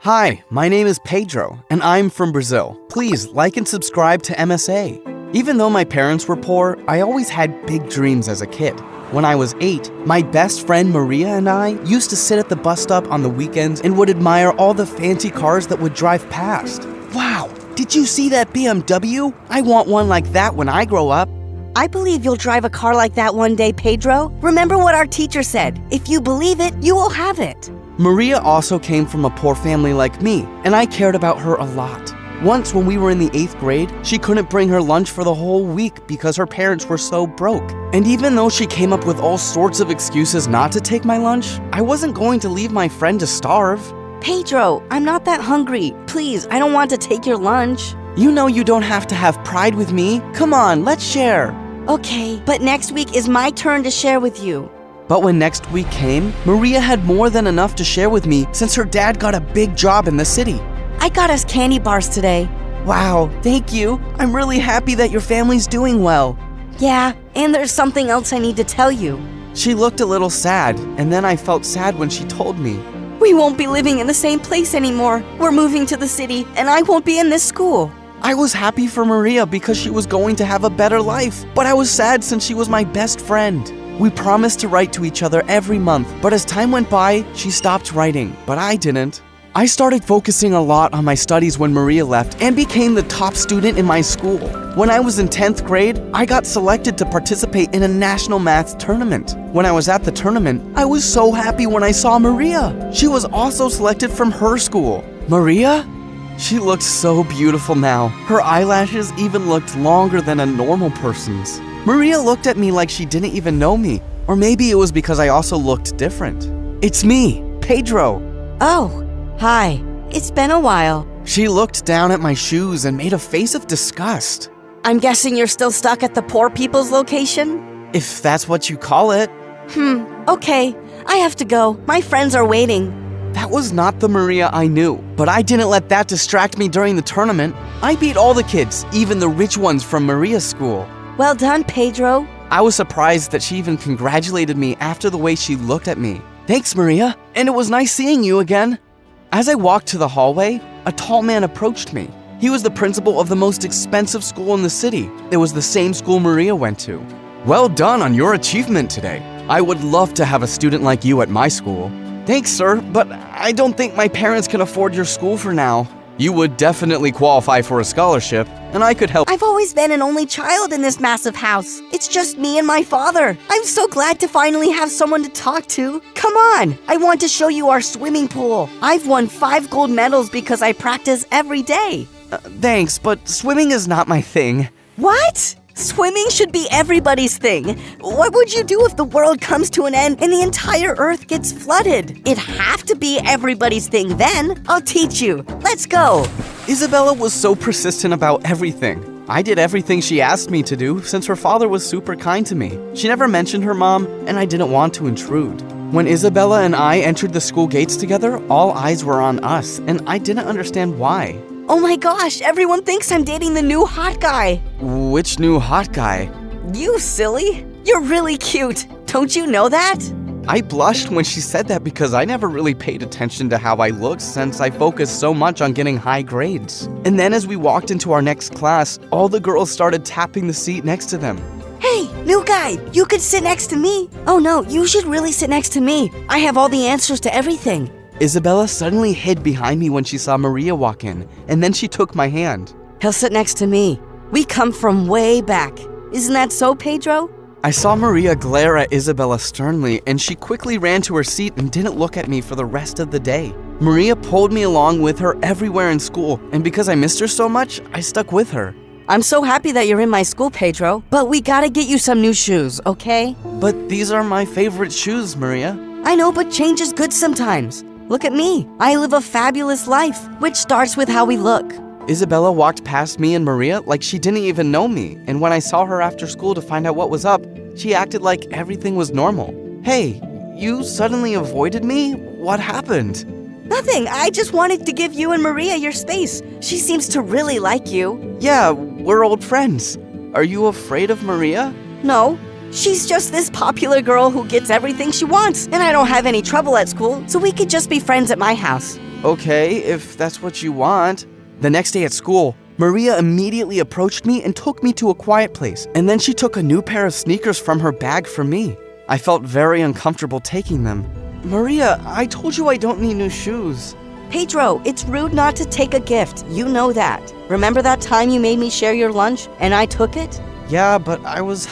Hi, my name is Pedro, and I'm from Brazil. Please like and subscribe to MSA. Even though my parents were poor, I always had big dreams as a kid. When I was 8, my best friend Maria and I used to sit at the bus stop on the weekends and would admire all the fancy cars that would drive past. Wow, did you see that BMW? I want one like that when I grow up. I believe you'll drive a car like that one day, Pedro. Remember what our teacher said. If you believe it, you will have it. Maria also came from a poor family like me, and I cared about her a lot. Once when we were in the 8th grade, she couldn't bring her lunch for the whole week because her parents were so broke. And even though she came up with all sorts of excuses not to take my lunch, I wasn't going to leave my friend to starve. Pedro, I'm not that hungry. Please, I don't want to take your lunch. You know you don't have to have pride with me. Come on, let's share. Okay, but next week is my turn to share with you. But when next week came, Maria had more than enough to share with me since her dad got a big job in the city. I got us candy bars today. Wow, thank you. I'm really happy that your family's doing well. Yeah, and there's something else I need to tell you. She looked a little sad, and then I felt sad when she told me. We won't be living in the same place anymore. We're moving to the city, and I won't be in this school. I was happy for Maria because she was going to have a better life, but I was sad since she was my best friend. We promised to write to each other every month, but as time went by, she stopped writing, but I didn't. I started focusing a lot on my studies when Maria left and became the top student in my school. When I was in 10th grade, I got selected to participate in a national math tournament. When I was at the tournament, I was so happy when I saw Maria. She was also selected from her school. Maria? She looked so beautiful now. Her eyelashes even looked longer than a normal person's. Maria looked at me like she didn't even know me. Or maybe it was because I also looked different. It's me, Pedro. Oh, hi. It's been a while. She looked down at my shoes and made a face of disgust. I'm guessing you're still stuck at the poor people's location? If that's what you call it. Okay. I have to go. My friends are waiting. That was not the Maria I knew, but I didn't let that distract me during the tournament. I beat all the kids, even the rich ones from Maria's school. Well done, Pedro. I was surprised that she even congratulated me after the way she looked at me. Thanks, Maria, and it was nice seeing you again. As I walked to the hallway, a tall man approached me. He was the principal of the most expensive school in the city. It was the same school Maria went to. Well done on your achievement today. I would love to have a student like you at my school. Thanks, sir, but I don't think my parents can afford your school for now. You would definitely qualify for a scholarship, and I could help. I've always been an only child in this massive house. It's just me and my father. I'm so glad to finally have someone to talk to. Come on, I want to show you our swimming pool. I've won 5 gold medals because I practice every day. Thanks, but swimming is not my thing. What? Swimming should be everybody's thing. What would you do if the world comes to an end and the entire earth gets flooded? It'd have to be everybody's thing then. I'll teach you. Let's go. Isabella was so persistent about everything. I did everything she asked me to do since her father was super kind to me. She never mentioned her mom, and I didn't want to intrude. When Isabella and I entered the school gates together, all eyes were on us, and I didn't understand why. Oh my gosh, everyone thinks I'm dating the new hot guy. Which new hot guy? You silly. You're really cute. Don't you know that? I blushed when she said that because I never really paid attention to how I looked since I focused so much on getting high grades. And then as we walked into our next class, all the girls started tapping the seat next to them. Hey, new guy, you could sit next to me. Oh no, you should really sit next to me. I have all the answers to everything. Isabella suddenly hid behind me when she saw Maria walk in, and then she took my hand. He'll sit next to me. We come from way back. Isn't that so, Pedro? I saw Maria glare at Isabella sternly, and she quickly ran to her seat and didn't look at me for the rest of the day. Maria pulled me along with her everywhere in school, and because I missed her so much, I stuck with her. I'm so happy that you're in my school, Pedro, but we gotta get you some new shoes, okay? But these are my favorite shoes, Maria. I know, but change is good sometimes. Look at me. I live a fabulous life, which starts with how we look. Isabella walked past me and Maria like she didn't even know me, and when I saw her after school to find out what was up, she acted like everything was normal. Hey, you suddenly avoided me? What happened? Nothing. I just wanted to give you and Maria your space. She seems to really like you. Yeah, we're old friends. Are you afraid of Maria? No. She's just this popular girl who gets everything she wants, and I don't have any trouble at school, so we could just be friends at my house. Okay, if that's what you want. The next day at school, Maria immediately approached me and took me to a quiet place, and then she took a new pair of sneakers from her bag for me. I felt very uncomfortable taking them. Maria, I told you I don't need new shoes. Pedro, it's rude not to take a gift. You know that. Remember that time you made me share your lunch and I took it? Yeah, but I was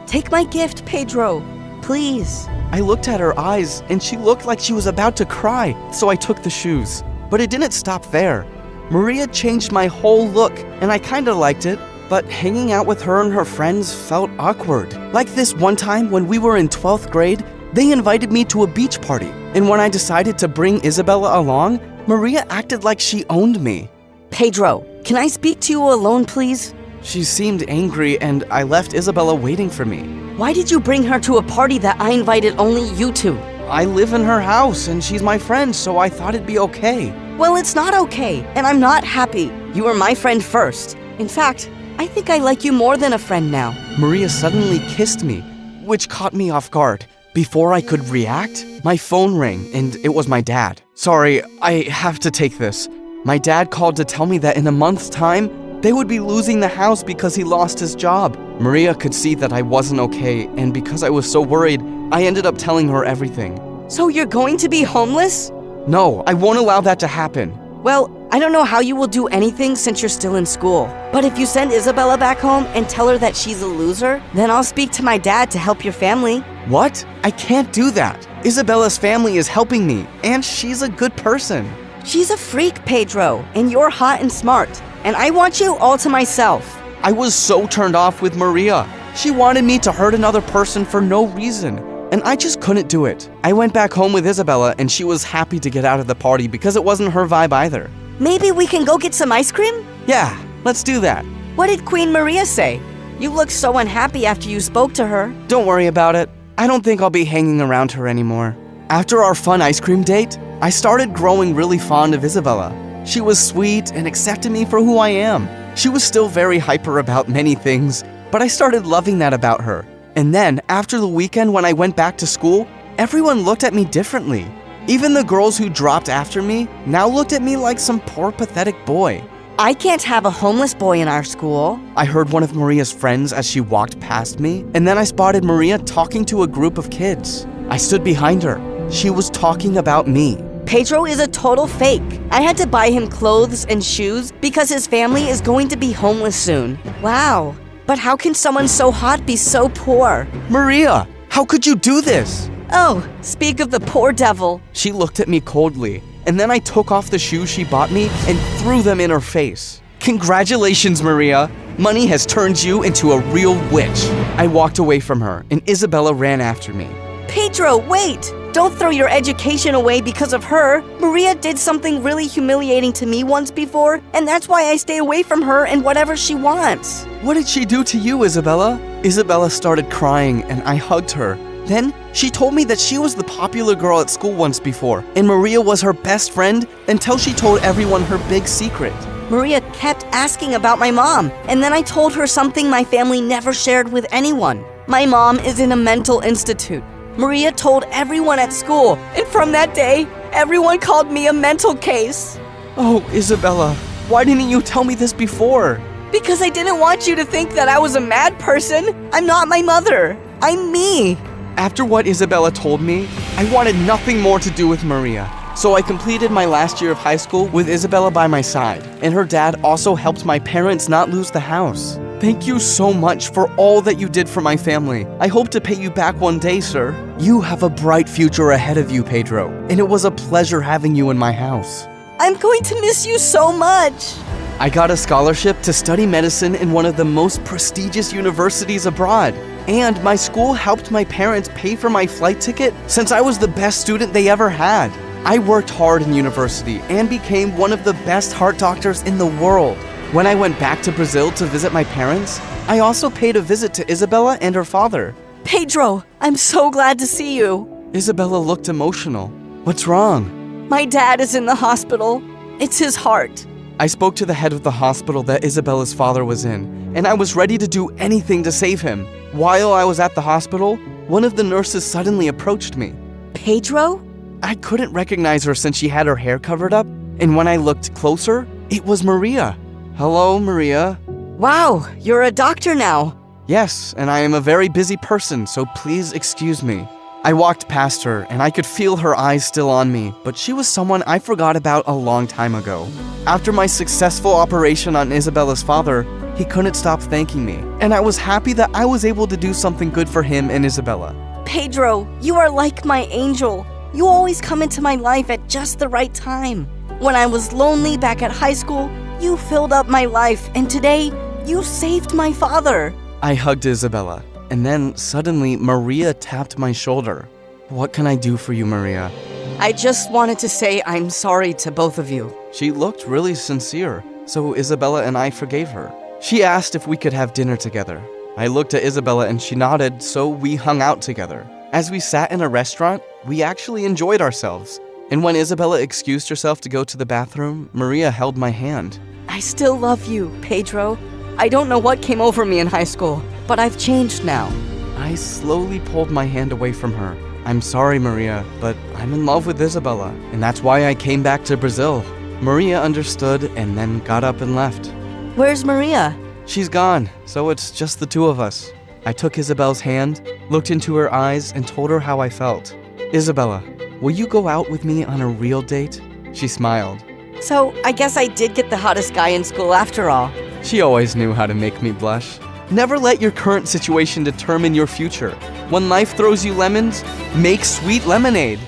Take my gift, Pedro. Please. I looked at her eyes, and she looked like she was about to cry, so I took the shoes. But it didn't stop there. Maria changed my whole look, and I kinda liked it, but hanging out with her and her friends felt awkward. Like this one time when we were in 12th grade, they invited me to a beach party, and when I decided to bring Isabella along, Maria acted like she owned me. Pedro, can I speak to you alone, please? She seemed angry, and I left Isabella waiting for me. Why did you bring her to a party that I invited only you to? I live in her house, and she's my friend, so I thought it'd be okay. Well, it's not okay, and I'm not happy. You were my friend first. In fact, I think I like you more than a friend now. Maria suddenly kissed me, which caught me off guard. Before I could react, my phone rang, and it was my dad. Sorry, I have to take this. My dad called to tell me that in a month's time, they would be losing the house because he lost his job. Maria could see that I wasn't okay, and because I was so worried, I ended up telling her everything. So you're going to be homeless? No, I won't allow that to happen. Well, I don't know how you will do anything since you're still in school. But if you send Isabella back home and tell her that she's a loser, then I'll speak to my dad to help your family. What? I can't do that. Isabella's family is helping me, and she's a good person. She's a freak, Pedro, and you're hot and smart. And I want you all to myself. I was so turned off with Maria. She wanted me to hurt another person for no reason, and I just couldn't do it. I went back home with Isabella, and she was happy to get out of the party because it wasn't her vibe either. Maybe we can go get some ice cream? Yeah, let's do that. What did Queen Maria say? You looked so unhappy after you spoke to her. Don't worry about it. I don't think I'll be hanging around her anymore. After our fun ice cream date, I started growing really fond of Isabella. She was sweet and accepted me for who I am. She was still very hyper about many things, but I started loving that about her. And then, after the weekend when I went back to school, everyone looked at me differently. Even the girls who dropped after me now looked at me like some poor, pathetic boy. I can't have a homeless boy in our school. I heard one of Maria's friends as she walked past me, and then I spotted Maria talking to a group of kids. I stood behind her. She was talking about me. Pedro is a total fake. I had to buy him clothes and shoes because his family is going to be homeless soon. Wow. But how can someone so hot be so poor? Maria, how could you do this? Oh, speak of the poor devil. She looked at me coldly, and then I took off the shoes she bought me and threw them in her face. Congratulations, Maria. Money has turned you into a real witch. I walked away from her, and Isabella ran after me. Pedro, wait! Don't throw your education away because of her. Maria did something really humiliating to me once before, and that's why I stay away from her and whatever she wants. What did she do to you, Isabella? Isabella started crying, and I hugged her. Then, she told me that she was the popular girl at school once before, and Maria was her best friend until she told everyone her big secret. Maria kept asking about my mom, and then I told her something my family never shared with anyone. My mom is in a mental institute. Maria told everyone at school, and from that day, everyone called me a mental case. Oh, Isabella, why didn't you tell me this before? Because I didn't want you to think that I was a mad person. I'm not my mother. I'm me. After what Isabella told me, I wanted nothing more to do with Maria. So I completed my last year of high school with Isabella by my side, and her dad also helped my parents not lose the house. Thank you so much for all that you did for my family. I hope to pay you back one day, sir. You have a bright future ahead of you, Pedro, and it was a pleasure having you in my house. I'm going to miss you so much. I got a scholarship to study medicine in one of the most prestigious universities abroad. And my school helped my parents pay for my flight ticket since I was the best student they ever had. I worked hard in university and became one of the best heart doctors in the world. When I went back to Brazil to visit my parents, I also paid a visit to Isabella and her father. Pedro, I'm so glad to see you. Isabella looked emotional. What's wrong? My dad is in the hospital. It's his heart. I spoke to the head of the hospital that Isabella's father was in, and I was ready to do anything to save him. While I was at the hospital, one of the nurses suddenly approached me. Pedro? I couldn't recognize her since she had her hair covered up, And when I looked closer, it was Maria. Hello, Maria. Wow, you're a doctor now. Yes, and I am a very busy person, so please excuse me. I walked past her, and I could feel her eyes still on me, but she was someone I forgot about a long time ago. After my successful operation on Isabella's father, he couldn't stop thanking me, and I was happy that I was able to do something good for him and Isabella. Pedro, you are like my angel. You always come into my life at just the right time. When I was lonely back at high school, you filled up my life, and today, you saved my father. I hugged Isabella, and then suddenly Maria tapped my shoulder. What can I do for you, Maria? I just wanted to say I'm sorry to both of you. She looked really sincere, so Isabella and I forgave her. She asked if we could have dinner together. I looked at Isabella and she nodded, so we hung out together. As we sat in a restaurant, we actually enjoyed ourselves. And when Isabella excused herself to go to the bathroom, Maria held my hand. I still love you, Pedro. I don't know what came over me in high school, but I've changed now. I slowly pulled my hand away from her. I'm sorry, Maria, but I'm in love with Isabella, and that's why I came back to Brazil. Maria understood and then got up and left. Where's Maria? She's gone, so it's just the two of us. I took Isabella's hand, looked into her eyes, and told her how I felt. Isabella, will you go out with me on a real date? She smiled. So, I guess I did get the hottest guy in school after all. She always knew how to make me blush. Never let your current situation determine your future. When life throws you lemons, make sweet lemonade.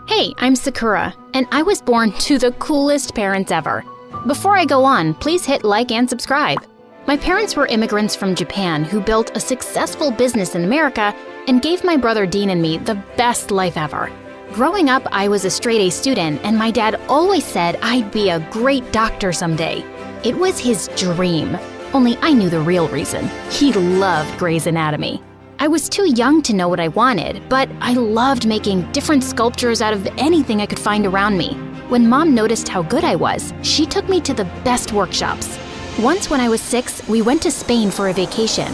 Hey, I'm Sakura, and I was born to the coolest parents ever. Before I go on, please hit like and subscribe. My parents were immigrants from Japan who built a successful business in America and gave my brother Dean and me the best life ever. Growing up, I was a straight-A student, and my dad always said I'd be a great doctor someday. It was his dream, only I knew the real reason. He loved Grey's Anatomy. I was too young to know what I wanted, but I loved making different sculptures out of anything I could find around me. When Mom noticed how good I was, she took me to the best workshops. Once when I was 6, we went to Spain for a vacation.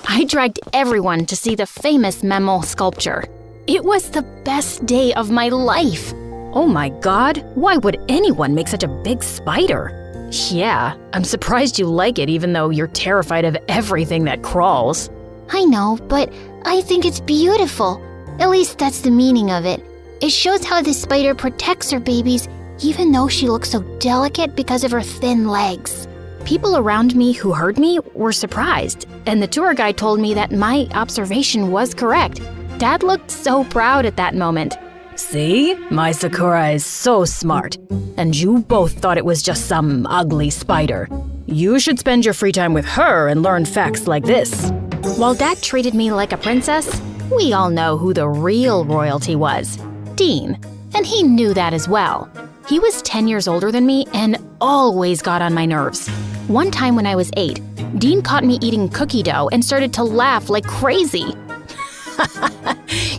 I dragged everyone to see the famous Memel sculpture. It was the best day of my life. Oh my God, why would anyone make such a big spider? Yeah, I'm surprised you like it even though you're terrified of everything that crawls. I know, but I think it's beautiful. At least that's the meaning of it. It shows how the spider protects her babies even though she looks so delicate because of her thin legs. People around me who heard me were surprised, and the tour guide told me that my observation was correct. Dad looked so proud at that moment. See? My Sakura is so smart. And you both thought it was just some ugly spider. You should spend your free time with her and learn facts like this. While Dad treated me like a princess, we all know who the real royalty was. Dean. And he knew that as well. He was 10 years older than me and always got on my nerves. One time when I was 8, Dean caught me eating cookie dough and started to laugh like crazy.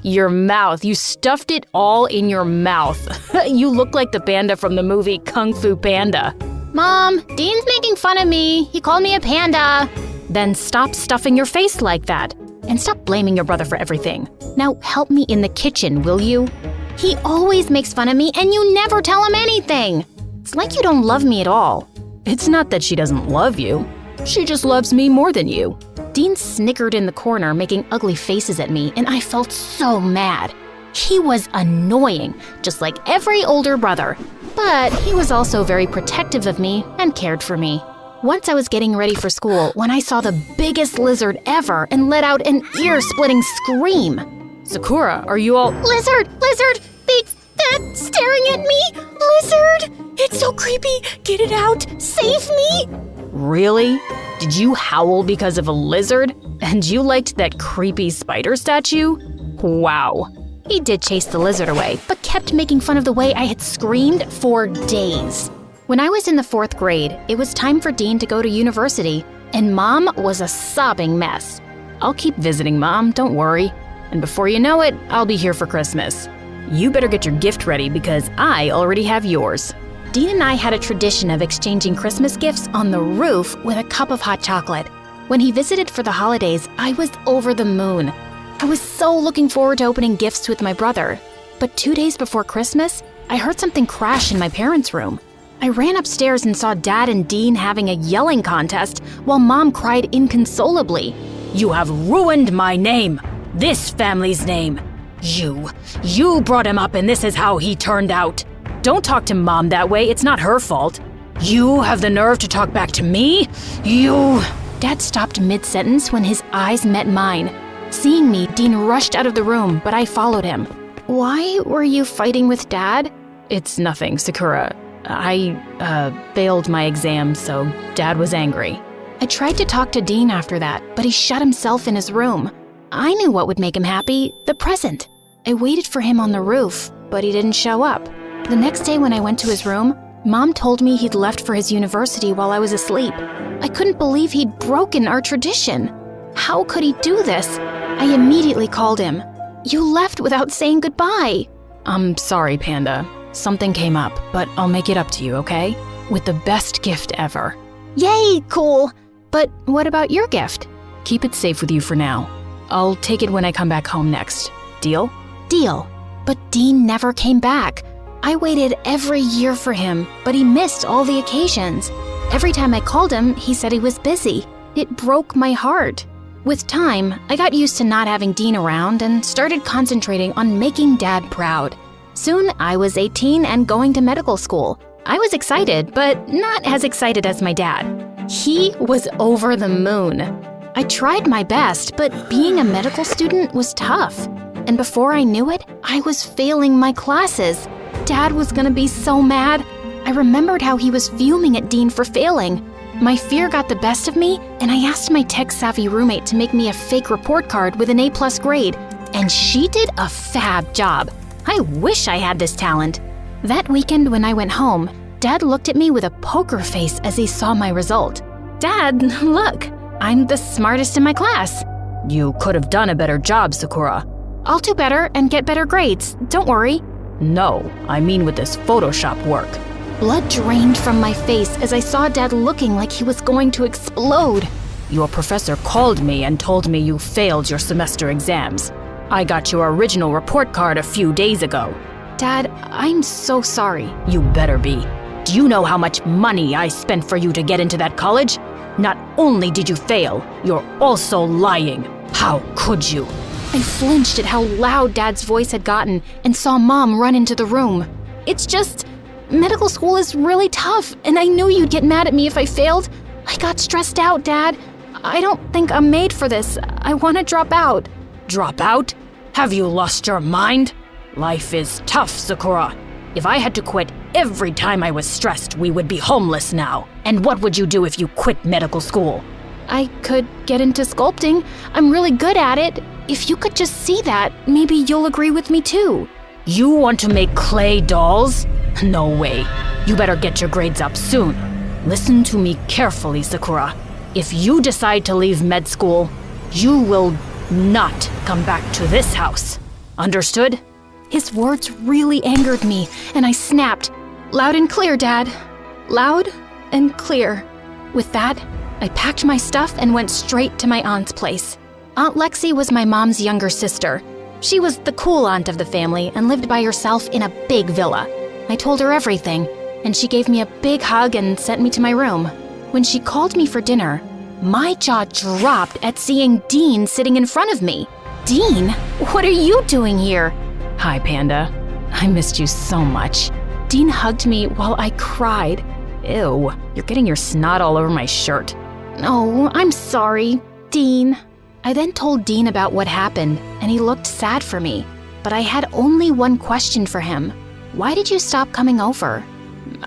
Your mouth. You stuffed it all in your mouth. You look like the panda from the movie Kung Fu Panda. Mom, Dean's making fun of me. He called me a panda. Then stop stuffing your face like that. And stop blaming your brother for everything. Now help me in the kitchen, will you? He always makes fun of me and you never tell him anything. It's like you don't love me at all. It's not that she doesn't love you. She just loves me more than you. Dean snickered in the corner, making ugly faces at me, and I felt so mad. He was annoying, just like every older brother. But he was also very protective of me and cared for me. Once I was getting ready for school when I saw the biggest lizard ever and let out an ear-splitting scream. Sakura, are you all— Lizard! Lizard! Big, fat, staring at me! Lizard! It's so creepy! Get it out! Save me! Really? Did you howl because of a lizard? And you liked that creepy spider statue? Wow. He did chase the lizard away, but kept making fun of the way I had screamed for days. When I was in the 4th grade, it was time for Dean to go to university, and Mom was a sobbing mess. I'll keep visiting Mom, don't worry. And before you know it, I'll be here for Christmas. You better get your gift ready because I already have yours. Dean and I had a tradition of exchanging Christmas gifts on the roof with a cup of hot chocolate. When he visited for the holidays, I was over the moon. I was so looking forward to opening gifts with my brother. But 2 days before Christmas, I heard something crash in my parents' room. I ran upstairs and saw Dad and Dean having a yelling contest while Mom cried inconsolably. "You have ruined my name, this family's name. You brought him up and this is how he turned out. Don't talk to Mom that way, it's not her fault. You have the nerve to talk back to me? You..." Dad stopped mid-sentence when his eyes met mine. Seeing me, Dean rushed out of the room, but I followed him. "Why were you fighting with Dad?" "It's nothing, Sakura. I failed my exam, so Dad was angry." I tried to talk to Dean after that, but he shut himself in his room. I knew what would make him happy, the present. I waited for him on the roof, but he didn't show up. The next day when I went to his room, Mom told me he'd left for his university while I was asleep. I couldn't believe he'd broken our tradition. How could he do this? I immediately called him. "You left without saying goodbye." "I'm sorry, Panda. Something came up, but I'll make it up to you, okay? With the best gift ever." "Yay, cool! But what about your gift?" "Keep it safe with you for now. I'll take it when I come back home next. Deal?" "Deal." But Dean never came back. I waited every year for him, but he missed all the occasions. Every time I called him, he said he was busy. It broke my heart. With time, I got used to not having Dean around and started concentrating on making Dad proud. Soon, I was 18 and going to medical school. I was excited, but not as excited as my dad. He was over the moon. I tried my best, but being a medical student was tough. And before I knew it, I was failing my classes. Dad was gonna be so mad. I remembered how he was fuming at Dean for failing. My fear got the best of me, and I asked my tech-savvy roommate to make me a fake report card with an A+ grade, and she did a fab job. I wish I had this talent. That weekend when I went home, Dad looked at me with a poker face as he saw my result. "Dad, look, I'm the smartest in my class." "You could have done a better job, Sakura." "I'll do better and get better grades, don't worry." "No, I mean with this Photoshop work." Blood drained from my face as I saw Dad looking like he was going to explode. "Your professor called me and told me you failed your semester exams. I got your original report card a few days ago." "Dad, I'm so sorry." "You better be. Do you know how much money I spent for you to get into that college? Not only did you fail, you're also lying. How could you?" I flinched at how loud Dad's voice had gotten and saw Mom run into the room. "It's just, medical school is really tough, and I knew you'd get mad at me if I failed. I got stressed out, Dad. I don't think I'm made for this. I want to drop out." "Drop out? Have you lost your mind? Life is tough, Sakura. If I had to quit every time I was stressed, we would be homeless now. And what would you do if you quit medical school?" "I could get into sculpting. I'm really good at it. If you could just see that, maybe you'll agree with me too." "You want to make clay dolls? No way. You better get your grades up soon. Listen to me carefully, Sakura. If you decide to leave med school, you will not come back to this house. Understood?" His words really angered me, and I snapped. "Loud and clear, Dad. Loud and clear." With that, I packed my stuff and went straight to my aunt's place. Aunt Lexi was my mom's younger sister. She was the cool aunt of the family and lived by herself in a big villa. I told her everything, and she gave me a big hug and sent me to my room. When she called me for dinner, my jaw dropped at seeing Dean sitting in front of me. "Dean, what are you doing here?" "Hi, Panda. I missed you so much." Dean hugged me while I cried. "Ew, you're getting your snot all over my shirt." "Oh, I'm sorry, Dean." I then told Dean about what happened, and he looked sad for me. But I had only one question for him. "Why did you stop coming over?"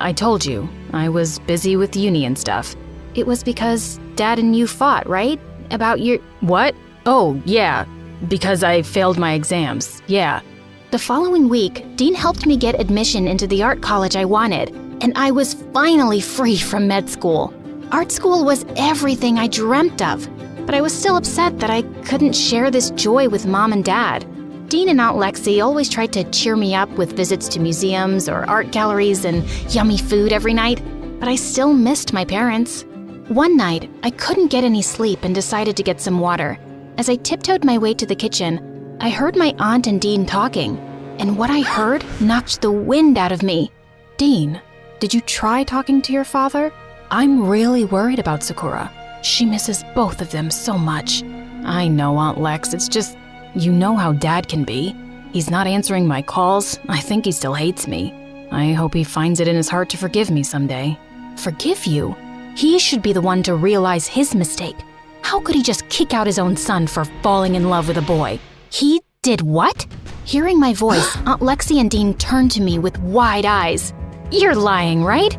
"I told you, I was busy with uni and stuff." "It was because Dad and you fought, right? About your..." "What? Oh, yeah, because I failed my exams, yeah." The following week, Dean helped me get admission into the art college I wanted, and I was finally free from med school. Art school was everything I dreamt of, but I was still upset that I couldn't share this joy with Mom and Dad. Dean and Aunt Lexi always tried to cheer me up with visits to museums or art galleries and yummy food every night, but I still missed my parents. One night, I couldn't get any sleep and decided to get some water. As I tiptoed my way to the kitchen, I heard my aunt and Dean talking, and what I heard knocked the wind out of me. Dean, did you try talking to your father? I'm really worried about Sakura. She misses both of them so much. I know, Aunt Lex, it's just, you know how Dad can be. He's not answering my calls. I think he still hates me. I hope he finds it in his heart to forgive me someday. Forgive you? He should be the one to realize his mistake. How could he just kick out his own son for falling in love with a boy? He did what? Hearing my voice, Aunt Lexi and Dean turned to me with wide eyes. You're lying, right?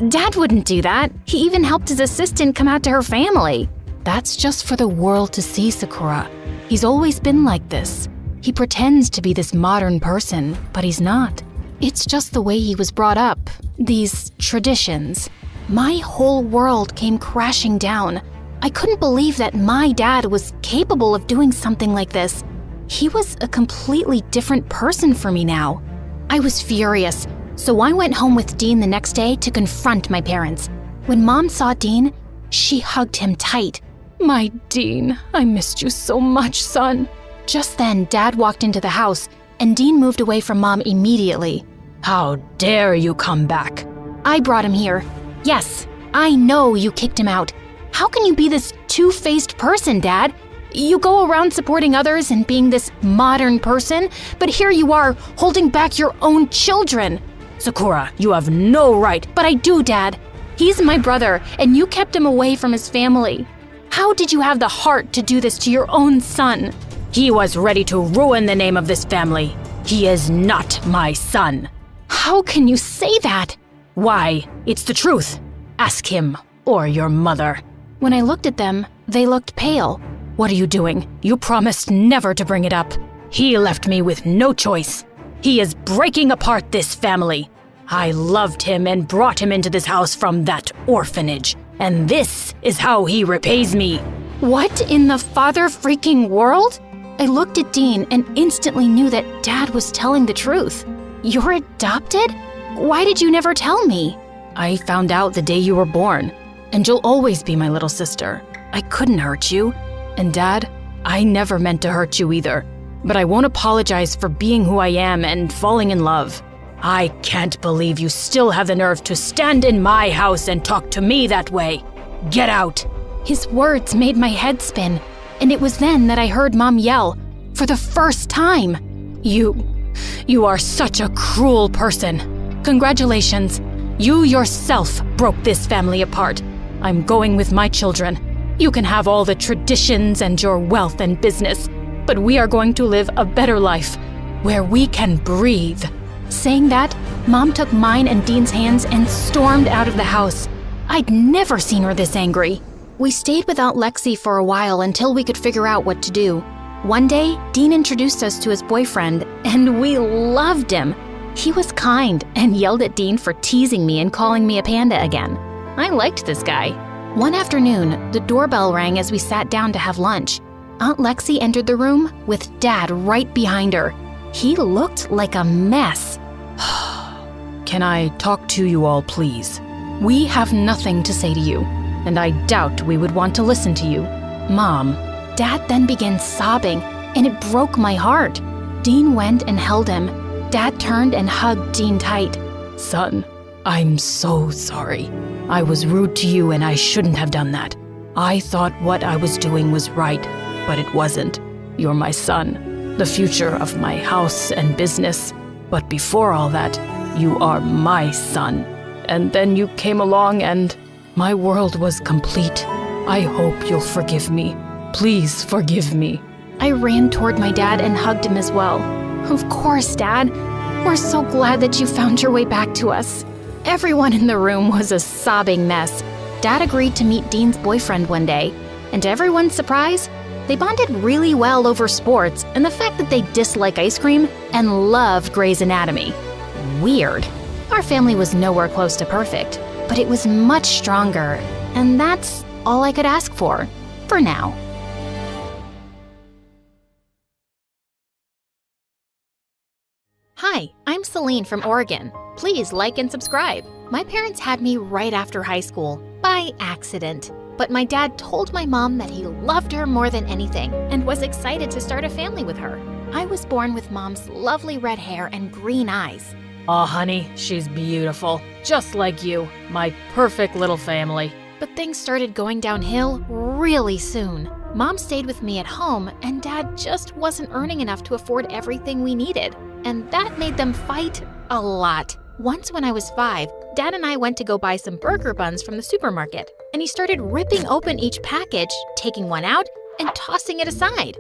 Dad wouldn't do that. He even helped his assistant come out to her family. That's just for the world to see, Sakura. He's always been like this. He pretends to be this modern person, but he's not. It's just the way he was brought up. These traditions. My whole world came crashing down. I couldn't believe that my dad was capable of doing something like this. He was a completely different person for me now. I was furious, so I went home with Dean the next day to confront my parents. When Mom saw Dean, she hugged him tight. My Dean, I missed you so much, son. Just then, Dad walked into the house, and Dean moved away from Mom immediately. How dare you come back? I brought him here. Yes, I know you kicked him out. How can you be this two-faced person, Dad? You go around supporting others and being this modern person, but here you are, holding back your own children. Sakura, you have no right. But I do, Dad. He's my brother, and you kept him away from his family. How did you have the heart to do this to your own son? He was ready to ruin the name of this family. He is not my son. How can you say that? Why, it's the truth. Ask him or your mother. When I looked at them, they looked pale. What are you doing? You promised never to bring it up. He left me with no choice. He is breaking apart this family. I loved him and brought him into this house from that orphanage. And this is how he repays me. What in the father-freaking world? I looked at Dean and instantly knew that Dad was telling the truth. You're adopted? Why did you never tell me? I found out the day you were born, and you'll always be my little sister. I couldn't hurt you. And Dad, I never meant to hurt you either. But I won't apologize for being who I am and falling in love. I can't believe you still have the nerve to stand in my house and talk to me that way. Get out. His words made my head spin, and it was then that I heard Mom yell, for the first time. You are such a cruel person. Congratulations. You yourself broke this family apart. I'm going with my children. You can have all the traditions and your wealth and business, but we are going to live a better life, where we can breathe. Saying that, Mom took mine and Dean's hands and stormed out of the house. I'd never seen her this angry. We stayed with Aunt Lexi for a while until we could figure out what to do. One day, Dean introduced us to his boyfriend, and we loved him. He was kind and yelled at Dean for teasing me and calling me a panda again. I liked this guy. One afternoon, the doorbell rang as we sat down to have lunch. Aunt Lexi entered the room with Dad right behind her. He looked like a mess. Can I talk to you all, please? We have nothing to say to you, and I doubt we would want to listen to you. Mom. Dad then began sobbing, and it broke my heart. Dean went and held him. Dad turned and hugged Dean tight. Son, I'm so sorry. I was rude to you and I shouldn't have done that. I thought what I was doing was right, but it wasn't. You're my son, the future of my house and business. But before all that, you are my son. And then you came along and my world was complete. I hope you'll forgive me. Please forgive me. I ran toward my dad and hugged him as well. Of course, Dad. We're so glad that you found your way back to us. Everyone in the room was a sobbing mess. Dad agreed to meet Dean's boyfriend one day, and to everyone's surprise, they bonded really well over sports and the fact that they dislike ice cream and loved Grey's Anatomy. Weird. Our family was nowhere close to perfect, but it was much stronger, and that's all I could ask for now. Hi, I'm Celine from Oregon. Please like and subscribe. My parents had me right after high school, by accident. But my dad told my mom that he loved her more than anything and was excited to start a family with her. I was born with Mom's lovely red hair and green eyes. Aw, honey, she's beautiful. Just like you. My perfect little family. But things started going downhill really soon. Mom stayed with me at home, and Dad just wasn't earning enough to afford everything we needed. And that made them fight a lot. Once when I was 5, Dad and I went to go buy some burger buns from the supermarket, and he started ripping open each package, taking one out, and tossing it aside.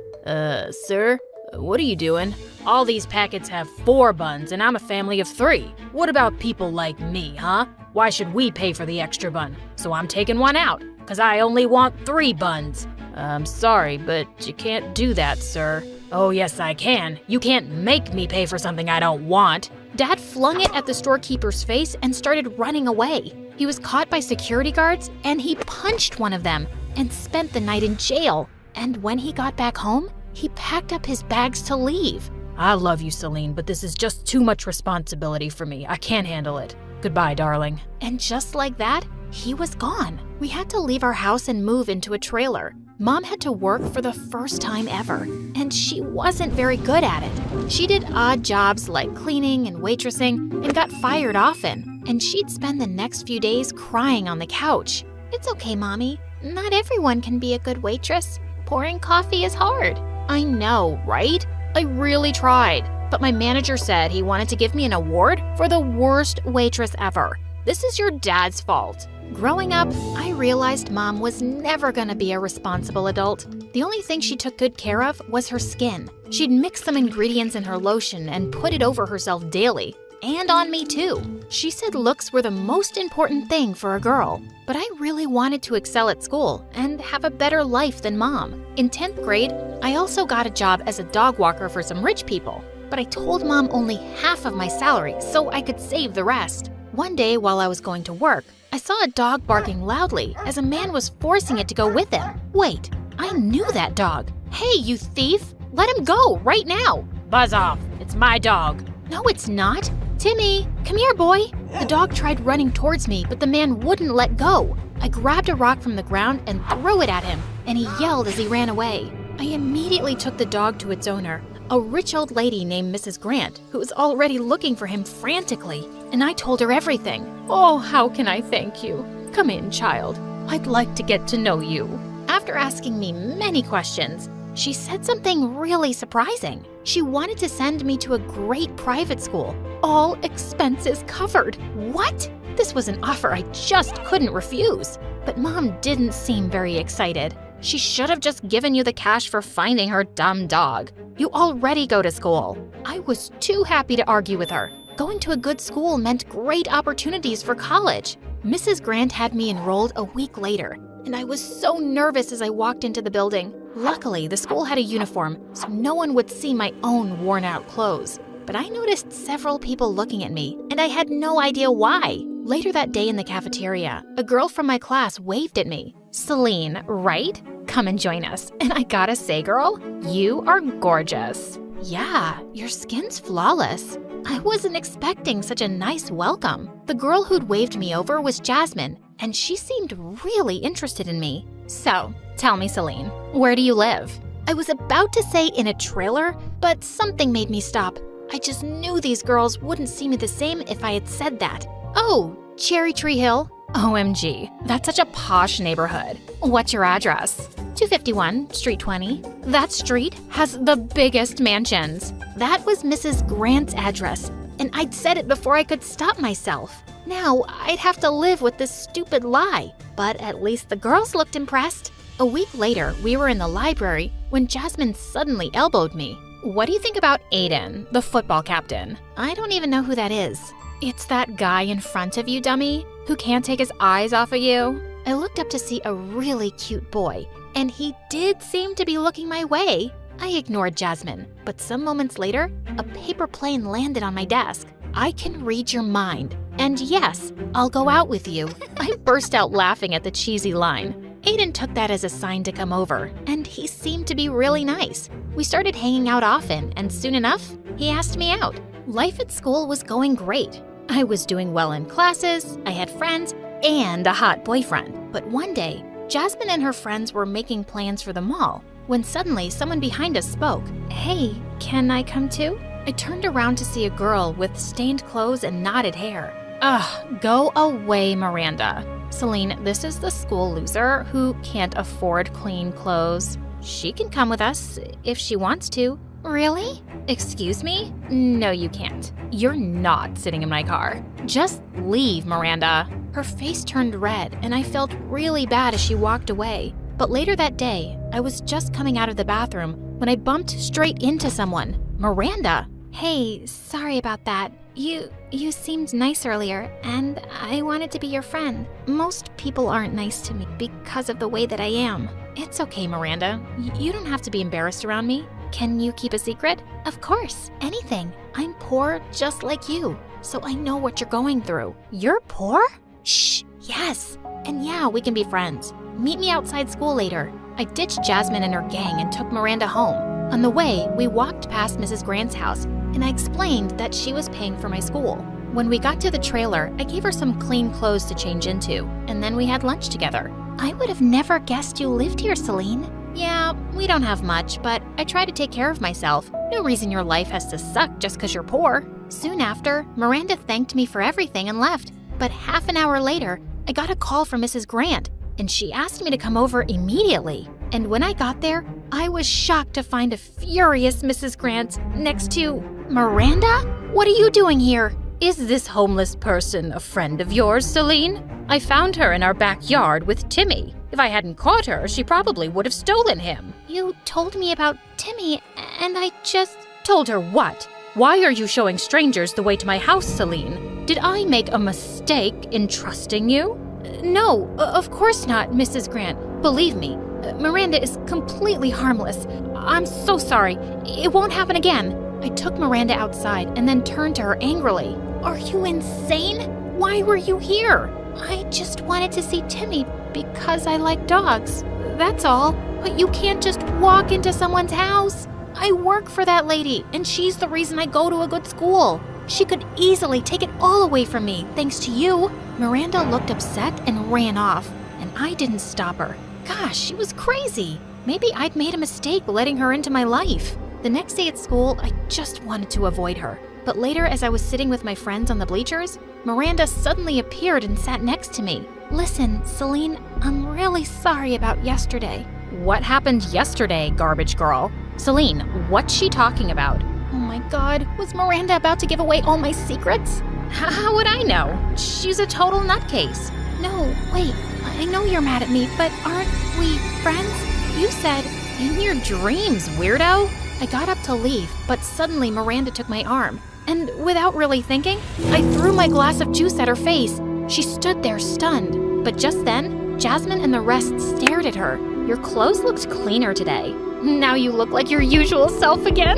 Sir? What are you doing? All these packets have 4 buns, and I'm a family of 3. What about people like me, huh? Why should we pay for the extra bun? So I'm taking one out, 'cause I only want 3 buns. I'm sorry, but you can't do that, sir. Oh, yes, I can. You can't make me pay for something I don't want. Dad flung it at the storekeeper's face and started running away. He was caught by security guards, and he punched one of them and spent the night in jail. And when he got back home, he packed up his bags to leave. I love you, Celine, but this is just too much responsibility for me. I can't handle it. Goodbye, darling. And just like that, he was gone. We had to leave our house and move into a trailer. Mom had to work for the first time ever, and she wasn't very good at it. She did odd jobs like cleaning and waitressing and got fired often, and she'd spend the next few days crying on the couch. It's okay, Mommy. Not everyone can be a good waitress. Pouring coffee is hard. I know, right? I really tried, but my manager said he wanted to give me an award for the worst waitress ever. This is your dad's fault. Growing up, I realized Mom was never gonna be a responsible adult. The only thing she took good care of was her skin. She'd mix some ingredients in her lotion and put it over herself daily. And on me too. She said looks were the most important thing for a girl. But I really wanted to excel at school and have a better life than Mom. In 10th grade, I also got a job as a dog walker for some rich people. But I told Mom only half of my salary so I could save the rest. One day while I was going to work, I saw a dog barking loudly as a man was forcing it to go with him. Wait, I knew that dog. Hey, you thief! Let him go right now! Buzz off. It's my dog. No, it's not. Timmy, come here, boy. The dog tried running towards me, but the man wouldn't let go. I grabbed a rock from the ground and threw it at him, and he yelled as he ran away. I immediately took the dog to its owner, a rich old lady named Mrs. Grant, who was already looking for him frantically, and I told her everything. Oh, how can I thank you? Come in, child. I'd like to get to know you. After asking me many questions, she said something really surprising. She wanted to send me to a great private school, all expenses covered. What? This was an offer I just couldn't refuse. But Mom didn't seem very excited. She should have just given you the cash for finding her dumb dog. You already go to school. I was too happy to argue with her. Going to a good school meant great opportunities for college. Mrs. Grant had me enrolled a week later, and I was so nervous as I walked into the building. Luckily, the school had a uniform, so no one would see my own worn-out clothes. But I noticed several people looking at me, and I had no idea why. Later that day in the cafeteria, a girl from my class waved at me. Celine, right? Come and join us. And I gotta say, girl, you are gorgeous. Yeah, your skin's flawless. I wasn't expecting such a nice welcome. The girl who'd waved me over was Jasmine, and she seemed really interested in me. So, tell me, Celine, where do you live? I was about to say in a trailer, but something made me stop. I just knew these girls wouldn't see me the same if I had said that. Oh, Cherry Tree Hill? OMG, that's such a posh neighborhood. What's your address? 251, Street 20. That street has the biggest mansions. That was Mrs. Grant's address, and I'd said it before I could stop myself. Now, I'd have to live with this stupid lie, but at least the girls looked impressed. A week later, we were in the library when Jasmine suddenly elbowed me. What do you think about Aiden, the football captain? I don't even know who that is. It's that guy in front of you, dummy, who can't take his eyes off of you. I looked up to see a really cute boy, and he did seem to be looking my way. I ignored Jasmine, but some moments later, a paper plane landed on my desk. I can read your mind, and yes, I'll go out with you. I burst out laughing at the cheesy line. Aiden took that as a sign to come over, and he seemed to be really nice. We started hanging out often, and soon enough, he asked me out. Life at school was going great. I was doing well in classes, I had friends, and a hot boyfriend. But one day, Jasmine and her friends were making plans for the mall when suddenly someone behind us spoke. Hey, can I come too? I turned around to see a girl with stained clothes and knotted hair. Ugh, go away, Miranda. Celine, this is the school loser who can't afford clean clothes. She can come with us if she wants to. Really? Excuse me? No, you can't. You're not sitting in my car. Just leave, Miranda. Her face turned red, and I felt really bad as she walked away. But later that day, I was just coming out of the bathroom when I bumped straight into someone. Miranda. Hey, sorry about that. You seemed nice earlier, and I wanted to be your friend. Most people aren't nice to me because of the way that I am. It's okay, Miranda. You don't have to be embarrassed around me. Can you keep a secret? Of course, anything. I'm poor just like you, so I know what you're going through. You're poor? Shh, yes. And yeah, we can be friends. Meet me outside school later. I ditched Jasmine and her gang and took Miranda home. On the way, we walked past Mrs. Grant's house, and I explained that she was paying for my school. When we got to the trailer, I gave her some clean clothes to change into, and then we had lunch together. I would have never guessed you lived here, Celine. Yeah, we don't have much, but I try to take care of myself. No reason your life has to suck just because you're poor. Soon after, Miranda thanked me for everything and left. But half an hour later, I got a call from Mrs. Grant, and she asked me to come over immediately. And when I got there, I was shocked to find a furious Mrs. Grant next to Miranda. What are you doing here? Is this homeless person a friend of yours, Celine? I found her in our backyard with Timmy. If I hadn't caught her, she probably would have stolen him. You told me about Timmy, and I just... Told her what? Why are you showing strangers the way to my house, Celine? Did I make a mistake in trusting you? No, of course not, Mrs. Grant. Believe me, Miranda is completely harmless. I'm so sorry. It won't happen again. I took Miranda outside and then turned to her angrily. Are you insane? Why were you here? I just wanted to see Timmy because I like dogs. That's all. But you can't just walk into someone's house. I work for that lady, and she's the reason I go to a good school. She could easily take it all away from me, thanks to you. Miranda looked upset and ran off, and I didn't stop her. Gosh, she was crazy. Maybe I'd made a mistake letting her into my life. The next day at school, I just wanted to avoid her. But later, as I was sitting with my friends on the bleachers, Miranda suddenly appeared and sat next to me. Listen, Celine, I'm really sorry about yesterday. What happened yesterday, garbage girl? Celine, what's she talking about? Oh my God, was Miranda about to give away all my secrets? How would I know? She's a total nutcase. No, wait, I know you're mad at me, but aren't we friends? You said... In your dreams, weirdo. I got up to leave, but suddenly Miranda took my arm. And without really thinking, I threw my glass of juice at her face. She stood there stunned. But just then, Jasmine and the rest stared at her. Your clothes looked cleaner today. Now you look like your usual self again.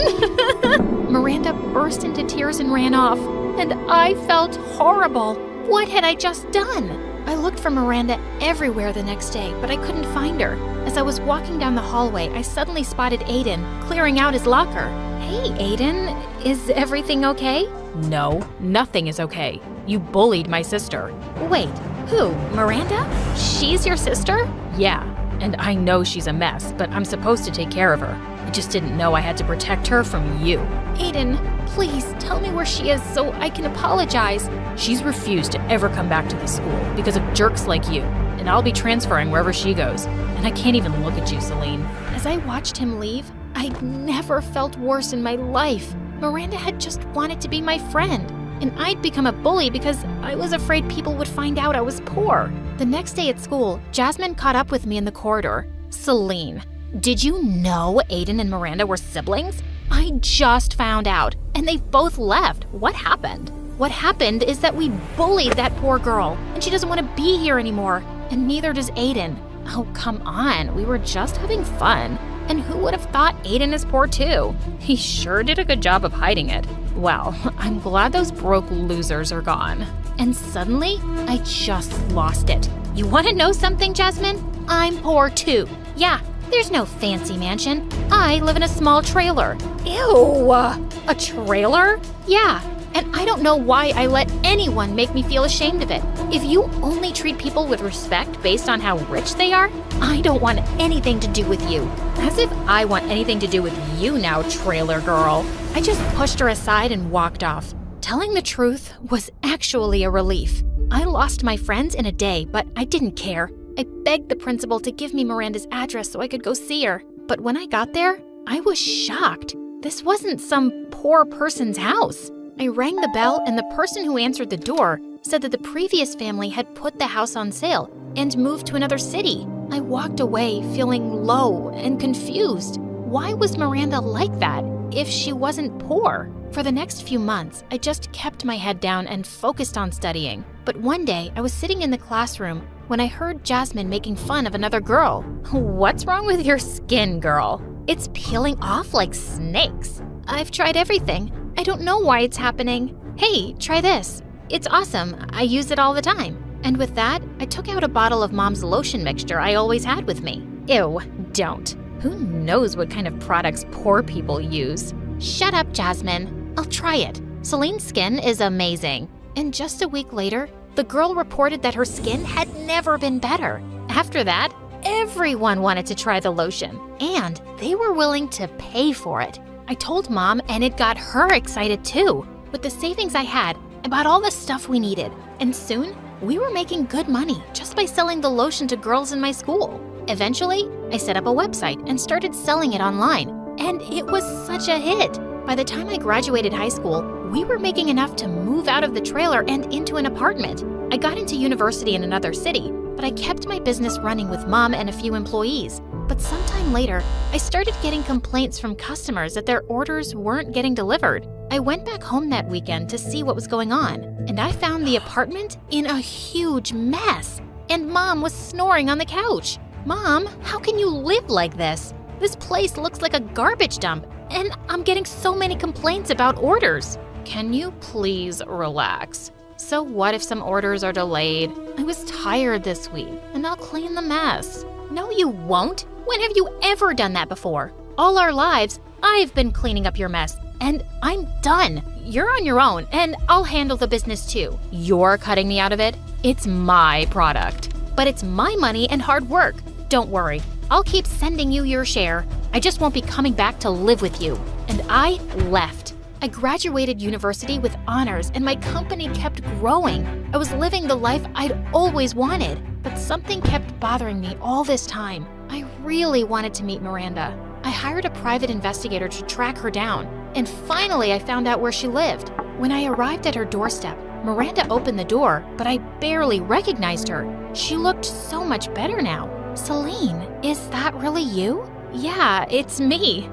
Miranda burst into tears and ran off. And I felt horrible. What had I just done? I looked for Miranda everywhere the next day, but I couldn't find her. As I was walking down the hallway, I suddenly spotted Aiden clearing out his locker. Hey, Aiden, is everything okay? No, nothing is okay. You bullied my sister. Wait, who? Miranda? She's your sister? Yeah, and I know she's a mess, but I'm supposed to take care of her. I just didn't know I had to protect her from you. Aiden, please tell me where she is so I can apologize. She's refused to ever come back to the school because of jerks like you, and I'll be transferring wherever she goes. And I can't even look at you, Celine. As I watched him leave, I'd never felt worse in my life. Miranda had just wanted to be my friend, and I'd become a bully because I was afraid people would find out I was poor. The next day at school, Jasmine caught up with me in the corridor. Celine, did you know Aiden and Miranda were siblings? I just found out, and they both left. What happened? What happened is that we bullied that poor girl, and she doesn't want to be here anymore, and neither does Aiden. Oh, come on, we were just having fun. And who would have thought Aiden is poor too? He sure did a good job of hiding it. Well, I'm glad those broke losers are gone. And suddenly, I just lost it. You want to know something, Jasmine? I'm poor too. Yeah, there's no fancy mansion. I live in a small trailer. Ew, a trailer? Yeah, and I don't don't know why I let anyone make me feel ashamed of it. If you only treat people with respect based on how rich they are, I don't want anything to do with you. As if I want anything to do with you now, trailer girl. I just pushed her aside and walked off. Telling the truth was actually a relief. I lost my friends in a day, but I didn't care. I begged the principal to give me Miranda's address so I could go see her. But when I got there, I was shocked. This wasn't some poor person's house. I rang the bell, and the person who answered the door said that the previous family had put the house on sale and moved to another city. I walked away feeling low and confused. Why was Miranda like that if she wasn't poor? For the next few months, I just kept my head down and focused on studying. But one day, I was sitting in the classroom when I heard Jasmine making fun of another girl. What's wrong with your skin, girl? It's peeling off like snakes. I've tried everything. I don't know why it's happening. Hey, try this. It's awesome. I use it all the time. And with that, I took out a bottle of Mom's lotion mixture I always had with me. Ew, don't. Who knows what kind of products poor people use? Shut up, Jasmine. I'll try it. Celine's skin is amazing. And just a week later, the girl reported that her skin had never been better. After that, everyone wanted to try the lotion, and they were willing to pay for it. I told Mom, and it got her excited too. With the savings I had, I bought all the stuff we needed, and soon we were making good money just by selling the lotion to girls in my school. Eventually, I set up a website and started selling it online, and it was such a hit. By the time I graduated high school, we were making enough to move out of the trailer and into an apartment. I got into university in another city, but I kept my business running with Mom and a few employees. But sometime later, I started getting complaints from customers that their orders weren't getting delivered. I went back home that weekend to see what was going on, and I found the apartment in a huge mess, and Mom was snoring on the couch. Mom, how can you live like this? This place looks like a garbage dump, and I'm getting so many complaints about orders. Can you please relax? So what if some orders are delayed? I was tired this week, and I'll clean the mess. No, you won't. When have you ever done that before? All our lives, I've been cleaning up your mess, and I'm done. You're on your own, and I'll handle the business too. You're cutting me out of it? It's my product. But it's my money and hard work. Don't worry, I'll keep sending you your share. I just won't be coming back to live with you. And I left. I graduated university with honors, and my company kept growing. I was living the life I'd always wanted, but something kept bothering me all this time. I really wanted to meet Miranda. I hired a private investigator to track her down, and finally I found out where she lived. When I arrived at her doorstep, Miranda opened the door, but I barely recognized her. She looked so much better now. Celine, is that really you? Yeah, it's me.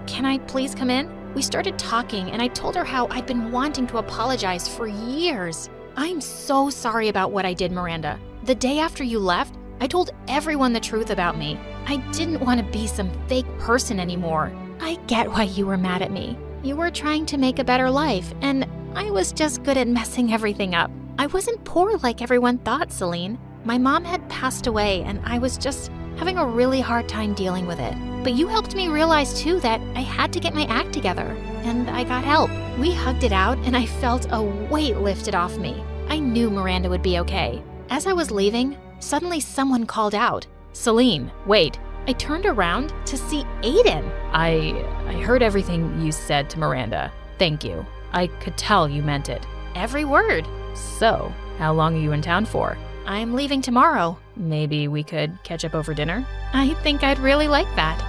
Can I please come in? We started talking, and I told her how I'd been wanting to apologize for years. I'm so sorry about what I did, Miranda. The day after you left, I told everyone the truth about me. I didn't want to be some fake person anymore. I get why you were mad at me. You were trying to make a better life, and I was just good at messing everything up. I wasn't poor like everyone thought, Celine. My mom had passed away, and I was just having a really hard time dealing with it. But you helped me realize too that I had to get my act together, and I got help. We hugged it out, and I felt a weight lifted off me. I knew Miranda would be okay. As I was leaving, suddenly someone called out, "Celine, wait." I turned around to see Aiden. I heard everything you said to Miranda. Thank you. I could tell you meant it. Every word. So, how long are you in town for? I'm leaving tomorrow. Maybe we could catch up over dinner? I think I'd really like that.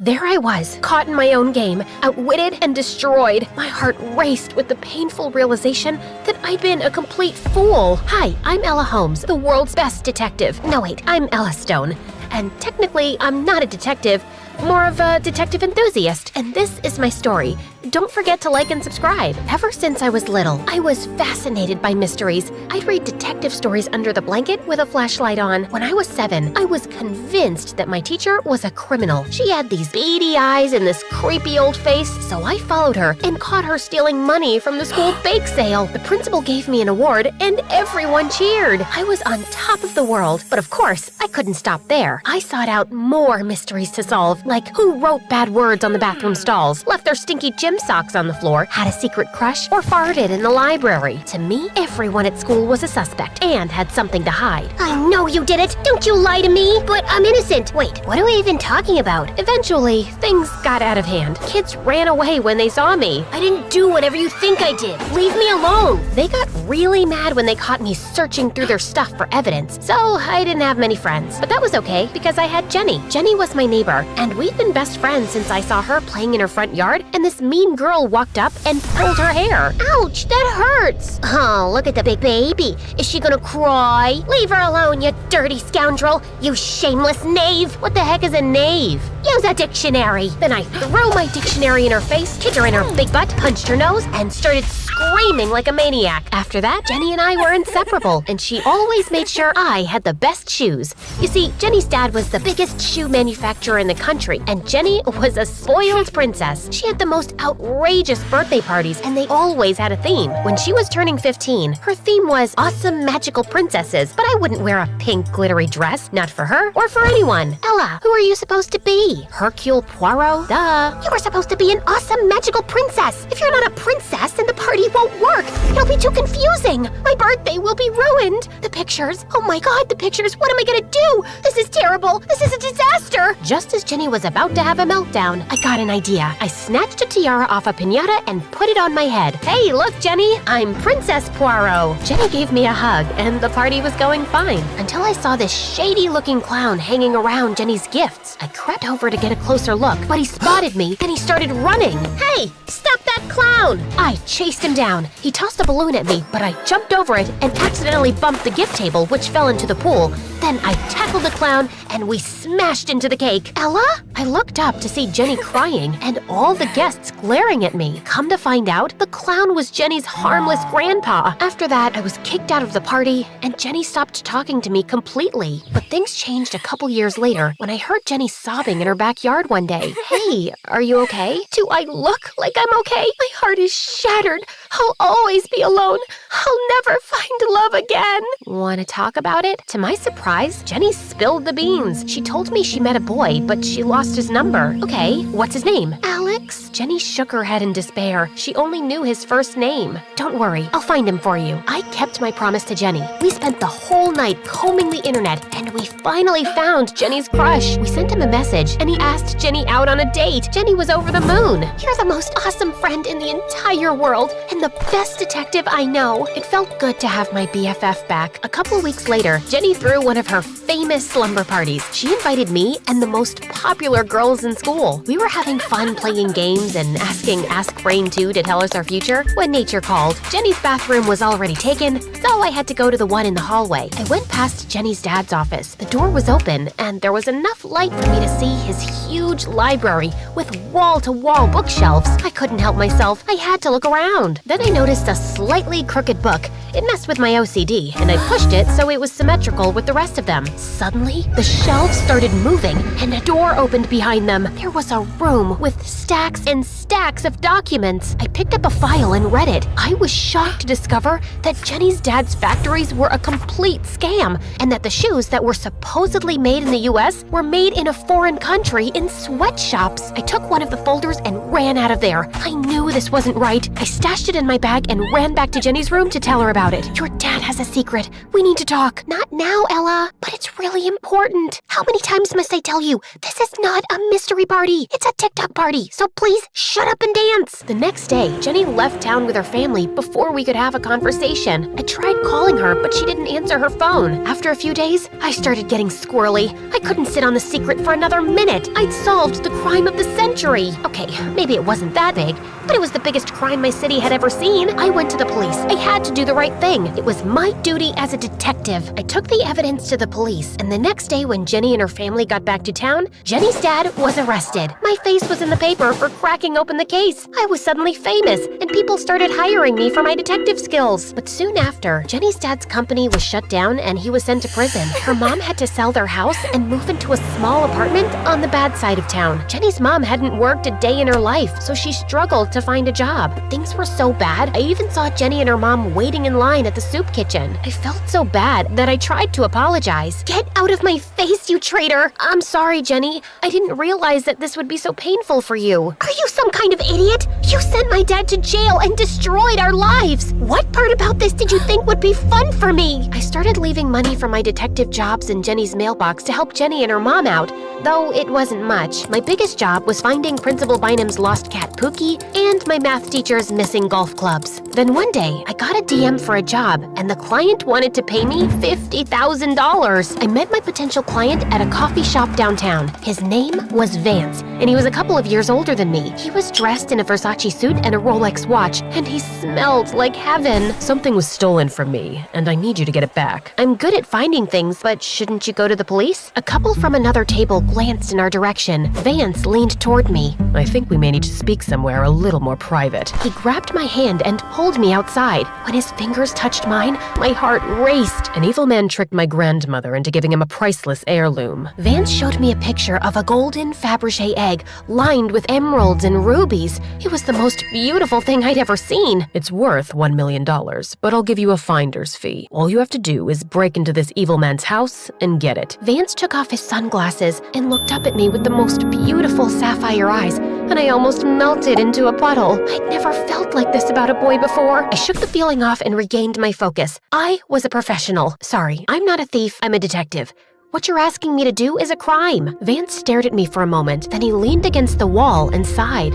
There I was, caught in my own game, outwitted and destroyed. My heart raced with the painful realization that I'd been a complete fool. Hi, I'm Ella Holmes, the world's best detective. No wait, I'm Ella Stone. And technically, I'm not a detective, more of a detective enthusiast. And this is my story, Don't forget to like and subscribe. Ever since I was little, I was fascinated by mysteries. I'd read detective stories under the blanket with a flashlight on. When I was 7, I was convinced that my teacher was a criminal. She had these beady eyes and this creepy old face, so I followed her and caught her stealing money from the school bake sale. The principal gave me an award and everyone cheered. I was on top of the world, but of course, I couldn't stop there. I sought out more mysteries to solve, like who wrote bad words on the bathroom stalls, left their stinky gym socks on the floor, had a secret crush, or farted in the library. To me, everyone at school was a suspect and had something to hide. I know you did it. Don't you lie to me. But I'm innocent. Wait, what are we even talking about? Eventually, things got out of hand. Kids ran away when they saw me. I didn't do whatever you think I did. Leave me alone. They got really mad when they caught me searching through their stuff for evidence, so I didn't have many friends. But that was okay because I had Jenny. Jenny was my neighbor, and we'd been best friends since I saw her playing in her front yard, and this mean girl walked up and pulled her hair. Ouch, that hurts. Oh, look at the big baby. Is she gonna cry? Leave her alone, you dirty scoundrel! You shameless knave! What the heck is a knave? Use a dictionary! Then I threw my dictionary in her face, kicked her in her big butt, punched her nose, and started screaming like a maniac. After that, Jenny and I were inseparable, and she always made sure I had the best shoes. You see, Jenny's dad was the biggest shoe manufacturer in the country, and Jenny was a spoiled princess. She had the most outrageous birthday parties, and they always had a theme. When she was turning 15, her theme was awesome magical princesses, but I wouldn't wear a pink glittery dress, not for her or for anyone. Ella, who are you supposed to be? Hercule Poirot? Duh. You were supposed to be an awesome magical princess. If you're not a princess, then the party won't work. It'll be too confusing. My birthday will be ruined. The pictures. Oh my god, the pictures. What am I gonna do? This is terrible. This is a disaster. Just as Jenny was about to have a meltdown, I got an idea. I snatched a tiara off a piñata and put it on my head. Hey, look, Jenny, I'm Princess Poirot. Jenny gave me a hug, and the party was going fine until I saw this shady-looking clown hanging around Jenny's gifts. I crept over to get a closer look, but he spotted me and he started running. Hey, stop that clown! I chased him down. He tossed a balloon at me, but I jumped over it and accidentally bumped the gift table, which fell into the pool. Then I tackled the clown and we smashed into the cake. Ella? I looked up to see Jenny crying and all the guests glaring at me. Come to find out, the clown was Jenny's harmless grandpa. After that, I was kicked out of the party and Jenny stopped talking to me completely. But things changed a couple years later when I heard Jenny sobbing in her backyard one day. Hey, are you okay? Do I look like I'm okay? My heart is shattered. I'll always be alone. I'll never find love again. Want to talk about it? To my surprise, Jenny spilled the beans. She told me she met a boy, but she lost his number. Okay, what's his name? Alex? Jenny shook her head in despair. She only knew his first name. Don't worry, I'll find him for you. I kept my promise to Jenny. We spent the whole night combing the internet, and we finally found Jenny's crush. We sent him a message, and he asked Jenny out on a date. Jenny was over the moon. You're the most awesome friend in the entire world, and the best detective I know. It felt good to have my BFF back. A couple weeks later, Jenny threw one of her famous slumber parties. She invited me and the most popular girls in school. We were having fun playing games and asking Ask Brain 2 to tell us our future when nature called. Jenny's bathroom was already taken, so I had to go to the one in the hallway. I went past Jenny's dad's office. The door was open, and there was enough light for me to see his huge library with wall-to-wall bookshelves. I couldn't help myself. I had to look around. Then I noticed a slightly crooked book. It messed with my OCD, and I pushed it so it was symmetrical with the rest of them. Suddenly, the shelves started moving, and a door opened behind them. There was a room with stacks and stacks of documents. I picked up a file and read it. I was shocked to discover that Jenny's dad's factories were a complete scam, and that the shoes that were supposedly made in the US were made in a foreign country in sweatshops. I took one of the folders and ran out of there. I knew this wasn't right. I stashed it in my bag and ran back to Jenny's room to tell her about it. Your dad has a secret. We need to talk. Not now, Ella, but it's really important. How many times must I tell you? This is not a mystery party. It's a TikTok party, so please shut up and dance. The next day, Jenny left town with her family before we could have a conversation. I tried calling her, but she didn't answer her phone. After a few days, I started getting squirrely. I couldn't sit on the secret for another minute. I'd solved the crime of the century. Okay, maybe it wasn't that big, but it was the biggest crime my city had ever seen. I went to the police. I had to do the right thing. It was my duty as a detective. I took the evidence to the police, and the next day when Jenny and her family got back to town, Jenny's dad was arrested. My face was in the paper for cracking open the case. I was suddenly famous, and people started hiring me for my detective skills. But soon after, Jenny's dad's company was shut down and he was sent to prison. Her mom had to sell their house and move into a small apartment on the bad side of town. Jenny's mom hadn't worked a day in her life, so she struggled to find a job. Things were so bad, I even saw Jenny and her mom waiting in line at the soup kitchen. I felt so bad that I tried to apologize. Get out of my face, you traitor! I'm sorry, Jenny. I didn't realize that this would be so painful for you. Are you some kind of idiot? You sent my dad to jail and destroyed our lives. What part about this did you think would be fun for me? I started leaving money from my detective jobs in Jenny's mailbox to help Jenny and her mom out, though it wasn't much. My biggest job was finding Principal Bynum's lost cat Pookie and my math teacher's missing golf clubs. Then one day, I got a DM for a job, and the client wanted to pay me $50,000. I met my potential client at a coffee shop downtown. His name was Vance, and he was a couple of years older than me. He was dressed in a Versace suit and a Rolex watch, and he smelled like heaven. Something was stolen from me, and I need you to get it back. I'm good at finding things, but shouldn't you go to the police? A couple from another table glanced in our direction. Vance leaned toward me. I think we may need to speak somewhere a little more private. He grabbed my hand and pulled me outside. When his fingers touched mine, my heart raced. An evil man tricked my grandmother into giving him a priceless heirloom. Vance showed me a picture of a golden Fabergé egg lined with emeralds and rubies. It was the most beautiful thing I'd ever seen. It's worth $1 million, but I'll give you a finder's fee. All you have to do is break into this evil man's house and get it. Vance took off his sunglasses and looked up at me with the most beautiful sapphire eyes, and I almost melted into a puddle. I'd never felt like this about a boy before. I shook the feeling off and regained my focus. I was a professional. Sorry, I'm not a thief, I'm a detective. What you're asking me to do is a crime. Vance stared at me for a moment, then he leaned against the wall and sighed.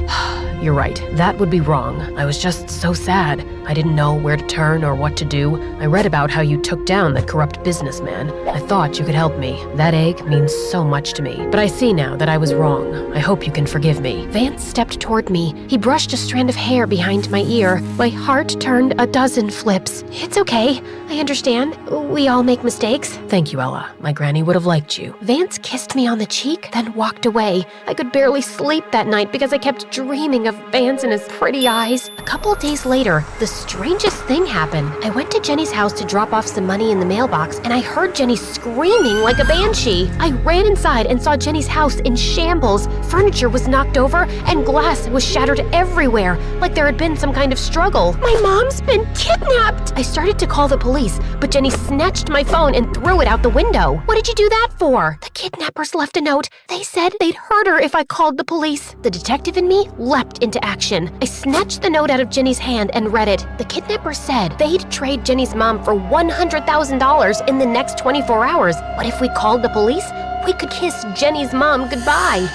You're right, that would be wrong. I was just so sad. I didn't know where to turn or what to do. I read about how you took down that corrupt businessman. I thought you could help me. That egg means so much to me. But I see now that I was wrong. I hope you can forgive me. Vance stepped toward me. He brushed a strand of hair behind my ear. My heart turned a dozen flips. It's okay. I understand. We all make mistakes. Thank you, Ella. My granny would have liked you. Vance kissed me on the cheek, then walked away. I could barely sleep that night because I kept dreaming of Vance and his pretty eyes. A couple of days later, the strangest thing happened. I went to Jenny's house to drop off some money in the mailbox, and I heard Jenny screaming like a banshee. I ran inside and saw Jenny's house in shambles. Furniture was knocked over, and glass was shattered everywhere, like there had been some kind of struggle. My mom's been kidnapped! I started to call the police, but Jenny snatched my phone and threw it out the window. What did you do that for? The kidnappers left a note. They said they'd hurt her if I called the police. The detective in me leapt into action. I snatched the note out of Jenny's hand and read it. The kidnappers said they'd trade Jenny's mom for $100,000 in the next 24 hours. But if we called the police, we could kiss Jenny's mom goodbye.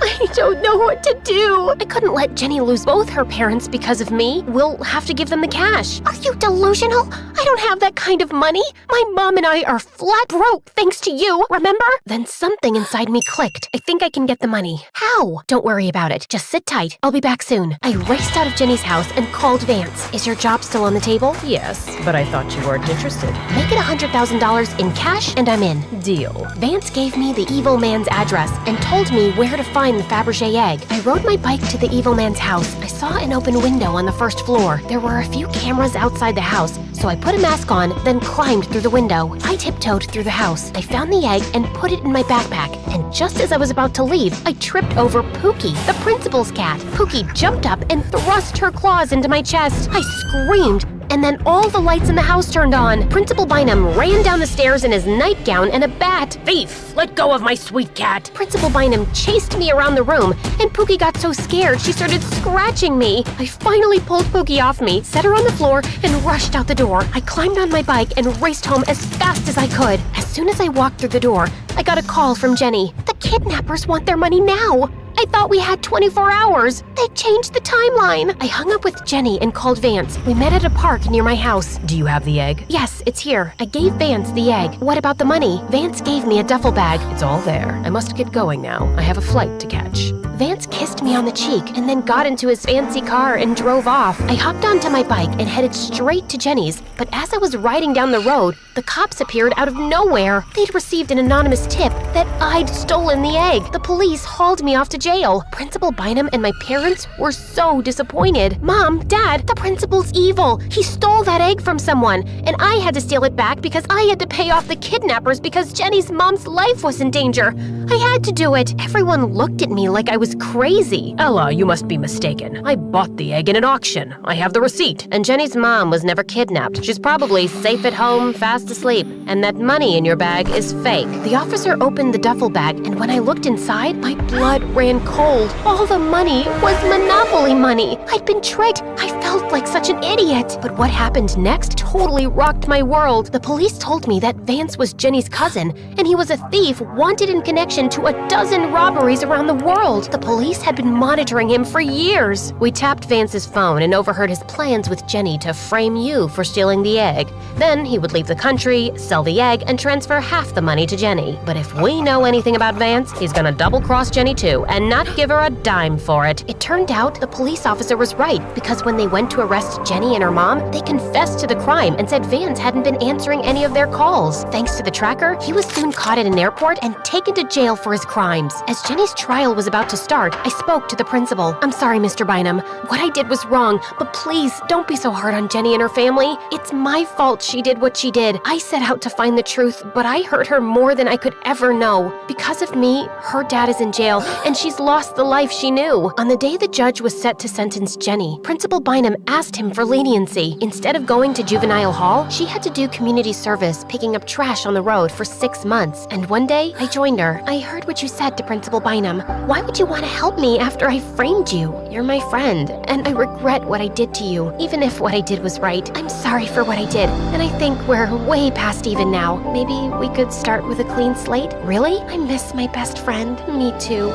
I don't know what to do. I couldn't let Jenny lose both her parents because of me. We'll have to give them the cash. Are you delusional? I don't have that kind of money. My mom and I are flat broke thanks to you, remember? Then something inside me clicked. I think I can get the money. How? Don't worry about it. Just sit tight. I'll be back soon. I raced out of Jenny's house and called Vance. Is your job still on the table? Yes, but I thought you weren't interested. Make it $100,000 in cash and I'm in. Deal. Vance gave me the evil man's address and told me where to find the Fabergé egg. I rode my bike to the evil man's house. I saw an open window on the first floor. There were a few cameras outside the house, so I put a mask on, then climbed through the window. I tiptoed through the house. I found the egg and put it in my backpack, and just as I was about to leave, I tripped over Pookie, the principal's cat. Pookie jumped up and thrust her claws into my chest. I screamed, and then all the lights in the house turned on. Principal Bynum ran down the stairs in his nightgown and a bat. Thief! Let go of my sweet cat! Principal Bynum chased me around the room, and Pookie got so scared she started scratching me. I finally pulled Pookie off me, set her on the floor, and rushed out the door. I climbed on my bike and raced home as fast as I could. As soon as I walked through the door, I got a call from Jenny. The kidnappers want their money now. I thought we had 24 hours. They changed the timeline. I hung up with Jenny and called Vance. We met at a park near my house. Do you have the egg? Yes, it's here. I gave Vance the egg. What about the money? Vance gave me a duffel bag. It's all there. I must get going now. I have a flight to catch. Vance kissed me on the cheek and then got into his fancy car and drove off. I hopped onto my bike and headed straight to Jenny's, but as I was riding down the road, the cops appeared out of nowhere. They'd received an anonymous tip that I'd stolen the egg. The police hauled me off to jail. Principal Bynum and my parents were so disappointed. Mom, Dad, the principal's evil. He stole that egg from someone, and I had to steal it back because I had to pay off the kidnappers because Jenny's mom's life was in danger. I had to do it. Everyone looked at me like I was crazy. Ella, you must be mistaken. I bought the egg in an auction. I have the receipt. And Jenny's mom was never kidnapped. She's probably safe at home, fast asleep. And that money in your bag is fake. The officer opened the duffel bag, and when I looked inside, my blood ran cold. All the money was Monopoly money. I'd been tricked. I felt like such an idiot. But what happened next totally rocked my world. The police told me that Vance was Jenny's cousin, and he was a thief wanted in connection to a dozen robberies around the world. The police had been monitoring him for years. We tapped Vance's phone and overheard his plans with Jenny to frame you for stealing the egg. Then he would leave the country, sell the egg, and transfer half the money to Jenny. But if we know anything about Vance, he's gonna double-cross Jenny too, and not give her a dime for it. It turned out the police officer was right, because when they went to arrest Jenny and her mom, they confessed to the crime and said Vance hadn't been answering any of their calls. Thanks to the tracker, he was soon caught at an airport and taken to jail for his crimes. As Jenny's trial was about to start, I spoke to the principal. I'm sorry, Mr. Bynum. What I did was wrong, but please don't be so hard on Jenny and her family. It's my fault she did what she did. I set out to find the truth, but I hurt her more than I could ever know. Because of me, her dad is in jail, and she's lost the life she knew. On the day the judge was set to sentence Jenny, Principal Bynum asked him for leniency. Instead of going to juvenile hall, she had to do community service, picking up trash on the road for 6 months. And one day, I joined her. I heard what you said to Principal Bynum. Why would you want to help me after I framed you? You're my friend, and I regret what I did to you, even if what I did was right. I'm sorry for what I did, and I think we're way past even now. Maybe we could start with a clean slate? Really? I miss my best friend. Me too.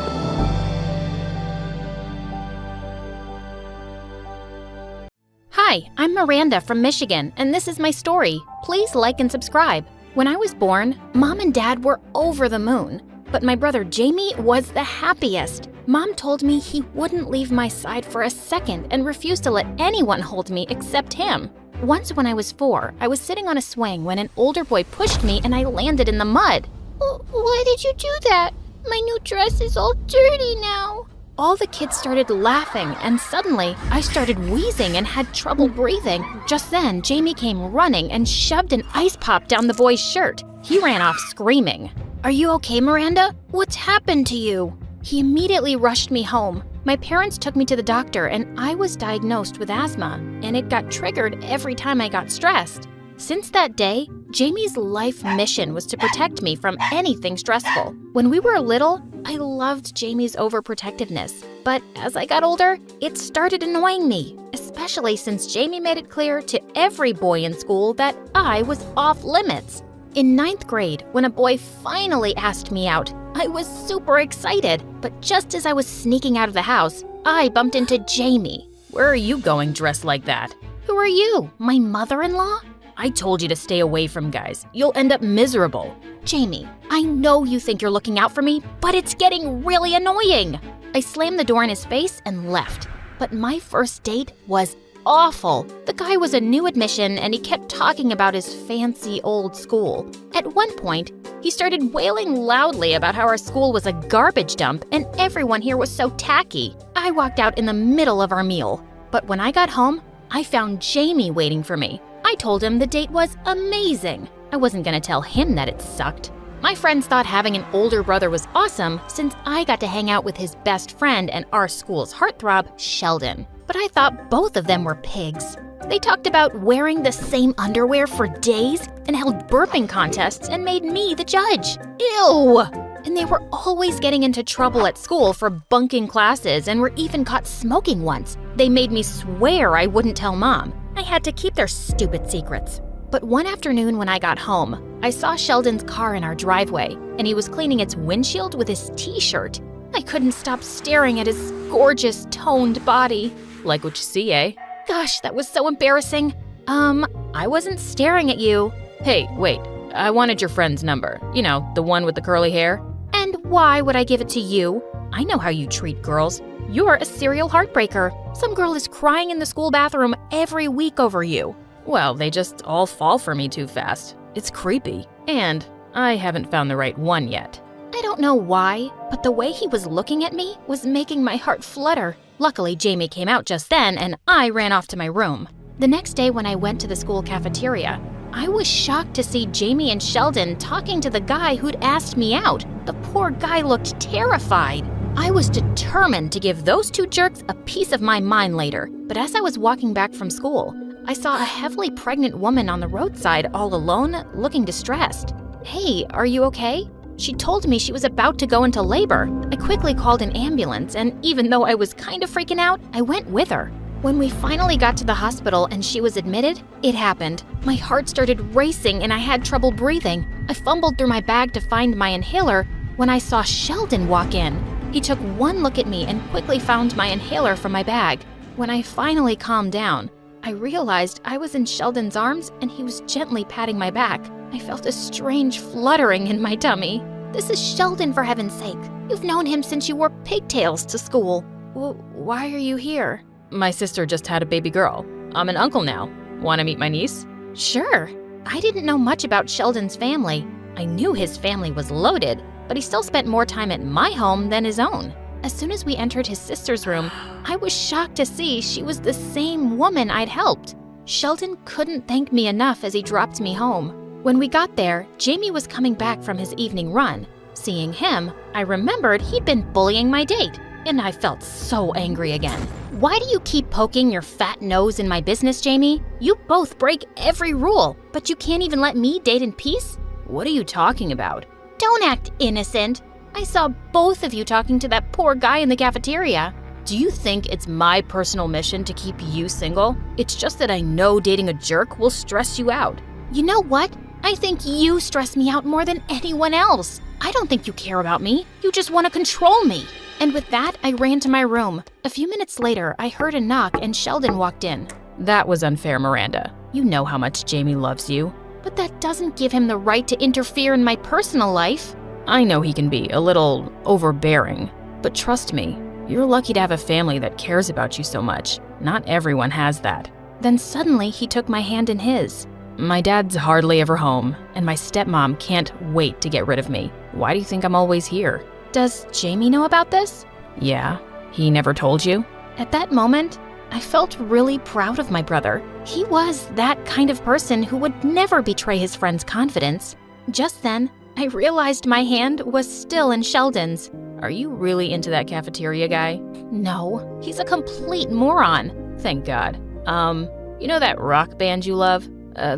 Hi, I'm Miranda from Michigan, and this is my story. Please like and subscribe. When I was born, Mom and Dad were over the moon, but my brother Jamie was the happiest. Mom told me he wouldn't leave my side for a second and refused to let anyone hold me except him. Once when I was 4, I was sitting on a swing when an older boy pushed me and I landed in the mud. Why did you do that? My new dress is all dirty now. All the kids started laughing, and suddenly I started wheezing and had trouble breathing. Just then, Jamie came running and shoved an ice pop down the boy's shirt. He ran off screaming. "Are you okay, Miranda? What's happened to you?" He immediately rushed me home. My parents took me to the doctor, and I was diagnosed with asthma, and it got triggered every time I got stressed. Since that day, Jamie's life mission was to protect me from anything stressful. When we were little, I loved Jamie's overprotectiveness, but as I got older, it started annoying me, especially since Jamie made it clear to every boy in school that I was off limits. In 9th grade, when a boy finally asked me out, I was super excited, but just as I was sneaking out of the house, I bumped into Jamie. Where are you going dressed like that? Who are you, my mother-in-law? I told you to stay away from guys. You'll end up miserable. Jamie, I know you think you're looking out for me, but it's getting really annoying. I slammed the door in his face and left. But my first date was awful. The guy was a new admission and he kept talking about his fancy old school. At one point, he started wailing loudly about how our school was a garbage dump and everyone here was so tacky. I walked out in the middle of our meal. But when I got home, I found Jamie waiting for me. I told him the date was amazing. I wasn't gonna tell him that it sucked. My friends thought having an older brother was awesome since I got to hang out with his best friend and our school's heartthrob, Sheldon. But I thought both of them were pigs. They talked about wearing the same underwear for days and held burping contests and made me the judge. Ew! And they were always getting into trouble at school for bunking classes and were even caught smoking once. They made me swear I wouldn't tell Mom. I had to keep their stupid secrets. But one afternoon when I got home, I saw Sheldon's car in our driveway, and he was cleaning its windshield with his t-shirt. I couldn't stop staring at his gorgeous, toned body. Like what you see, eh? Gosh, that was so embarrassing. I wasn't staring at you. Hey, wait. I wanted your friend's number. You know, the one with the curly hair. And why would I give it to you? I know how you treat girls. You're a serial heartbreaker. Some girl is crying in the school bathroom every week over you. Well, they just all fall for me too fast. It's creepy. And I haven't found the right one yet. I don't know why, but the way he was looking at me was making my heart flutter. Luckily, Jamie came out just then, and I ran off to my room. The next day when I went to the school cafeteria, I was shocked to see Jamie and Sheldon talking to the guy who'd asked me out. The poor guy looked terrified. I was determined to give those two jerks a piece of my mind later, but as I was walking back from school, I saw a heavily pregnant woman on the roadside all alone, looking distressed. "Hey, are you okay?" She told me she was about to go into labor. I quickly called an ambulance, and even though I was kind of freaking out, I went with her. When we finally got to the hospital and she was admitted, it happened. My heart started racing and I had trouble breathing. I fumbled through my bag to find my inhaler when I saw Sheldon walk in. He took one look at me and quickly found my inhaler from my bag. When I finally calmed down, I realized I was in Sheldon's arms and he was gently patting my back. I felt a strange fluttering in my tummy. "This is Sheldon, for heaven's sake. You've known him since you wore pigtails to school. Why are you here?" My sister just had a baby girl. I'm an uncle now. Want to meet my niece? Sure. I didn't know much about Sheldon's family. I knew his family was loaded, but he still spent more time at my home than his own. As soon as we entered his sister's room, I was shocked to see she was the same woman I'd helped. Sheldon couldn't thank me enough as he dropped me home. When we got there, Jamie was coming back from his evening run. Seeing him, I remembered he'd been bullying my date, and I felt so angry again. "Why do you keep poking your fat nose in my business, Jamie? You both break every rule, but you can't even let me date in peace?" What are you talking about? "Don't act innocent. I saw both of you talking to that poor guy in the cafeteria." Do you think it's my personal mission to keep you single? It's just that I know dating a jerk will stress you out. You know what? I think you stress me out more than anyone else. I don't think you care about me. You just want to control me. And with that, I ran to my room. A few minutes later, I heard a knock and Sheldon walked in. That was unfair, Miranda. You know how much Jamie loves you. But that doesn't give him the right to interfere in my personal life. I know he can be a little overbearing, but trust me, you're lucky to have a family that cares about you so much. Not everyone has that. Then suddenly, he took my hand in his. My dad's hardly ever home, and my stepmom can't wait to get rid of me. Why do you think I'm always here? Does Jamie know about this? Yeah, he never told you? At that moment, I felt really proud of my brother. He was that kind of person who would never betray his friend's confidence. Just then, I realized my hand was still in Sheldon's. Are you really into that cafeteria guy? No, he's a complete moron. Thank God. You know that rock band you love?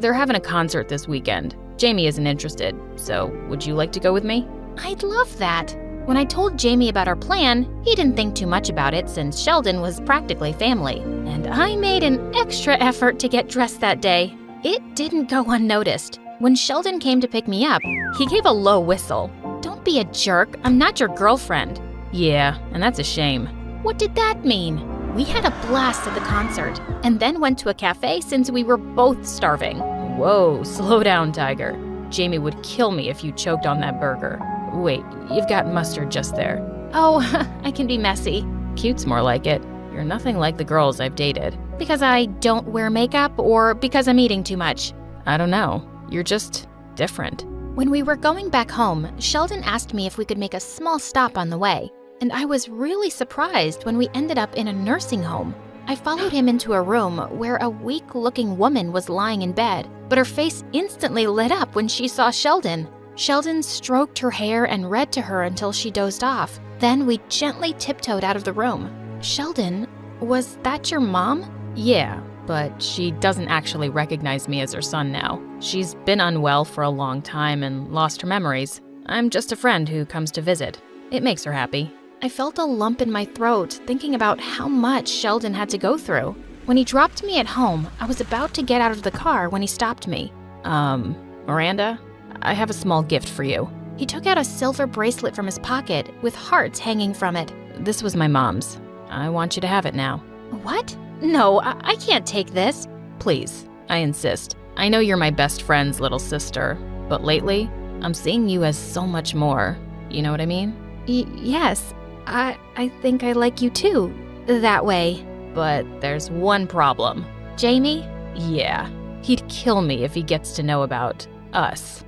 They're having a concert this weekend. Jamie isn't interested, so would you like to go with me? I'd love that. When I told Jamie about our plan, he didn't think too much about it since Sheldon was practically family. And I made an extra effort to get dressed that day. It didn't go unnoticed. When Sheldon came to pick me up, he gave a low whistle. "Don't be a jerk, I'm not your girlfriend." Yeah, and that's a shame. What did that mean? We had a blast at the concert, and then went to a cafe since we were both starving. Whoa, slow down, Tiger. Jamie would kill me if you choked on that burger. Wait, you've got mustard just there. Oh, I can be messy. Cute's more like it. You're nothing like the girls I've dated. Because I don't wear makeup or because I'm eating too much? I don't know. You're just different. When we were going back home, Sheldon asked me if we could make a small stop on the way. And I was really surprised when we ended up in a nursing home. I followed him into a room where a weak-looking woman was lying in bed, but her face instantly lit up when she saw Sheldon. Sheldon stroked her hair and read to her until she dozed off. Then we gently tiptoed out of the room. "Sheldon, was that your mom?" Yeah, but she doesn't actually recognize me as her son now. She's been unwell for a long time and lost her memories. I'm just a friend who comes to visit. It makes her happy. I felt a lump in my throat thinking about how much Sheldon had to go through. When he dropped me at home, I was about to get out of the car when he stopped me. Miranda, I have a small gift for you. He took out a silver bracelet from his pocket with hearts hanging from it. This was my mom's. I want you to have it now. What? No, I can't take this. Please, I insist. I know you're my best friend's little sister, but lately, I'm seeing you as so much more. You know what I mean? Yes. I think I like you too, that way. But there's one problem. Jamie? Yeah, he'd kill me if he gets to know about us.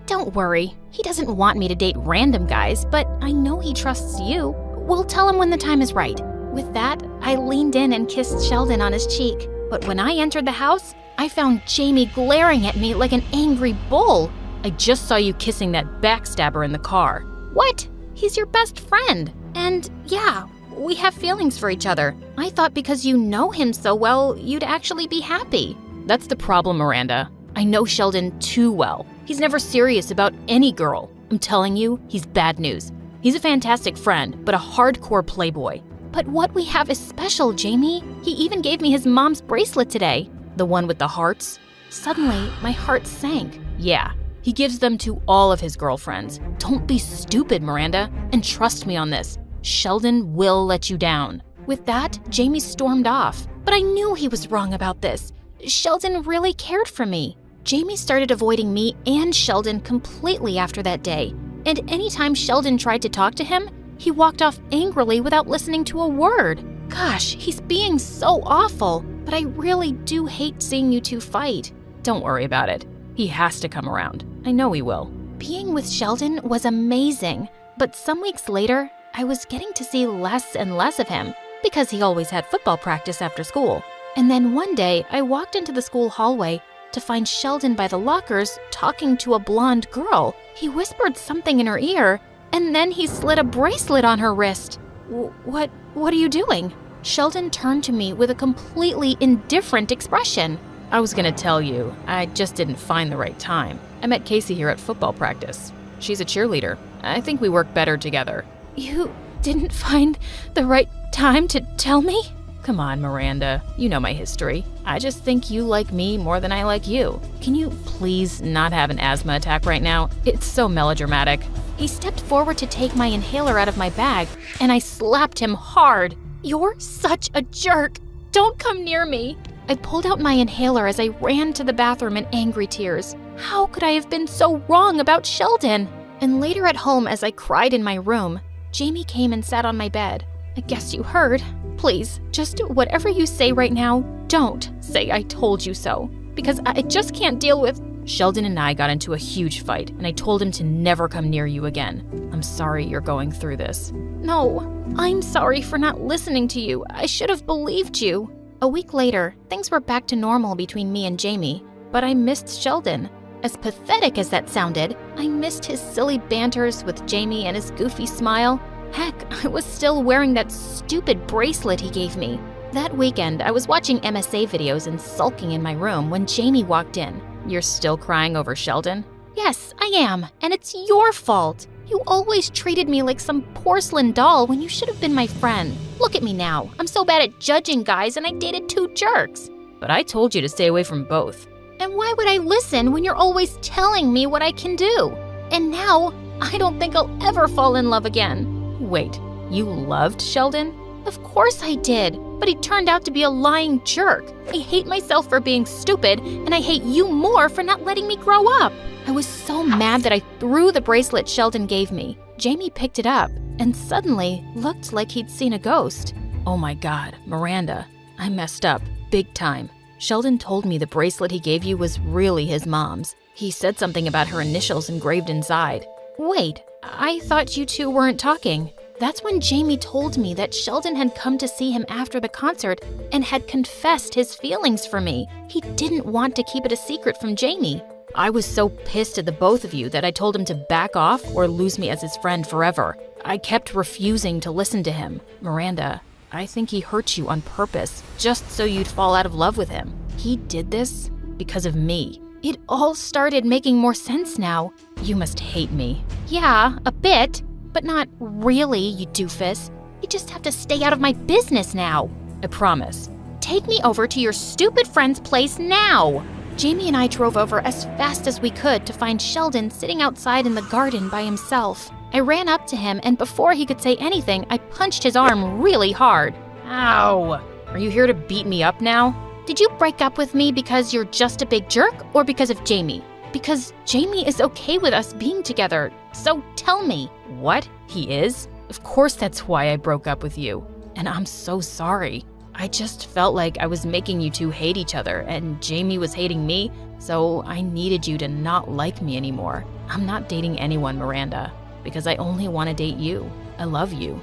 Don't worry. He doesn't want me to date random guys, but I know he trusts you. We'll tell him when the time is right. With that, I leaned in and kissed Sheldon on his cheek. But when I entered the house, I found Jamie glaring at me like an angry bull. I just saw you kissing that backstabber in the car. What? He's your best friend. And yeah, we have feelings for each other. I thought because you know him so well, you'd actually be happy. That's the problem, Miranda. I know Sheldon too well. He's never serious about any girl. I'm telling you, he's bad news. He's a fantastic friend, but a hardcore playboy. But what we have is special, Jamie. He even gave me his mom's bracelet today. The one with the hearts? Suddenly, my heart sank. Yeah, he gives them to all of his girlfriends. Don't be stupid, Miranda, and trust me on this. Sheldon will let you down. With that, Jamie stormed off. But I knew he was wrong about this. Sheldon really cared for me. Jamie started avoiding me and Sheldon completely after that day. And anytime Sheldon tried to talk to him, he walked off angrily without listening to a word. Gosh, he's being so awful. But I really do hate seeing you two fight. Don't worry about it. He has to come around. I know he will. Being with Sheldon was amazing. But some weeks later, I was getting to see less and less of him because he always had football practice after school. And then one day, I walked into the school hallway to find Sheldon by the lockers talking to a blonde girl. He whispered something in her ear, and then he slid a bracelet on her wrist. What are you doing? Sheldon turned to me with a completely indifferent expression. I was gonna tell you, I just didn't find the right time. I met Casey here at football practice. She's a cheerleader. I think we work better together. You didn't find the right time to tell me? Come on, Miranda. You know my history. I just think you like me more than I like you. Can you please not have an asthma attack right now? It's so melodramatic. He stepped forward to take my inhaler out of my bag, and I slapped him hard. You're such a jerk. Don't come near me. I pulled out my inhaler as I ran to the bathroom in angry tears. How could I have been so wrong about Sheldon? And later at home, as I cried in my room, Jamie came and sat on my bed. I guess you heard. Please, just whatever you say right now, don't say I told you so. Because I just can't deal with... Sheldon and I got into a huge fight, and I told him to never come near you again. I'm sorry you're going through this. No, I'm sorry for not listening to you. I should have believed you. A week later, things were back to normal between me and Jamie, but I missed Sheldon. As pathetic as that sounded, I missed his silly banters with Jamie and his goofy smile. Heck, I was still wearing that stupid bracelet he gave me. That weekend, I was watching MSA videos and sulking in my room when Jamie walked in. You're still crying over Sheldon? Yes, I am, and it's your fault. You always treated me like some porcelain doll when you should have been my friend. Look at me now. I'm so bad at judging guys, and I dated two jerks. But I told you to stay away from both. And why would I listen when you're always telling me what I can do? And now, I don't think I'll ever fall in love again. Wait, you loved Sheldon? Of course I did, but he turned out to be a lying jerk. I hate myself for being stupid, and I hate you more for not letting me grow up. I was so mad that I threw the bracelet Sheldon gave me. Jamie picked it up, and suddenly looked like he'd seen a ghost. Oh my God, Miranda, I messed up, big time. Sheldon told me the bracelet he gave you was really his mom's. He said something about her initials engraved inside. Wait, I thought you two weren't talking. That's when Jamie told me that Sheldon had come to see him after the concert and had confessed his feelings for me. He didn't want to keep it a secret from Jamie. I was so pissed at the both of you that I told him to back off or lose me as his friend forever. I kept refusing to listen to him. Miranda, I think he hurt you on purpose, just so you'd fall out of love with him. He did this because of me. It all started making more sense now. You must hate me. Yeah, a bit, but not really, you doofus. You just have to stay out of my business now. I promise. Take me over to your stupid friend's place now. Jamie and I drove over as fast as we could to find Sheldon sitting outside in the garden by himself. I ran up to him, and before he could say anything, I punched his arm really hard. Ow! Are you here to beat me up now? Did you break up with me because you're just a big jerk, or because of Jamie? Because Jamie is okay with us being together, so tell me. What? He is? Of course that's why I broke up with you. And I'm so sorry. I just felt like I was making you two hate each other, and Jamie was hating me, so I needed you to not like me anymore. I'm not dating anyone, Miranda, because I only want to date you. I love you.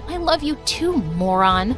I love you too, moron.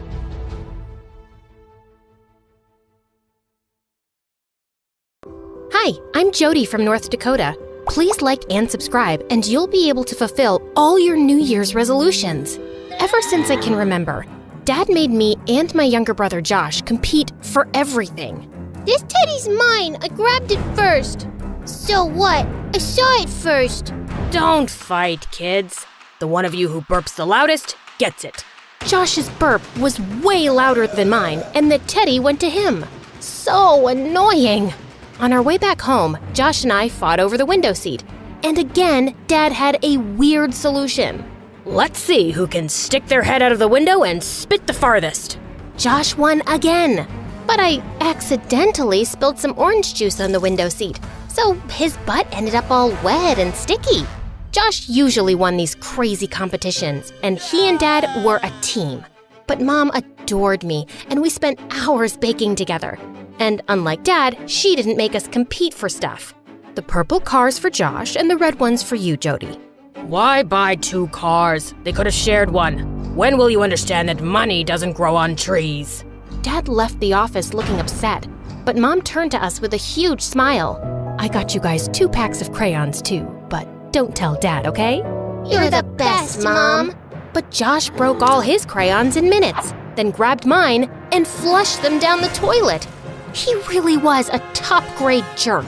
Hi, I'm Jody from North Dakota. Please like and subscribe, and you'll be able to fulfill all your New Year's resolutions. Ever since I can remember, Dad made me and my younger brother Josh compete for everything. This teddy's mine. I grabbed it first. So what? I saw it first. Don't fight, kids. The one of you who burps the loudest gets it. Josh's burp was way louder than mine, and the teddy went to him. So annoying. On our way back home, Josh and I fought over the window seat. And again, Dad had a weird solution. Let's see who can stick their head out of the window and spit the farthest. Josh won again. But I accidentally spilled some orange juice on the window seat, so his butt ended up all wet and sticky. Josh usually won these crazy competitions, and he and Dad were a team. But Mom adored me, and we spent hours baking together. And unlike Dad, she didn't make us compete for stuff. The purple cars for Josh and the red ones for you, Jody. Why buy 2 cars? They could have shared one. When will you understand that money doesn't grow on trees? Dad left the office looking upset, but Mom turned to us with a huge smile. I got you guys 2 packs of crayons too, but don't tell Dad, okay? You're the best, Mom. But Josh broke all his crayons in minutes, then grabbed mine and flushed them down the toilet. He really was a top-grade jerk.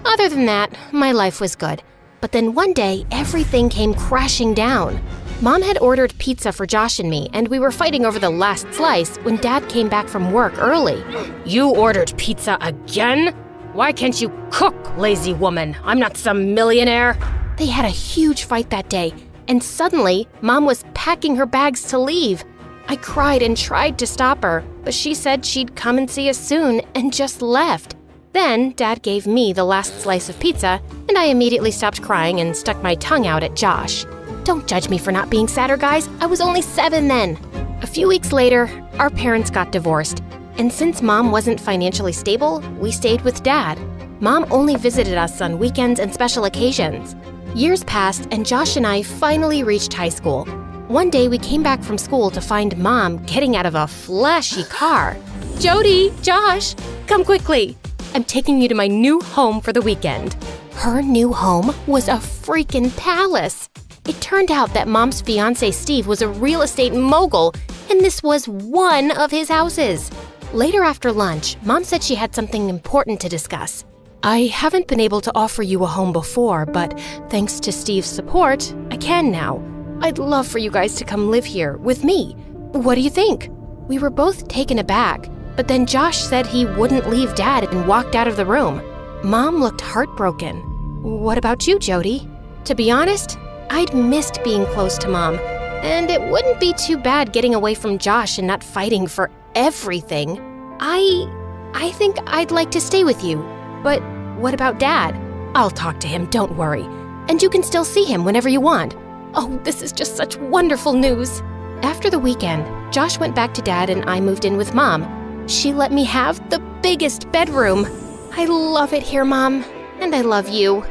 Other than that, my life was good. But then one day, everything came crashing down. Mom had ordered pizza for Josh and me, and we were fighting over the last slice when Dad came back from work early. You ordered pizza again? Why can't you cook, lazy woman? I'm not some millionaire. They had a huge fight that day, and suddenly, Mom was packing her bags to leave. I cried and tried to stop her, but she said she'd come and see us soon and just left. Then, Dad gave me the last slice of pizza, and I immediately stopped crying and stuck my tongue out at Josh. Don't judge me for not being sadder, guys. I was only 7 then. A few weeks later, our parents got divorced, and since Mom wasn't financially stable, we stayed with Dad. Mom only visited us on weekends and special occasions. Years passed, and Josh and I finally reached high school. One day, we came back from school to find Mom getting out of a flashy car. Jody, Josh, come quickly. I'm taking you to my new home for the weekend. Her new home was a freaking palace. It turned out that Mom's fiance Steve was a real estate mogul, and this was one of his houses. Later after lunch, Mom said she had something important to discuss. I haven't been able to offer you a home before, but thanks to Steve's support, I can now. I'd love for you guys to come live here with me. What do you think? We were both taken aback. But then Josh said he wouldn't leave Dad and walked out of the room. Mom looked heartbroken. What about you, Jody? To be honest, I'd missed being close to Mom, and it wouldn't be too bad getting away from Josh and not fighting for everything. I think I'd like to stay with you. But what about Dad? I'll talk to him, don't worry. And you can still see him whenever you want. Oh, this is just such wonderful news. After the weekend, Josh went back to Dad and I moved in with Mom. She let me have the biggest bedroom. I love it here, Mom, and I love you.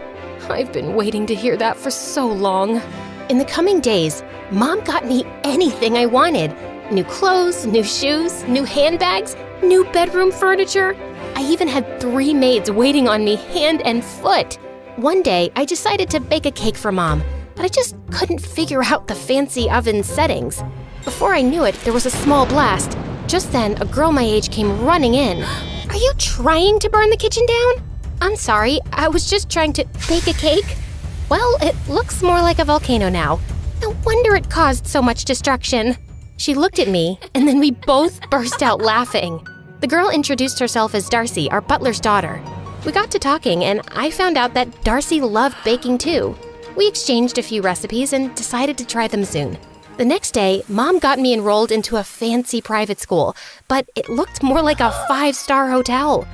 I've been waiting to hear that for so long. In the coming days, Mom got me anything I wanted. New clothes, new shoes, new handbags, new bedroom furniture. I even had 3 maids waiting on me hand and foot. One day, I decided to bake a cake for Mom, but I just couldn't figure out the fancy oven settings. Before I knew it, there was a small blast. Just then, a girl my age came running in. Are you trying to burn the kitchen down? I'm sorry, I was just trying to bake a cake. Well, it looks more like a volcano now. No wonder it caused so much destruction. She looked at me, and then we both burst out laughing. The girl introduced herself as Darcy, our butler's daughter. We got to talking, and I found out that Darcy loved baking too. We exchanged a few recipes and decided to try them soon. The next day, Mom got me enrolled into a fancy private school, but it looked more like a 5-star hotel.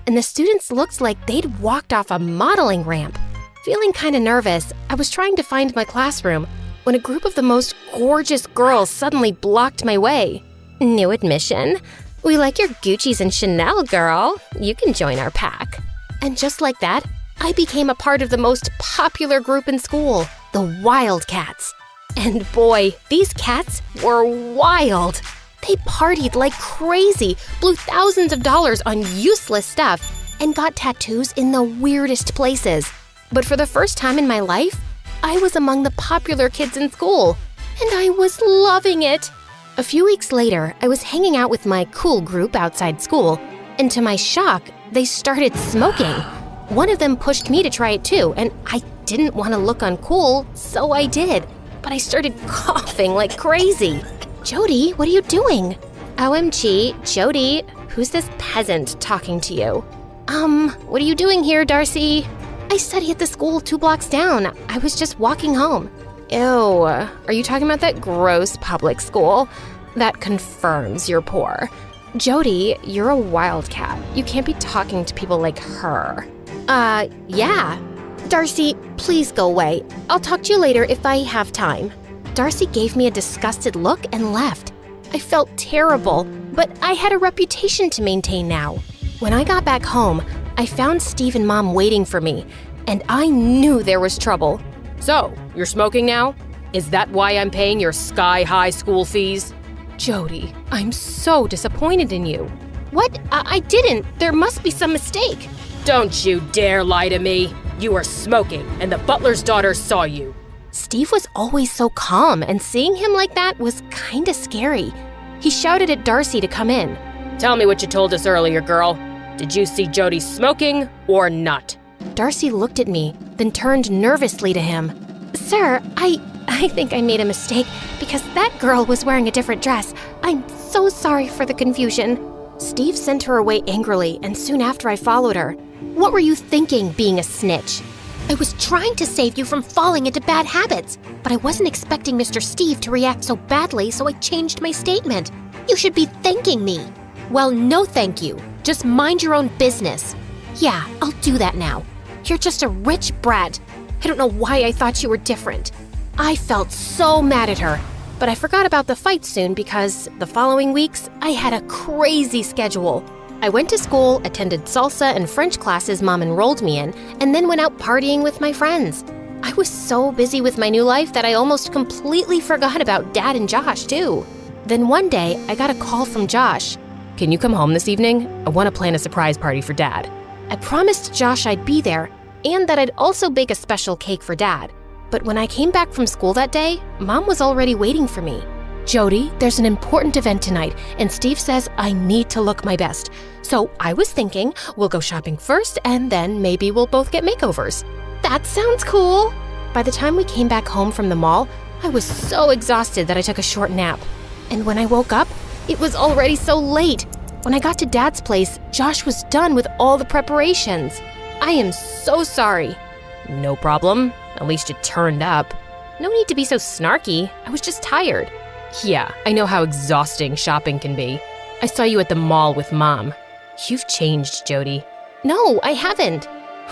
And the students looked like they'd walked off a modeling ramp. Feeling kind of nervous, I was trying to find my classroom when a group of the most gorgeous girls suddenly blocked my way. New admission. We like your Gucci's and Chanel, girl. You can join our pack. And just like that, I became a part of the most popular group in school, the Wildcats. And boy, these cats were wild. They partied like crazy, blew thousands of dollars on useless stuff, and got tattoos in the weirdest places. But for the first time in my life, I was among the popular kids in school, and I was loving it. A few weeks later, I was hanging out with my cool group outside school, and to my shock, they started smoking. One of them pushed me to try it too, and I didn't want to look uncool, so I did. But I started coughing like crazy. Jody, what are you doing? OMG, Jody, who's this peasant talking to you? What are you doing here, Darcy? I study at the school 2 blocks down. I was just walking home. Ew, are you talking about that gross public school? That confirms you're poor. Jody, you're a wildcat. You can't be talking to people like her. Yeah. Darcy, please go away. I'll talk to you later if I have time. Darcy gave me a disgusted look and left. I felt terrible, but I had a reputation to maintain now. When I got back home, I found Steve and Mom waiting for me, and I knew there was trouble. So, you're smoking now? Is that why I'm paying your sky-high school fees? Jody, I'm so disappointed in you. What? I didn't. There must be some mistake. Don't you dare lie to me. You were smoking, and the butler's daughter saw you. Steve was always so calm, and seeing him like that was kinda scary. He shouted at Darcy to come in. Tell me what you told us earlier, girl. Did you see Jody smoking or not? Darcy looked at me, then turned nervously to him. Sir, I think I made a mistake because that girl was wearing a different dress. I'm so sorry for the confusion. Steve sent her away angrily, and soon after I followed her. What were you thinking, being a snitch? I was trying to save you from falling into bad habits, but I wasn't expecting Mr. Steve to react so badly, so I changed my statement. You should be thanking me. Well, no thank you. Just mind your own business. Yeah, I'll do that now. You're just a rich brat. I don't know why I thought you were different. I felt so mad at her, but I forgot about the fight soon because the following weeks, I had a crazy schedule. I went to school, attended salsa and French classes Mom enrolled me in, and then went out partying with my friends. I was so busy with my new life that I almost completely forgot about Dad and Josh, too. Then one day, I got a call from Josh. Can you come home this evening? I want to plan a surprise party for Dad. I promised Josh I'd be there, and that I'd also bake a special cake for Dad. But when I came back from school that day, Mom was already waiting for me. Jody, there's an important event tonight, and Steve says I need to look my best. So I was thinking we'll go shopping first, and then maybe we'll both get makeovers. That sounds cool. By the time we came back home from the mall, I was so exhausted that I took a short nap. And when I woke up, it was already so late. When I got to Dad's place, Josh was done with all the preparations. I am so sorry. No problem. At least you turned up. No need to be so snarky. I was just tired. Yeah, I know how exhausting shopping can be. I saw you at the mall with Mom. You've changed, Jody. No, I haven't.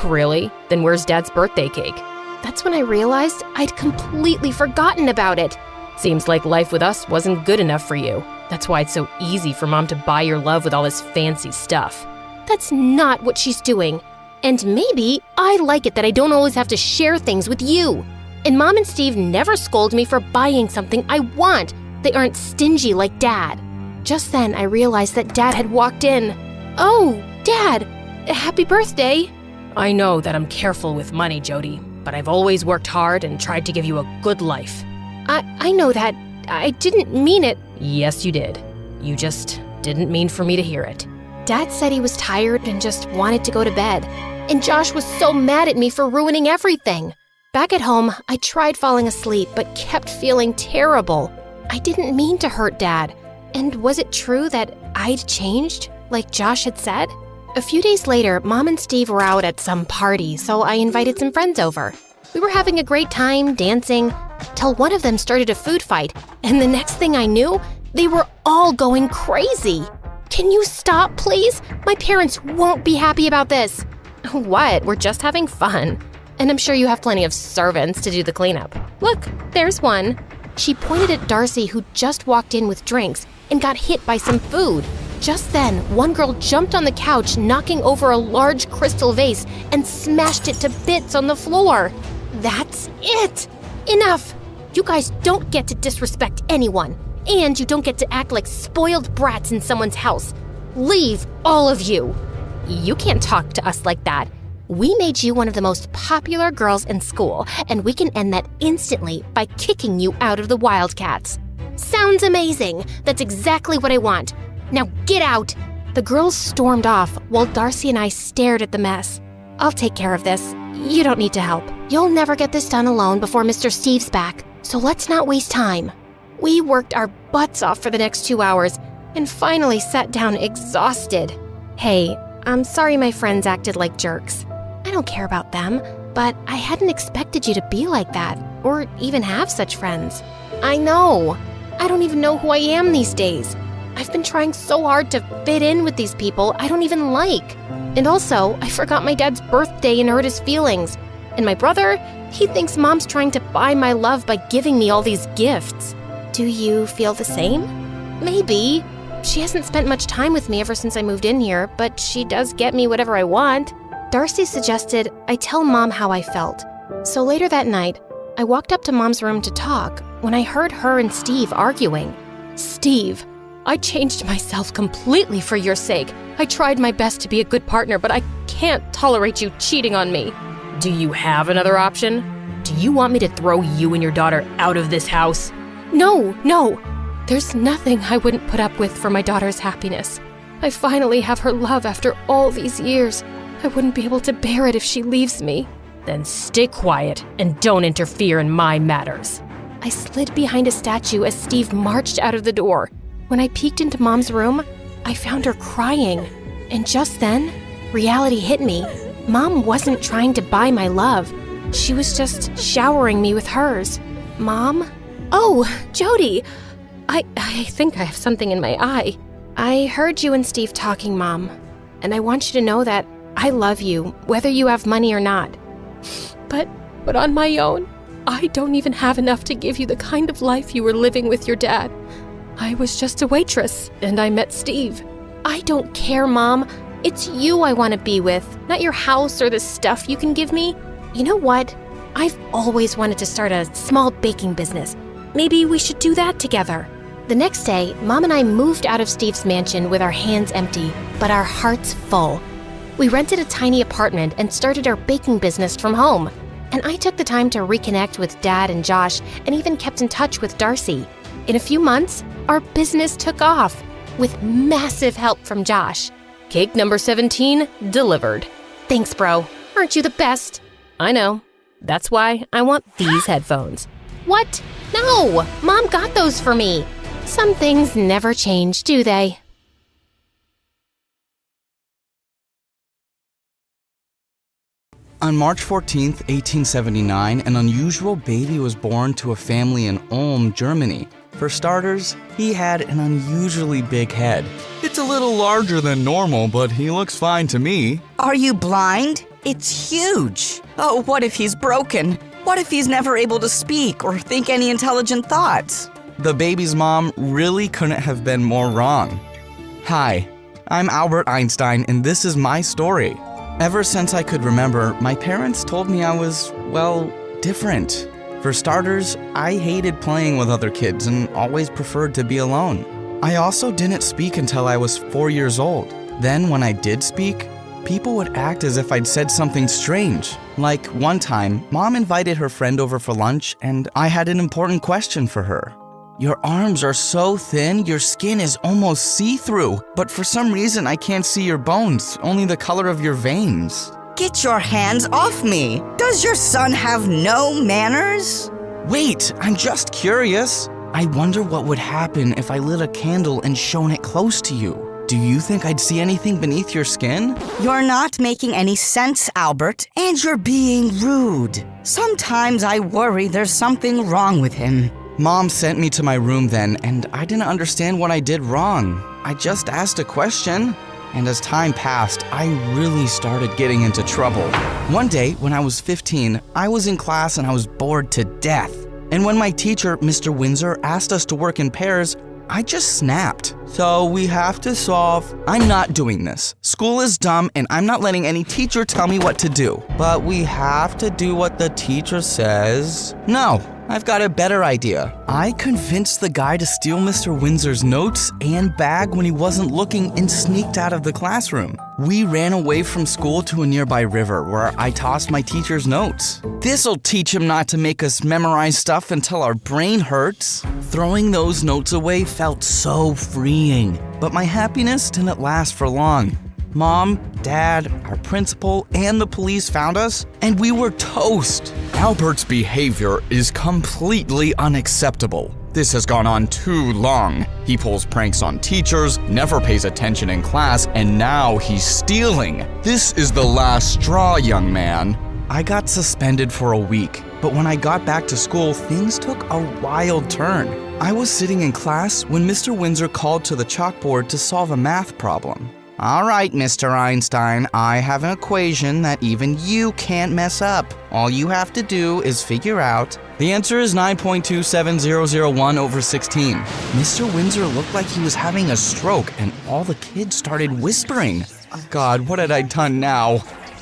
Really? Then where's Dad's birthday cake? That's when I realized I'd completely forgotten about it. Seems like life with us wasn't good enough for you. That's why it's so easy for Mom to buy your love with all this fancy stuff. That's not what she's doing. And maybe I like it that I don't always have to share things with you. And Mom and Steve never scold me for buying something I want. They aren't stingy like Dad. Just then, I realized that Dad had walked in. Oh, Dad, happy birthday. I know that I'm careful with money, Jody, but I've always worked hard and tried to give you a good life. I know that. I didn't mean it. Yes, you did. You just didn't mean for me to hear it. Dad said he was tired and just wanted to go to bed. And Josh was so mad at me for ruining everything. Back at home, I tried falling asleep but kept feeling terrible. I didn't mean to hurt Dad. And was it true that I'd changed, like Josh had said? A few days later, Mom and Steve were out at some party, so I invited some friends over. We were having a great time, dancing, till one of them started a food fight, and the next thing I knew, they were all going crazy. Can you stop, please? My parents won't be happy about this. What? We're just having fun. And I'm sure you have plenty of servants to do the cleanup. Look, there's one. She pointed at Darcy, who just walked in with drinks and got hit by some food. Just then, one girl jumped on the couch, knocking over a large crystal vase and smashed it to bits on the floor. That's it! Enough! You guys don't get to disrespect anyone, and you don't get to act like spoiled brats in someone's house. Leave, all of you! You can't talk to us like that. We made you one of the most popular girls in school, and we can end that instantly by kicking you out of the Wildcats. Sounds amazing! That's exactly what I want. Now get out! The girls stormed off while Darcy and I stared at the mess. I'll take care of this. You don't need to help. You'll never get this done alone before Mr. Steve's back, so let's not waste time. We worked our butts off for the next 2 hours and finally sat down exhausted. Hey, I'm sorry my friends acted like jerks. I don't care about them, but I hadn't expected you to be like that, or even have such friends. I know. I don't even know who I am these days. I've been trying so hard to fit in with these people I don't even like. And also, I forgot my dad's birthday and hurt his feelings. And my brother, he thinks Mom's trying to buy my love by giving me all these gifts. Do you feel the same? Maybe. She hasn't spent much time with me ever since I moved in here, but she does get me whatever I want. Darcy suggested I tell Mom how I felt. So later that night, I walked up to Mom's room to talk when I heard her and Steve arguing. Steve, I changed myself completely for your sake. I tried my best to be a good partner, but I can't tolerate you cheating on me. Do you have another option? Do you want me to throw you and your daughter out of this house? No. There's nothing I wouldn't put up with for my daughter's happiness. I finally have her love after all these years. I wouldn't be able to bear it if she leaves me. Then stay quiet and don't interfere in my matters. I slid behind a statue as Steve marched out of the door. When I peeked into Mom's room, I found her crying. And just then, reality hit me. Mom wasn't trying to buy my love. She was just showering me with hers. Mom? Oh, Jody! I think I have something in my eye. I heard you and Steve talking, Mom. And I want you to know that I love you, whether you have money or not. But on my own, I don't even have enough to give you the kind of life you were living with your dad. I was just a waitress, and I met Steve. I don't care, Mom. It's you I want to be with, not your house or the stuff you can give me. You know what? I've always wanted to start a small baking business. Maybe we should do that together. The next day, Mom and I moved out of Steve's mansion with our hands empty, but our hearts full. We rented a tiny apartment and started our baking business from home. And I took the time to reconnect with Dad and Josh and even kept in touch with Darcy. In a few months, our business took off with massive help from Josh. Cake number 17 delivered. Thanks, bro. Aren't you the best? I know. That's why I want these headphones. What? No! Mom got those for me. Some things never change, do they? On March 14th, 1879, an unusual baby was born to a family in Ulm, Germany. For starters, he had an unusually big head. It's a little larger than normal, but he looks fine to me. Are you blind? It's huge. Oh, what if he's broken? What if he's never able to speak or think any intelligent thoughts? The baby's mom really couldn't have been more wrong. Hi, I'm Albert Einstein, and this is my story. Ever since I could remember, my parents told me I was, well, different. For starters, I hated playing with other kids and always preferred to be alone. I also didn't speak until I was 4 years old. Then when I did speak, people would act as if I'd said something strange. Like one time, Mom invited her friend over for lunch and I had an important question for her. Your arms are so thin, your skin is almost see-through, but for some reason I can't see your bones, only the color of your veins. Get your hands off me! Does your son have no manners? Wait, I'm just curious. I wonder what would happen if I lit a candle and shone it close to you. Do you think I'd see anything beneath your skin? You're not making any sense, Albert, and you're being rude. Sometimes I worry there's something wrong with him. Mom sent me to my room then, and I didn't understand what I did wrong. I just asked a question, and as time passed, I really started getting into trouble. One day, when I was 15, I was in class and I was bored to death. And when my teacher, Mr. Windsor, asked us to work in pairs, I just snapped. So we have to solve. I'm not doing this. School is dumb and I'm not letting any teacher tell me what to do. But we have to do what the teacher says. No, I've got a better idea. I convinced the guy to steal Mr. Windsor's notes and bag when he wasn't looking and sneaked out of the classroom. We ran away from school to a nearby river where I tossed my teacher's notes. This'll teach him not to make us memorize stuff until our brain hurts. Throwing those notes away felt so freeing, but my happiness didn't last for long. Mom, Dad, our principal, and the police found us, and we were toast. Albert's behavior is completely unacceptable. This has gone on too long. He pulls pranks on teachers, never pays attention in class, and now he's stealing. This is the last straw, young man. I got suspended for a week, but when I got back to school, things took a wild turn. I was sitting in class when Mr. Windsor called to the chalkboard to solve a math problem. All right, Mr. Einstein, I have an equation that even you can't mess up. All you have to do is figure out. The answer is 9.27001 over 16. Mr. Windsor looked like he was having a stroke, and all the kids started whispering. God, what had I done now?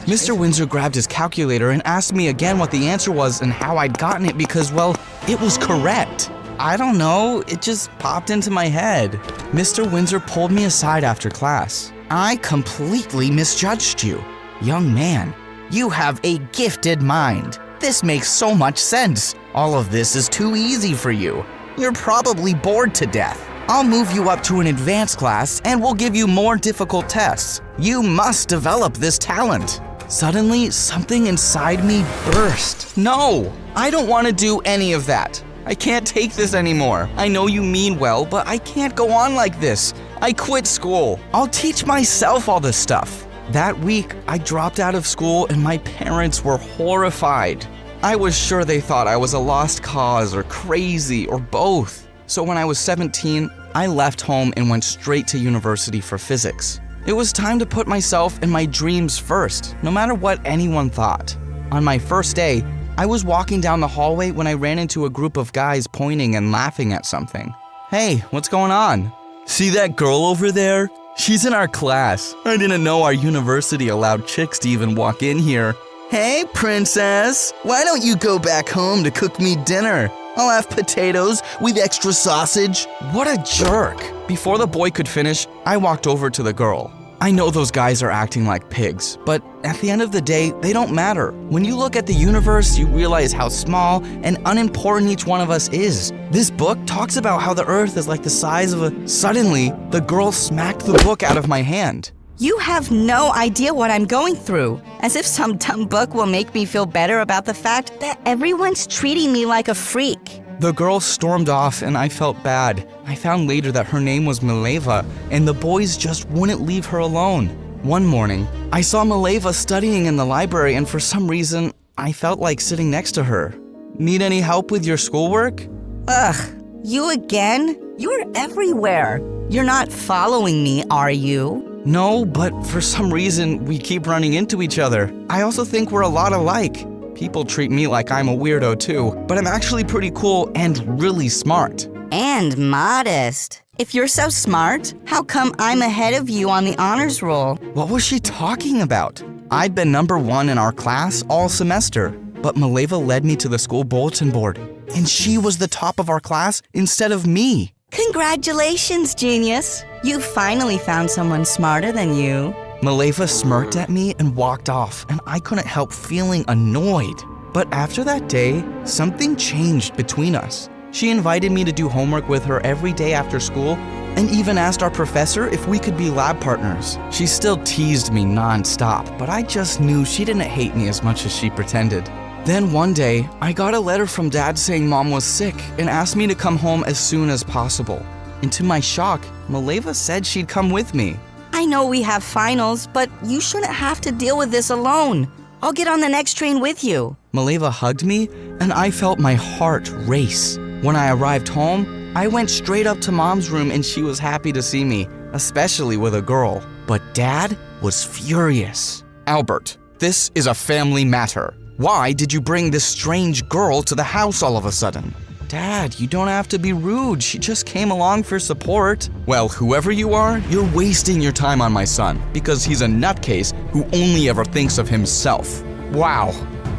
Mr. Windsor grabbed his calculator and asked me again what the answer was and how I'd gotten it because, well, it was correct. I don't know, it just popped into my head. Mr. Windsor pulled me aside after class. I completely misjudged you. Young man, you have a gifted mind. This makes so much sense. All of this is too easy for you. You're probably bored to death. I'll move you up to an advanced class and we'll give you more difficult tests. You must develop this talent. Suddenly, something inside me burst. No, I don't want to do any of that. I can't take this anymore. I know you mean well, but I can't go on like this. I quit school. I'll teach myself all this stuff. That week, I dropped out of school and my parents were horrified. I was sure they thought I was a lost cause or crazy or both. So when I was 17, I left home and went straight to university for physics. It was time to put myself and my dreams first, no matter what anyone thought. On my first day, I was walking down the hallway when I ran into a group of guys pointing and laughing at something. Hey, what's going on? See that girl over there? She's in our class. I didn't know our university allowed chicks to even walk in here. Hey, princess, why don't you go back home to cook me dinner? I'll have potatoes with extra sausage. What a jerk. Before the boy could finish, I walked over to the girl. I know those guys are acting like pigs, but at the end of the day, they don't matter. When you look at the universe, you realize how small and unimportant each one of us is. This book talks about how the earth is like the size of a... Suddenly, the girl smacked the book out of my hand. You have no idea what I'm going through. As if some dumb book will make me feel better about the fact that everyone's treating me like a freak. The girl stormed off and I felt bad. I found later that her name was Mileva, and the boys just wouldn't leave her alone. One morning, I saw Mileva studying in the library, and for some reason, I felt like sitting next to her. Need any help with your schoolwork? Ugh, you again? You're everywhere. You're not following me, are you? No, but for some reason, we keep running into each other. I also think we're a lot alike. People treat me like I'm a weirdo too, but I'm actually pretty cool and really smart. And modest. If you're so smart, how come I'm ahead of you on the honors roll? What was she talking about? I'd been number 1 in our class all semester, but Mileva led me to the school bulletin board, and she was the top of our class instead of me. Congratulations, genius. You finally found someone smarter than you. Mileva smirked at me and walked off, and I couldn't help feeling annoyed. But after that day, something changed between us. She invited me to do homework with her every day after school, and even asked our professor if we could be lab partners. She still teased me nonstop, but I just knew she didn't hate me as much as she pretended. Then one day, I got a letter from Dad saying Mom was sick and asked me to come home as soon as possible. And to my shock, Mileva said she'd come with me. I know we have finals, but you shouldn't have to deal with this alone. I'll get on the next train with you. Mileva hugged me, and I felt my heart race. When I arrived home, I went straight up to Mom's room and she was happy to see me, especially with a girl. But Dad was furious. Albert, this is a family matter. Why did you bring this strange girl to the house all of a sudden? Dad, you don't have to be rude. She just came along for support. Well, whoever you are, you're wasting your time on my son because he's a nutcase who only ever thinks of himself. Wow.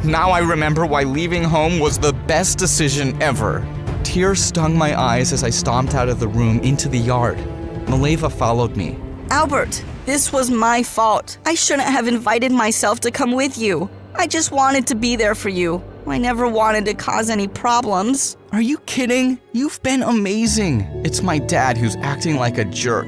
Now I remember why leaving home was the best decision ever. Tears stung my eyes as I stomped out of the room into the yard. Mileva followed me. Albert, this was my fault. I shouldn't have invited myself to come with you. I just wanted to be there for you. I never wanted to cause any problems. Are you kidding? You've been amazing. It's my dad who's acting like a jerk.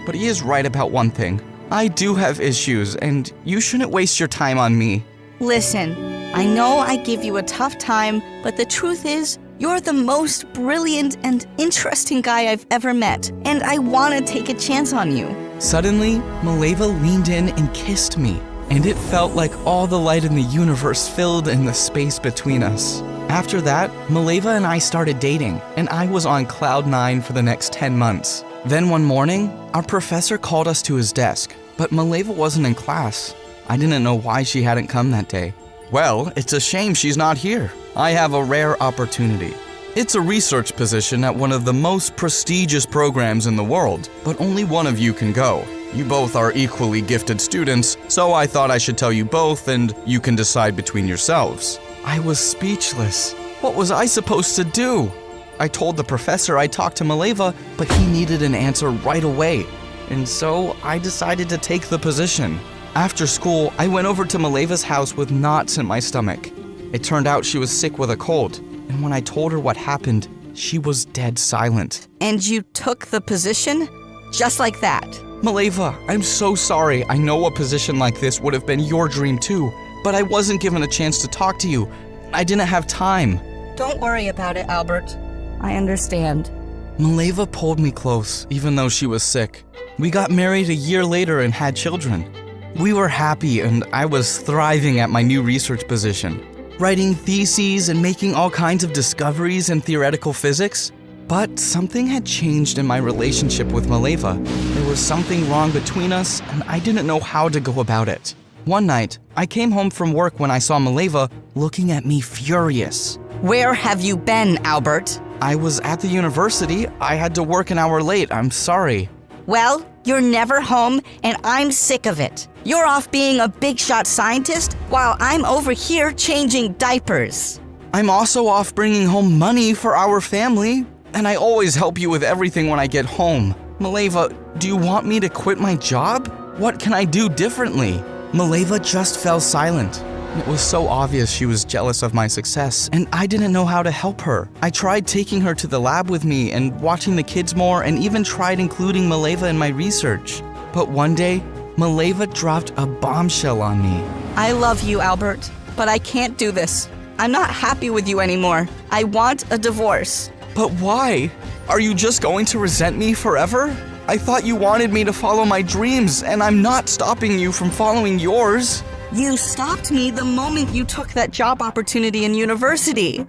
But he is right about one thing. I do have issues, and you shouldn't waste your time on me. Listen, I know I give you a tough time, but the truth is, you're the most brilliant and interesting guy I've ever met, and I want to take a chance on you. Suddenly, Mileva leaned in and kissed me, and it felt like all the light in the universe filled in the space between us. After that, Mileva and I started dating, and I was on cloud 9 for the next 10 months. Then one morning, our professor called us to his desk, but Mileva wasn't in class. I didn't know why she hadn't come that day. Well, it's a shame she's not here. I have a rare opportunity. It's a research position at one of the most prestigious programs in the world, but only one of you can go. You both are equally gifted students, so I thought I should tell you both and you can decide between yourselves. I was speechless. What was I supposed to do? I told the professor I talked to Mileva, but he needed an answer right away. And so I decided to take the position. After school, I went over to Mileva's house with knots in my stomach. It turned out she was sick with a cold, and when I told her what happened, she was dead silent. And you took the position? Just like that? Mileva, I'm so sorry. I know a position like this would have been your dream too, but I wasn't given a chance to talk to you. I didn't have time. Don't worry about it, Albert. I understand. Mileva pulled me close, even though she was sick. We got married a year later and had children. We were happy and I was thriving at my new research position, writing theses and making all kinds of discoveries in theoretical physics. But something had changed in my relationship with Mileva. There was something wrong between us and I didn't know how to go about it. One night, I came home from work when I saw Mileva looking at me furious. Where have you been, Albert? I was at the university. I had to work an hour late. I'm sorry. Well, you're never home, and I'm sick of it. You're off being a big-shot scientist, while I'm over here changing diapers. I'm also off bringing home money for our family, and I always help you with everything when I get home. Mileva, do you want me to quit my job? What can I do differently? Mileva just fell silent. It was so obvious she was jealous of my success, and I didn't know how to help her. I tried taking her to the lab with me and watching the kids more, and even tried including Mileva in my research. But one day, Mileva dropped a bombshell on me. I love you, Albert, but I can't do this. I'm not happy with you anymore. I want a divorce. But why? Are you just going to resent me forever? I thought you wanted me to follow my dreams, and I'm not stopping you from following yours. You stopped me the moment you took that job opportunity in university.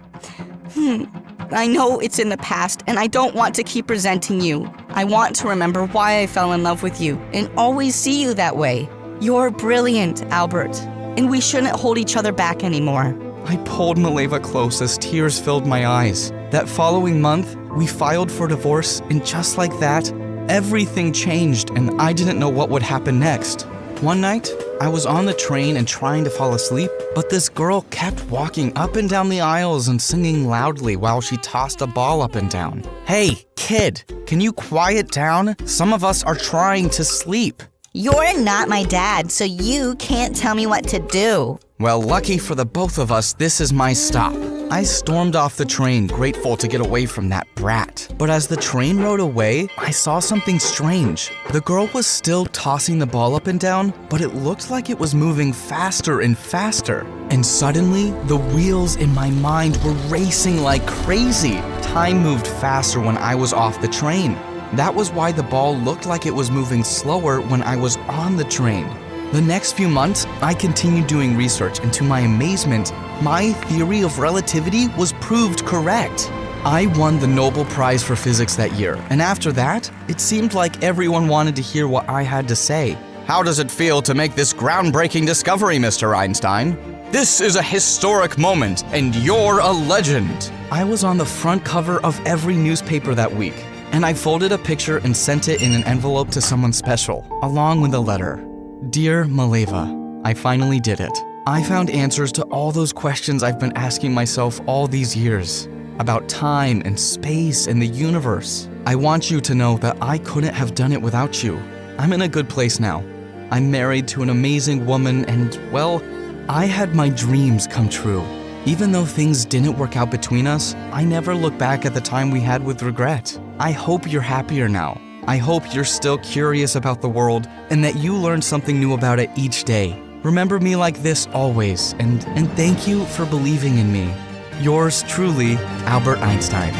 I know it's in the past, and I don't want to keep resenting you. I want to remember why I fell in love with you, and always see you that way. You're brilliant, Albert, and we shouldn't hold each other back anymore. I pulled Mileva close as tears filled my eyes. That following month, we filed for divorce, and just like that, everything changed, and I didn't know what would happen next. One night, I was on the train and trying to fall asleep, but this girl kept walking up and down the aisles and singing loudly while she tossed a ball up and down. Hey, kid, can you quiet down? Some of us are trying to sleep. You're not my dad, so you can't tell me what to do. Well, lucky for the both of us, this is my stop. I stormed off the train, grateful to get away from that brat. But as the train rode away, I saw something strange. The girl was still tossing the ball up and down, but it looked like it was moving faster and faster. And suddenly, the wheels in my mind were racing like crazy. Time moved faster when I was off the train. That was why the ball looked like it was moving slower when I was on the train. The next few months, I continued doing research, and to my amazement, my theory of relativity was proved correct. I won the Nobel Prize for Physics that year, and after that, it seemed like everyone wanted to hear what I had to say. How does it feel to make this groundbreaking discovery, Mr. Einstein? This is a historic moment, and you're a legend. I was on the front cover of every newspaper that week, and I folded a picture and sent it in an envelope to someone special, along with a letter. Dear Maleva, I finally did it. I found answers to all those questions I've been asking myself all these years, about time and space and the universe. I want you to know that I couldn't have done it without you. I'm in a good place now. I'm married to an amazing woman and, well, I had my dreams come true. Even though things didn't work out between us, I never look back at the time we had with regret. I hope you're happier now. I hope you're still curious about the world and that you learn something new about it each day. Remember me like this always, and thank you for believing in me. Yours truly, Albert Einstein.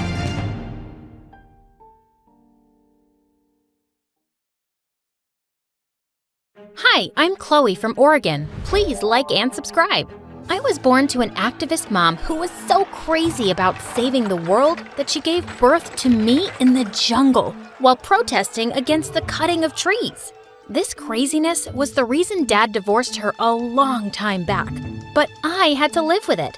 Hi, I'm Chloe from Oregon. Please like and subscribe. I was born to an activist mom who was so crazy about saving the world that she gave birth to me in the jungle while protesting against the cutting of trees. This craziness was the reason Dad divorced her a long time back, but I had to live with it.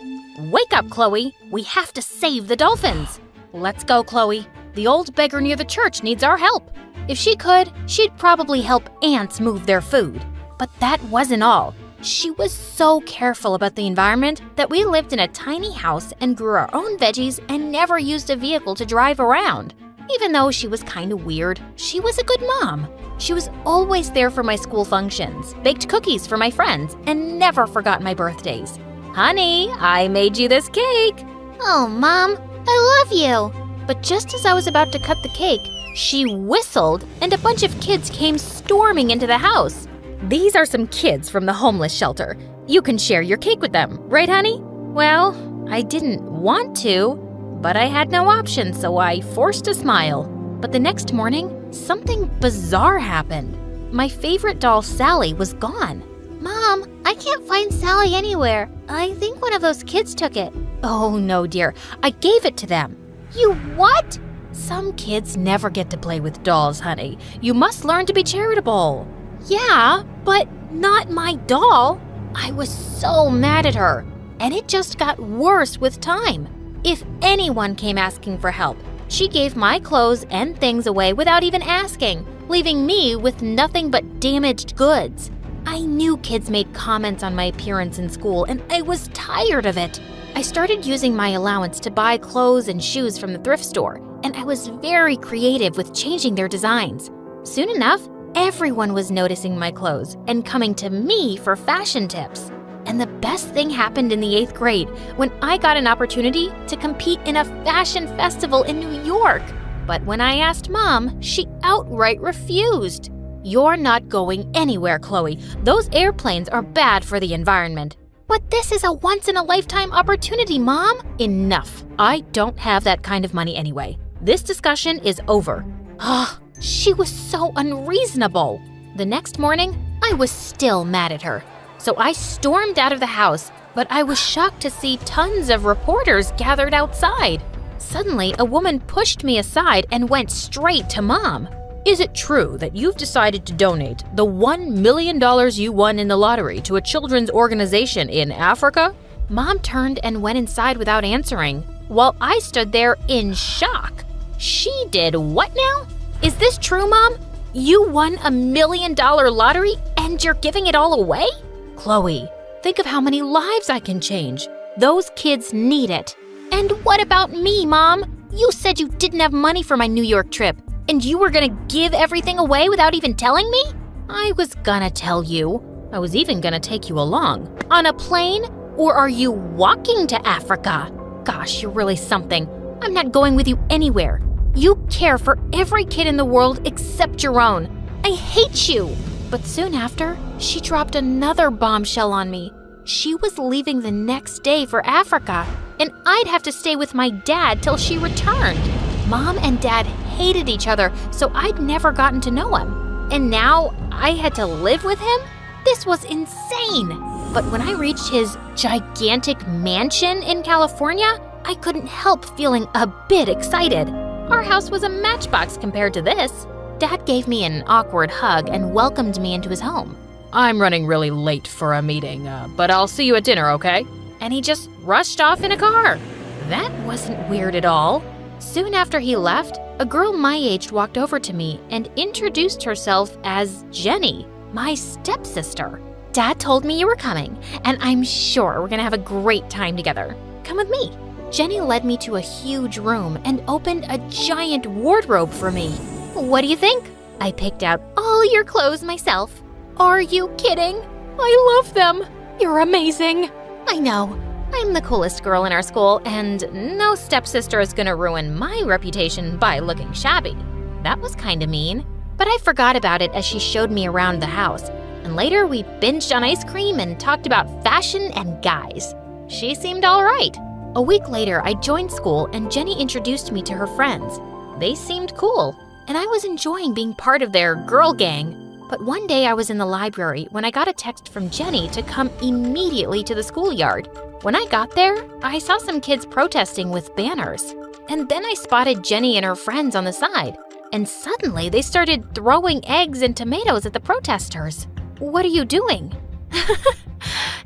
Wake up, Chloe. We have to save the dolphins. Let's go, Chloe. The old beggar near the church needs our help. If she could, she'd probably help ants move their food. But that wasn't all. She was so careful about the environment that we lived in a tiny house and grew our own veggies and never used a vehicle to drive around. Even though she was kind of weird, she was a good mom. She was always there for my school functions, baked cookies for my friends, and never forgot my birthdays. Honey, I made you this cake. Oh, Mom, I love you. But just as I was about to cut the cake, she whistled and a bunch of kids came storming into the house. These are some kids from the homeless shelter. You can share your cake with them, right, honey? Well, I didn't want to, but I had no option, so I forced a smile. But the next morning, something bizarre happened. My favorite doll, Sally, was gone. Mom, I can't find Sally anywhere. I think one of those kids took it. Oh, no, dear. I gave it to them. You what? Some kids never get to play with dolls, honey. You must learn to be charitable. Yeah, but not my doll. I was so mad at her, and it just got worse with time. If anyone came asking for help, she gave my clothes and things away without even asking, leaving me with nothing but damaged goods. I knew kids made comments on my appearance in school, and I was tired of it. I started using my allowance to buy clothes and shoes from the thrift store, and I was very creative with changing their designs. Soon enough, everyone was noticing my clothes and coming to me for fashion tips. And the best thing happened in the 8th grade when I got an opportunity to compete in a fashion festival in New York. But when I asked Mom, she outright refused. You're not going anywhere, Chloe. Those airplanes are bad for the environment. But this is a once-in-a-lifetime opportunity, Mom. Enough. I don't have that kind of money anyway. This discussion is over. She was so unreasonable. The next morning, I was still mad at her. So I stormed out of the house, but I was shocked to see tons of reporters gathered outside. Suddenly, a woman pushed me aside and went straight to Mom. Is it true that you've decided to donate the $1 million you won in the lottery to a children's organization in Africa? Mom turned and went inside without answering, while I stood there in shock. She did what now? Is this true, Mom? You won $1 million lottery and you're giving it all away? Chloe, think of how many lives I can change. Those kids need it. And what about me, Mom? You said you didn't have money for my New York trip, and you were gonna give everything away without even telling me? I was gonna tell you. I was even gonna take you along. On a plane? Or are you walking to Africa? Gosh, you're really something. I'm not going with you anywhere. You care for every kid in the world except your own. I hate you. But soon after, she dropped another bombshell on me. She was leaving the next day for Africa, and I'd have to stay with my dad till she returned. Mom and Dad hated each other, so I'd never gotten to know him. And now I had to live with him? This was insane. But when I reached his gigantic mansion in California, I couldn't help feeling a bit excited. Our house was a matchbox compared to this. Dad gave me an awkward hug and welcomed me into his home. I'm running really late for a meeting, but I'll see you at dinner, okay?" And he just rushed off in a car. That wasn't weird at all. Soon after he left, a girl my age walked over to me and introduced herself as Jenny, my stepsister. "Dad told me you were coming, and I'm sure we're gonna have a great time together. Come with me." Jenny led me to a huge room and opened a giant wardrobe for me. "What do you think? I picked out all your clothes myself." "Are you kidding? I love them. You're amazing." "I know. I'm the coolest girl in our school, and no stepsister is gonna ruin my reputation by looking shabby." That was kinda mean, but I forgot about it as she showed me around the house, and later we binged on ice cream and talked about fashion and guys. She seemed all right. A week later, I joined school and Jenny introduced me to her friends. They seemed cool, and I was enjoying being part of their girl gang. But one day I was in the library when I got a text from Jenny to come immediately to the schoolyard. When I got there, I saw some kids protesting with banners. And then I spotted Jenny and her friends on the side. And suddenly they started throwing eggs and tomatoes at the protesters. "What are you doing?"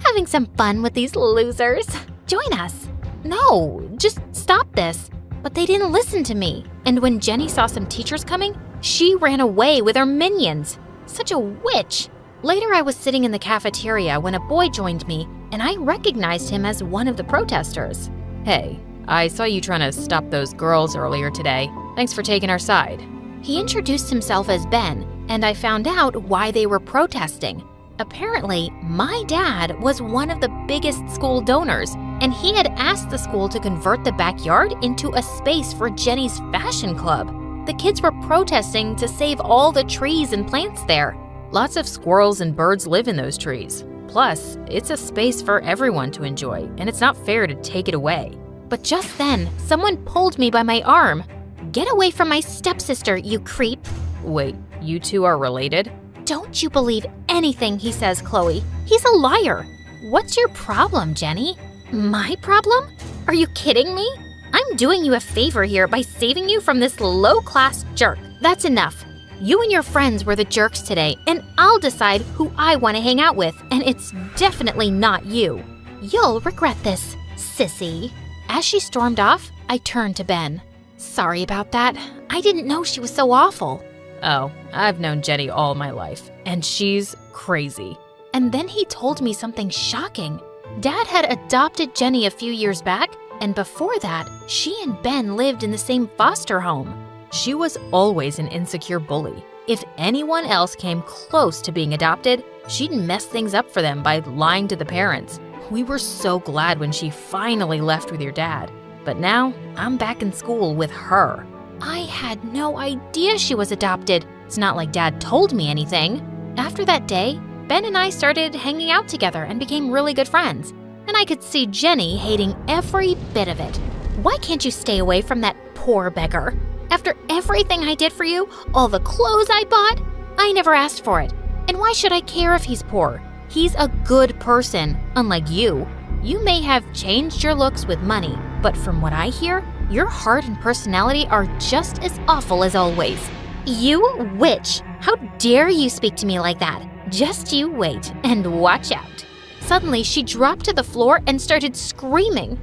"Having some fun with these losers. Join us." "No, just stop this." But they didn't listen to me. And when Jenny saw some teachers coming, she ran away with her minions. Such a witch. Later, I was sitting in the cafeteria when a boy joined me, and I recognized him as one of the protesters. "Hey, I saw you trying to stop those girls earlier today. Thanks for taking our side." He introduced himself as Ben, and I found out why they were protesting. Apparently, my dad was one of the biggest school donors, and he had asked the school to convert the backyard into a space for Jenny's fashion club. The kids were protesting to save all the trees and plants there. Lots of squirrels and birds live in those trees. Plus, it's a space for everyone to enjoy, and it's not fair to take it away. But just then, someone pulled me by my arm. "Get away from my stepsister, you creep." "Wait, you two are related?" "Don't you believe anything he says, Chloe. He's a liar." "What's your problem, Jenny?" "My problem? Are you kidding me? I'm doing you a favor here by saving you from this low-class jerk. That's enough. You and your friends were the jerks today, and I'll decide who I want to hang out with, and it's definitely not you. You'll regret this, sissy." As she stormed off, I turned to Ben. "Sorry about that. I didn't know she was so awful." "Oh, I've known Jenny all my life, and she's crazy." And then he told me something shocking. Dad had adopted Jenny a few years back, and before that, she and Ben lived in the same foster home. She was always an insecure bully. If anyone else came close to being adopted, she'd mess things up for them by lying to the parents. We were so glad when she finally left with your dad. But now, I'm back in school with her. I had no idea she was adopted. It's not like Dad told me anything. After that day, Ben and I started hanging out together and became really good friends. And I could see Jenny hating every bit of it. "Why can't you stay away from that poor beggar? After everything I did for you, all the clothes I bought, I never asked for it. And why should I care if he's poor? He's a good person, unlike you. You may have changed your looks with money, but from what I hear, your heart and personality are just as awful as always." "You witch! How dare you speak to me like that? Just you wait and watch out." Suddenly, she dropped to the floor and started screaming.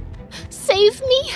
"Save me!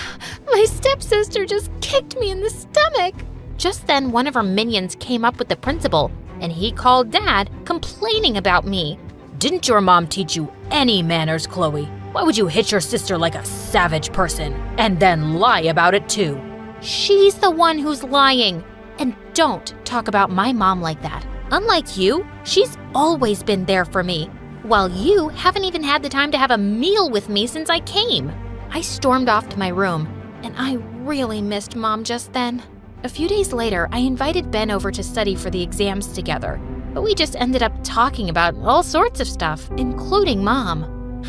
My stepsister just kicked me in the stomach!" Just then, one of her minions came up with the principal, and he called Dad, complaining about me. "Didn't your mom teach you any manners, Chloe? Why would you hit your sister like a savage person, and then lie about it too?" "She's the one who's lying. And don't talk about my mom like that. Unlike you, she's always been there for me, while you haven't even had the time to have a meal with me since I came." I stormed off to my room, and I really missed Mom just then. A few days later, I invited Ben over to study for the exams together, but we just ended up talking about all sorts of stuff, including Mom.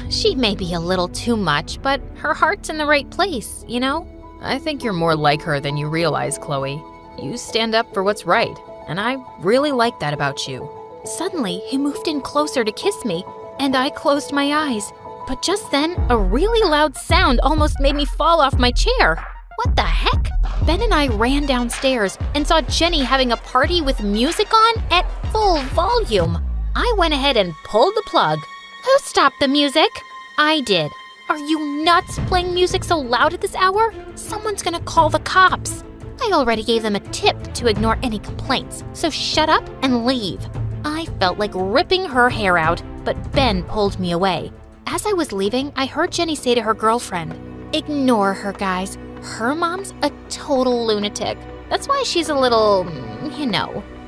She may be a little too much, but her heart's in the right place, you know? "I think you're more like her than you realize, Chloe. You stand up for what's right, and I really like that about you." Suddenly, he moved in closer to kiss me, and I closed my eyes. But just then, a really loud sound almost made me fall off my chair. What the heck? Ben and I ran downstairs and saw Jenny having a party with music on at full volume. I went ahead and pulled the plug. Who stopped the music? I did. Are you nuts playing music so loud at this hour? Someone's gonna call the cops. I already gave them a tip to ignore any complaints, so shut up and leave. I felt like ripping her hair out, but Ben pulled me away. As I was leaving, I heard Jenny say to her girlfriend, "Ignore her, guys. Her mom's a total lunatic. That's why she's a little,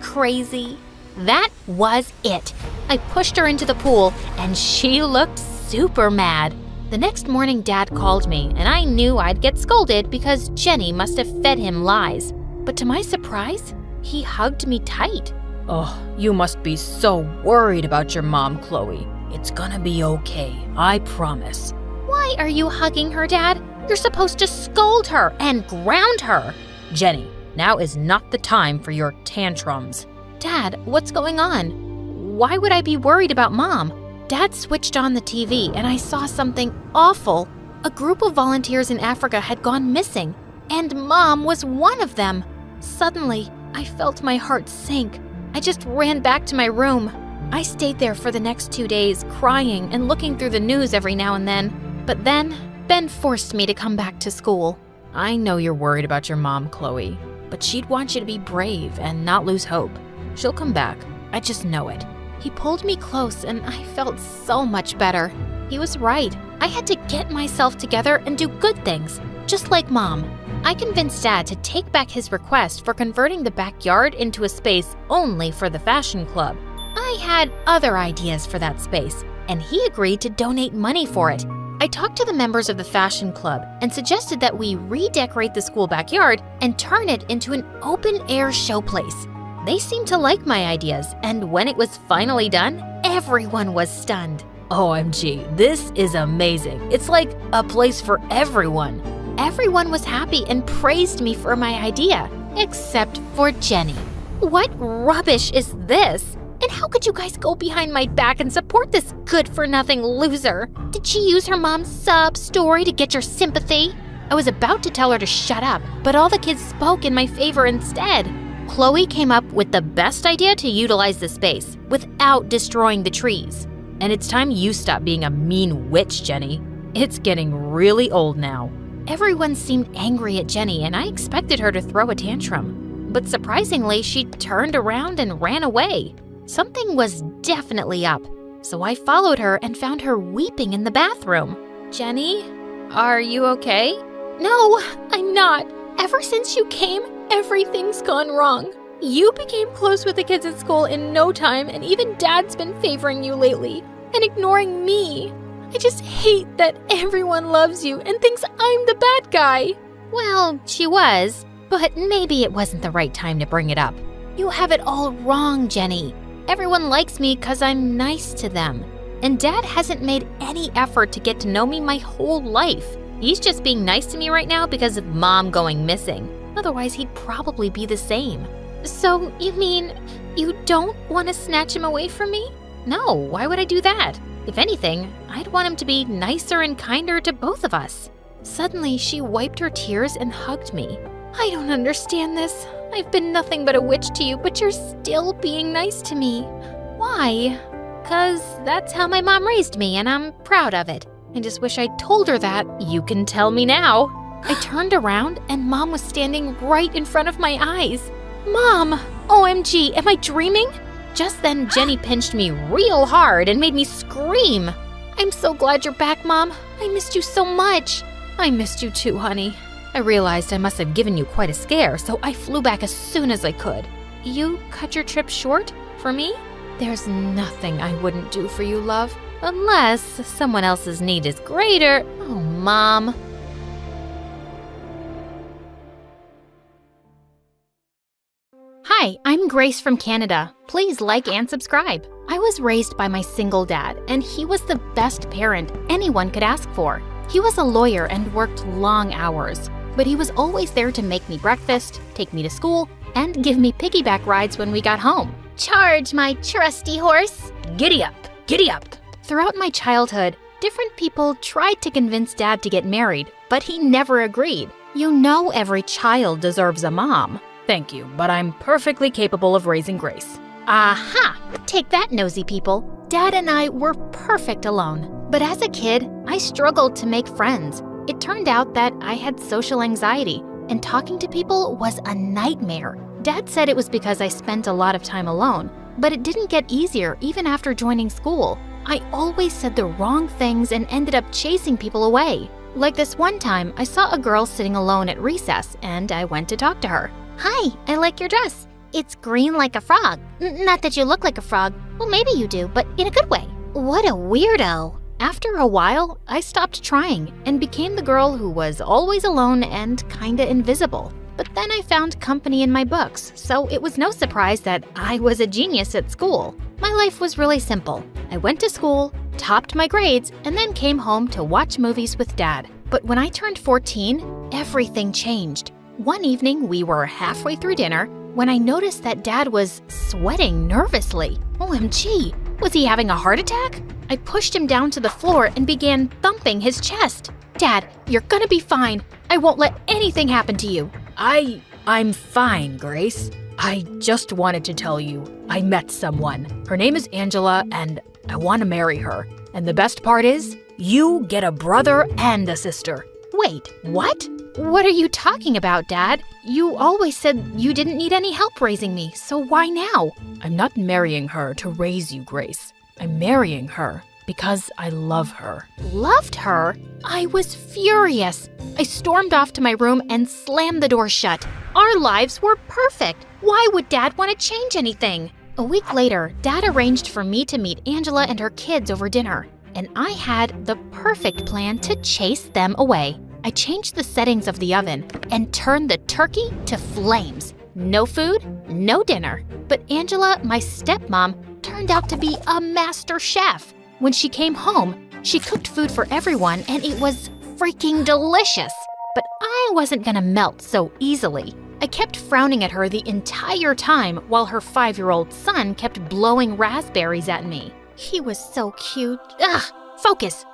crazy." That was it. I pushed her into the pool, and she looked super mad. The next morning, Dad called me, and I knew I'd get scolded because Jenny must have fed him lies. But to my surprise, he hugged me tight. Oh, you must be so worried about your mom, Chloe. It's gonna be okay, I promise. Why are you hugging her, Dad? You're supposed to scold her and ground her. Jenny, now is not the time for your tantrums. Dad, what's going on? Why would I be worried about Mom? Dad switched on the TV and I saw something awful. A group of volunteers in Africa had gone missing, and Mom was one of them. Suddenly, I felt my heart sink. I just ran back to my room. I stayed there for the next 2 days, crying and looking through the news every now and then. But then, Ben forced me to come back to school. I know you're worried about your mom, Chloe, but she'd want you to be brave and not lose hope. She'll come back. I just know it. He pulled me close and I felt so much better. He was right. I had to get myself together and do good things, just like Mom. I convinced Dad to take back his request for converting the backyard into a space only for the fashion club. I had other ideas for that space, and he agreed to donate money for it. I talked to the members of the fashion club and suggested that we redecorate the school backyard and turn it into an open-air showplace. They seemed to like my ideas, and when it was finally done, everyone was stunned. OMG, this is amazing. It's like a place for everyone. Everyone was happy and praised me for my idea, except for Jenny. What rubbish is this? And how could you guys go behind my back and support this good-for-nothing loser? Did she use her mom's sob story to get your sympathy? I was about to tell her to shut up, but all the kids spoke in my favor instead. Chloe came up with the best idea to utilize the space without destroying the trees. And it's time you stop being a mean witch, Jenny. It's getting really old now. Everyone seemed angry at Jenny, and I expected her to throw a tantrum. But surprisingly, she turned around and ran away. Something was definitely up, so I followed her and found her weeping in the bathroom. Jenny, are you okay? No, I'm not. Ever since you came, everything's gone wrong. You became close with the kids at school in no time, and even Dad's been favoring you lately and ignoring me. I just hate that everyone loves you and thinks I'm the bad guy. Well, she was, but maybe it wasn't the right time to bring it up. You have it all wrong, Jenny. Everyone likes me because I'm nice to them. And Dad hasn't made any effort to get to know me my whole life. He's just being nice to me right now because of Mom going missing. Otherwise, he'd probably be the same. So, you mean you don't want to snatch him away from me? No, why would I do that? If anything, I'd want him to be nicer and kinder to both of us. Suddenly, she wiped her tears and hugged me. I don't understand this. I've been nothing but a witch to you, but you're still being nice to me. Why? 'Cause that's how my mom raised me, and I'm proud of it. I just wish I'd told her that. You can tell me now. I turned around, and Mom was standing right in front of my eyes. Mom! OMG, am I dreaming? Just then, Jenny pinched me real hard and made me scream. I'm so glad you're back, Mom. I missed you so much. I missed you too, honey. I realized I must have given you quite a scare, so I flew back as soon as I could. You cut your trip short for me? There's nothing I wouldn't do for you, love. Unless someone else's need is greater. Oh, Mom. Hi, I'm Grace from Canada. Please like and subscribe. I was raised by my single dad, and he was the best parent anyone could ask for. He was a lawyer and worked long hours, but he was always there to make me breakfast, take me to school, and give me piggyback rides when we got home. Charge, my trusty horse! Giddy up, giddy up. Throughout my childhood, different people tried to convince Dad to get married, but he never agreed. You know every child deserves a mom. Thank you, but I'm perfectly capable of raising Grace. Aha! Take that, nosy people. Dad and I were perfect alone. But as a kid, I struggled to make friends. It turned out that I had social anxiety, and talking to people was a nightmare. Dad said it was because I spent a lot of time alone, but it didn't get easier even after joining school. I always said the wrong things and ended up chasing people away. Like this one time, I saw a girl sitting alone at recess, and I went to talk to her. Hi, I like your dress. It's green like a frog. Not that you look like a frog. Well, maybe you do, but in a good way. What a weirdo. After a while, I stopped trying and became the girl who was always alone and kinda invisible. But then I found company in my books, so it was no surprise that I was a genius at school. My life was really simple. I went to school, topped my grades, and then came home to watch movies with Dad. But when I turned 14, everything changed. One evening, we were halfway through dinner when I noticed that Dad was sweating nervously. OMG, was he having a heart attack? I pushed him down to the floor and began thumping his chest. Dad, you're gonna be fine. I won't let anything happen to you. I'm fine, Grace. I just wanted to tell you, I met someone. Her name is Angela, and I want to marry her. And the best part is, you get a brother and a sister. Wait, what? What are you talking about, Dad? You always said you didn't need any help raising me, so why now? I'm not marrying her to raise you, Grace. I'm marrying her because I love her. Loved her? I was furious. I stormed off to my room and slammed the door shut. Our lives were perfect. Why would Dad want to change anything? A week later, Dad arranged for me to meet Angela and her kids over dinner, and I had the perfect plan to chase them away. I changed the settings of the oven and turned the turkey to flames. No food, no dinner. But Angela, my stepmom, turned out to be a master chef. When she came home, she cooked food for everyone and it was freaking delicious. But I wasn't gonna melt so easily. I kept frowning at her the entire time while her 5-year-old son kept blowing raspberries at me. He was so cute. Ugh! Focus,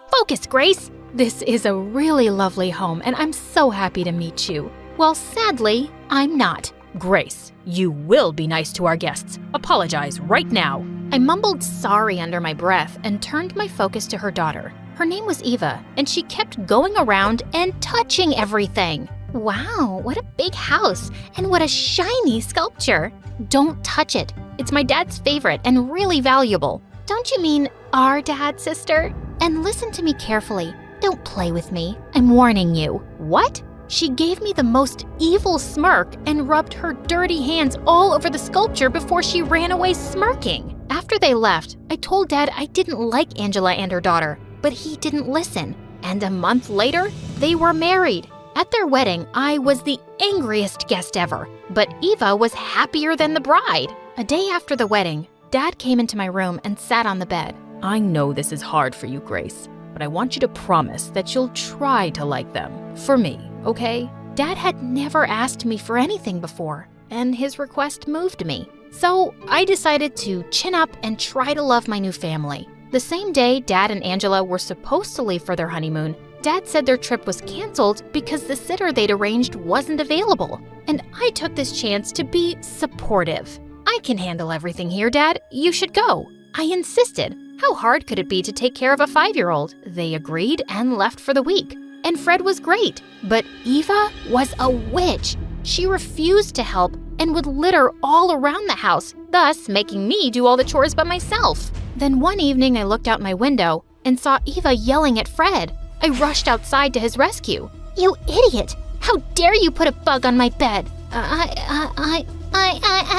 Grace! This is a really lovely home and I'm so happy to meet you. Well, sadly, I'm not. Grace, you will be nice to our guests. Apologize right now. I mumbled sorry under my breath and turned my focus to her daughter. Her name was Eva, and she kept going around and touching everything. Wow, what a big house, and what a shiny sculpture. Don't touch it. It's my dad's favorite and really valuable. Don't you mean our dad, sister? And listen to me carefully. Don't play with me. I'm warning you. What? She gave me the most evil smirk and rubbed her dirty hands all over the sculpture before she ran away smirking. After they left, I told Dad I didn't like Angela and her daughter, but he didn't listen. And a month later, they were married. At their wedding, I was the angriest guest ever, but Eva was happier than the bride. A day after the wedding, Dad came into my room and sat on the bed. I know this is hard for you, Grace, but I want you to promise that you'll try to like them. For me, okay? Dad had never asked me for anything before, and his request moved me. So I decided to chin up and try to love my new family. The same day Dad and Angela were supposed to leave for their honeymoon, Dad said their trip was canceled because the sitter they'd arranged wasn't available. And I took this chance to be supportive. I can handle everything here, Dad. You should go. I insisted. How hard could it be to take care of a 5-year-old? They agreed and left for the week. And Fred was great. But Eva was a witch. She refused to help and would litter all around the house, thus making me do all the chores by myself. Then one evening I looked out my window and saw Eva yelling at Fred. I rushed outside to his rescue. You idiot! How dare you put a bug on my bed?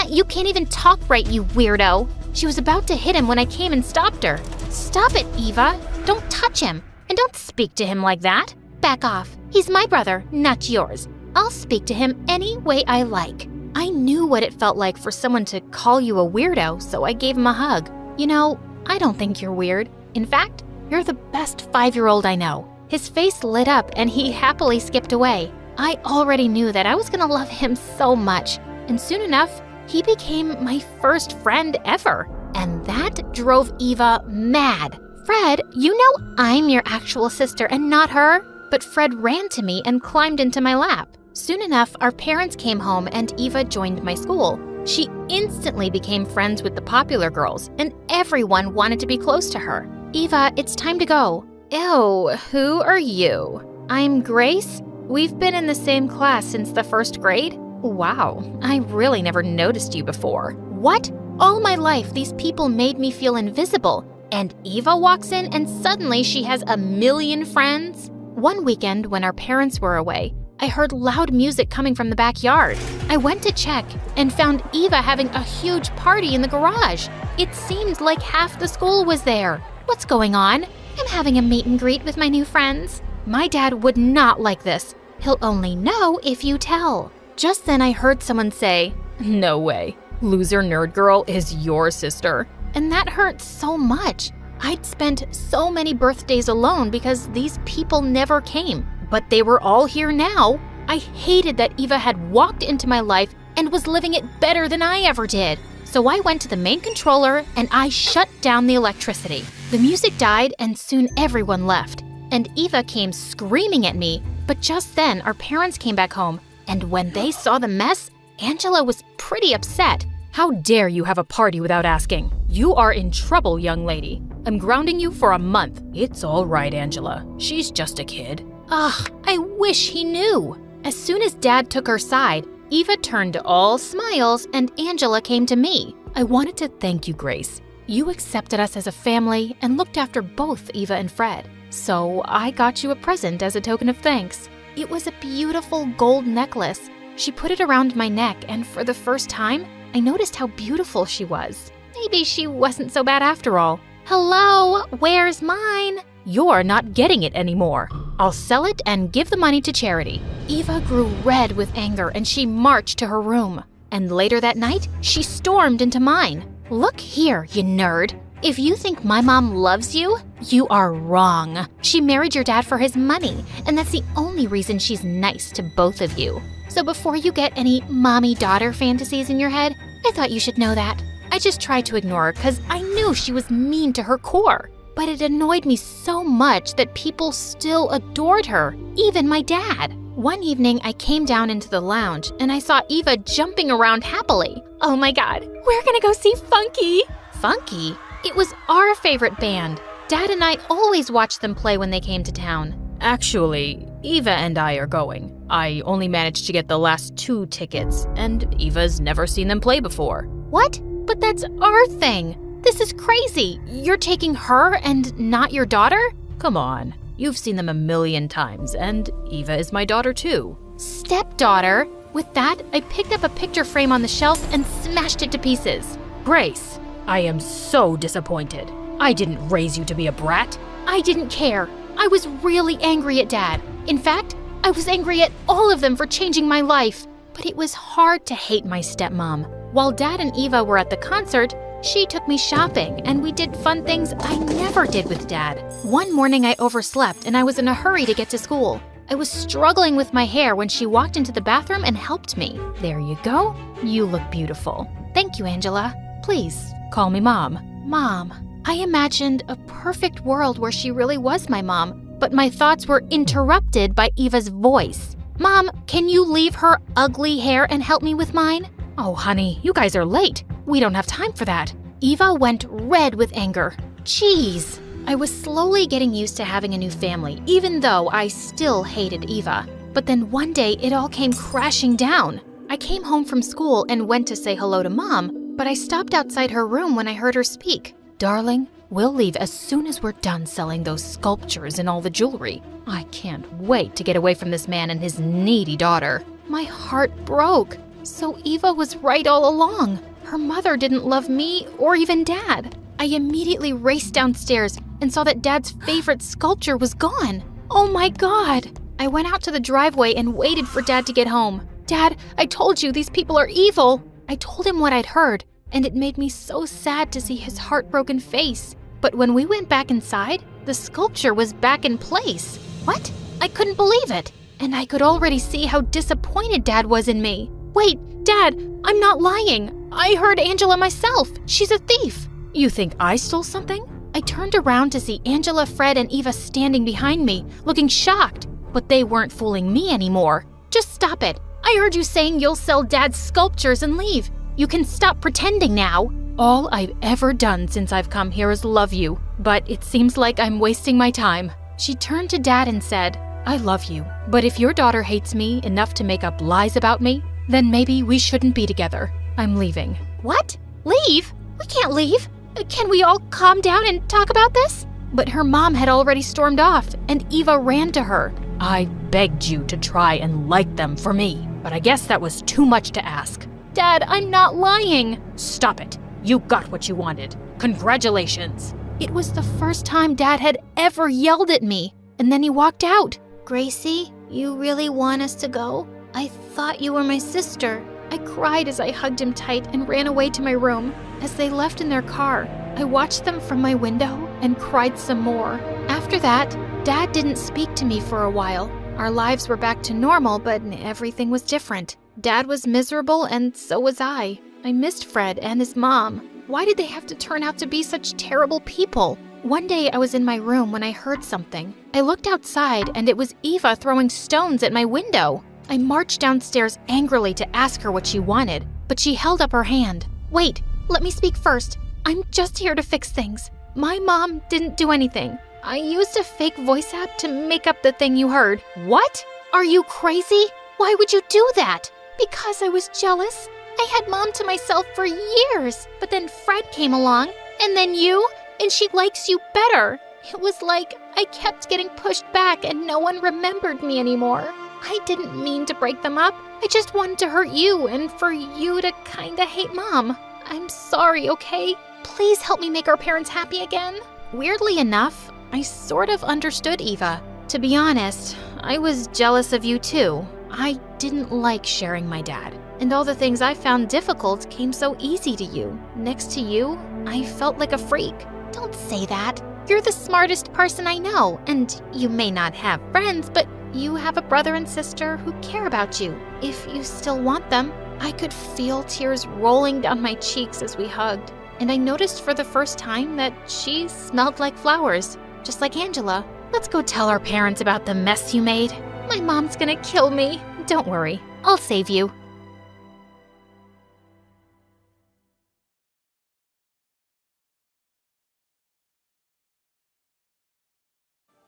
You can't even talk right, you weirdo. She was about to hit him when I came and stopped her. Stop it, Eva. Don't touch him. And don't speak to him like that. Back off. He's my brother, not yours. I'll speak to him any way I like. I knew what it felt like for someone to call you a weirdo, so I gave him a hug. You know, I don't think you're weird. In fact, you're the best 5-year-old I know. His face lit up and he happily skipped away. I already knew that I was gonna love him so much. And soon enough, he became my first friend ever. And that drove Eva mad. Fred, you know I'm your actual sister and not her. But Fred ran to me and climbed into my lap. Soon enough, our parents came home and Eva joined my school. She instantly became friends with the popular girls, and everyone wanted to be close to her. Eva, it's time to go. Ew, who are you? I'm Grace. We've been in the same class since the first grade. Wow, I really never noticed you before. What? All my life, these people made me feel invisible. And Eva walks in and suddenly she has a million friends? One weekend when our parents were away, I heard loud music coming from the backyard. I went to check and found Eva having a huge party in the garage. It seemed like half the school was there. What's going on? I'm having a meet and greet with my new friends. My dad would not like this. He'll only know if you tell. Just then I heard someone say, "No way, loser nerd girl is your sister." And that hurt so much. I'd spent so many birthdays alone because these people never came, but they were all here now. I hated that Eva had walked into my life and was living it better than I ever did. So I went to the main controller and I shut down the electricity. The music died and soon everyone left. And Eva came screaming at me, but just then our parents came back home. And when they saw the mess, Angela was pretty upset. How dare you have a party without asking? You are in trouble, young lady. I'm grounding you for a month. It's all right, Angela. She's just a kid. Ugh, I wish he knew. As soon as Dad took her side, Eva turned all smiles and Angela came to me. I wanted to thank you, Grace. You accepted us as a family and looked after both Eva and Fred. So I got you a present as a token of thanks. It was a beautiful gold necklace. She put it around my neck, and for the first time, I noticed how beautiful she was. Maybe she wasn't so bad after all. Hello, where's mine? You're not getting it anymore. I'll sell it and give the money to charity. Eva grew red with anger and she marched to her room. And later that night, she stormed into mine. Look here, you nerd. If you think my mom loves you, you are wrong. She married your dad for his money, and that's the only reason she's nice to both of you. So before you get any mommy-daughter fantasies in your head, I thought you should know that. I just tried to ignore her because I knew she was mean to her core. But it annoyed me so much that people still adored her, even my dad. One evening, I came down into the lounge and I saw Eva jumping around happily. Oh my God, we're gonna go see Funky. Funky? It was our favorite band. Dad and I always watched them play when they came to town. Actually, Eva and I are going. I only managed to get the last 2 tickets, and Eva's never seen them play before. What? But that's our thing. This is crazy. You're taking her and not your daughter? Come on. You've seen them a million times, and Eva is my daughter too. Stepdaughter? With that, I picked up a picture frame on the shelf and smashed it to pieces. Grace, I am so disappointed. I didn't raise you to be a brat. I didn't care. I was really angry at Dad. In fact, I was angry at all of them for changing my life. But it was hard to hate my stepmom. While Dad and Eva were at the concert, she took me shopping and we did fun things I never did with Dad. One morning I overslept and I was in a hurry to get to school. I was struggling with my hair when she walked into the bathroom and helped me. There you go. You look beautiful. Thank you, Angela. Please, call me Mom. Mom. I imagined a perfect world where she really was my mom, but my thoughts were interrupted by Eva's voice. Mom, can you leave her ugly hair and help me with mine? Oh, honey, you guys are late. We don't have time for that. Eva went red with anger. Jeez. I was slowly getting used to having a new family, even though I still hated Eva. But then one day, it all came crashing down. I came home from school and went to say hello to Mom, but I stopped outside her room when I heard her speak. Darling, we'll leave as soon as we're done selling those sculptures and all the jewelry. I can't wait to get away from this man and his needy daughter. My heart broke. So Eva was right all along. Her mother didn't love me or even Dad. I immediately raced downstairs and saw that Dad's favorite sculpture was gone. Oh my God! I went out to the driveway and waited for Dad to get home. Dad, I told you these people are evil. I told him what I'd heard, and it made me so sad to see his heartbroken face. But when we went back inside, the sculpture was back in place. What? I couldn't believe it. And I could already see how disappointed Dad was in me. Wait, Dad, I'm not lying. I heard Angela myself. She's a thief. You think I stole something? I turned around to see Angela, Fred, and Eva standing behind me, looking shocked. But they weren't fooling me anymore. Just stop it. I heard you saying you'll sell Dad's sculptures and leave. You can stop pretending now. All I've ever done since I've come here is love you, but it seems like I'm wasting my time. She turned to Dad and said, I love you, but if your daughter hates me enough to make up lies about me, then maybe we shouldn't be together. I'm leaving. What? Leave? We can't leave. Can we all calm down and talk about this? But her mom had already stormed off, and Eva ran to her. I begged you to try and like them for me, but I guess that was too much to ask. Dad, I'm not lying. Stop it. You got what you wanted. Congratulations. It was the first time Dad had ever yelled at me, and then he walked out. Gracie, you really want us to go? I thought you were my sister. I cried as I hugged him tight and ran away to my room. As they left in their car, I watched them from my window and cried some more. After that, Dad didn't speak to me for a while. Our lives were back to normal, but everything was different. Dad was miserable, and so was I. I missed Fred and his mom. Why did they have to turn out to be such terrible people? One day I was in my room when I heard something. I looked outside, and it was Eva throwing stones at my window. I marched downstairs angrily to ask her what she wanted, but she held up her hand. Wait, let me speak first. I'm just here to fix things. My mom didn't do anything. I used a fake voice app to make up the thing you heard. What? Are you crazy? Why would you do that? Because I was jealous. I had Mom to myself for years, but then Fred came along, and then you, and she likes you better. It was like I kept getting pushed back and no one remembered me anymore. I didn't mean to break them up. I just wanted to hurt you and for you to kinda hate Mom. I'm sorry, okay? Please help me make our parents happy again. Weirdly enough, I sort of understood Eva. To be honest, I was jealous of you too. I didn't like sharing my dad, and all the things I found difficult came so easy to you. Next to you, I felt like a freak. Don't say that. You're the smartest person I know, and you may not have friends, but you have a brother and sister who care about you. If you still want them. I could feel tears rolling down my cheeks as we hugged, and I noticed for the first time that she smelled like flowers, just like Angela. Let's go tell our parents about the mess you made. My mom's gonna kill me. Don't worry, I'll save you.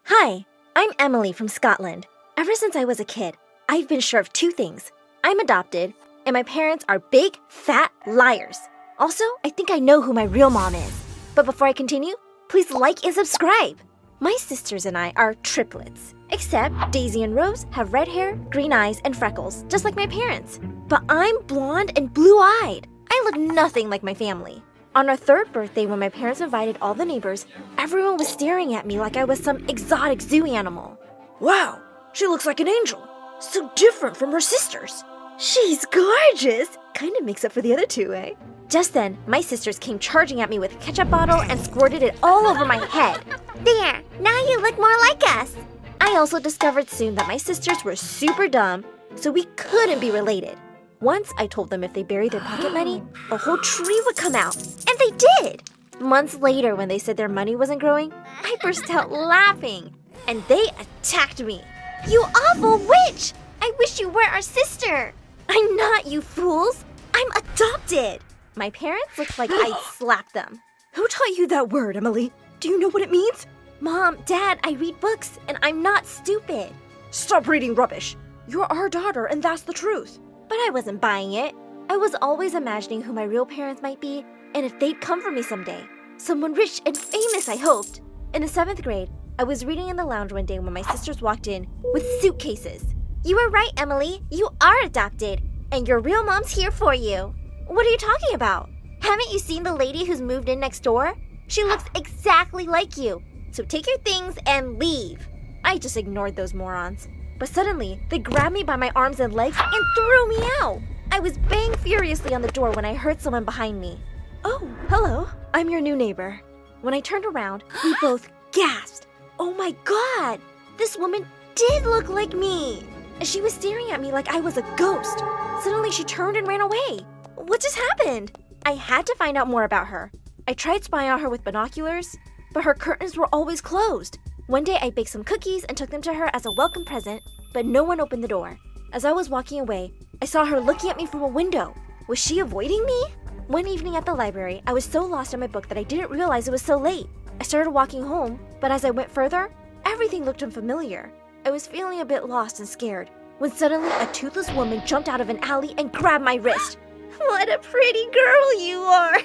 Hi, I'm Emily from Scotland. Ever since I was a kid, I've been sure of two things. I'm adopted, and my parents are big, fat liars. Also, I think I know who my real mom is. But before I continue, please like and subscribe. My sisters and I are triplets, except Daisy and Rose have red hair, green eyes, and freckles, just like my parents. But I'm blonde and blue-eyed. I look nothing like my family. On our third birthday, when my parents invited all the neighbors, everyone was staring at me like I was some exotic zoo animal. Wow, she looks like an angel. So different from her sisters. She's gorgeous! Kinda makes up for the other two, eh? Just then, my sisters came charging at me with a ketchup bottle and squirted it all over my head. There, now you look more like us! I also discovered soon that my sisters were super dumb, so we couldn't be related. Once I told them if they buried their pocket money, a whole tree would come out, and they did! Months later, when they said their money wasn't growing, I burst out laughing, and they attacked me. You awful witch! I wish you were our sister! I'm not, you fools! I'm adopted! My parents looked like I'd slapped them. Who taught you that word, Emily? Do you know what it means? Mom, Dad, I read books, and I'm not stupid. Stop reading rubbish. You're our daughter, and that's the truth. But I wasn't buying it. I was always imagining who my real parents might be, and if they'd come for me someday. Someone rich and famous, I hoped. In the 7th grade, I was reading in the lounge one day when my sisters walked in with suitcases. You were right, Emily. You are adopted, and your real mom's here for you. What are you talking about? Haven't you seen the lady who's moved in next door? She looks exactly like you. So take your things and leave. I just ignored those morons. But suddenly, they grabbed me by my arms and legs and threw me out. I was banging furiously on the door when I heard someone behind me. Oh, hello. I'm your new neighbor. When I turned around, we both gasped. Oh my God! This woman did look like me! She was staring at me like I was a ghost. Suddenly, she turned and ran away. What just happened? I had to find out more about her. I tried spying on her with binoculars, but her curtains were always closed. One day, I baked some cookies and took them to her as a welcome present, but no one opened the door. As I was walking away, I saw her looking at me from a window. Was she avoiding me? One evening at the library, I was so lost in my book that I didn't realize it was so late. I started walking home, but as I went further, everything looked unfamiliar. I was feeling a bit lost and scared when suddenly a toothless woman jumped out of an alley and grabbed my wrist. What a pretty girl you are!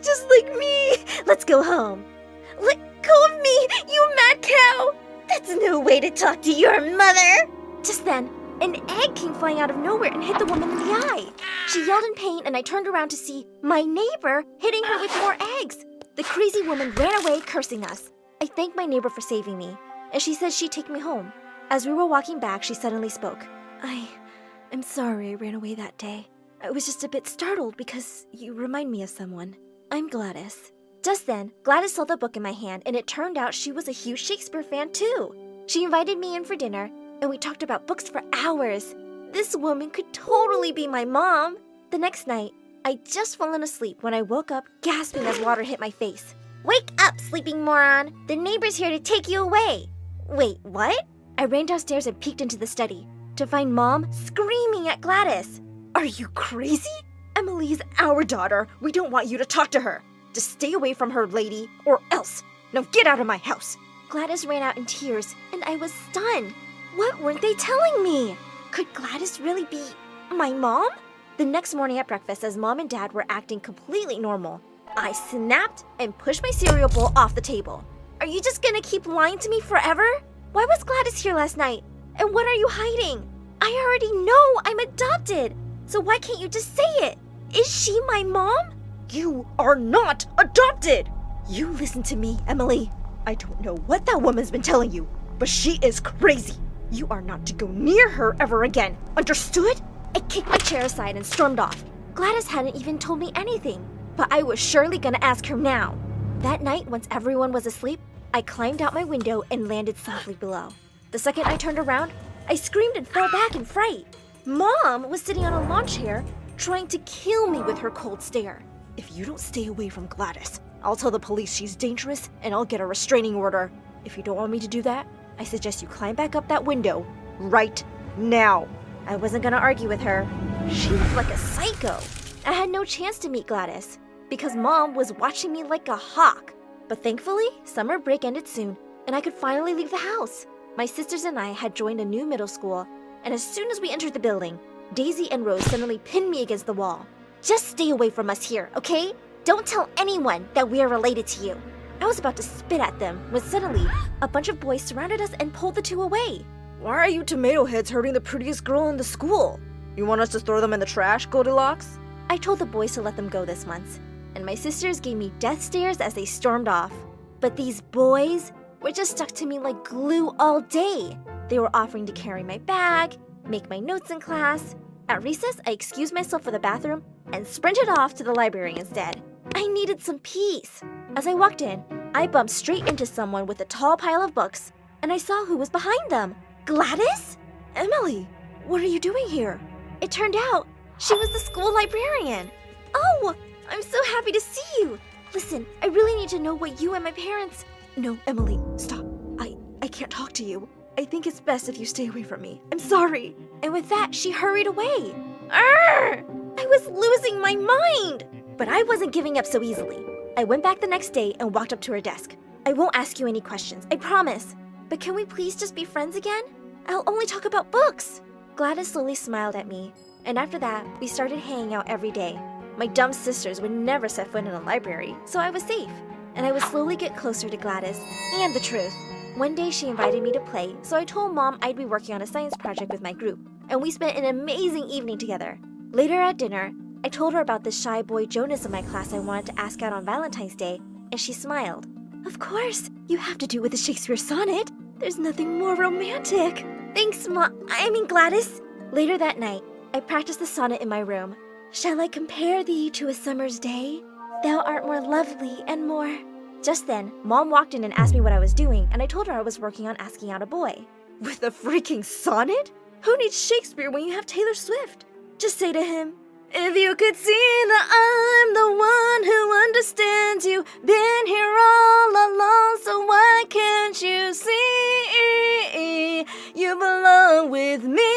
Just like me! Let's go home. Let go of me, you mad cow! That's no way to talk to your mother! Just then, an egg came flying out of nowhere and hit the woman in the eye. She yelled in pain and I turned around to see my neighbor hitting her with more eggs. The crazy woman ran away, cursing us. I thanked my neighbor for saving me, and she said she'd take me home. As we were walking back, she suddenly spoke. I'm sorry I ran away that day. I was just a bit startled because you remind me of someone. I'm Gladys. Just then, Gladys saw the book in my hand, and it turned out she was a huge Shakespeare fan too. She invited me in for dinner, and we talked about books for hours. This woman could totally be my mom. The next night, I'd just fallen asleep when I woke up gasping as water hit my face. Wake up, sleeping moron! The neighbor's here to take you away! Wait, what? I ran downstairs and peeked into the study to find Mom screaming at Gladys. Are you crazy? Emily's our daughter. We don't want you to talk to her. Just stay away from her, lady, or else. Now get out of my house. Gladys ran out in tears, and I was stunned. What weren't they telling me? Could Gladys really be my mom? The next morning at breakfast, as Mom and Dad were acting completely normal, I snapped and pushed my cereal bowl off the table. Are you just gonna keep lying to me forever? Why was Gladys here last night? And what are you hiding? I already know I'm adopted, so why can't you just say it? Is she my mom? You are not adopted! You listen to me, Emily. I don't know what that woman's been telling you, but she is crazy. You are not to go near her ever again. Understood? I kicked my chair aside and stormed off. Gladys hadn't even told me anything, but I was surely gonna ask her now. That night, once everyone was asleep, I climbed out my window and landed softly below. The second I turned around, I screamed and fell back in fright. Mom was sitting on a lawn chair, trying to kill me with her cold stare. If you don't stay away from Gladys, I'll tell the police she's dangerous and I'll get a restraining order. If you don't want me to do that, I suggest you climb back up that window right now. I wasn't gonna argue with her. She looked like a psycho. I had no chance to meet Gladys because Mom was watching me like a hawk. But thankfully, summer break ended soon and I could finally leave the house. My sisters and I had joined a new middle school, and as soon as we entered the building, Daisy and Rose suddenly pinned me against the wall. Just stay away from us here, okay? Don't tell anyone that we are related to you. I was about to spit at them when suddenly a bunch of boys surrounded us and pulled the two away. Why are you tomato heads hurting the prettiest girl in the school? You want us to throw them in the trash, Goldilocks? I told the boys to let them go this once, and my sisters gave me death stares as they stormed off. But these boys were just stuck to me like glue all day. They were offering to carry my bag, make my notes in class. At recess, I excused myself for the bathroom and sprinted off to the library instead. I needed some peace. As I walked in, I bumped straight into someone with a tall pile of books, and I saw who was behind them. Gladys? Emily, what are you doing here? It turned out she was the school librarian. Oh, I'm so happy to see you. Listen, I really need to know what you and my parents... No, Emily, stop. I can't talk to you. I think it's best if you stay away from me. I'm sorry. And with that, she hurried away. Arr! I was losing my mind. But I wasn't giving up so easily. I went back the next day and walked up to her desk. I won't ask you any questions, I promise. But can we please just be friends again? I'll only talk about books. Gladys slowly smiled at me, and after that, we started hanging out every day. My dumb sisters would never set foot in a library, so I was safe. And I would slowly get closer to Gladys and the truth. One day she invited me to play, so I told Mom I'd be working on a science project with my group, and we spent an amazing evening together. Later at dinner, I told her about the shy boy Jonas in my class I wanted to ask out on Valentine's Day, and she smiled. Of course, you have to do with the Shakespeare sonnet. There's nothing more romantic. Thanks, Gladys. Later that night, I practiced the sonnet in my room. Shall I compare thee to a summer's day? Thou art more lovely and more... Just then, Mom walked in and asked me what I was doing, and I told her I was working on asking out a boy. With a freaking sonnet? Who needs Shakespeare when you have Taylor Swift? Just say to him, if you could see that I'm the one who understands you, been here all along, so why can't you see? You belong with me,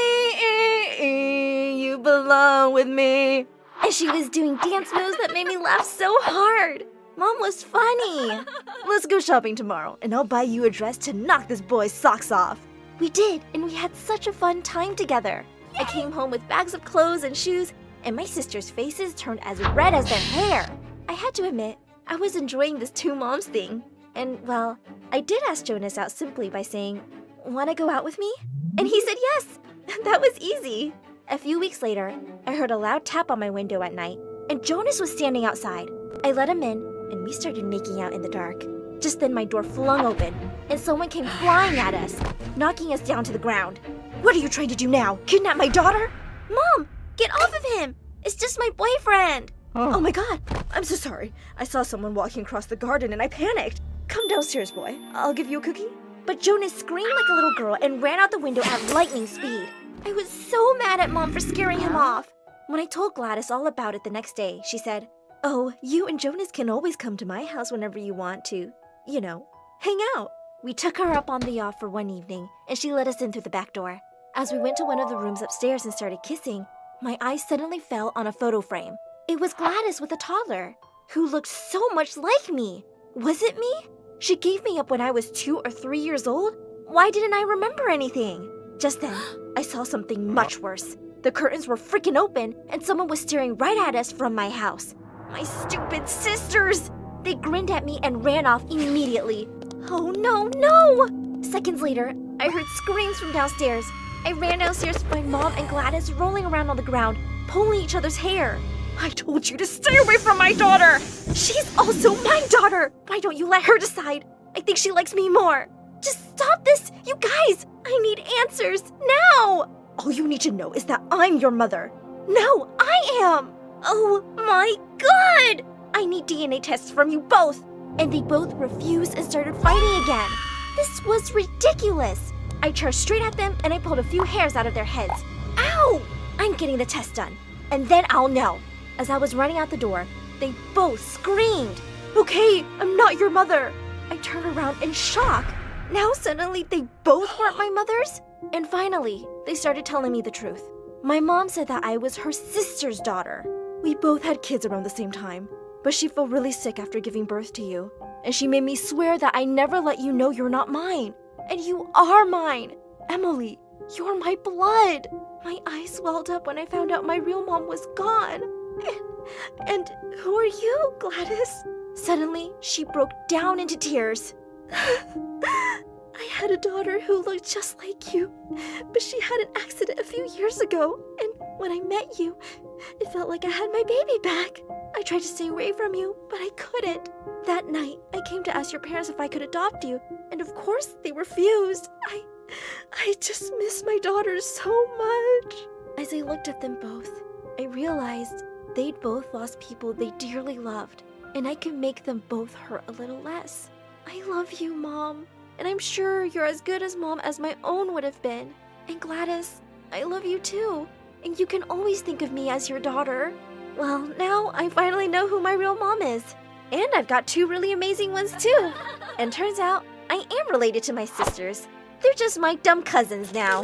you belong with me. And And she was doing dance moves that made me laugh so hard. Mom was funny. Let's go shopping tomorrow, and I'll buy you a dress to knock this boy's socks off. We did, and we had such a fun time together. I came home with bags of clothes and shoes, and my sisters' faces turned as red as their hair. I had to admit, I was enjoying this two moms thing. And, well, I did ask Jonas out simply by saying, "Wanna go out with me?" And he said yes. That was easy. A few weeks later, I heard a loud tap on my window at night, and Jonas was standing outside. I let him in, and we started making out in the dark. Just then my door flung open, and someone came flying at us, knocking us down to the ground. What are you trying to do now? Kidnap my daughter? Mom, get off of him! It's just my boyfriend! Oh my god, I'm so sorry. I saw someone walking across the garden and I panicked. Come downstairs, boy. I'll give you a cookie. But Jonas screamed like a little girl and ran out the window at lightning speed. I was so mad at Mom for scaring him off. When I told Gladys all about it the next day, she said, "Oh, you and Jonas can always come to my house whenever you want to, hang out." We took her up on the offer one evening, and she let us in through the back door. As we went to one of the rooms upstairs and started kissing, my eyes suddenly fell on a photo frame. It was Gladys with a toddler, who looked so much like me. Was it me? She gave me up when I was 2 or 3 years old? Why didn't I remember anything? Just then, I saw something much worse. The curtains were freaking open, and someone was staring right at us from my house. My stupid sisters! They grinned at me and ran off immediately. Oh no, no! Seconds later, I heard screams from downstairs. I ran downstairs to find Mom and Gladys rolling around on the ground, pulling each other's hair. I told you to stay away from my daughter! She's also my daughter! Why don't you let her decide? I think she likes me more. Just stop this, you guys! I need answers, now! All you need to know is that I'm your mother. No, I am! Oh my god! I need DNA tests from you both! And they both refused and started fighting again. This was ridiculous. I charged straight at them and I pulled a few hairs out of their heads. Ow! I'm getting the test done, and then I'll know. As I was running out the door, they both screamed. Okay, I'm not your mother. I turned around in shock. Now suddenly they both weren't my mothers? And finally, they started telling me the truth. My mom said that I was her sister's daughter. We both had kids around the same time, but she felt really sick after giving birth to you. And she made me swear that I never let you know you're not mine. And you are mine. Emily, you're my blood. My eyes swelled up when I found out my real mom was gone. And who are you, Gladys? Suddenly, she broke down into tears. I had a daughter who looked just like you, but she had an accident a few years ago, and when I met you, it felt like I had my baby back. I tried to stay away from you, but I couldn't. That night, I came to ask your parents if I could adopt you, and of course, they refused. I just miss my daughter so much. As I looked at them both, I realized they'd both lost people they dearly loved, and I could make them both hurt a little less. I love you, Mom, and I'm sure you're as good as Mom as my own would have been. And Gladys, I love you too, and you can always think of me as your daughter. Well, now I finally know who my real mom is. And I've got 2 really amazing ones too. And turns out, I am related to my sisters. They're just my dumb cousins now.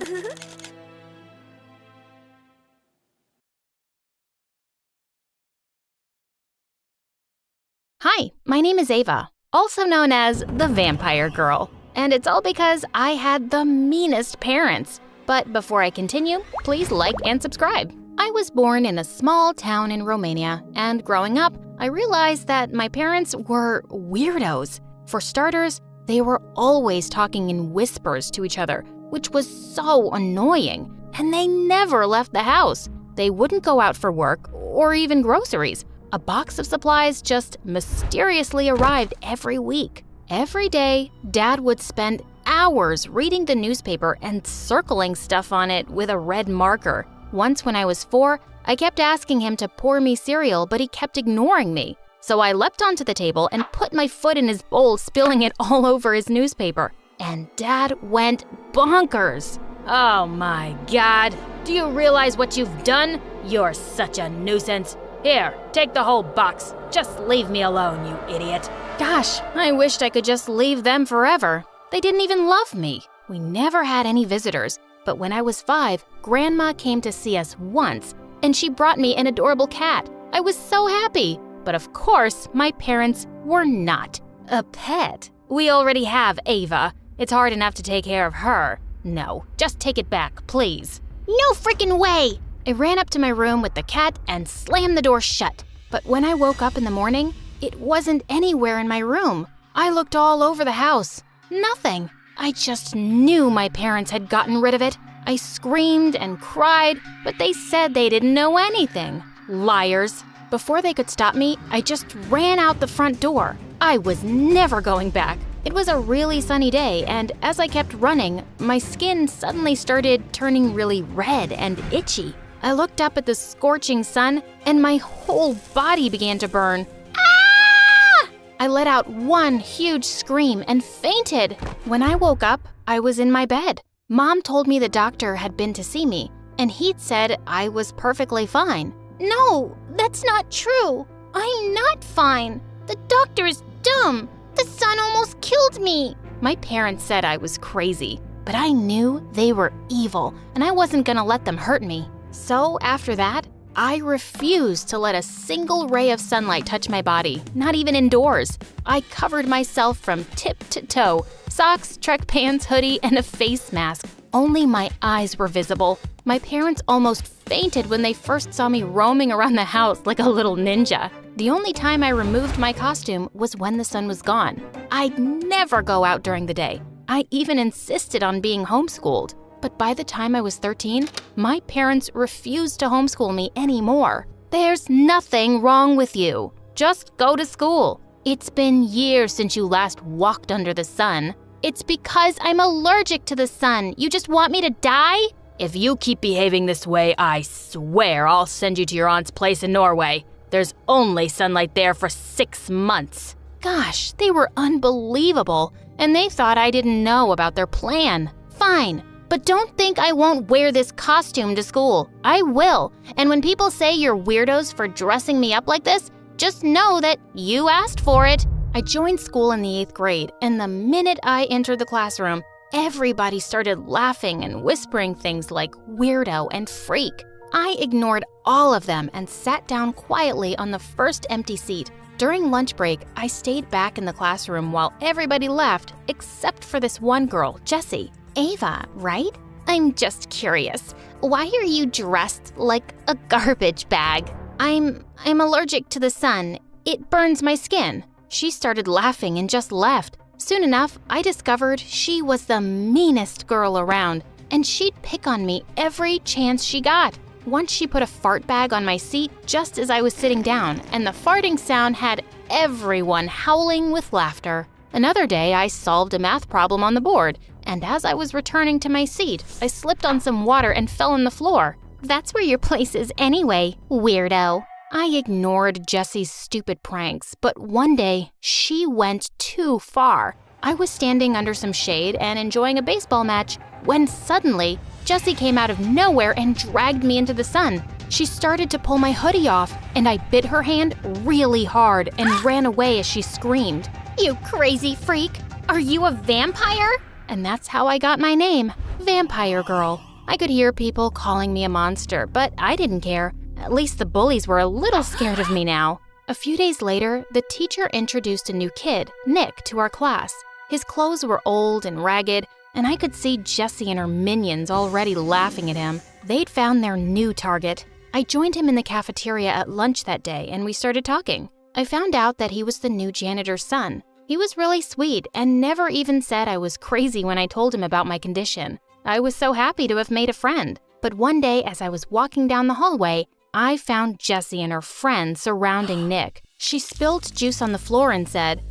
Hi, my name is Ava, also known as the Vampire Girl. And it's all because I had the meanest parents. But before I continue, please like and subscribe. I was born in a small town in Romania, and growing up, I realized that my parents were weirdos. For starters, they were always talking in whispers to each other, which was so annoying. And they never left the house. They wouldn't go out for work or even groceries. A box of supplies just mysteriously arrived every week. Every day, Dad would spend hours reading the newspaper and circling stuff on it with a red marker. Once when I was 4, I kept asking him to pour me cereal, but he kept ignoring me. So I leapt onto the table and put my foot in his bowl, spilling it all over his newspaper. And Dad went bonkers. Oh my God. Do you realize what you've done? You're such a nuisance. Here, take the whole box. Just leave me alone, you idiot. Gosh, I wished I could just leave them forever. They didn't even love me. We never had any visitors. But when I was 5, Grandma came to see us once, and she brought me an adorable cat. I was so happy. But of course, my parents were not. A pet? We already have Ava. It's hard enough to take care of her. No, just take it back, please. No freaking way! I ran up to my room with the cat and slammed the door shut. But when I woke up in the morning, it wasn't anywhere in my room. I looked all over the house. Nothing. I just knew my parents had gotten rid of it. I screamed and cried, but they said they didn't know anything. Liars. Before they could stop me, I just ran out the front door. I was never going back. It was a really sunny day, and as I kept running, my skin suddenly started turning really red and itchy. I looked up at the scorching sun, and my whole body began to burn. Ah! I let out one huge scream and fainted. When I woke up, I was in my bed. Mom told me the doctor had been to see me, and he'd said I was perfectly fine. No, that's not true. I'm not fine. The doctor is dumb. The sun almost killed me. My parents said I was crazy, but I knew they were evil, and I wasn't gonna let them hurt me. So after that, I refused to let a single ray of sunlight touch my body, not even indoors. I covered myself from tip to toe, socks, trek pants, hoodie, and a face mask. Only my eyes were visible. My parents almost fainted when they first saw me roaming around the house like a little ninja. The only time I removed my costume was when the sun was gone. I'd never go out during the day. I even insisted on being homeschooled. But by the time I was 13, my parents refused to homeschool me anymore. There's nothing wrong with you. Just go to school. It's been years since you last walked under the sun. It's because I'm allergic to the sun. You just want me to die? If you keep behaving this way, I swear I'll send you to your aunt's place in Norway. There's only sunlight there for 6 months. Gosh, they were unbelievable, and they thought I didn't know about their plan. Fine, but don't think I won't wear this costume to school. I will, and when people say you're weirdos for dressing me up like this, just know that you asked for it. I joined school in the 8th grade, and the minute I entered the classroom, everybody started laughing and whispering things like weirdo and freak. I ignored all of them and sat down quietly on the first empty seat. During lunch break, I stayed back in the classroom while everybody left, except for this one girl, Jessie. Ava, right? I'm just curious. Why are you dressed like a garbage bag? I'm allergic to the sun. It burns my skin. She started laughing and just left. Soon enough, I discovered she was the meanest girl around, and she'd pick on me every chance she got. Once she put a fart bag on my seat just as I was sitting down, and the farting sound had everyone howling with laughter. Another day, I solved a math problem on the board, and as I was returning to my seat, I slipped on some water and fell on the floor. That's where your place is anyway, weirdo. I ignored Jessie's stupid pranks, but one day, she went too far. I was standing under some shade and enjoying a baseball match when suddenly, Jessie came out of nowhere and dragged me into the sun. She started to pull my hoodie off, and I bit her hand really hard and ran away as she screamed. You crazy freak! Are you a vampire? And that's how I got my name, Vampire Girl. I could hear people calling me a monster, but I didn't care. At least the bullies were a little scared of me now. A few days later, the teacher introduced a new kid, Nick, to our class. His clothes were old and ragged, and I could see Jessie and her minions already laughing at him. They'd found their new target. I joined him in the cafeteria at lunch that day, and we started talking. I found out that he was the new janitor's son. He was really sweet and never even said I was crazy when I told him about my condition. I was so happy to have made a friend. But one day, as I was walking down the hallway, I found Jessie and her friend surrounding Nick. She spilled juice on the floor and said,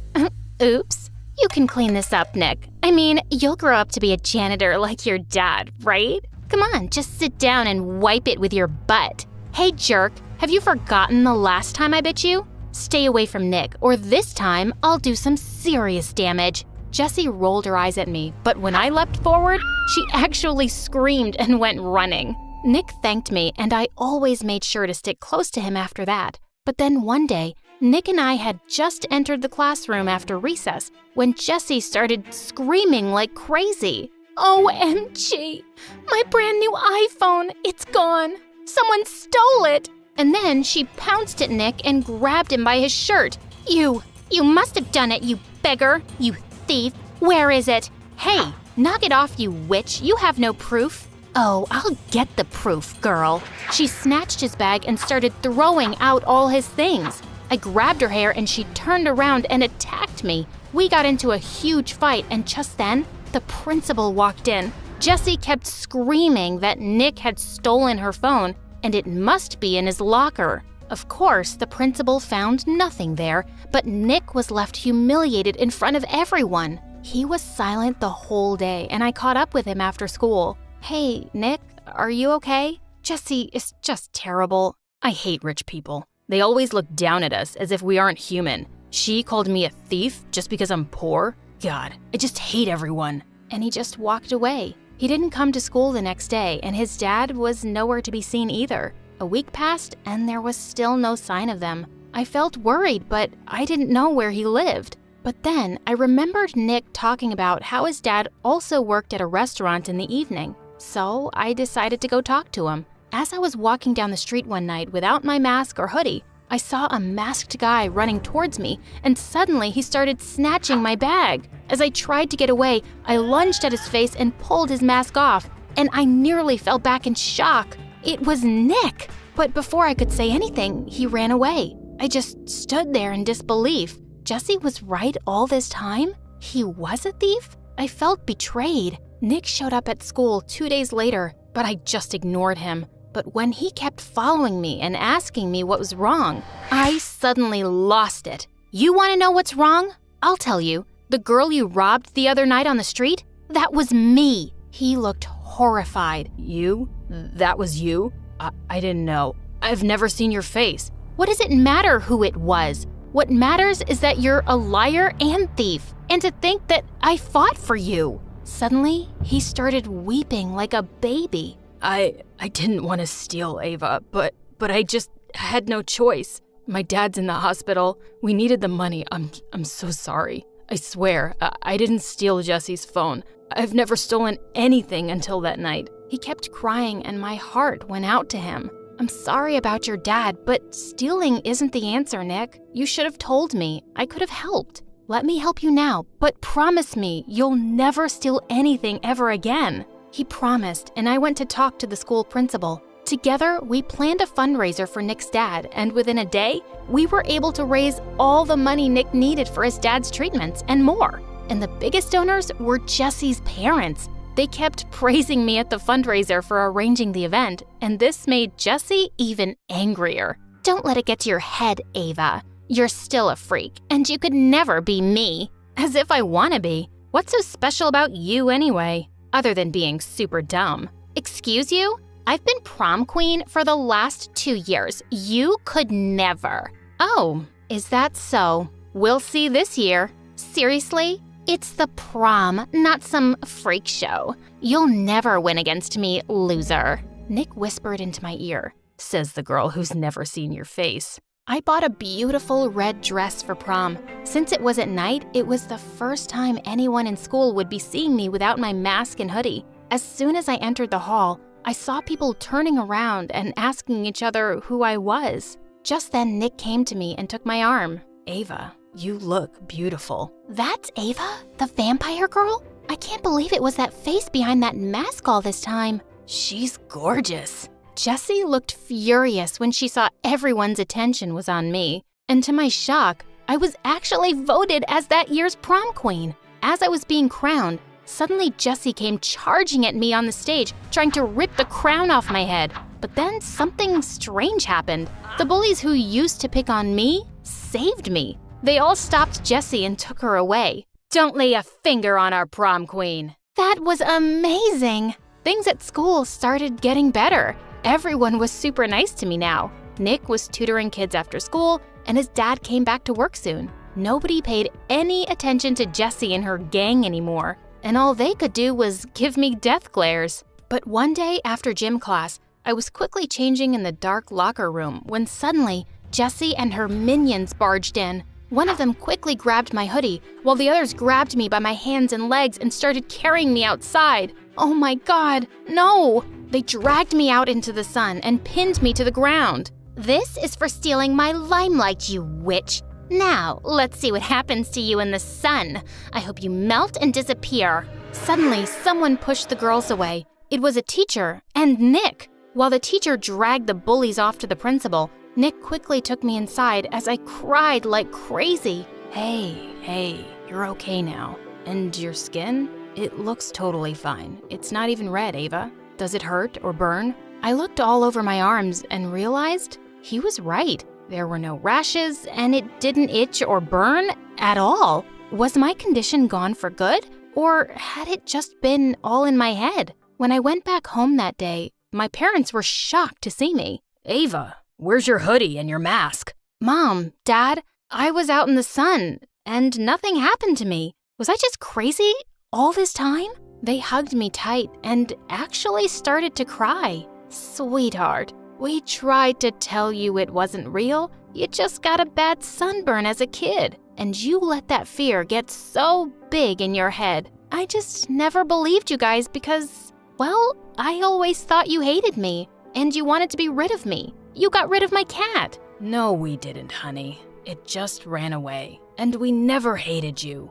"Oops, you can clean this up, Nick. I mean, you'll grow up to be a janitor like your dad, right? Come on, just sit down and wipe it with your butt. Hey, jerk, have you forgotten the last time I bit you? Stay away from Nick, or this time I'll do some serious damage." Jessie rolled her eyes at me, but when I leapt forward, she actually screamed and went running. Nick thanked me, and I always made sure to stick close to him after that. But then one day, Nick and I had just entered the classroom after recess when Jessie started screaming like crazy. "OMG! My brand new iPhone! It's gone! Someone stole it! And then she pounced at Nick and grabbed him by his shirt. You must have done it, you beggar, you thief. Where is it? Hey, knock it off, you witch. You have no proof. Oh, I'll get the proof, girl. She snatched his bag and started throwing out all his things. I grabbed her hair and she turned around and attacked me. We got into a huge fight, and just then, the principal walked in. Jessie kept screaming that Nick had stolen her phone and it must be in his locker. Of course, the principal found nothing there, but Nick was left humiliated in front of everyone. He was silent the whole day, and I caught up with him after school. Hey, Nick, are you okay? Jessie is just terrible. I hate rich people. They always look down at us as if we aren't human. She called me a thief just because I'm poor. God, I just hate everyone. And he just walked away. He didn't come to school the next day, and his dad was nowhere to be seen either. A week passed, and there was still no sign of them. I felt worried, but I didn't know where he lived. But then I remembered Nick talking about how his dad also worked at a restaurant in the evening. So I decided to go talk to him. As I was walking down the street one night without my mask or hoodie, I saw a masked guy running towards me, and suddenly he started snatching my bag. As I tried to get away, I lunged at his face and pulled his mask off, and I nearly fell back in shock. It was Nick! But before I could say anything, he ran away. I just stood there in disbelief. Jessie was right all this time? He was a thief? I felt betrayed. Nick showed up at school 2 days later, but I just ignored him. But when he kept following me and asking me what was wrong, I suddenly lost it. You want to know what's wrong? I'll tell you. The girl you robbed the other night on the street? That was me. He looked horrified. You? That was you? I didn't know. I've never seen your face. What does it matter who it was? What matters is that you're a liar and thief, and to think that I fought for you. Suddenly, he started weeping like a baby. I didn't want to steal, Ava, but I just had no choice. My dad's in the hospital. We needed the money. I'm so sorry. I swear, I didn't steal Jessie's phone. I've never stolen anything until that night. He kept crying and my heart went out to him. I'm sorry about your dad, but stealing isn't the answer, Nick. You should have told me. I could have helped. Let me help you now, but promise me you'll never steal anything ever again. He promised, and I went to talk to the school principal. Together, we planned a fundraiser for Nick's dad, and within a day, we were able to raise all the money Nick needed for his dad's treatments and more. And the biggest donors were Jessie's parents. They kept praising me at the fundraiser for arranging the event, and this made Jessie even angrier. Don't let it get to your head, Ava. You're still a freak, and you could never be me. As if I want to be. What's so special about you anyway? Other than being super dumb. Excuse you? I've been prom queen for the last 2 years. You could never. Oh, is that so? We'll see this year. Seriously? It's the prom, not some freak show. You'll never win against me, loser. Nick whispered into my ear, says the girl who's never seen your face. I bought a beautiful red dress for prom. Since it was at night, it was the first time anyone in school would be seeing me without my mask and hoodie. As soon as I entered the hall, I saw people turning around and asking each other who I was. Just then, Nick came to me and took my arm. Ava, you look beautiful. That's Ava, the vampire girl? I can't believe it was that face behind that mask all this time. She's gorgeous. Jessie looked furious when she saw everyone's attention was on me. And to my shock, I was actually voted as that year's prom queen. As I was being crowned, suddenly Jessie came charging at me on the stage, trying to rip the crown off my head. But then something strange happened. The bullies who used to pick on me saved me. They all stopped Jessie and took her away. Don't lay a finger on our prom queen. That was amazing. Things at school started getting better. Everyone was super nice to me now. Nick was tutoring kids after school, and his dad came back to work soon. Nobody paid any attention to Jessie and her gang anymore, and all they could do was give me death glares. But one day after gym class, I was quickly changing in the dark locker room when suddenly Jessie and her minions barged in. One of them quickly grabbed my hoodie, while the others grabbed me by my hands and legs and started carrying me outside. Oh my God, no! They dragged me out into the sun and pinned me to the ground. This is for stealing my limelight, you witch. Now, let's see what happens to you in the sun. I hope you melt and disappear. Suddenly, someone pushed the girls away. It was a teacher, and Nick. While the teacher dragged the bullies off to the principal, Nick quickly took me inside as I cried like crazy. Hey, you're okay now. And your skin? It looks totally fine. It's not even red, Ava. Does it hurt or burn? I looked all over my arms and realized he was right. There were no rashes, and it didn't itch or burn at all. Was my condition gone for good? Or had it just been all in my head? When I went back home that day, my parents were shocked to see me. Ava, where's your hoodie and your mask? Mom, Dad, I was out in the sun, and nothing happened to me. Was I just crazy all this time? They hugged me tight and actually started to cry. Sweetheart, we tried to tell you it wasn't real. You just got a bad sunburn as a kid, and you let that fear get so big in your head. I just never believed you guys because, well, I always thought you hated me, and you wanted to be rid of me. You got rid of my cat. No, we didn't, honey. It just ran away. And we never hated you.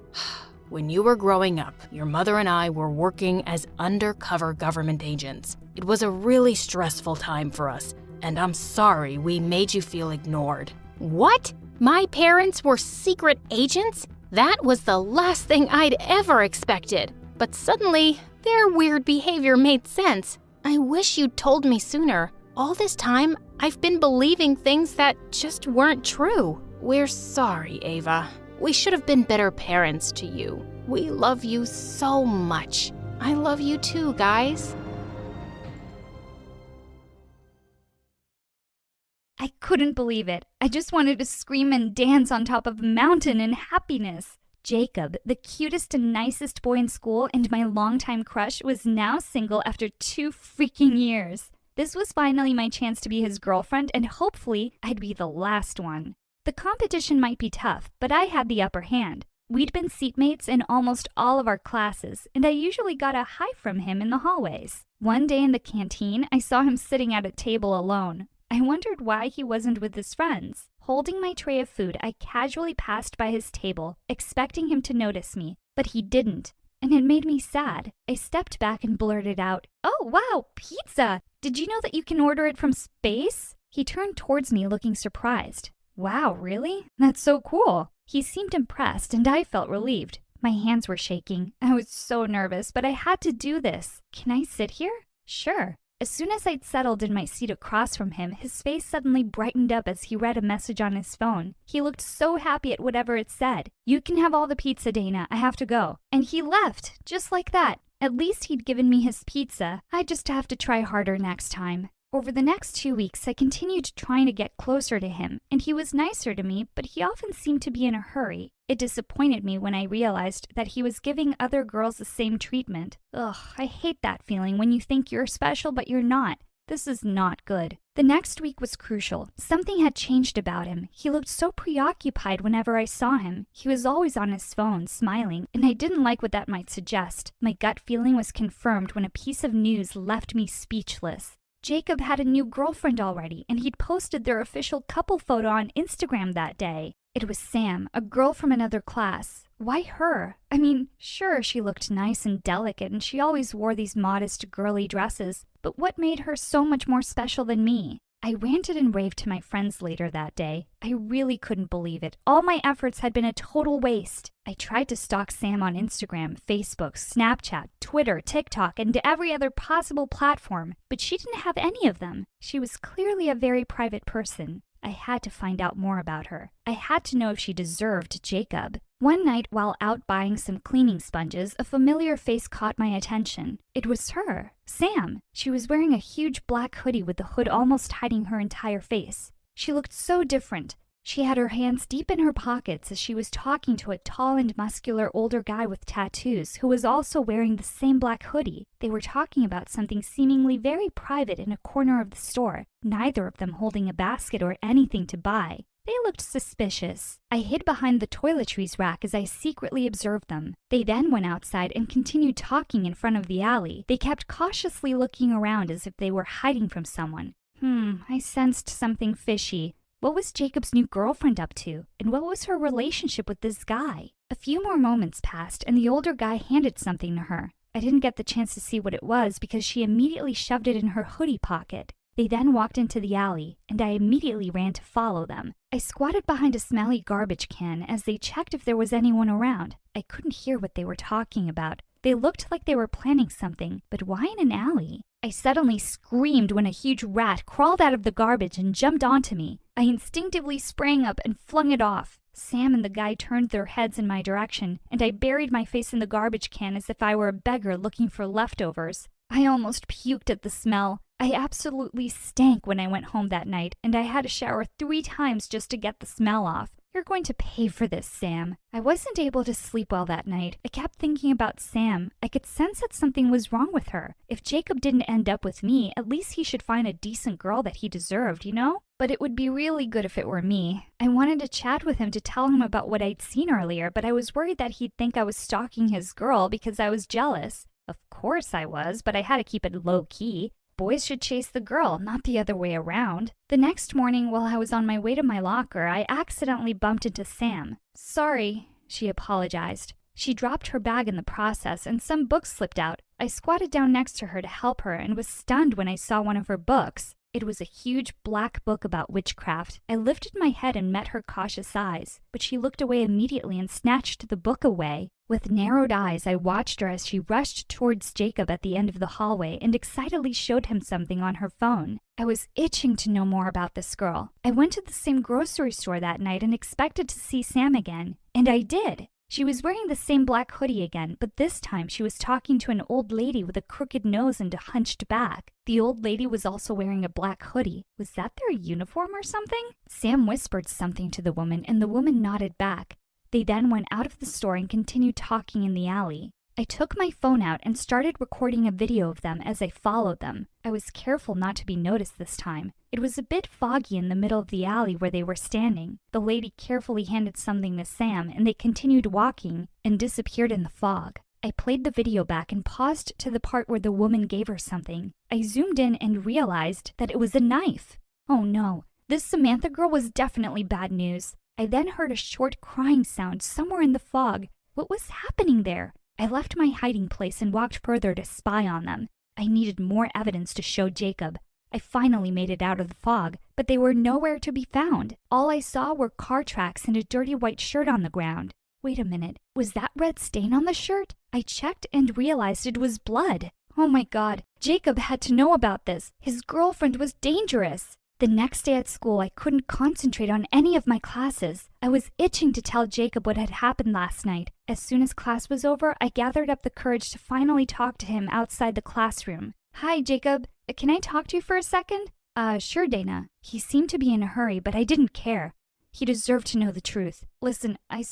When you were growing up, your mother and I were working as undercover government agents. It was a really stressful time for us, and I'm sorry we made you feel ignored. What? My parents were secret agents? That was the last thing I'd ever expected. But suddenly, their weird behavior made sense. I wish you'd told me sooner. All this time, I've been believing things that just weren't true. We're sorry, Ava. We should have been better parents to you. We love you so much. I love you too, guys. I couldn't believe it. I just wanted to scream and dance on top of a mountain in happiness. Jacob, the cutest and nicest boy in school and my longtime crush, was now single after 2 freaking years. This was finally my chance to be his girlfriend, and hopefully I'd be the last one. The competition might be tough, but I had the upper hand. We'd been seatmates in almost all of our classes, and I usually got a hi from him in the hallways. One day in the canteen, I saw him sitting at a table alone. I wondered why he wasn't with his friends. Holding my tray of food, I casually passed by his table, expecting him to notice me, but he didn't, and it made me sad. I stepped back and blurted out, "Oh, wow, pizza! Did you know that you can order it from space?" He turned towards me looking surprised. "Wow, really? That's so cool." He seemed impressed, and I felt relieved. My hands were shaking. I was so nervous, but I had to do this. "Can I sit here?" "Sure." As soon as I'd settled in my seat across from him, his face suddenly brightened up as he read a message on his phone. He looked so happy at whatever it said. "You can have all the pizza, Dana. I have to go." And he left, just like that. At least he'd given me his pizza. I'd just have to try harder next time. Over the next 2 weeks, I continued trying to get closer to him, and he was nicer to me, but he often seemed to be in a hurry. It disappointed me when I realized that he was giving other girls the same treatment. Ugh, I hate that feeling when you think you're special but you're not. This is not good. The next week was crucial. Something had changed about him. He looked so preoccupied whenever I saw him. He was always on his phone, smiling, and I didn't like what that might suggest. My gut feeling was confirmed when a piece of news left me speechless. Jacob had a new girlfriend already, and he'd posted their official couple photo on Instagram that day. It was Sam, a girl from another class. Why her? I mean, sure, she looked nice and delicate, and she always wore these modest, girly dresses, but what made her so much more special than me? I ranted and raved to my friends later that day. I really couldn't believe it. All my efforts had been a total waste. I tried to stalk Sam on Instagram, Facebook, Snapchat, Twitter, TikTok, and every other possible platform, but she didn't have any of them. She was clearly a very private person. I had to find out more about her. I had to know if she deserved Jacob. One night, while out buying some cleaning sponges, a familiar face caught my attention. It was her, Sam. She was wearing a huge black hoodie with the hood almost hiding her entire face. She looked so different. She had her hands deep in her pockets as she was talking to a tall and muscular older guy with tattoos who was also wearing the same black hoodie. They were talking about something seemingly very private in a corner of the store, neither of them holding a basket or anything to buy. They looked suspicious. I hid behind the toiletries rack as I secretly observed them. They then went outside and continued talking in front of the alley. They kept cautiously looking around as if they were hiding from someone. I sensed something fishy. What was Jacob's new girlfriend up to? And what was her relationship with this guy? A few more moments passed, and the older guy handed something to her. I didn't get the chance to see what it was because she immediately shoved it in her hoodie pocket. They then walked into the alley, and I immediately ran to follow them. I squatted behind a smelly garbage can as they checked if there was anyone around. I couldn't hear what they were talking about. They looked like they were planning something, but why in an alley? I suddenly screamed when a huge rat crawled out of the garbage and jumped onto me. I instinctively sprang up and flung it off. Sam and the guy turned their heads in my direction, and I buried my face in the garbage can as if I were a beggar looking for leftovers. I almost puked at the smell. I absolutely stank when I went home that night, and I had to shower 3 times just to get the smell off. You're going to pay for this, Sam. I wasn't able to sleep well that night. I kept thinking about Sam. I could sense that something was wrong with her. If Jacob didn't end up with me, at least he should find a decent girl that he deserved, you know? But it would be really good if it were me. I wanted to chat with him to tell him about what I'd seen earlier, but I was worried that he'd think I was stalking his girl because I was jealous. Of course I was, but I had to keep it low-key. Boys should chase the girl, not the other way around. The next morning, while I was on my way to my locker, I accidentally bumped into Sam. Sorry, she apologized. She dropped her bag in the process, and some books slipped out. I squatted down next to her to help her and was stunned when I saw one of her books. It was a huge black book about witchcraft. I lifted my head and met her cautious eyes, but she looked away immediately and snatched the book away. With narrowed eyes, I watched her as she rushed towards Jacob at the end of the hallway and excitedly showed him something on her phone. I was itching to know more about this girl. I went to the same grocery store that night and expected to see Sam again, and I did. She was wearing the same black hoodie again, but this time she was talking to an old lady with a crooked nose and a hunched back. The old lady was also wearing a black hoodie. Was that their uniform or something? Sam whispered something to the woman, and the woman nodded back. They then went out of the store and continued talking in the alley. I took my phone out and started recording a video of them as I followed them. I was careful not to be noticed this time. It was a bit foggy in the middle of the alley where they were standing. The lady carefully handed something to Sam, and they continued walking and disappeared in the fog. I played the video back and paused to the part where the woman gave her something. I zoomed in and realized that it was a knife. Oh no, this Samantha girl was definitely bad news. I then heard a short crying sound somewhere in the fog. What was happening there? I left my hiding place and walked further to spy on them. I needed more evidence to show Jacob. I finally made it out of the fog, but they were nowhere to be found. All I saw were car tracks and a dirty white shirt on the ground. Wait a minute, was that red stain on the shirt? I checked and realized it was blood. Oh my God, Jacob had to know about this. His girlfriend was dangerous. The next day at school, I couldn't concentrate on any of my classes. I was itching to tell Jacob what had happened last night. As soon as class was over, I gathered up the courage to finally talk to him outside the classroom. Hi, Jacob. Can I talk to you for a second? Sure, Dana. He seemed to be in a hurry, but I didn't care. He deserved to know the truth. Listen, I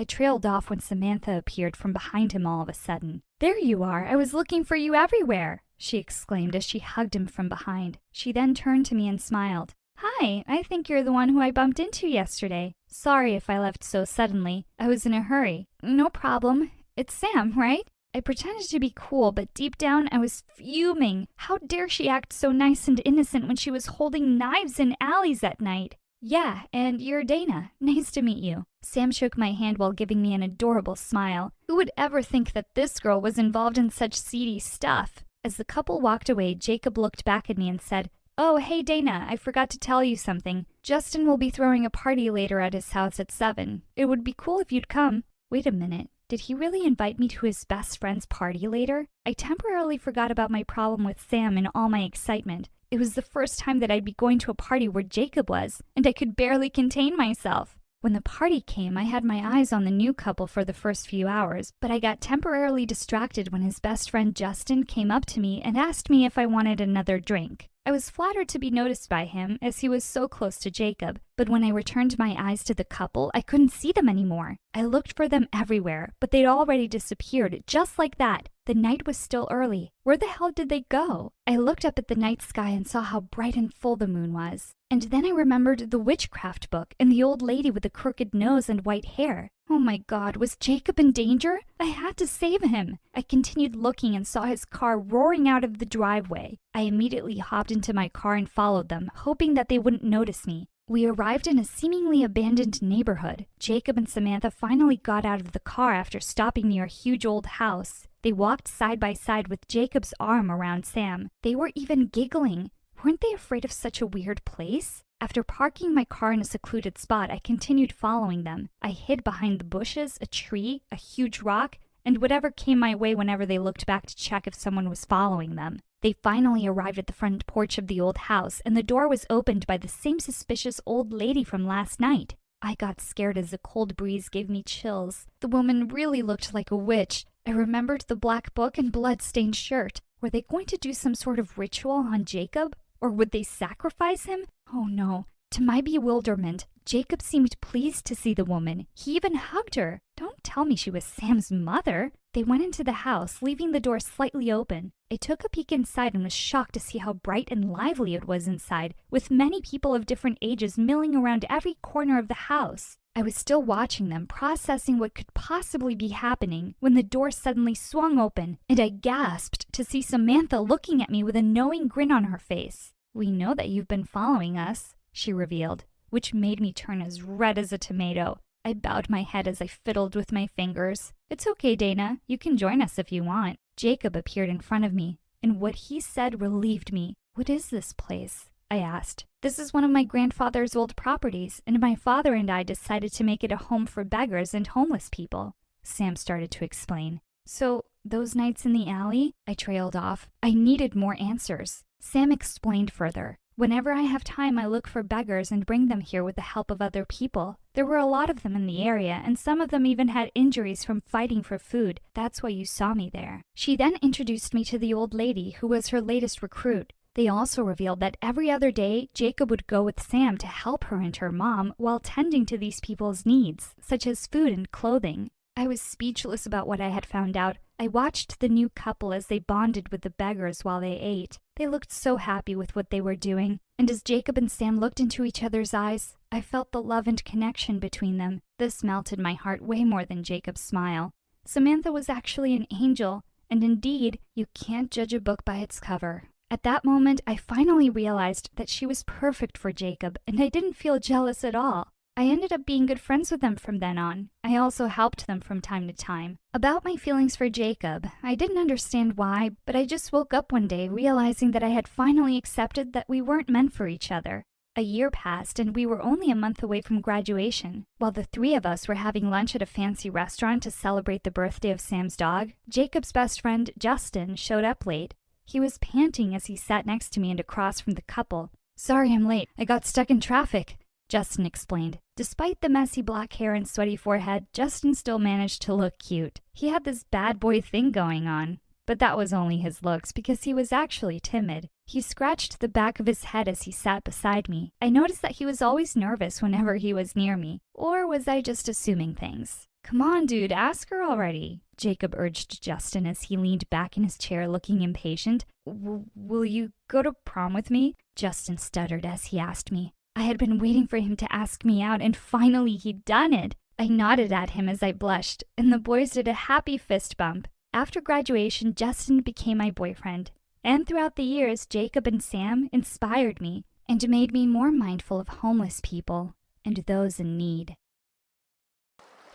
trailed off when Samantha appeared from behind him all of a sudden. There you are. I was looking for you everywhere, she exclaimed as she hugged him from behind. She then turned to me and smiled. Hi, I think you're the one who I bumped into yesterday. Sorry if I left so suddenly. I was in a hurry. No problem. It's Sam, right? I pretended to be cool, but deep down I was fuming. How dare she act so nice and innocent when she was holding knives in alleys at night? Yeah, and you're Dana. Nice to meet you. Sam shook my hand while giving me an adorable smile. Who would ever think that this girl was involved in such seedy stuff? As the couple walked away, Jacob looked back at me and said, Oh, hey Dana, I forgot to tell you something. Justin will be throwing a party later at his house at 7. It would be cool if you'd come. Wait a minute. Did he really invite me to his best friend's party later? I temporarily forgot about my problem with Sam in all my excitement. It was the first time that I'd be going to a party where Jacob was, and I could barely contain myself. When the party came, I had my eyes on the new couple for the first few hours, but I got temporarily distracted when his best friend Justin came up to me and asked me if I wanted another drink. I was flattered to be noticed by him, as he was so close to Jacob, But when I returned my eyes to the couple, I couldn't see them anymore. I looked for them everywhere, but they'd already disappeared, just like that. The night was still early. Where the hell did they go? I looked up at the night sky and saw how bright and full the moon was. And then I remembered the witchcraft book and the old lady with the crooked nose and white hair. Oh my God, was Jacob in danger? I had to save him. I continued looking and saw his car roaring out of the driveway. I immediately hopped into my car and followed them, hoping that they wouldn't notice me. We arrived in a seemingly abandoned neighborhood. Jacob and Samantha finally got out of the car after stopping near a huge old house. They walked side by side with Jacob's arm around Sam. They were even giggling. Weren't they afraid of such a weird place? After parking my car in a secluded spot, I continued following them. I hid behind the bushes, a tree, a huge rock, and whatever came my way whenever they looked back to check if someone was following them. They finally arrived at the front porch of the old house, and the door was opened by the same suspicious old lady from last night. I got scared as the cold breeze gave me chills. The woman really looked like a witch. I remembered the black book and blood-stained shirt. Were they going to do some sort of ritual on Jacob? Or would they sacrifice him? Oh no. To my bewilderment, Jacob seemed pleased to see the woman. He even hugged her. Don't tell me she was Sam's mother. They went into the house, leaving the door slightly open. I took a peek inside and was shocked to see how bright and lively it was inside, with many people of different ages milling around every corner of the house. I was still watching them, processing what could possibly be happening, when the door suddenly swung open, and I gasped to see Samantha looking at me with a knowing grin on her face. "We know that you've been following us," she revealed, which made me turn as red as a tomato. I bowed my head as I fiddled with my fingers. "It's okay, Dana. You can join us if you want." Jacob appeared in front of me, and what he said relieved me. "What is this place?" I asked. "This is one of my grandfather's old properties, and my father and I decided to make it a home for beggars and homeless people," Sam started to explain. "So, those nights in the alley?" I trailed off. I needed more answers. Sam explained further. "Whenever I have time, I look for beggars and bring them here with the help of other people. There were a lot of them in the area, and some of them even had injuries from fighting for food. That's why you saw me there." She then introduced me to the old lady, who was her latest recruit. They also revealed that every other day, Jacob would go with Sam to help her and her mom while tending to these people's needs, such as food and clothing. I was speechless about what I had found out. I watched the new couple as they bonded with the beggars while they ate. They looked so happy with what they were doing, and as Jacob and Sam looked into each other's eyes, I felt the love and connection between them. This melted my heart way more than Jacob's smile. Samantha was actually an angel, and indeed, you can't judge a book by its cover. At that moment, I finally realized that she was perfect for Jacob, and I didn't feel jealous at all. I ended up being good friends with them from then on. I also helped them from time to time. About my feelings for Jacob, I didn't understand why, but I just woke up one day realizing that I had finally accepted that we weren't meant for each other. A year passed, and we were only a month away from graduation. While the three of us were having lunch at a fancy restaurant to celebrate the birthday of Sam's dog, Jacob's best friend, Justin, showed up late. He was panting as he sat next to me and across from the couple. "Sorry I'm late. I got stuck in traffic," Justin explained. Despite the messy black hair and sweaty forehead, Justin still managed to look cute. He had this bad boy thing going on. But that was only his looks, because he was actually timid. He scratched the back of his head as he sat beside me. I noticed that he was always nervous whenever he was near me. Or was I just assuming things? "Come on, dude, ask her already," Jacob urged Justin as he leaned back in his chair looking impatient. Will you go to prom with me?" Justin stuttered as he asked me. I had been waiting for him to ask me out, and finally he'd done it. I nodded at him as I blushed, and the boys did a happy fist bump. After graduation, Justin became my boyfriend. And throughout the years, Jacob and Sam inspired me and made me more mindful of homeless people and those in need.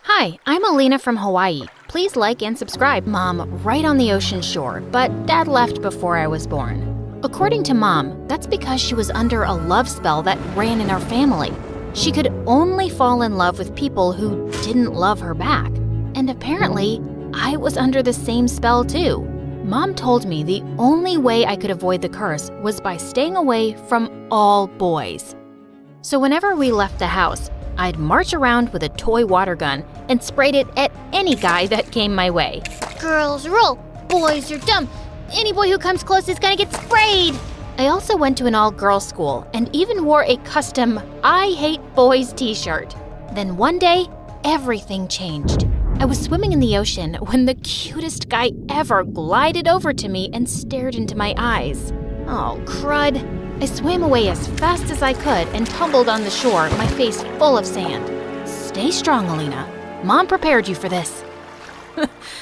Hi, I'm Alina from Hawaii. Please like and subscribe. Mom, right on the ocean shore, but Dad left before I was born. According to Mom, that's because she was under a love spell that ran in our family. She could only fall in love with people who didn't love her back. And apparently, I was under the same spell too. Mom told me the only way I could avoid the curse was by staying away from all boys. So whenever we left the house, I'd march around with a toy water gun and sprayed it at any guy that came my way. Girls rule, boys are dumb. Any boy who comes close is gonna get sprayed. I also went to an all-girls school and even wore a custom I Hate Boys t-shirt. Then one day, everything changed. I was swimming in the ocean when the cutest guy ever glided over to me and stared into my eyes. Oh, crud. I swam away as fast as I could and tumbled on the shore, my face full of sand. Stay strong, Alina. Mom prepared you for this.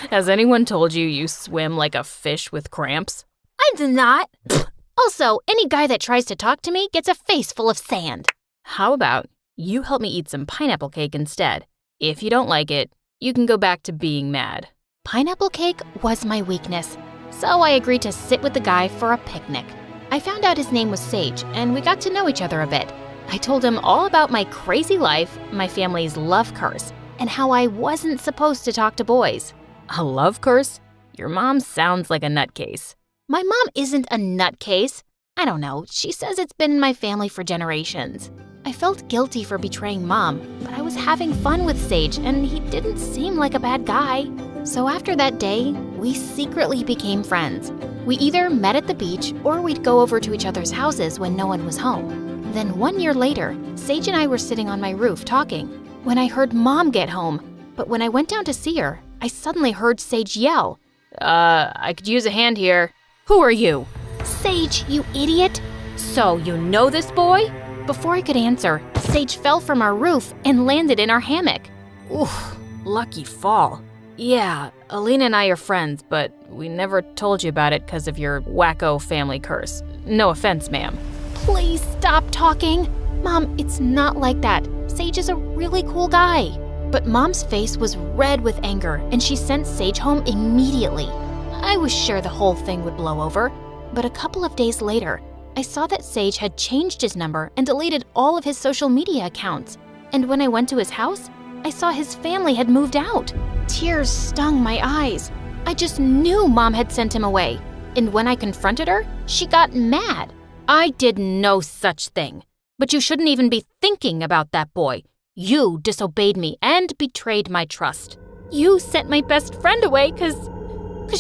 Has anyone told you you swim like a fish with cramps? I did not. Also, any guy that tries to talk to me gets a face full of sand. How about you help me eat some pineapple cake instead? If you don't like it, you can go back to being mad. Pineapple cake was my weakness, so I agreed to sit with the guy for a picnic. I found out his name was Sage, and we got to know each other a bit. I told him all about my crazy life, my family's love curse, and how I wasn't supposed to talk to boys. A love curse? Your mom sounds like a nutcase. My mom isn't a nutcase. I don't know, she says it's been in my family for generations. I felt guilty for betraying Mom, but I was having fun with Sage and he didn't seem like a bad guy. So after that day, we secretly became friends. We either met at the beach or we'd go over to each other's houses when no one was home. Then 1 year later, Sage and I were sitting on my roof talking when I heard Mom get home. But when I went down to see her, I suddenly heard Sage yell, I could use a hand here. Who are you? "Sage, you idiot!" So you know this boy? Before I could answer, Sage fell from our roof and landed in our hammock. Oof, lucky fall. Yeah, Alina and I are friends, but we never told you about it because of your wacko family curse. No offense, ma'am. Please stop talking. Mom, it's not like that. Sage is a really cool guy. But Mom's face was red with anger, and she sent Sage home immediately. I was sure the whole thing would blow over, but a couple of days later, I saw that Sage had changed his number and deleted all of his social media accounts. And when I went to his house, I saw his family had moved out. Tears stung my eyes. I just knew Mom had sent him away. And when I confronted her, she got mad. I did no such thing. But you shouldn't even be thinking about that boy. You disobeyed me and betrayed my trust. You sent my best friend away because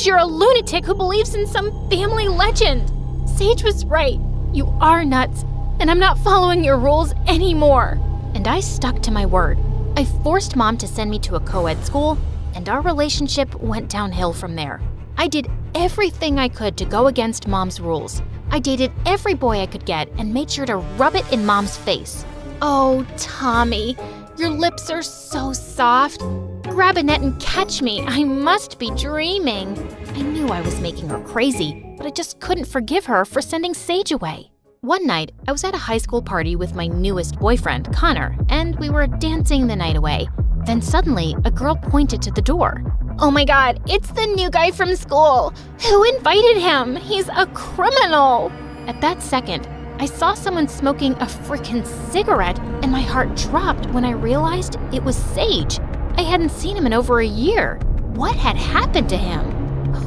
you're a lunatic who believes in some family legend. Sage was right. You are nuts, and I'm not following your rules anymore. And I stuck to my word. I forced Mom to send me to a co-ed school, and our relationship went downhill from there. I did everything I could to go against Mom's rules. I dated every boy I could get and made sure to rub it in Mom's face. Oh, Tommy, your lips are so soft. Grab a net and catch me. I must be dreaming. I knew I was making her crazy, but I just couldn't forgive her for sending Sage away. One night, I was at a high school party with my newest boyfriend, Connor, and we were dancing the night away. Then suddenly, a girl pointed to the door. Oh my God, it's the new guy from school. Who invited him? He's a criminal. At that second, I saw someone smoking a freaking cigarette, and my heart dropped when I realized it was Sage. I hadn't seen him in over a year. What had happened to him?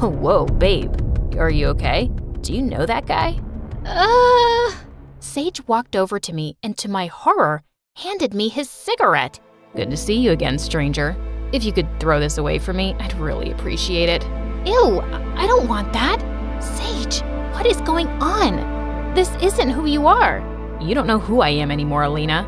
Oh, whoa, babe. Are you okay? Do you know that guy? Sage walked over to me and, to my horror, handed me his cigarette. Good to see you again, stranger. If you could throw this away for me, I'd really appreciate it. Ew, I don't want that. Sage, what is going on? This isn't who you are. You don't know who I am anymore, Alina.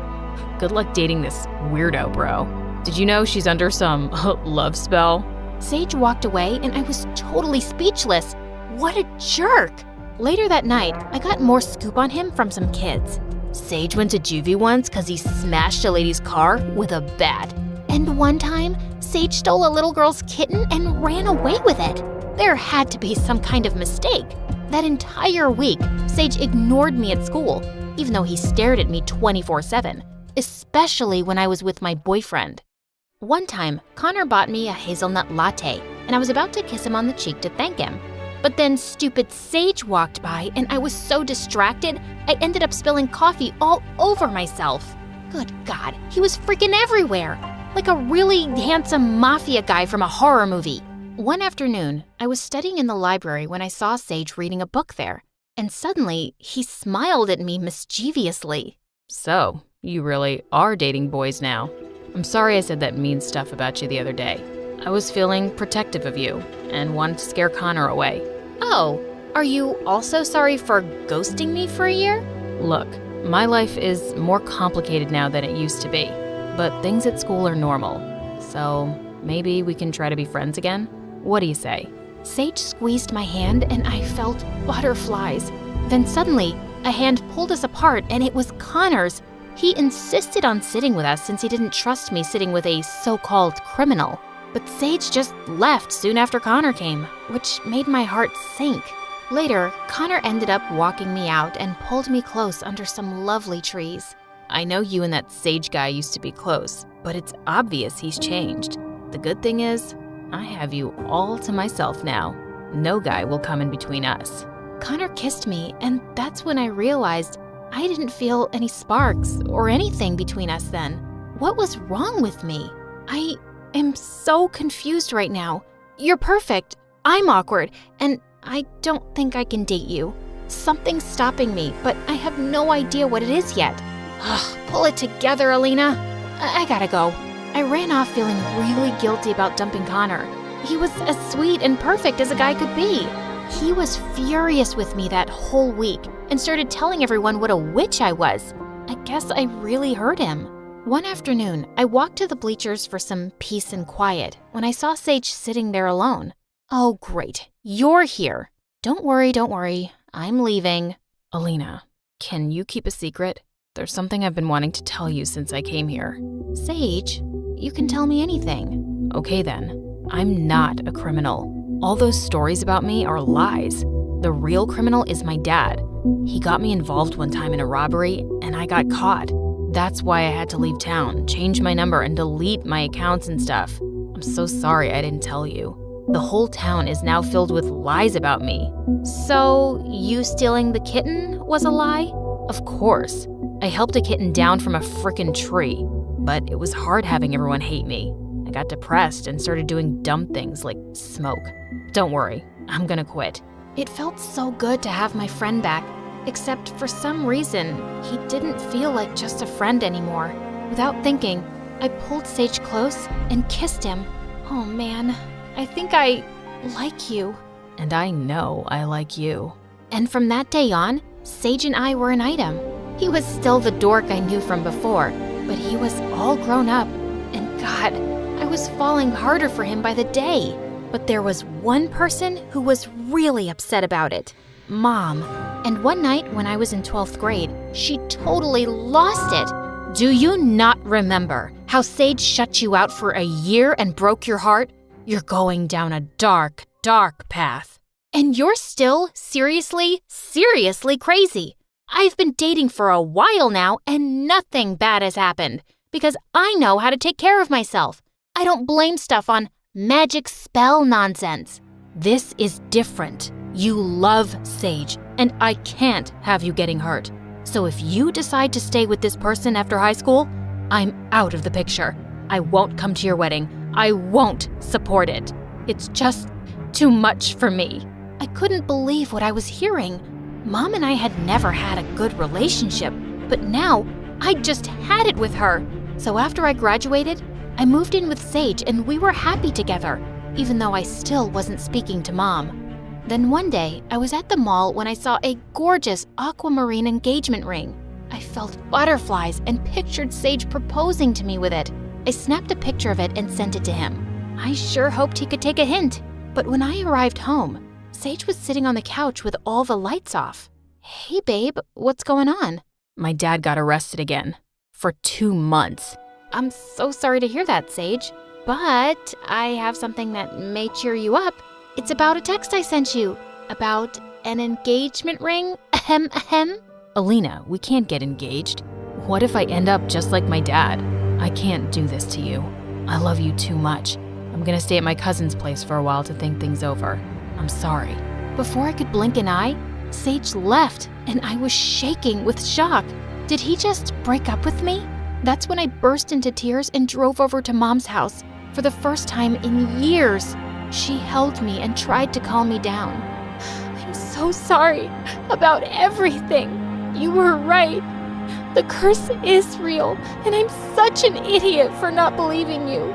Good luck dating this weirdo, bro. Did you know she's under some love spell? Sage walked away and I was totally speechless. What a jerk. Later that night, I got more scoop on him from some kids. Sage went to juvie once because he smashed a lady's car with a bat. And one time, Sage stole a little girl's kitten and ran away with it. There had to be some kind of mistake. That entire week, Sage ignored me at school, even though he stared at me 24/7, especially when I was with my boyfriend. One time, Connor bought me a hazelnut latte, and I was about to kiss him on the cheek to thank him. But then stupid Sage walked by, and I was so distracted, I ended up spilling coffee all over myself. Good God, he was freaking everywhere, like a really handsome mafia guy from a horror movie. One afternoon, I was studying in the library when I saw Sage reading a book there, and suddenly he smiled at me mischievously. So, you really are dating boys now. I'm sorry I said that mean stuff about you the other day. I was feeling protective of you and wanted to scare Connor away. Oh, Are you also sorry for ghosting me for a year? Look, my life is more complicated now than it used to be, but things at school are normal. So maybe we can try to be friends again? What do you say? Sage squeezed my hand and I felt butterflies. Then suddenly, a hand pulled us apart and it was Connor's. He insisted on sitting with us since he didn't trust me sitting with a so-called criminal. But Sage just left soon after Connor came, which made my heart sink. Later, Connor ended up walking me out and pulled me close under some lovely trees. I know you and that Sage guy used to be close, but it's obvious he's changed. The good thing is, I have you all to myself now. No guy will come in between us. Connor kissed me, and that's when I realized I didn't feel any sparks or anything between us then. What was wrong with me? I am so confused right now. You're perfect. I'm awkward, and I don't think I can date you. Something's stopping me, but I have no idea what it is yet. Ugh, pull it together, Alina. I gotta go. I ran off feeling really guilty about dumping Connor. He was as sweet and perfect as a guy could be. He was furious with me that whole week and started telling everyone what a witch I was. I guess I really hurt him. One afternoon, I walked to the bleachers for some peace and quiet when I saw Sage sitting there alone. Oh, great. You're here. Don't worry. I'm leaving. Alina, can you keep a secret? There's something I've been wanting to tell you since I came here. Sage, you can tell me anything. Okay then. I'm not a criminal. All those stories about me are lies. The real criminal is my dad. He got me involved one time in a robbery, and I got caught. That's why I had to leave town, change my number, and delete my accounts and stuff. I'm so sorry I didn't tell you. The whole town is now filled with lies about me. So, you stealing the kitten was a lie? Of course. I helped a kitten down from a frickin' tree. But it was hard having everyone hate me. I got depressed and started doing dumb things like smoke. Don't worry, I'm gonna quit. It felt so good to have my friend back, except for some reason, he didn't feel like just a friend anymore. Without thinking, I pulled Sage close and kissed him. Oh man, I think I like you. And I know I like you. And from that day on, Sage and I were an item. He was still the dork I knew from before, but he was all grown up. And God, I was falling harder for him by the day. But there was one person who was really upset about it. Mom. And one night when I was in 12th grade, she totally lost it. Do you not remember how Sage shut you out for a year and broke your heart? You're going down a dark, dark path. And you're still seriously crazy. I've been dating for a while now and nothing bad has happened because I know how to take care of myself. I don't blame stuff on magic spell nonsense. This is different. You love Sage, and I can't have you getting hurt. So if you decide to stay with this person after high school, I'm out of the picture. I won't come to your wedding. I won't support it. It's just too much for me. I couldn't believe what I was hearing. Mom and I had never had a good relationship, but now I just had it with her. So after I graduated, I moved in with Sage and we were happy together, even though I still wasn't speaking to Mom. Then one day, I was at the mall when I saw a gorgeous aquamarine engagement ring. I felt butterflies and pictured Sage proposing to me with it. I snapped a picture of it and sent it to him. I sure hoped he could take a hint. But when I arrived home, Sage was sitting on the couch with all the lights off. Hey babe, what's going on? My dad got arrested again. For 2 months. I'm so sorry to hear that, Sage. But I have something that may cheer you up. It's about a text I sent you. About an engagement ring. Ahem, ahem. Alina, we can't get engaged. What if I end up just like my dad? I can't do this to you. I love you too much. I'm gonna stay at my cousin's place for a while to think things over. I'm sorry. Before I could blink an eye, Sage left, and I was shaking with shock. Did he just break up with me? That's when I burst into tears and drove over to Mom's house. For the first time in years, she held me and tried to calm me down. I'm so sorry about everything. You were right. The curse is real, and I'm such an idiot for not believing you.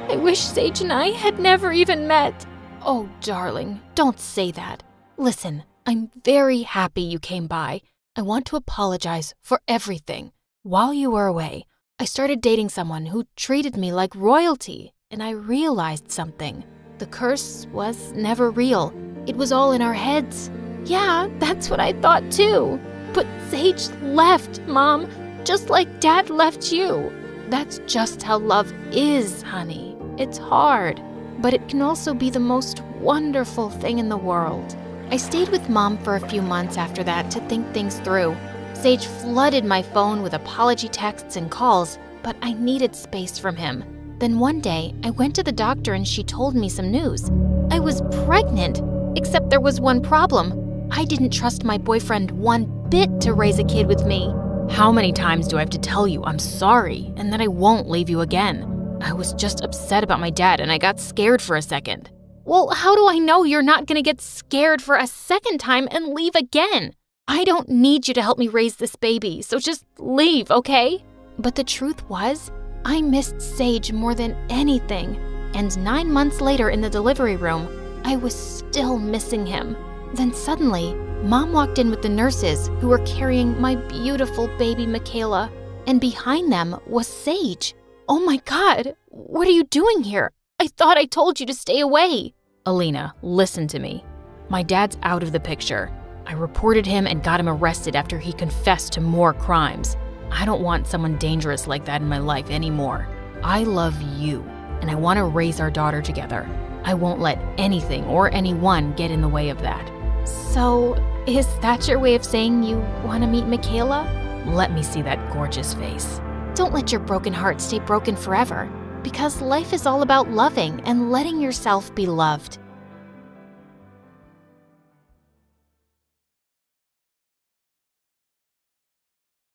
I wish Sage and I had never even met. Oh, darling, don't say that. Listen, I'm very happy you came by. I want to apologize for everything. While you were away, I started dating someone who treated me like royalty, and I realized something. The curse was never real. It was all in our heads. Yeah, that's what I thought too. But Sage left, Mom, just like Dad left you. That's just how love is, honey. It's hard, but it can also be the most wonderful thing in the world. I stayed with Mom for a few months after that to think things through. Sage flooded my phone with apology texts and calls, but I needed space from him. Then one day, I went to the doctor and she told me some news. I was pregnant, except there was one problem. I didn't trust my boyfriend one bit to raise a kid with me. How many times do I have to tell you I'm sorry and that I won't leave you again? I was just upset about my dad and I got scared for a second. Well, how do I know you're not gonna get scared for a second time and leave again? I don't need you to help me raise this baby, so just leave, okay? But the truth was, I missed Sage more than anything. And 9 months later in the delivery room, I was still missing him. Then suddenly, Mom walked in with the nurses who were carrying my beautiful baby Michaela. And behind them was Sage. Oh my God, what are you doing here? I thought I told you to stay away. Alina, listen to me. My dad's out of the picture. I reported him and got him arrested after he confessed to more crimes. I don't want someone dangerous like that in my life anymore. I love you, and I want to raise our daughter together. I won't let anything or anyone get in the way of that. So, is that your way of saying you want to meet Michaela? Let me see that gorgeous face. Don't let your broken heart stay broken forever, because life is all about loving and letting yourself be loved.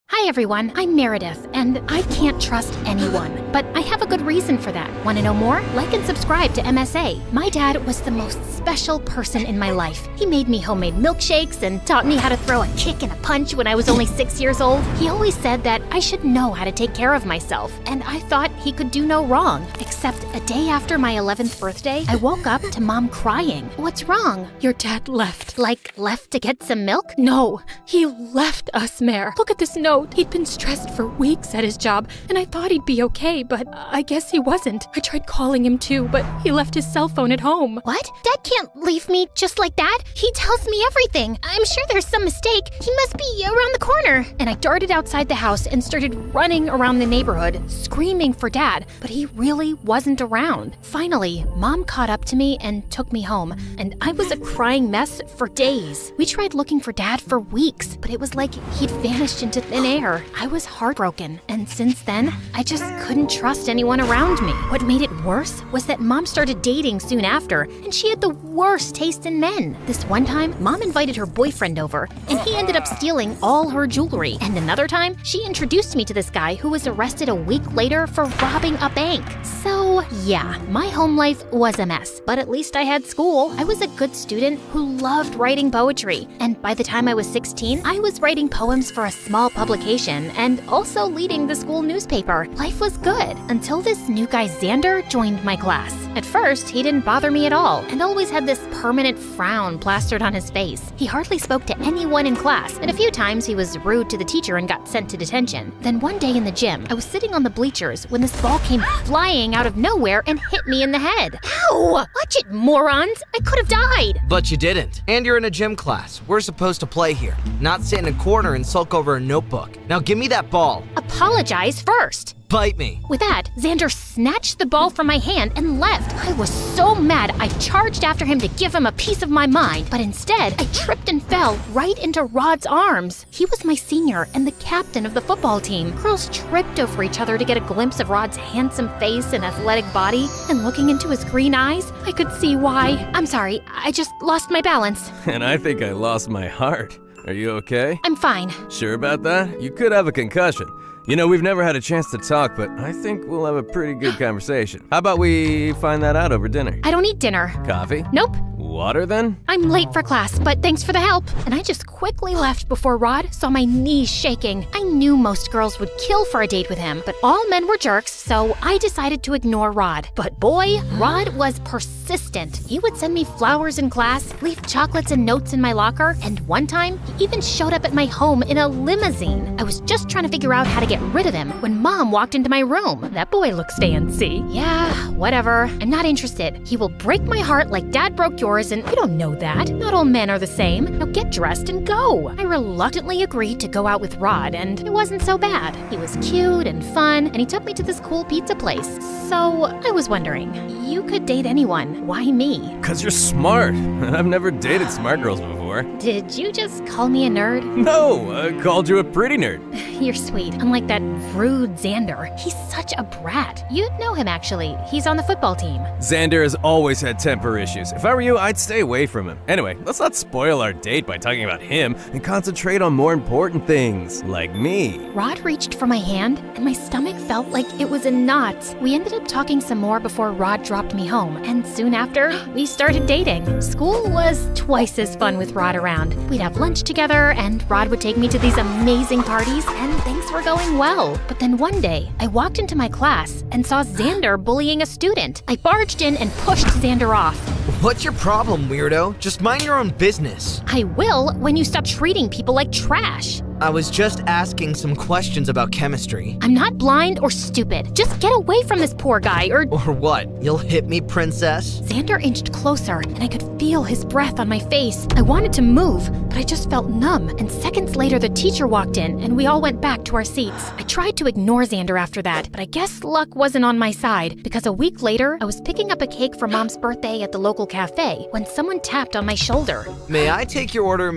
Hi everyone, I'm Meredith, and I can't trust anyone, but I have a good reason for that. Want to know more? Like and subscribe to MSA. My dad was the most special person in my life. He made me homemade milkshakes and taught me how to throw a kick and a punch when I was only 6 years old. He always said that I should know how to take care of myself, and I thought he could do no wrong. Except a day after my 11th birthday, I woke up to Mom crying. What's wrong? Your dad left. Like, left to get some milk? No, he left us, Mare. Look at this note. He'd been stressed for weeks at his job, and I thought he'd be okay, but I guess he wasn't. I tried calling him too, but he left his cell phone at home. What? Dad can't leave me just like that. He tells me everything. I'm sure there's some mistake. He must be around the corner. And I darted outside the house and started running around the neighborhood, screaming for Dad, but he really wasn't around. Finally, Mom caught up to me and took me home, and I was a crying mess for days. We tried looking for Dad for weeks, but it was like he'd vanished into thin air. I was heartbroken, and since then, I just couldn't trust anyone around me. What made it worse was that Mom started dating soon after, and she had the worst taste in men. This one time, Mom invited her boyfriend over, and he ended up stealing all her jewelry. And another time, she introduced me to this guy who was arrested a week later for robbing a bank. So, yeah, my home life was a mess, but at least I had school. I was a good student who loved writing poetry, and by the time I was 16, I was writing poems for a small publication and also leading the school newspaper. Life was good until this new guy Xander joined my class. At first, he didn't bother me at all and always had this permanent frown plastered on his face. He hardly spoke to anyone in class, and a few times he was rude to the teacher and got sent to detention. Then one day in the gym, I was sitting on the bleachers when this ball came flying out of nowhere and hit me in the head. Ow! Watch it, morons! I could have died! But you didn't. And you're in a gym class. We're supposed to play here, not sit in a corner and sulk over a notebook. Now give me that ball. Apologize first. Bite me. With that, Xander snatched the ball from my hand and left. I was so mad I charged after him to give him a piece of my mind, but instead, I tripped and fell right into Rod's arms. He was my senior and the captain of the football team. Girls tripped over each other to get a glimpse of Rod's handsome face and athletic body, and looking into his green eyes, I could see why. I'm sorry, I just lost my balance. And I think I lost my heart. Are you okay? I'm fine. Sure about that? You could have a concussion. You know, we've never had a chance to talk, but I think we'll have a pretty good conversation. How about we find that out over dinner? I don't eat dinner. Coffee? Nope. Water then? I'm late for class, but thanks for the help. And I just quickly left before Rod saw my knees shaking. I knew most girls would kill for a date with him, but all men were jerks, so I decided to ignore Rod. But boy, Rod was persistent consistent. He would send me flowers in class, leave chocolates and notes in my locker, and one time, he even showed up at my home in a limousine. I was just trying to figure out how to get rid of him when Mom walked into my room. That boy looks fancy. Yeah, whatever. I'm not interested. He will break my heart like Dad broke yours, and you don't know that. Not all men are the same. Now get dressed and go. I reluctantly agreed to go out with Rod, and it wasn't so bad. He was cute and fun, and he took me to this cool pizza place. So, I was wondering, you could date anyone. Why me? 'Cause you're smart. I've never dated smart girls before. Did you just call me a nerd? No, I called you a pretty nerd. You're sweet, unlike that rude Xander. He's such a brat. You'd know him, actually. He's on the football team. Xander has always had temper issues. If I were you, I'd stay away from him. Anyway, let's not spoil our date by talking about him and concentrate on more important things, like me. Rod reached for my hand, and my stomach felt like it was in knots. We ended up talking some more before Rod dropped me home, and soon after, we started dating. School was twice as fun with Rod around. We'd have lunch together, and Rod would take me to these amazing parties, and things were going well. But then one day, I walked into my class and saw Xander bullying a student. I barged in and pushed Xander off. What's your problem, weirdo? Just mind your own business. I will when you stop treating people like trash. I was just asking some questions about chemistry. I'm not blind or stupid. Just get away from this poor guy or what? You'll hit me, princess? Xander inched closer, and I could feel his breath on my face. I wanted to move, but I just felt numb. And seconds later, the teacher walked in, and we all went back to our seats. I tried to ignore Xander after that, but I guess luck wasn't on my side, because a week later, I was picking up a cake for Mom's birthday at the local cafe when someone tapped on my shoulder. May I take your order,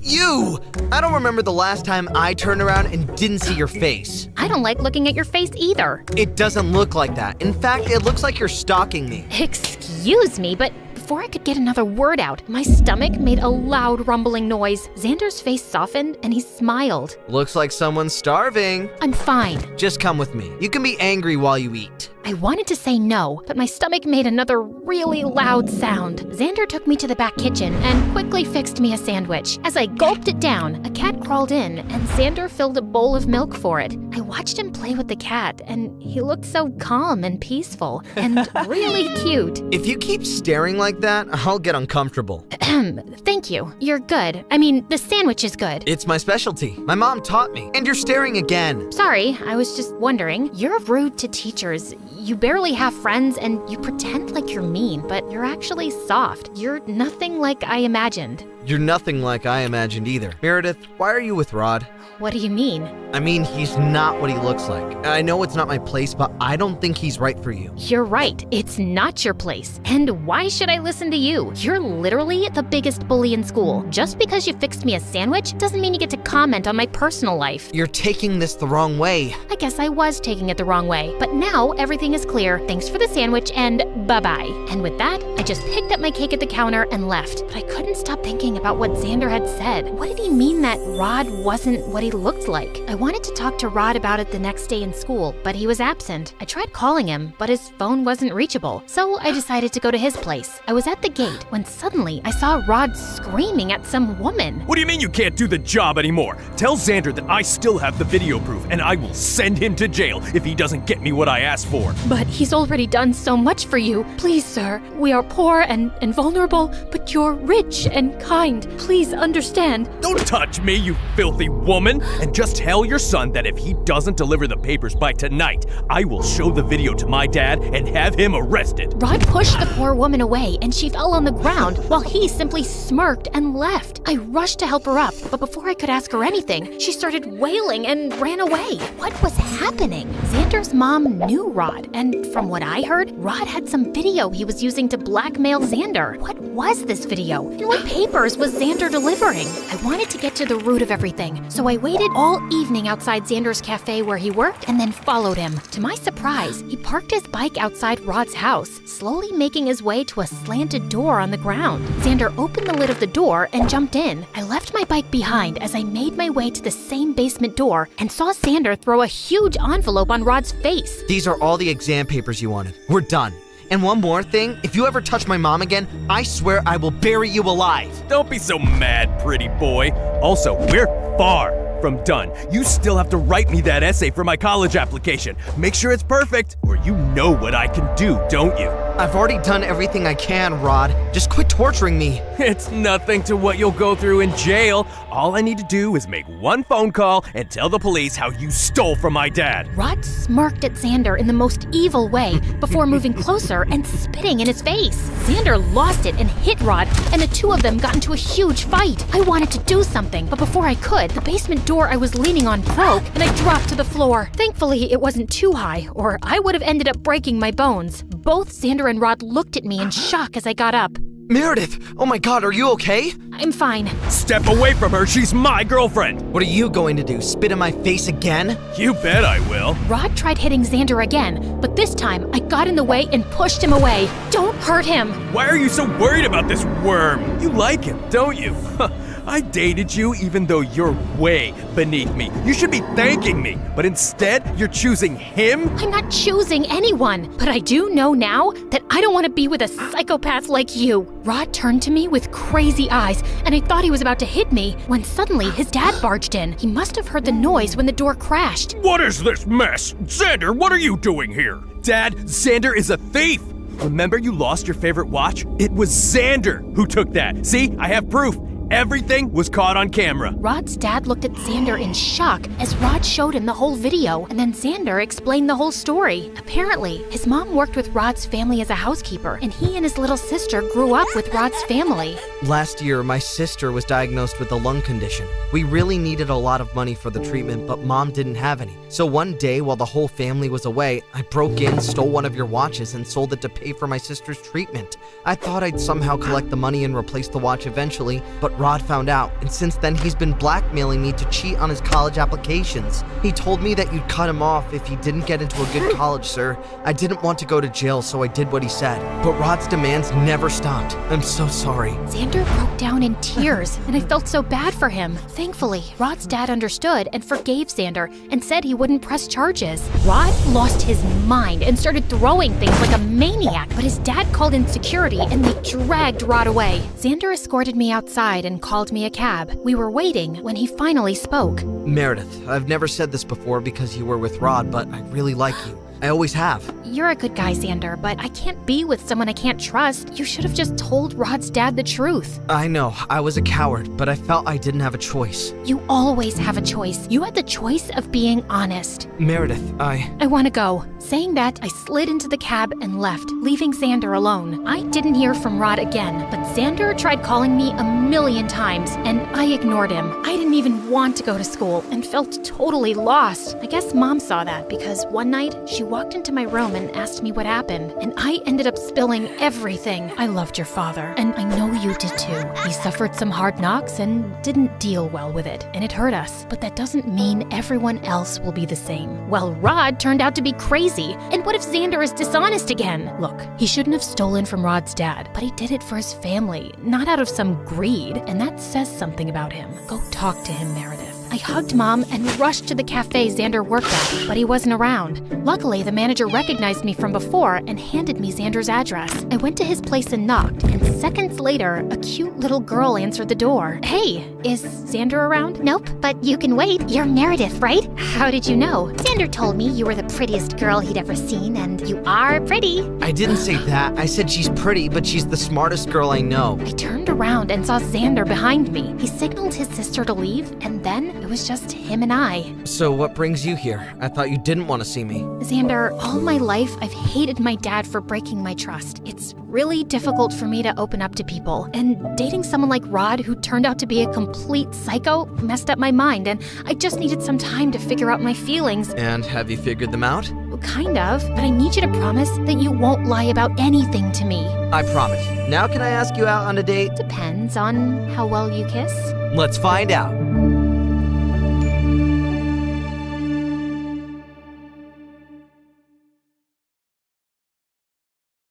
You! I don't remember the last time I turned around and didn't see your face. I don't like looking at your face either. It doesn't look like that. In fact, it looks like you're stalking me. Excuse me, but before I could get another word out, my stomach made a loud rumbling noise. Xander's face softened and he smiled. Looks like someone's starving. I'm fine. Just come with me. You can be angry while you eat. I wanted to say no, but my stomach made another really loud sound. Xander took me to the back kitchen and quickly fixed me a sandwich. As I gulped it down, a cat crawled in and Xander filled a bowl of milk for it. I watched him play with the cat and he looked so calm and peaceful and really cute. If you keep staring like that, I'll get uncomfortable. Thank you. You're good. I mean, the sandwich is good. It's my specialty. My mom taught me. And you're staring again. Sorry, I was just wondering. You're rude to teachers. You barely have friends and you pretend like you're mean, but you're actually soft. You're nothing like I imagined. You're nothing like I imagined either. Meredith, why are you with Rod? What do you mean? I mean, he's not what he looks like. I know it's not my place, but I don't think he's right for you. You're right. It's not your place. And why should I listen to you? You're literally the biggest bully in school. Just because you fixed me a sandwich doesn't mean you get to comment on my personal life. You're taking this the wrong way. I guess I was taking it the wrong way. But now everything is clear. Thanks for the sandwich and bye-bye. And with that, I just picked up my cake at the counter and left. But I couldn't stop thinking about what Xander had said. What did he mean that Rod wasn't what he looked like? I wanted to talk to Rod about it the next day in school, but he was absent. I tried calling him, but his phone wasn't reachable. So I decided to go to his place. I was at the gate when suddenly I saw Rod screaming at some woman. What do you mean you can't do the job anymore? Tell Xander that I still have the video proof and I will send him to jail if he doesn't get me what I asked for. But he's already done so much for you. Please, sir. We are poor and vulnerable, but you're rich and kind. Please understand. Don't touch me, you filthy woman! And just tell your son that if he doesn't deliver the papers by tonight, I will show the video to my dad and have him arrested. Rod pushed the poor woman away and she fell on the ground while he simply smirked and left. I rushed to help her up, but before I could ask her anything, she started wailing and ran away. What was happening? Xander's mom knew Rod, and from what I heard, Rod had some video he was using to blackmail Xander. What was this video? And what papers was Xander delivering? I wanted to get to the root of everything, so I waited all evening outside Xander's cafe where he worked and then followed him. To my surprise, he parked his bike outside Rod's house, slowly making his way to a slanted door on the ground. Xander opened the lid of the door and jumped in. I left my bike behind as I made my way to the same basement door and saw Xander throw a huge envelope on Rod's face. These are all the exam papers you wanted. We're done. And one more thing, if you ever touch my mom again, I swear I will bury you alive. Don't be so mad, pretty boy. Also, we're far from done. You still have to write me that essay for my college application. Make sure it's perfect, or you know what I can do, don't you? I've already done everything I can, Rod. Just quit torturing me. It's nothing to what you'll go through in jail. All I need to do is make one phone call and tell the police how you stole from my dad. Rod smirked at Xander in the most evil way before moving closer and spitting in his face. Xander lost it and hit Rod, and the two of them got into a huge fight. I wanted to do something, but before I could, the basement door I was leaning on broke and I dropped to the floor. Thankfully, it wasn't too high, or I would have ended up breaking my bones. Both Xander and Rod looked at me in shock as I got up. Meredith, oh my god, are you okay? I'm fine. Step away from her, she's my girlfriend. What are you going to do, spit in my face again? You bet I will. Rod tried hitting Xander again, but this time I got in the way and pushed him away. Don't hurt him. Why are you so worried about this worm? You like him, don't you? I dated you even though you're way beneath me. You should be thanking me, but instead you're choosing him? I'm not choosing anyone, but I do know now that I don't want to be with a psychopath like you. Rod turned to me with crazy eyes, and I thought he was about to hit me when suddenly his dad barged in. He must have heard the noise when the door crashed. What is this mess? Xander, what are you doing here? Dad, Xander is a thief. Remember you lost your favorite watch? It was Xander who took that. See, I have proof. Everything was caught on camera. Rod's dad looked at Xander in shock as Rod showed him the whole video, and then Xander explained the whole story. Apparently, his mom worked with Rod's family as a housekeeper, and he and his little sister grew up with Rod's family. Last year, my sister was diagnosed with a lung condition. We really needed a lot of money for the treatment, but Mom didn't have any. So one day, while the whole family was away, I broke in, stole one of your watches, and sold it to pay for my sister's treatment. I thought I'd somehow collect the money and replace the watch eventually, but Rod found out, and since then he's been blackmailing me to cheat on his college applications. He told me that you'd cut him off if he didn't get into a good college, sir. I didn't want to go to jail, so I did what he said. But Rod's demands never stopped. I'm so sorry. Xander broke down in tears, and I felt so bad for him. Thankfully, Rod's dad understood and forgave Xander and said he wouldn't press charges. Rod lost his mind and started throwing things like a maniac, but his dad called in security and they dragged Rod away. Xander escorted me outside and called me a cab. We were waiting when he finally spoke. Meredith, I've never said this before because you were with Rod, but I really like you. I always have. You're a good guy, Xander, but I can't be with someone I can't trust. You should have just told Rod's dad the truth. I know, I was a coward, but I felt I didn't have a choice. You always have a choice. You had the choice of being honest. Meredith, I want to go. Saying that, I slid into the cab and left, leaving Xander alone. I didn't hear from Rod again, but Xander tried calling me a million times, and I ignored him. I didn't even want to go to school and felt totally lost. I guess Mom saw that because one night she walked into my room and asked me what happened, and I ended up spilling everything. I loved your father, and I know you did too. He suffered some hard knocks and didn't deal well with it, and it hurt us. But that doesn't mean everyone else will be the same. Well, Rod turned out to be crazy, and what if Xander is dishonest again? Look, he shouldn't have stolen from Rod's dad, but he did it for his family, not out of some greed, and that says something about him. Go talk to him, Meredith. I hugged Mom and rushed to the cafe Xander worked at, but he wasn't around. Luckily, the manager recognized me from before and handed me Xander's address. I went to his place and knocked, and seconds later, a cute little girl answered the door. Hey, is Xander around? Nope, but you can wait. You're Meredith, right? How did you know? Xander told me you were the prettiest girl he'd ever seen, and you are pretty. I didn't say that. I said she's pretty, but she's the smartest girl I know. I turned around and saw Xander behind me. He signaled his sister to leave, and then it was just him and I. So what brings you here? I thought you didn't want to see me. Xander, all my life I've hated my dad for breaking my trust. It's really difficult for me to open up to people, and dating someone like Rod, who turned out to be a complete psycho, messed up my mind, and I just needed some time to figure out my feelings. And have you figured them out? Kind of, but I need you to promise that you won't lie about anything to me. I promise. Now can I ask you out on a date? Depends on how well you kiss. Let's find out.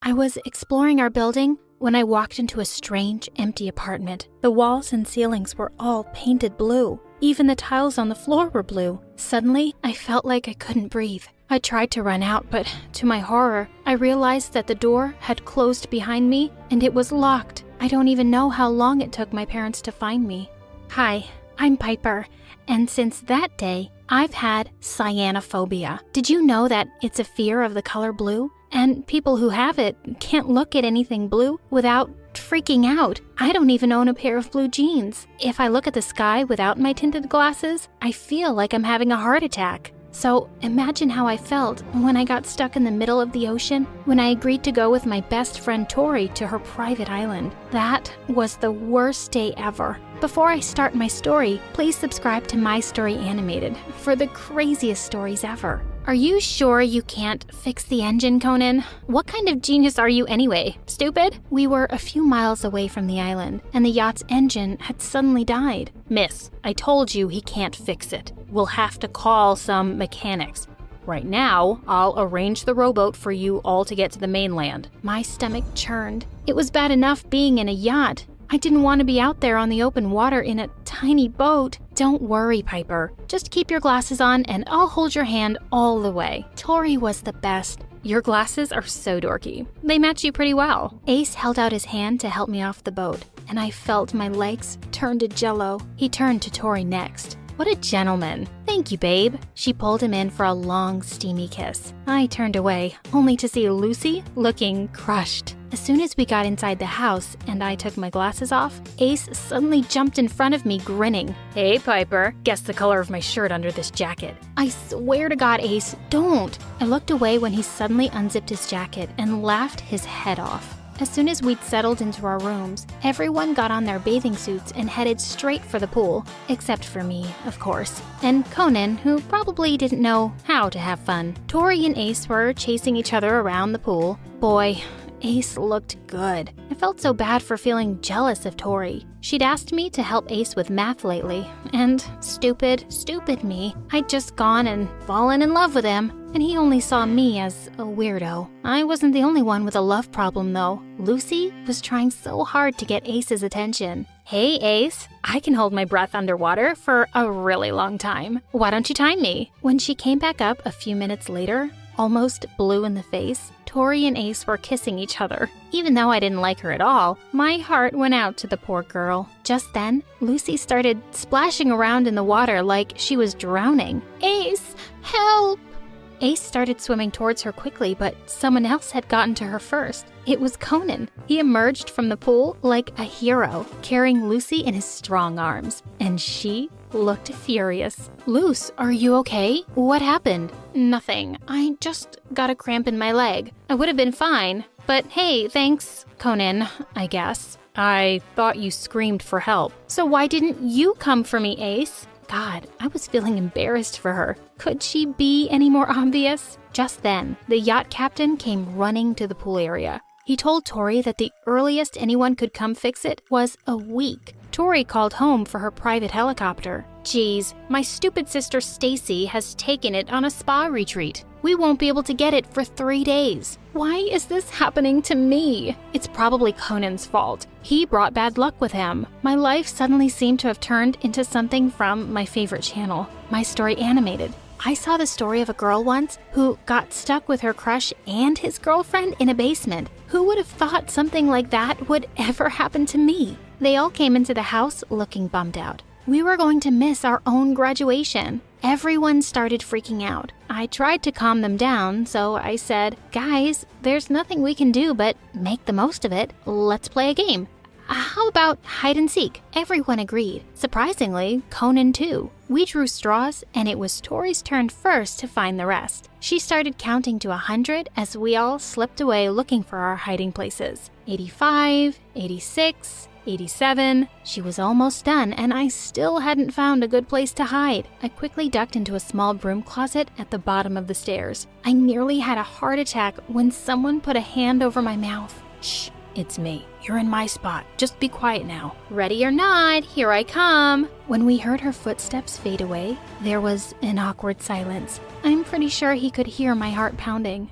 I was exploring our building when I walked into a strange, empty apartment. The walls and ceilings were all painted blue. Even the tiles on the floor were blue. Suddenly, I felt like I couldn't breathe. I tried to run out, but to my horror, I realized that the door had closed behind me and it was locked. I don't even know how long it took my parents to find me. Hi, I'm Piper, and since that day, I've had cyanophobia. Did you know that it's a fear of the color blue? And people who have it can't look at anything blue without freaking out. I don't even own a pair of blue jeans. If I look at the sky without my tinted glasses, I feel like I'm having a heart attack. So imagine how I felt when I got stuck in the middle of the ocean when I agreed to go with my best friend Tori to her private island. That was the worst day ever. Before I start my story, please subscribe to My Story Animated for the craziest stories ever. Are you sure you can't fix the engine, Conan? What kind of genius are you anyway? Stupid? We were a few miles away from the island, and the yacht's engine had suddenly died. Miss, I told you he can't fix it. We'll have to call some mechanics. Right now, I'll arrange the rowboat for you all to get to the mainland. My stomach churned. It was bad enough being in a yacht. I didn't want to be out there on the open water in a tiny boat. Don't worry, Piper. Just keep your glasses on and I'll hold your hand all the way. Tori was the best. Your glasses are so dorky. They match you pretty well. Ace held out his hand to help me off the boat, and I felt my legs turn to jello. He turned to Tori next. What a gentleman. Thank you, babe. She pulled him in for a long, steamy kiss. I turned away, only to see Lucy looking crushed. As soon as we got inside the house and I took my glasses off, Ace suddenly jumped in front of me, grinning. Hey, Piper, guess the color of my shirt under this jacket. I swear to God, Ace, don't. I looked away when he suddenly unzipped his jacket and laughed his head off. As soon as we'd settled into our rooms, everyone got on their bathing suits and headed straight for the pool, except for me, of course, and Conan, who probably didn't know how to have fun. Tori and Ace were chasing each other around the pool. Boy, Ace looked good. I felt so bad for feeling jealous of Tori. She'd asked me to help Ace with math lately, and stupid me, I'd just gone and fallen in love with him, and he only saw me as a weirdo. I wasn't the only one with a love problem, though. Lucy was trying so hard to get Ace's attention. Hey, Ace, I can hold my breath underwater for a really long time. Why don't you time me? When she came back up a few minutes later, almost blue in the face, Tori and Ace were kissing each other. Even though I didn't like her at all, my heart went out to the poor girl. Just then, Lucy started splashing around in the water like she was drowning. Ace, help! Ace started swimming towards her quickly, but someone else had gotten to her first. It was Conan. He emerged from the pool like a hero, carrying Lucy in his strong arms, and she looked furious. Luce, are you okay? What happened? Nothing. I just got a cramp in my leg. I would have been fine, but hey, thanks, Conan, I guess. I thought you screamed for help. So why didn't you come for me, Ace? God, I was feeling embarrassed for her. Could she be any more obvious? Just then, the yacht captain came running to the pool area. He told Tori that the earliest anyone could come fix it was a week. Tori called home for her private helicopter. Geez, my stupid sister Stacy has taken it on a spa retreat. We won't be able to get it for 3 days. Why is this happening to me? It's probably Conan's fault. He brought bad luck with him. My life suddenly seemed to have turned into something from my favorite channel, My Story Animated. I saw the story of a girl once who got stuck with her crush and his girlfriend in a basement. Who would have thought something like that would ever happen to me? They all came into the house looking bummed out. We were going to miss our own graduation. Everyone started freaking out. I tried to calm them down, so I said, guys, there's nothing we can do but make the most of it. Let's play a game. How about hide and seek? Everyone agreed. Surprisingly, Conan too. We drew straws, and it was Tori's turn first to find the rest. She started counting to 100 as we all slipped away looking for our hiding places. 85, 86, 87. She was almost done, and I still hadn't found a good place to hide. I quickly ducked into a small broom closet at the bottom of the stairs. I nearly had a heart attack when someone put a hand over my mouth. Shh. It's me. You're in my spot. Just be quiet now. Ready or not, here I come. When we heard her footsteps fade away, there was an awkward silence. I'm pretty sure he could hear my heart pounding.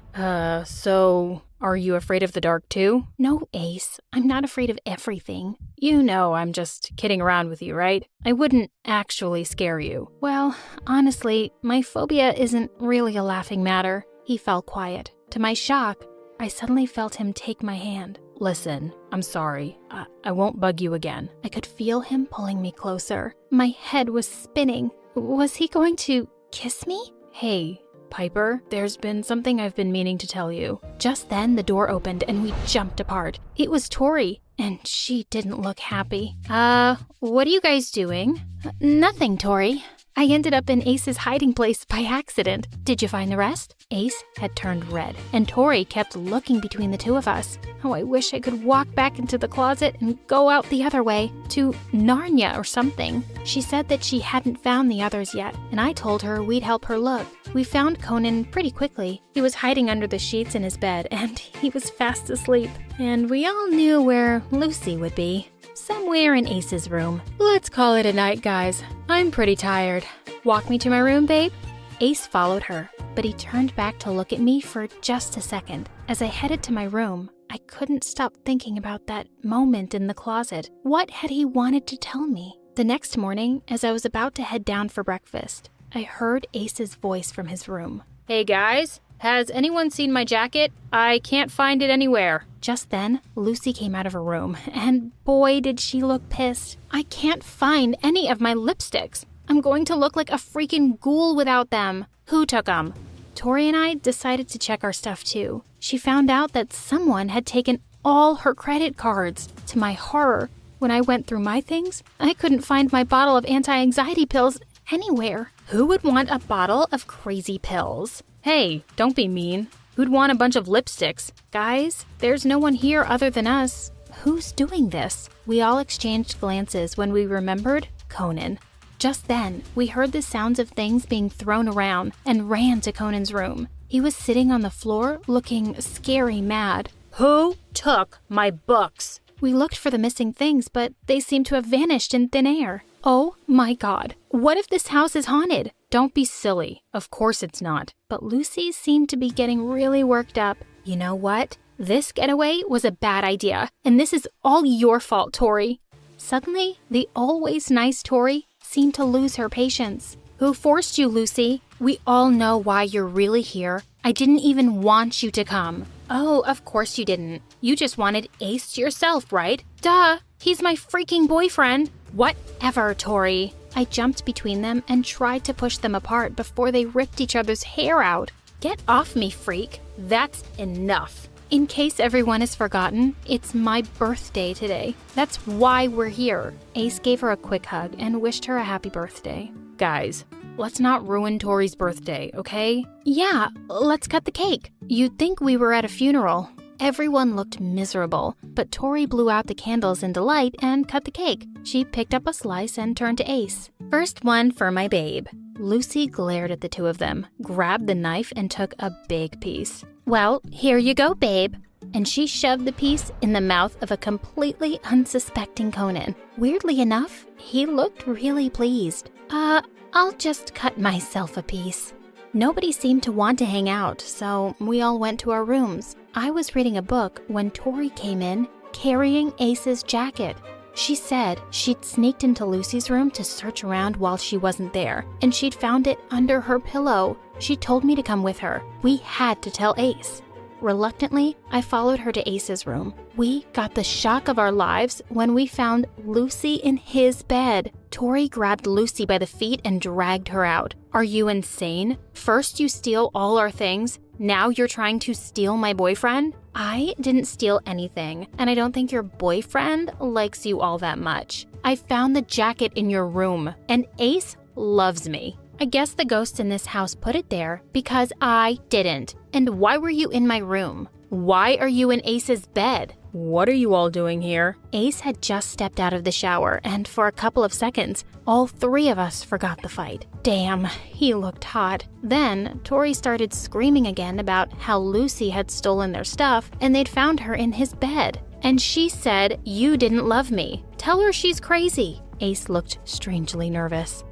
So are you afraid of the dark too? No, Ace. I'm not afraid of everything. You know I'm just kidding around with you, right? I wouldn't actually scare you. Well, honestly, my phobia isn't really a laughing matter. He fell quiet. To my shock, I suddenly felt him take my hand. Listen, I'm sorry. I won't bug you again. I could feel him pulling me closer. My head was spinning. Was he going to kiss me? Hey, Piper, there's been something I've been meaning to tell you. Just then, the door opened and we jumped apart. It was Tori, and she didn't look happy. What are you guys doing? Nothing, Tori. I ended up in Ace's hiding place by accident. Did you find the rest? Ace had turned red, and Tori kept looking between the two of us. Oh, I wish I could walk back into the closet and go out the other way, to Narnia or something. She said that she hadn't found the others yet, and I told her we'd help her look. We found Conan pretty quickly. He was hiding under the sheets in his bed, and he was fast asleep. And we all knew where Lucy would be. Somewhere in Ace's room. Let's call it a night, guys. I'm pretty tired. Walk me to my room, babe? Ace followed her, but he turned back to look at me for just a second. As I headed to my room, I couldn't stop thinking about that moment in the closet. What had he wanted to tell me? The next morning, as I was about to head down for breakfast, I heard Ace's voice from his room. Hey guys, has anyone seen my jacket? I can't find it anywhere. Just then, Lucy came out of her room, and boy did she look pissed. I can't find any of my lipsticks. I'm going to look like a freaking ghoul without them. Who took them? Tori and I decided to check our stuff too. She found out that someone had taken all her credit cards. To my horror, when I went through my things, I couldn't find my bottle of anti-anxiety pills anywhere. Who would want a bottle of crazy pills? Hey, don't be mean. Who'd want a bunch of lipsticks? Guys, there's no one here other than us. Who's doing this? We all exchanged glances when we remembered Conan. Just then, we heard the sounds of things being thrown around and ran to Conan's room. He was sitting on the floor looking scary mad. Who took my books? We looked for the missing things, but they seemed to have vanished in thin air. Oh my God, what if this house is haunted? Don't be silly. Of course it's not. But Lucy seemed to be getting really worked up. You know what? This getaway was a bad idea, and this is all your fault, Tori. Suddenly, the always nice Tori seemed to lose her patience. Who forced you, Lucy? We all know why you're really here. I didn't even want you to come. Oh, of course you didn't. You just wanted Ace yourself, right? Duh! He's my freaking boyfriend! Whatever, Tori. I jumped between them and tried to push them apart before they ripped each other's hair out. Get off me, freak. That's enough. In case everyone has forgotten, it's my birthday today. That's why we're here. Ace gave her a quick hug and wished her a happy birthday. Guys, let's not ruin Tori's birthday, okay? Yeah, let's cut the cake. You'd think we were at a funeral. Everyone looked miserable, but Tori blew out the candles in delight and cut the cake. She picked up a slice and turned to Ace. First one for my babe. Lucy glared at the two of them, grabbed the knife, and took a big piece. Well, here you go, babe. And she shoved the piece in the mouth of a completely unsuspecting Conan. Weirdly enough, he looked really pleased. I'll just cut myself a piece. Nobody seemed to want to hang out, so we all went to our rooms. I was reading a book when Tori came in, carrying Ace's jacket. She said she'd sneaked into Lucy's room to search around while she wasn't there, and she'd found it under her pillow. She told me to come with her. We had to tell Ace. Reluctantly, I followed her to Ace's room. We got the shock of our lives when we found Lucy in his bed. Tori grabbed Lucy by the feet and dragged her out. Are you insane? First you steal all our things, now you're trying to steal my boyfriend? I didn't steal anything, and I don't think your boyfriend likes you all that much. I found the jacket in your room, and Ace loves me. I guess the ghosts in this house put it there because I didn't. And why were you in my room? Why are you in Ace's bed? What are you all doing here? Ace had just stepped out of the shower, and for a couple of seconds, all three of us forgot the fight. Damn, he looked hot. Then, Tori started screaming again about how Lucy had stolen their stuff, and they'd found her in his bed. And she said, "You didn't love me. Tell her she's crazy." Ace looked strangely nervous.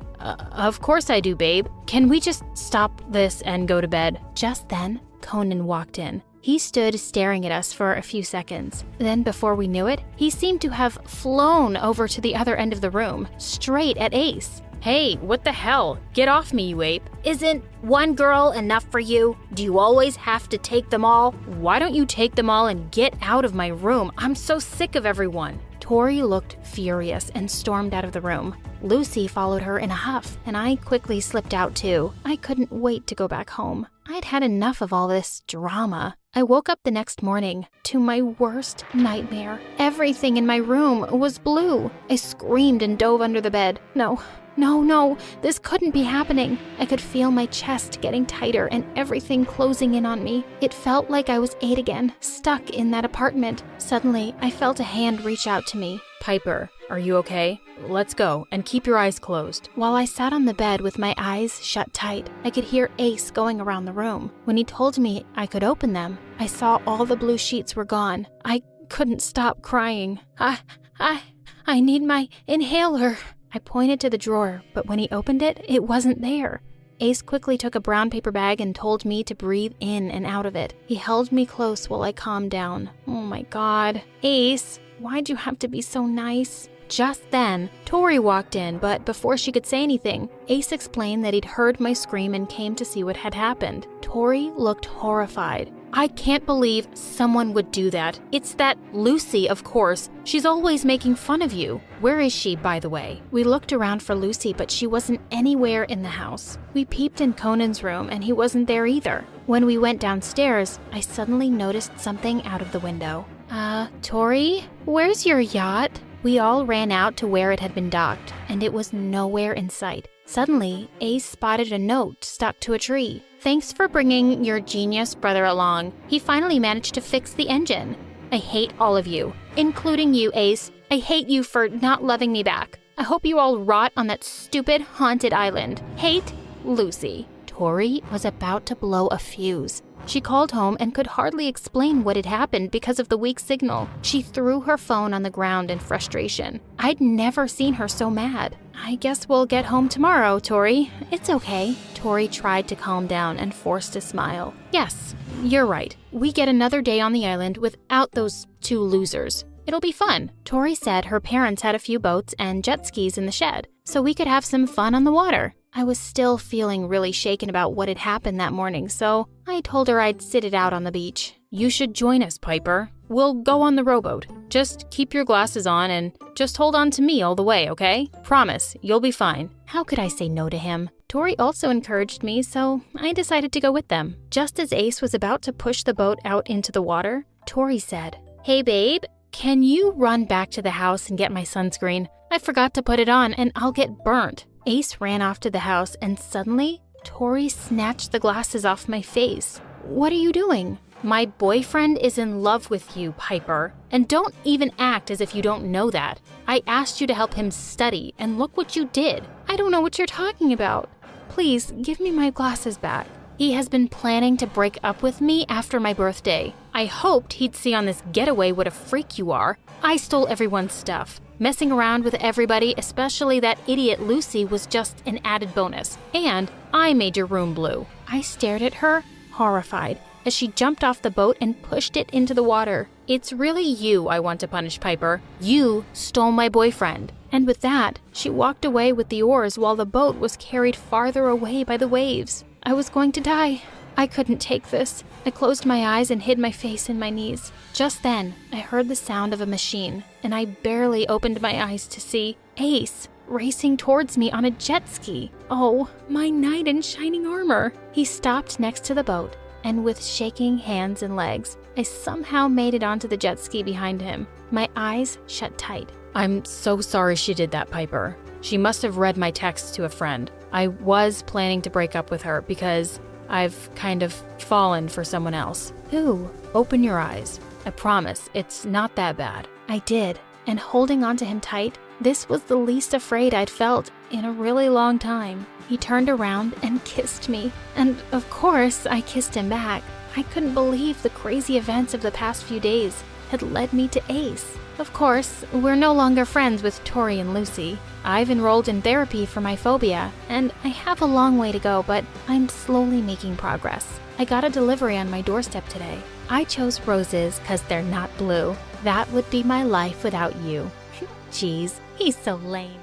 Of course I do, babe. Can we just stop this and go to bed? Just then, Conan walked in. He stood staring at us for a few seconds. Then, before we knew it, he seemed to have flown over to the other end of the room, straight at Ace. Hey, what the hell? Get off me, you ape. Isn't one girl enough for you? Do you always have to take them all? Why don't you take them all and get out of my room? I'm so sick of everyone. Tori looked furious and stormed out of the room. Lucy followed her in a huff, and I quickly slipped out too. I couldn't wait to go back home. I'd had enough of all this drama. I woke up the next morning to my worst nightmare. Everything in my room was blue. I screamed and dove under the bed. No, this couldn't be happening. I could feel my chest getting tighter and everything closing in on me. It felt like I was 8 again, stuck in that apartment. Suddenly, I felt a hand reach out to me. Piper, are you okay? Let's go, and keep your eyes closed. While I sat on the bed with my eyes shut tight, I could hear Ace going around the room. When he told me I could open them, I saw all the blue sheets were gone. I couldn't stop crying. I need my inhaler. I pointed to the drawer, but when he opened it, it wasn't there. Ace quickly took a brown paper bag and told me to breathe in and out of it. He held me close while I calmed down. Oh my God. Ace, why'd you have to be so nice? Just then, Tori walked in, but before she could say anything, Ace explained that he'd heard my scream and came to see what had happened. Tori looked horrified. I can't believe someone would do that. It's that Lucy, of course. She's always making fun of you. Where is she, by the way? We looked around for Lucy, but she wasn't anywhere in the house. We peeped in Conan's room, and he wasn't there either. When we went downstairs, I suddenly noticed something out of the window. Tori? Where's your yacht? We all ran out to where it had been docked, and it was nowhere in sight. Suddenly, Ace spotted a note stuck to a tree. Thanks for bringing your genius brother along. He finally managed to fix the engine. I hate all of you, including you, Ace. I hate you for not loving me back. I hope you all rot on that stupid haunted island. Hate, Lucy. Tori was about to blow a fuse. She called home and could hardly explain what had happened because of the weak signal. She threw her phone on the ground in frustration. I'd never seen her so mad. I guess we'll get home tomorrow, Tori. It's okay. Tori tried to calm down and forced a smile. Yes, you're right. We get another day on the island without those 2 losers. It'll be fun. Tori said her parents had a few boats and jet skis in the shed, so we could have some fun on the water. I was still feeling really shaken about what had happened that morning, so I told her I'd sit it out on the beach. You should join us, Piper. We'll go on the rowboat. Just keep your glasses on and just hold on to me all the way, okay? Promise, you'll be fine. How could I say no to him? Tori also encouraged me, so I decided to go with them. Just as Ace was about to push the boat out into the water, Tori said, "Hey babe, can you run back to the house and get my sunscreen? I forgot to put it on and I'll get burnt." Ace ran off to the house and suddenly, Tori snatched the glasses off my face. "What are you doing?" "My boyfriend is in love with you, Piper. And don't even act as if you don't know that. I asked you to help him study, and look what you did." "I don't know what you're talking about. Please, give me my glasses back." "He has been planning to break up with me after my birthday. I hoped he'd see on this getaway what a freak you are. I stole everyone's stuff. Messing around with everybody, especially that idiot Lucy, was just an added bonus. And I made your room blue." I stared at her, horrified, as she jumped off the boat and pushed it into the water. "It's really you I want to punish, Piper. You stole my boyfriend." And with that, she walked away with the oars while the boat was carried farther away by the waves. I was going to die. I couldn't take this. I closed my eyes and hid my face in my knees. Just then, I heard the sound of a machine, and I barely opened my eyes to see Ace racing towards me on a jet ski. Oh, my knight in shining armor. He stopped next to the boat, and with shaking hands and legs, I somehow made it onto the jet ski behind him. My eyes shut tight. I'm so sorry she did that, Piper. She must have read my text to a friend. I was planning to break up with her because I've kind of fallen for someone else. Who? Open your eyes. I promise, it's not that bad. I did, and holding onto him tight, this was the least afraid I'd felt in a really long time. He turned around and kissed me, and of course I kissed him back. I couldn't believe the crazy events of the past few days had led me to Ace. Of course, we're no longer friends with Tori and Lucy. I've enrolled in therapy for my phobia, and I have a long way to go, but I'm slowly making progress. I got a delivery on my doorstep today. I chose roses because they're not blue. That would be my life without you. Jeez, he's so lame.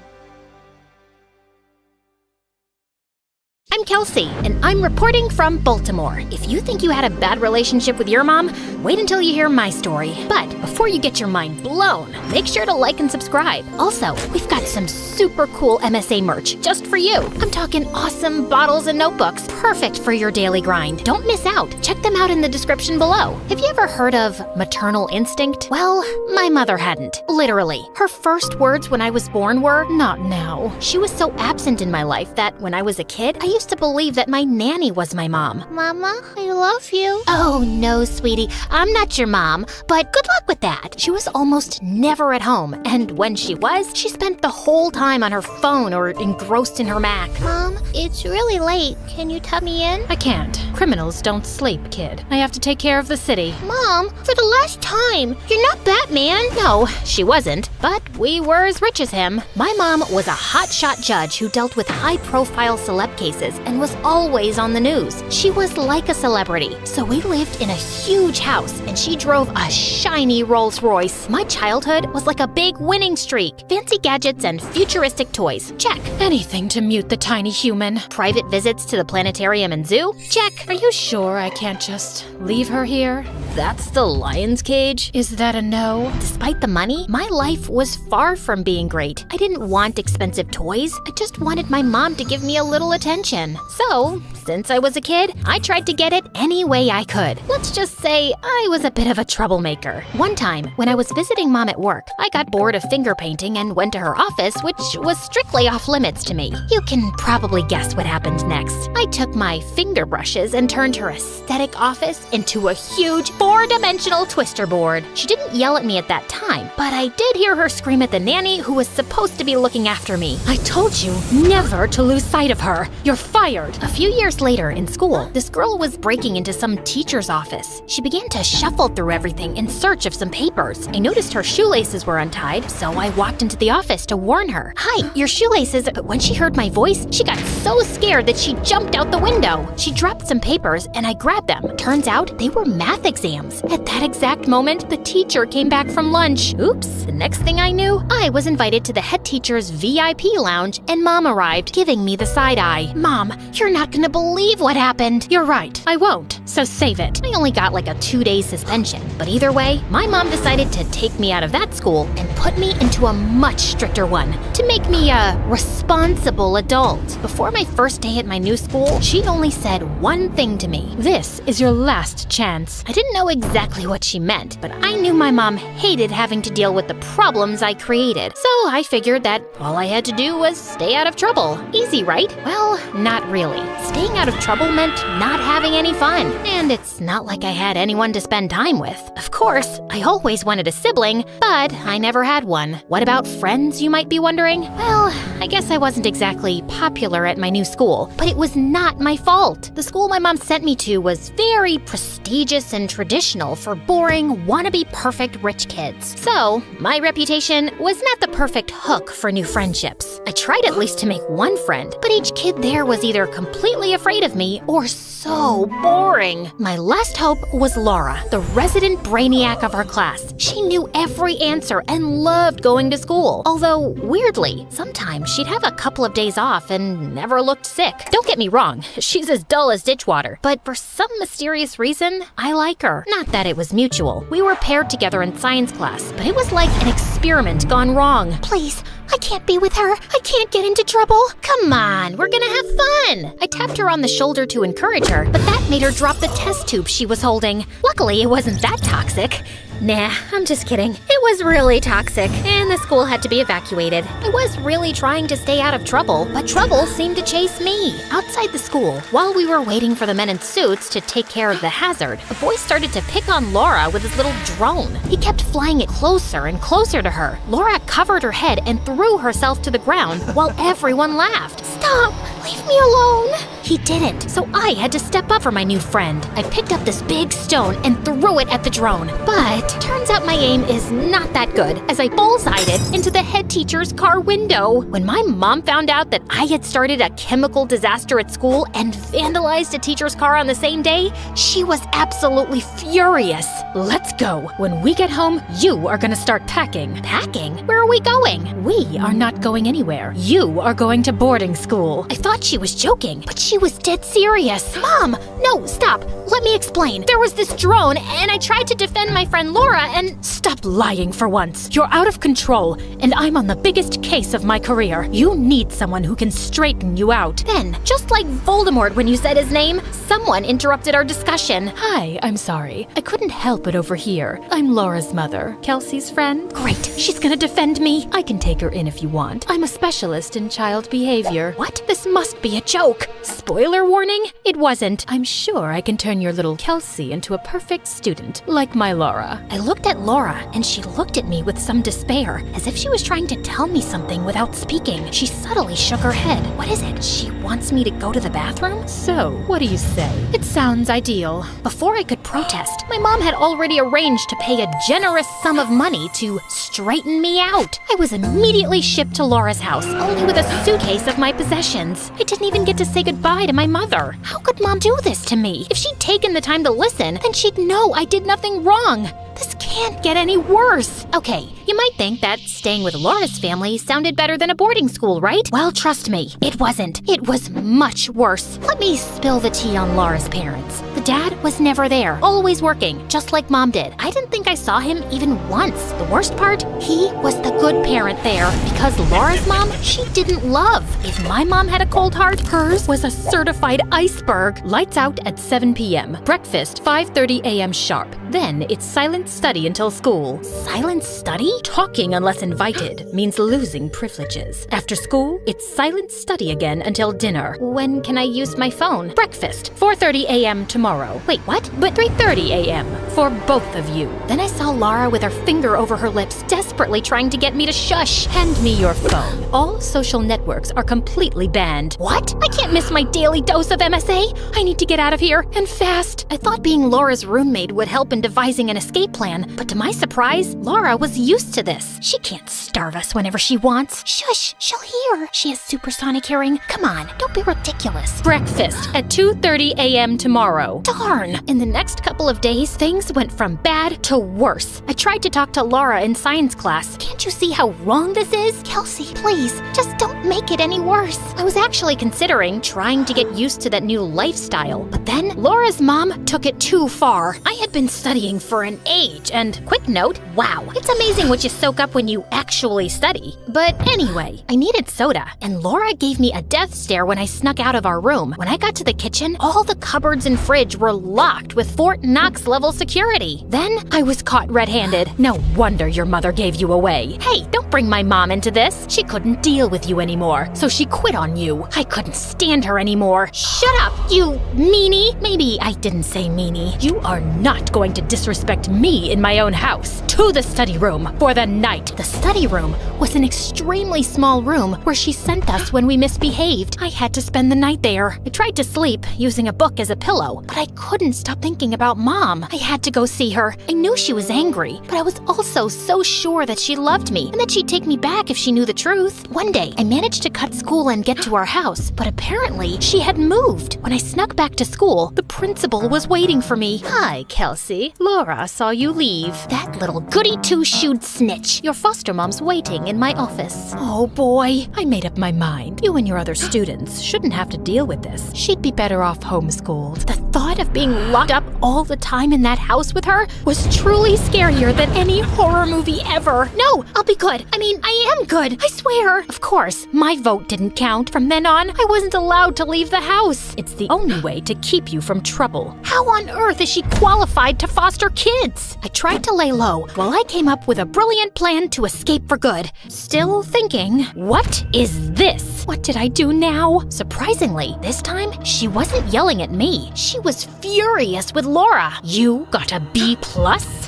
I'm I'm Kelsey, and I'm reporting from Baltimore. If you think you had a bad relationship with your mom, wait until you hear my story. But before you get your mind blown, make sure to like and subscribe. Also, we've got some super cool MSA merch just for you. I'm talking awesome bottles and notebooks, perfect for your daily grind. Don't miss out. Check them out in the description below. Have you ever heard of maternal instinct? Well, my mother hadn't. Literally. Her first words when I was born were, "Not now." She was so absent in my life that when I was a kid, I used to believe that my nanny was my mom. Mama, I love you. Oh no, sweetie, I'm not your mom, but good luck with that. She was almost never at home, and when she was, she spent the whole time on her phone or engrossed in her Mac. Mom, it's really late. Can you tub me in? I can't. Criminals don't sleep, kid. I have to take care of the city. Mom, for the last time, you're not Batman. No, she wasn't, but we were as rich as him. My mom was a hotshot judge who dealt with high-profile celeb cases and was always on the news. She was like a celebrity, so we lived in a huge house, and she drove a shiny Rolls Royce. My childhood was like a big winning streak. Fancy gadgets and futuristic toys. Check. Anything to mute the tiny human. Private visits to the planetarium and zoo? Check. Are you sure I can't just leave her here? That's the lion's cage? Is that a no? Despite the money, my life was far from being great. I didn't want expensive toys. I just wanted my mom to give me a little attention. So, since I was a kid, I tried to get it any way I could. Let's just say I was a bit of a troublemaker. One time, when I was visiting mom at work, I got bored of finger painting and went to her office, which was strictly off limits to me. You can probably guess what happened next. I took my finger brushes and turned her aesthetic office into a huge 4-dimensional twister board. She didn't yell at me at that time, but I did hear her scream at the nanny who was supposed to be looking after me. I told you never to lose sight of her. You're fired. A few years later in school, this girl was breaking into some teacher's office. She began to shuffle through everything in search of some papers. I noticed her shoelaces were untied, so I walked into the office to warn her. "Hi, your shoelaces," but when she heard my voice, she got so scared that she jumped out the window. She dropped some papers and I grabbed them. Turns out they were math exams. At that exact moment, the teacher came back from lunch. Oops. The next thing I knew, I was invited to the head teacher's VIP lounge and mom arrived, giving me the side eye. "Mom, you're not gonna believe what happened." You're right. I won't. So save it. I only got like a 2-day suspension. But either way, my mom decided to take me out of that school and put me into a much stricter one to make me a responsible adult. Before my first day at my new school, she only said one thing to me. This is your last chance. I didn't know exactly what she meant, but I knew my mom hated having to deal with the problems I created. So I figured that all I had to do was stay out of trouble. Easy, right? Well, not really. Staying out of trouble meant not having any fun. And it's not like I had anyone to spend time with. Of course, I always wanted a sibling, but I never had one. What about friends, you might be wondering? Well, I guess I wasn't exactly popular at my new school, but it was not my fault. The school my mom sent me to was very prestigious and traditional for boring, wannabe perfect rich kids. So, my reputation was not the perfect hook for new friendships. I tried at least to make one friend, but each kid there was either completely afraid of me or so boring. My last hope was Laura, the resident brainiac of our class. She knew every answer and loved going to school. Although, weirdly, sometimes she'd have a couple of days off and never looked sick. Don't get me wrong, she's as dull as ditch water. But for some mysterious reason, I like her. Not that it was mutual. We were paired together in science class, but it was like an experiment gone wrong. Please, I can't be with her. I can't get into trouble. Come on, we're gonna have fun. I tapped her on the shoulder to encourage her, but that made her drop the test tube she was holding. Luckily, it wasn't that toxic. Nah, I'm just kidding. It was really toxic, and the school had to be evacuated. I was really trying to stay out of trouble, but trouble seemed to chase me. Outside the school, while we were waiting for the men in suits to take care of the hazard, a boy started to pick on Laura with his little drone. He kept flying it closer and closer to her. Laura covered her head and threw herself to the ground while everyone laughed. Stop! Leave me alone! He didn't, so I had to step up for my new friend. I picked up this big stone and threw it at the drone, but turns out my aim is not that good as I bullseyed it into the head teacher's car window. When my mom found out that I had started a chemical disaster at school and vandalized a teacher's car on the same day, she was absolutely furious. Let's go. When we get home, you are gonna start packing. Packing? Where are we going? We are not going anywhere. You are going to boarding school. I thought she was joking, but she was dead serious. Mom, no, stop. Let me explain. There was this drone, and I tried to defend my friend Laura, and... Stop lying for once. You're out of control, and I'm on the biggest case of my career. You need someone who can straighten you out. Then, just like Voldemort when you said his name, someone interrupted our discussion. Hi, I'm sorry. I couldn't help it over here. I'm Laura's mother, Kelsey's friend. Great, she's gonna defend me. I can take her in if you want. I'm a specialist in child behavior. What? This must be a joke. Spoiler warning? It wasn't. I'm sure I can turn your little Kelsey into a perfect student, like my Laura. I looked at Laura, and she looked at me with some despair, as if she was trying to tell me something without speaking. She subtly shook her head. What is it? She wants me to go to the bathroom? So, what do you say? It sounds ideal. Before I could protest, my mom had already arranged to pay a generous sum of money to straighten me out. I was immediately shipped to Laura's house, only with a suitcase of my possessions. I didn't even get to say goodbye to my mother. How could Mom do this to me? If she'd taken the time to listen, then she'd know I did nothing wrong. This can't get any worse. Okay, you might think that staying with Laura's family sounded better than a boarding school, right? Well, trust me, it wasn't. It was much worse. Let me spill the tea on Laura's parents. The dad was never there, always working, just like Mom did. I didn't think I saw him even once. The worst part, he was the good parent there, because Laura's mom, she didn't love. If my mom had a cold heart, hers was a certified iceberg. Lights out at 7 p.m. Breakfast, 5:30 a.m. sharp. Then it's silent study until school. Silent study? Talking unless invited means losing privileges. After school, it's silent study again until dinner. When can I use my phone? Breakfast, 4:30 a.m. tomorrow. Wait, what? But 3:30 a.m. for both of you. Then I saw Laura with her finger over her lips, desperately trying to get me to shush. Hand me your phone. All social networks are completely banned. What? I can't miss my daily dose of MSA. I need to get out of here, and fast. I thought being Laura's roommate would help in devising an escape plan, but to my surprise, Laura was used to this. She can't starve us whenever she wants. Shush, she'll hear. She has supersonic hearing. Come on, don't be ridiculous. Breakfast at 2:30 a.m. tomorrow. Darn! In the next couple of days, things went from bad to worse. I tried to talk to Laura in science class. Can't you see how wrong this is? Kelsey, please, just don't make it any worse. I was actually considering trying to get used to that new lifestyle, but then Laura's mom took it too far. I had been studying for an age, and quick note, wow, it's amazing what you soak up when you actually study. But anyway, I needed soda, and Laura gave me a death stare when I snuck out of our room. When I got to the kitchen, all the cupboards and fridge were locked with Fort Knox level security. Then I was caught red-handed. No wonder your mother gave you away. Hey, don't bring my mom into this. She couldn't deal with you anymore, so she quit on you. I couldn't stand her anymore. Shut up, you meanie. Maybe I didn't say meanie. You are not going to disrespect me in my own house. To the study room for the night. The study room was an extremely small room where she sent us when we misbehaved. I had to spend the night there. I tried to sleep using a book as a pillow, but I couldn't stop thinking about Mom. I had to go see her. I knew she was angry, but I was also so sure that she loved me and that she'd take me back if she knew the truth. One day, I managed to cut school and get to our house, but apparently she had moved. When I snuck back to school, the principal was waiting for me. Hi, Kelsey. Laura saw you leave. That little goody two-shoed snitch. Your foster mom's waiting in my office. Oh boy, I made up my mind. You and your other students shouldn't have to deal with this. She'd be better off homeschooled. The thought of being locked up all the time in that house with her was truly scarier than any horror movie ever. No, I'll be good. I am good. I swear. Of course, my vote didn't count. From then on, I wasn't allowed to leave the house. It's the only way to keep you from trouble. How on earth is she qualified to foster kids? I tried to lay low while I came up with a brilliant plan to escape for good. Still thinking, what is this? What did I do now? Surprisingly, this time, she wasn't yelling at me. She was furious with Laura. You got a B+?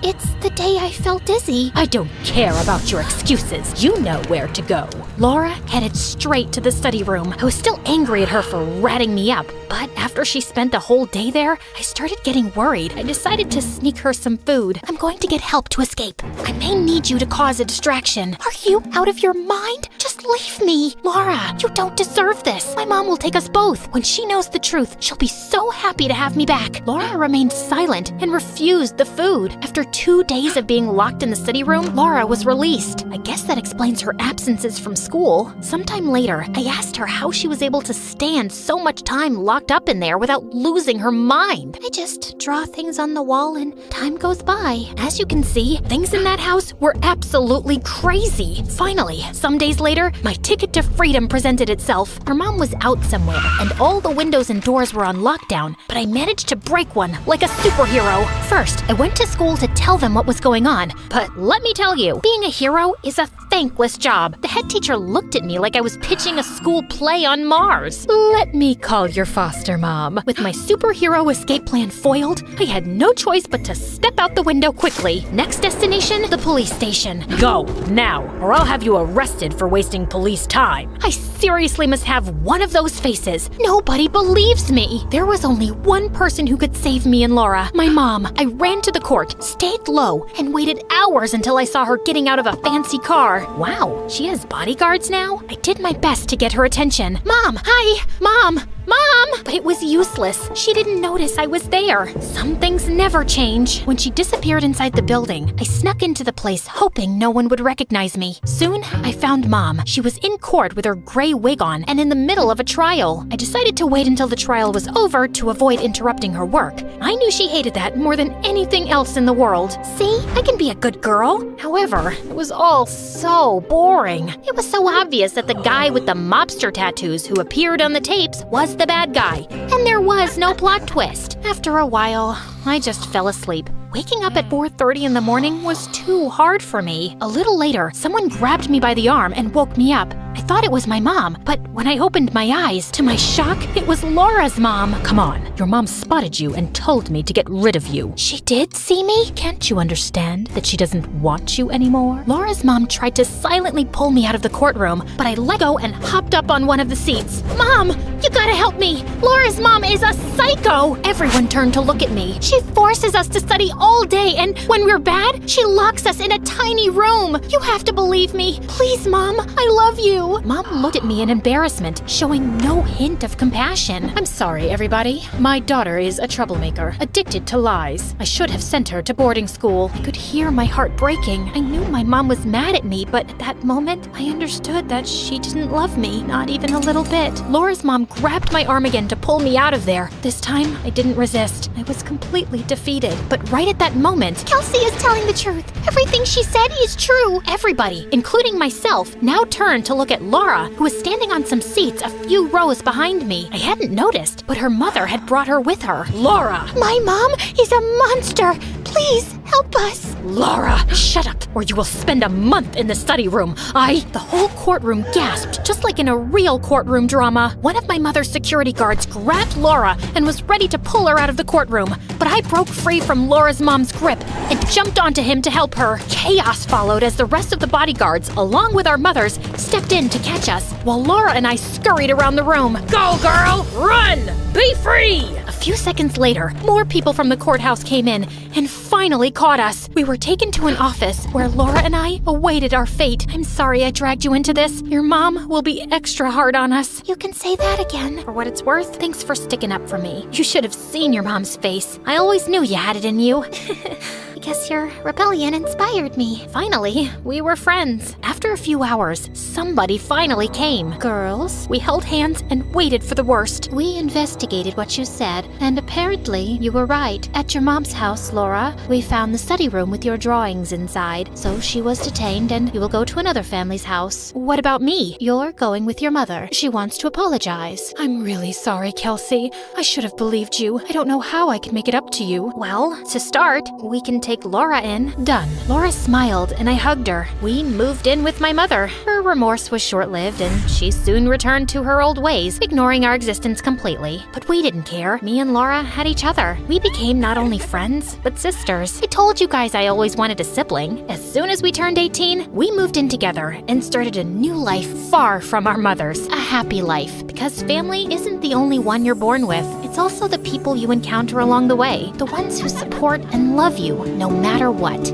It's the day I felt dizzy. I don't care about your excuses. You know where to go. Laura headed straight to the study room. I was still angry at her for ratting me up, But after she spent the whole day there, I started getting worried. I decided to sneak her some food. I'm going to get help to escape. I may need you to cause a distraction. Are you out of your mind? Just leave me. Laura, you don't deserve this. My mom will take us both. When she knows the truth, she'll be so happy to have me back. Laura remained silent and refused the food. After 2 days of being locked in the study room, Laura was released. I guess that explains her absences from school. Sometime later, I asked her how she was able to stand so much time locked up in there without losing her mind. I just draw things on the wall and time goes by. As you can see, things in that house were absolutely crazy. Finally, some days later, my ticket to freedom presented itself. Her mom was out somewhere, and all the windows and doors were on lockdown, but I managed to break one like a superhero. First, I went to school to tell them what was going on, but let me tell you, being a hero is a thankless job. The head teacher looked at me like I was pitching a school play on Mars. Let me call your foster mom. With my superhero escape plan foiled, I had no choice but to step out the window quickly. Next destination, the police station. Go, now, or I'll have you arrested for wasting police time. I seriously must have one of those faces. Nobody believes me. There was only one person who could save me and Laura, my mom. I ran to the court, stayed low, and waited hours until I saw her getting out of a fancy car. Wow, she has bodyguards now? I did my best to get her attention. Mom, hi, Mom! Mom! But it was useless. She didn't notice I was there. Some things never change. When she disappeared inside the building, I snuck into the place hoping no one would recognize me. Soon, I found Mom. She was in court with her gray wig on and in the middle of a trial. I decided to wait until the trial was over to avoid interrupting her work. I knew she hated that more than anything else in the world. See, I can be a good girl. However, it was all so boring. It was so obvious that the guy with the mobster tattoos who appeared on the tapes was the bad guy, and there was no plot twist. After a while, I just fell asleep. Waking up at 4:30 in the morning was too hard for me. A little later, someone grabbed me by the arm and woke me up. I thought it was my mom, but when I opened my eyes, to my shock, it was Laura's mom. Come on, your mom spotted you and told me to get rid of you. She did see me? Can't you understand that she doesn't want you anymore? Laura's mom tried to silently pull me out of the courtroom, but I let go and hopped up on one of the seats. Mom, you gotta help me. Laura's mom is a psycho. Everyone turned to look at me. She forces us to study all day, and when we're bad, she locks us in a tiny room. You have to believe me. Please, Mom, I love you. Mom looked at me in embarrassment, showing no hint of compassion. I'm sorry, everybody. My daughter is a troublemaker, addicted to lies. I should have sent her to boarding school. I could hear my heart breaking. I knew my mom was mad at me, but at that moment, I understood that she didn't love me, not even a little bit. Laura's mom grabbed my arm again to pull me out of there. This time, I didn't resist. I was completely defeated. But right at that moment, Kelsey is telling the truth. Everything she said is true. Everybody, including myself, now turned to look at Laura, who was standing on some seats a few rows behind me. I hadn't noticed, but her mother had brought her with her. Laura! My mom is a monster! Please, help us! Laura, shut up, or you will spend a month in the study room. The whole courtroom gasped, just like in a real courtroom drama. One of my mother's security guards grabbed Laura and was ready to pull her out of the courtroom, but I broke free from Laura's mom's grip and jumped onto him to help her. Chaos followed as the rest of the bodyguards, along with our mothers, stepped in to catch us, while Laura and I scurried around the room. Go, girl! Run! Be free! A few seconds later, more people from the courthouse came in and finally caught us. We were taken to an office where Laura and I awaited our fate. I'm sorry I dragged you into this. Your mom will be extra hard on us. You can say that again. For what it's worth, thanks for sticking up for me. You should have seen your mom's face. I always knew you had it in you. I guess your rebellion inspired me. Finally, we were friends. After a few hours, somebody finally came. Girls, we held hands and waited for the worst. We investigated what you said, and apparently you were right. At your mom's house, Laura, we found the study room with your drawings inside. So she was detained, and you will go to another family's house. What about me? You're going with your mother. She wants to apologize. I'm really sorry, Kelsey. I should have believed you. I don't know how I can make it up to you. Well, to start, we can take Laura in. Done. Laura smiled and I hugged her. We moved in with with my mother. Her remorse was short-lived, and she soon returned to her old ways, ignoring our existence completely. But we didn't care. Me and Laura had each other. We became not only friends, but sisters. I told you guys I always wanted a sibling. As soon as we turned 18, we moved in together and started a new life far from our mothers. A happy life, because family isn't the only one you're born with. It's also the people you encounter along the way, the ones who support and love you no matter what.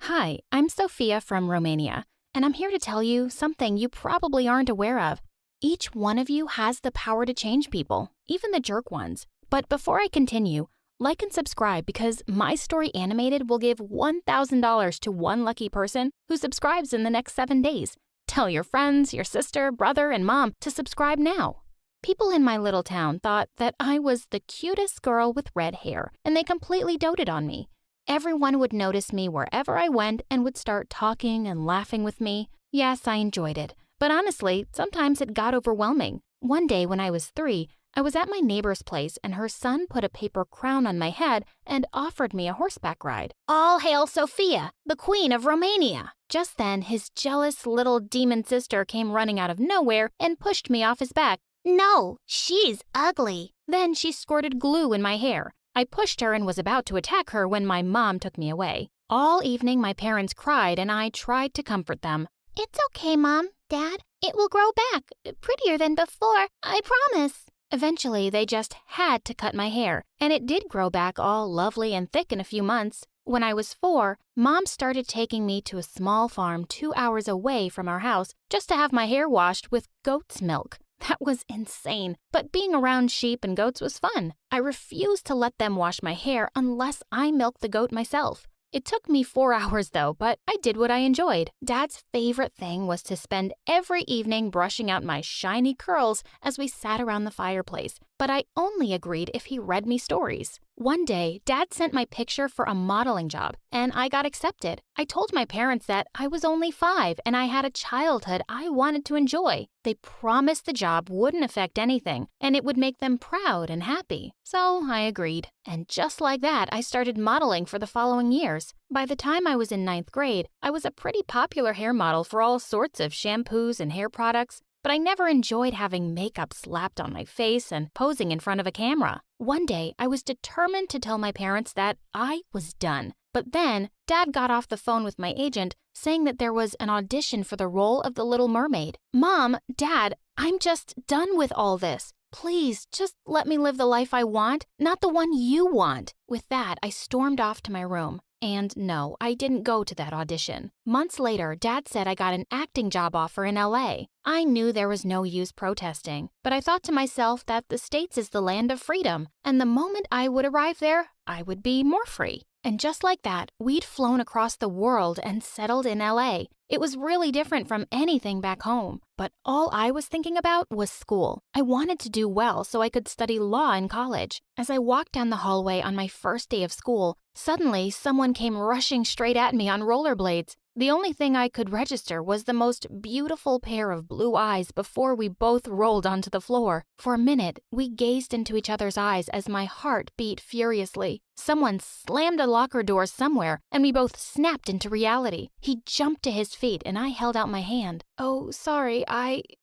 Hi, I'm Sophia from Romania, and I'm here to tell you something you probably aren't aware of. Each one of you has the power to change people, even the jerk ones. But before I continue, like and subscribe because My Story Animated will give $1,000 to one lucky person who subscribes in the next 7 days. Tell your friends, your sister, brother, and mom to subscribe now. People in my little town thought that I was the cutest girl with red hair, and they completely doted on me. Everyone would notice me wherever I went and would start talking and laughing with me. Yes, I enjoyed it. But honestly, sometimes it got overwhelming. One day when I was 3, I was at my neighbor's place and her son put a paper crown on my head and offered me a horseback ride. All hail Sophia, the Queen of Romania! Just then, his jealous little demon sister came running out of nowhere and pushed me off his back. No, she's ugly. Then she squirted glue in my hair. I pushed her and was about to attack her when my mom took me away. All evening my parents cried and I tried to comfort them. It's okay, Mom, Dad. It will grow back, prettier than before, I promise. Eventually, they just had to cut my hair, and it did grow back all lovely and thick in a few months. When I was 4, Mom started taking me to a small farm 2 hours away from our house just to have my hair washed with goat's milk. That was insane, but being around sheep and goats was fun. I refused to let them wash my hair unless I milked the goat myself. It took me 4 hours though, but I did what I enjoyed. Dad's favorite thing was to spend every evening brushing out my shiny curls as we sat around the fireplace, but I only agreed if he read me stories. One day, Dad sent my picture for a modeling job, and I got accepted. I told my parents that I was only 5 and I had a childhood I wanted to enjoy. They promised the job wouldn't affect anything, and it would make them proud and happy. So I agreed. And just like that, I started modeling for the following years. By the time I was in 9th grade, I was a pretty popular hair model for all sorts of shampoos and hair products. But I never enjoyed having makeup slapped on my face and posing in front of a camera. One day, I was determined to tell my parents that I was done. But then, Dad got off the phone with my agent, saying that there was an audition for the role of the Little Mermaid. Mom, Dad, I'm just done with all this. Please, just let me live the life I want, not the one you want. With that, I stormed off to my room. And no, I didn't go to that audition. Months later, Dad said I got an acting job offer in LA. I knew there was no use protesting, but I thought to myself that the States is the land of freedom, and the moment I would arrive there, I would be more free. And just like that, we'd flown across the world and settled in LA. It was really different from anything back home. But all I was thinking about was school. I wanted to do well so I could study law in college. As I walked down the hallway on my first day of school, suddenly someone came rushing straight at me on rollerblades. The only thing I could register was the most beautiful pair of blue eyes before we both rolled onto the floor. For a minute, we gazed into each other's eyes as my heart beat furiously. Someone slammed a locker door somewhere, and we both snapped into reality. He jumped to his feet, and I held out my hand. "Oh, sorry,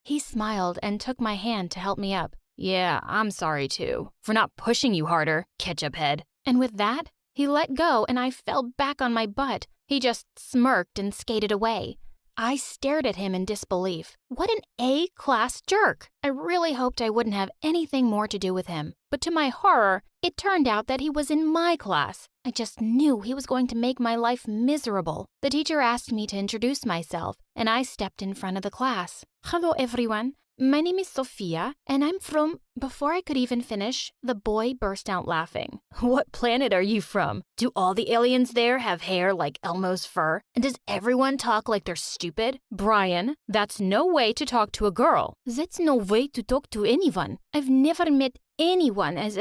He smiled and took my hand to help me up. "Yeah, I'm sorry too, for not pushing you harder, ketchup head." And with that, he let go, and I fell back on my butt. He just smirked and skated away. I stared at him in disbelief. What an A-class jerk! I really hoped I wouldn't have anything more to do with him. But to my horror, it turned out that he was in my class. I just knew he was going to make my life miserable. The teacher asked me to introduce myself, and I stepped in front of the class. "Hello, everyone. My name is Sophia, and I'm from..." Before I could even finish, the boy burst out laughing. "What planet are you from? Do all the aliens there have hair like Elmo's fur? And does everyone talk like they're stupid? Brian, that's no way to talk to a girl. That's no way to talk to anyone. I've never met anyone as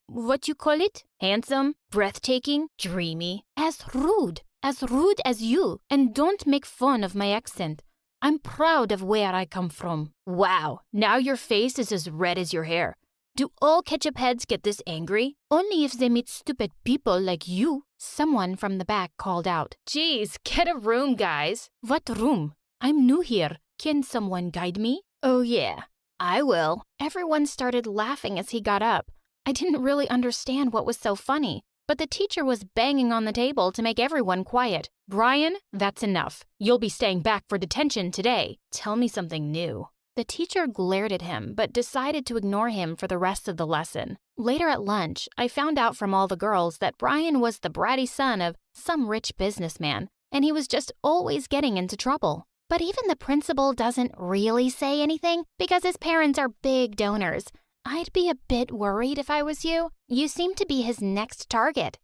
what you call it? Handsome, breathtaking, dreamy, as rude as you. And don't make fun of my accent. I'm proud of where I come from. Wow, now your face is as red as your hair. Do all ketchup heads get this angry? Only if they meet stupid people like you. Someone from the back called out. Geez, get a room, guys. What room? I'm new here. Can someone guide me? Oh yeah, I will. Everyone started laughing as he got up. I didn't really understand what was so funny, but the teacher was banging on the table to make everyone quiet. Brian, that's enough. You'll be staying back for detention today. Tell me something new. The teacher glared at him, but decided to ignore him for the rest of the lesson. Later at lunch, I found out from all the girls that Brian was the bratty son of some rich businessman, and he was just always getting into trouble. But even the principal doesn't really say anything because his parents are big donors. I'd be a bit worried if I was you. You seem to be his next target.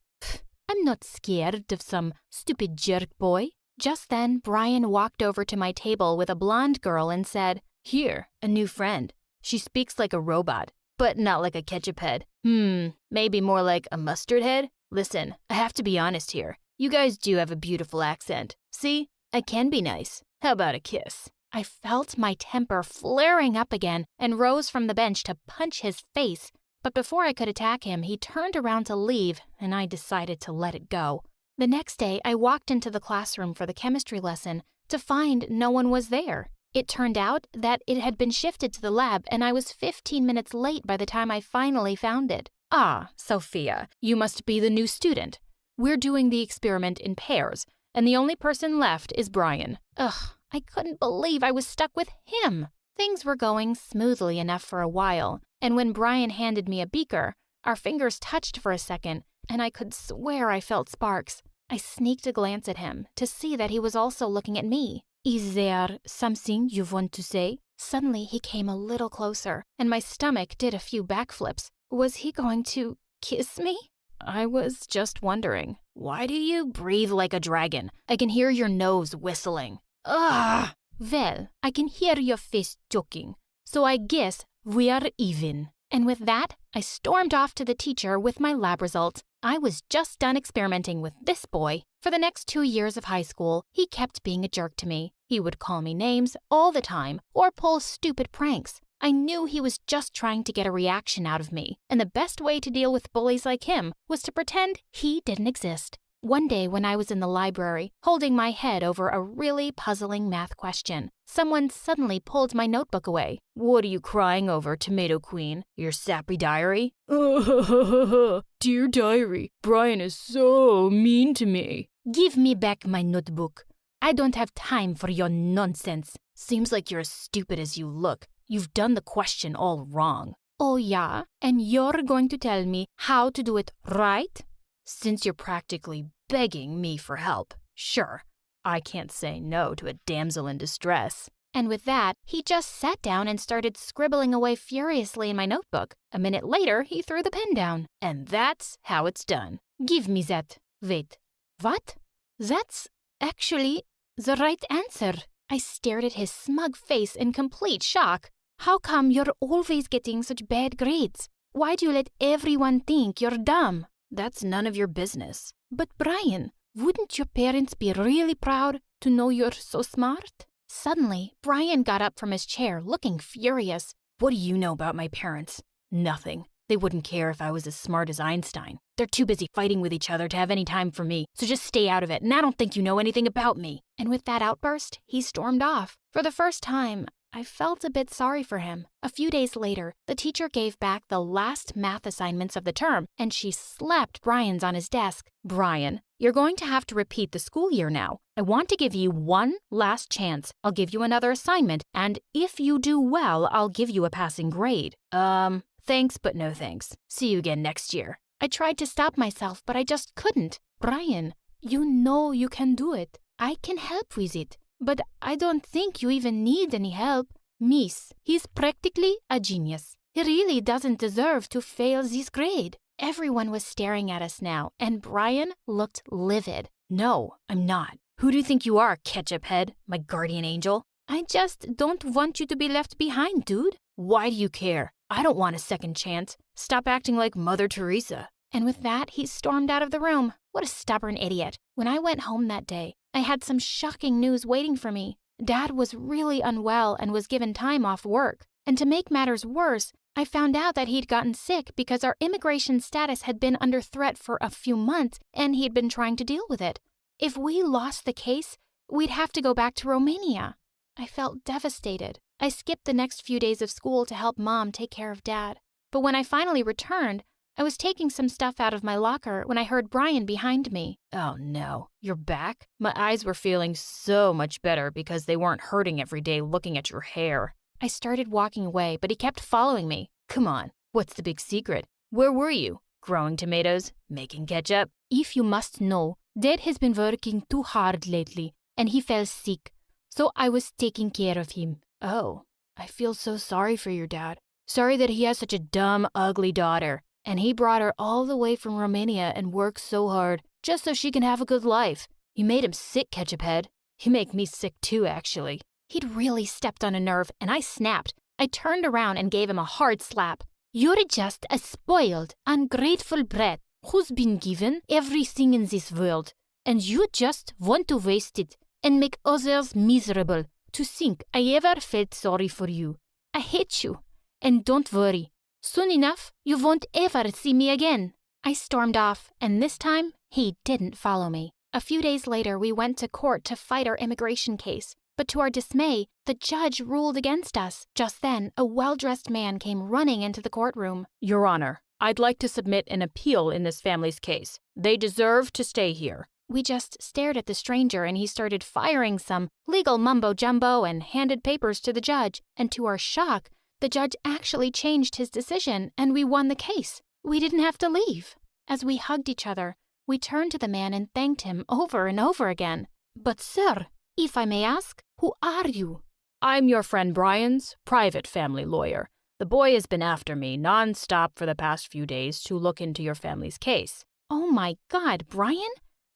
I'm not scared of some stupid jerk boy. Just then, Brian walked over to my table with a blonde girl and said, Here, a new friend. She speaks like a robot, but not like a ketchup head. Maybe more like a mustard head? Listen, I have to be honest here. You guys do have a beautiful accent. See, I can be nice. How about a kiss? I felt my temper flaring up again and rose from the bench to punch his face. But before I could attack him, he turned around to leave, and I decided to let it go. The next day, I walked into the classroom for the chemistry lesson to find no one was there. It turned out that it had been shifted to the lab, and I was 15 minutes late by the time I finally found it. Ah, Sophia, you must be the new student. We're doing the experiment in pairs, and the only person left is Brian. Ugh, I couldn't believe I was stuck with him. Things were going smoothly enough for a while, and when Brian handed me a beaker, our fingers touched for a second, and I could swear I felt sparks. I sneaked a glance at him to see that he was also looking at me. Is there something you want to say? Suddenly he came a little closer, and my stomach did a few backflips. Was he going to kiss me? I was just wondering. Why do you breathe like a dragon? I can hear your nose whistling. Ugh! Well, I can hear your face choking, so I guess we're even. And with that, I stormed off to the teacher with my lab results. I was just done experimenting with this boy. For the next 2 years of high school, he kept being a jerk to me. He would call me names all the time or pull stupid pranks. I knew he was just trying to get a reaction out of me, and the best way to deal with bullies like him was to pretend he didn't exist. One day when I was in the library, holding my head over a really puzzling math question, someone suddenly pulled my notebook away. What are you crying over, Tomato Queen? Your sappy diary? Dear diary, Brian is so mean to me. Give me back my notebook. I don't have time for your nonsense. Seems like you're as stupid as you look. You've done the question all wrong. Oh yeah? And you're going to tell me how to do it right? Since you're practically begging me for help, sure, I can't say no to a damsel in distress. And with that, he just sat down and started scribbling away furiously in my notebook. A minute later, he threw the pen down. And that's how it's done. Give me that. Wait, what? That's actually the right answer. I stared at his smug face in complete shock. How come you're always getting such bad grades? Why do you let everyone think you're dumb? That's none of your business. But Brian, wouldn't your parents be really proud to know you're so smart? Suddenly, Brian got up from his chair, looking furious. What do you know about my parents? Nothing. They wouldn't care if I was as smart as Einstein. They're too busy fighting with each other to have any time for me, so just stay out of it, and I don't think you know anything about me. And with that outburst, he stormed off. For the first time, I felt a bit sorry for him. A few days later, the teacher gave back the last math assignments of the term, and she slapped Brian's on his desk. Brian, you're going to have to repeat the school year now. I want to give you one last chance. I'll give you another assignment, and if you do well, I'll give you a passing grade. Thanks, but no thanks. See you again next year. I tried to stop myself, but I just couldn't. Brian, you know you can do it. I can help with it. But I don't think you even need any help. Miss, he's practically a genius. He really doesn't deserve to fail this grade. Everyone was staring at us now, and Brian looked livid. No, I'm not. Who do you think you are, ketchup head, my guardian angel? I just don't want you to be left behind, dude. Why do you care? I don't want a second chance. Stop acting like Mother Teresa. And with that, he stormed out of the room. What a stubborn idiot. When I went home that day, I had some shocking news waiting for me. Dad was really unwell and was given time off work. And to make matters worse, I found out that he'd gotten sick because our immigration status had been under threat for a few months and he'd been trying to deal with it. If we lost the case, we'd have to go back to Romania. I felt devastated. I skipped the next few days of school to help Mom take care of Dad. But when I finally returned, I was taking some stuff out of my locker when I heard Brian behind me. Oh no, you're back? My eyes were feeling so much better because they weren't hurting every day looking at your hair. I started walking away, but he kept following me. Come on, what's the big secret? Where were you? Growing tomatoes? Making ketchup? If you must know, Dad has been working too hard lately, and he fell sick. So I was taking care of him. Oh, I feel so sorry for your dad. Sorry that he has such a dumb, ugly daughter. And he brought her all the way from Romania and worked so hard just so she can have a good life. You made him sick, Ketchup Head. You make me sick too, actually. He'd really stepped on a nerve, and I snapped. I turned around and gave him a hard slap. You're just a spoiled, ungrateful brat who's been given everything in this world, and you just want to waste it and make others miserable. To think I ever felt sorry for you. I hate you. And don't worry. Soon enough, you won't ever see me again. I stormed off, and this time, he didn't follow me. A few days later, we went to court to fight our immigration case. But to our dismay, the judge ruled against us. Just then, a well-dressed man came running into the courtroom. Your Honor, I'd like to submit an appeal in this family's case. They deserve to stay here. We just stared at the stranger, and he started firing some legal mumbo-jumbo and handed papers to the judge. And to our shock, the judge actually changed his decision, and we won the case. We didn't have to leave. As we hugged each other, we turned to the man and thanked him over and over again. But sir, if I may ask, who are you? I'm your friend Brian's private family lawyer. The boy has been after me non-stop for the past few days to look into your family's case. Oh my God, Brian?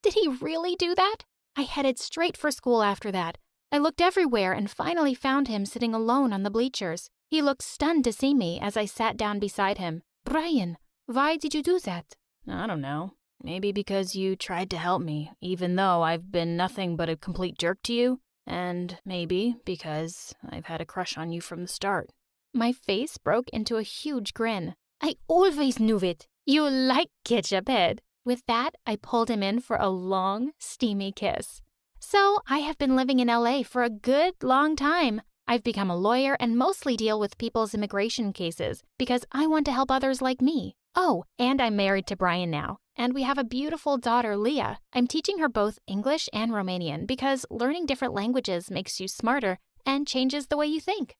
Did he really do that? I headed straight for school after that. I looked everywhere and finally found him sitting alone on the bleachers. He looked stunned to see me as I sat down beside him. Brian, why did you do that? I don't know. Maybe because you tried to help me, even though I've been nothing but a complete jerk to you. And maybe because I've had a crush on you from the start. My face broke into a huge grin. I always knew it. You like Ketchup Head. With that, I pulled him in for a long, steamy kiss. So I have been living in LA for a good long time. I've become a lawyer and mostly deal with people's immigration cases because I want to help others like me. Oh, and I'm married to Brian now. And we have a beautiful daughter, Leah. I'm teaching her both English and Romanian because learning different languages makes you smarter and changes the way you think.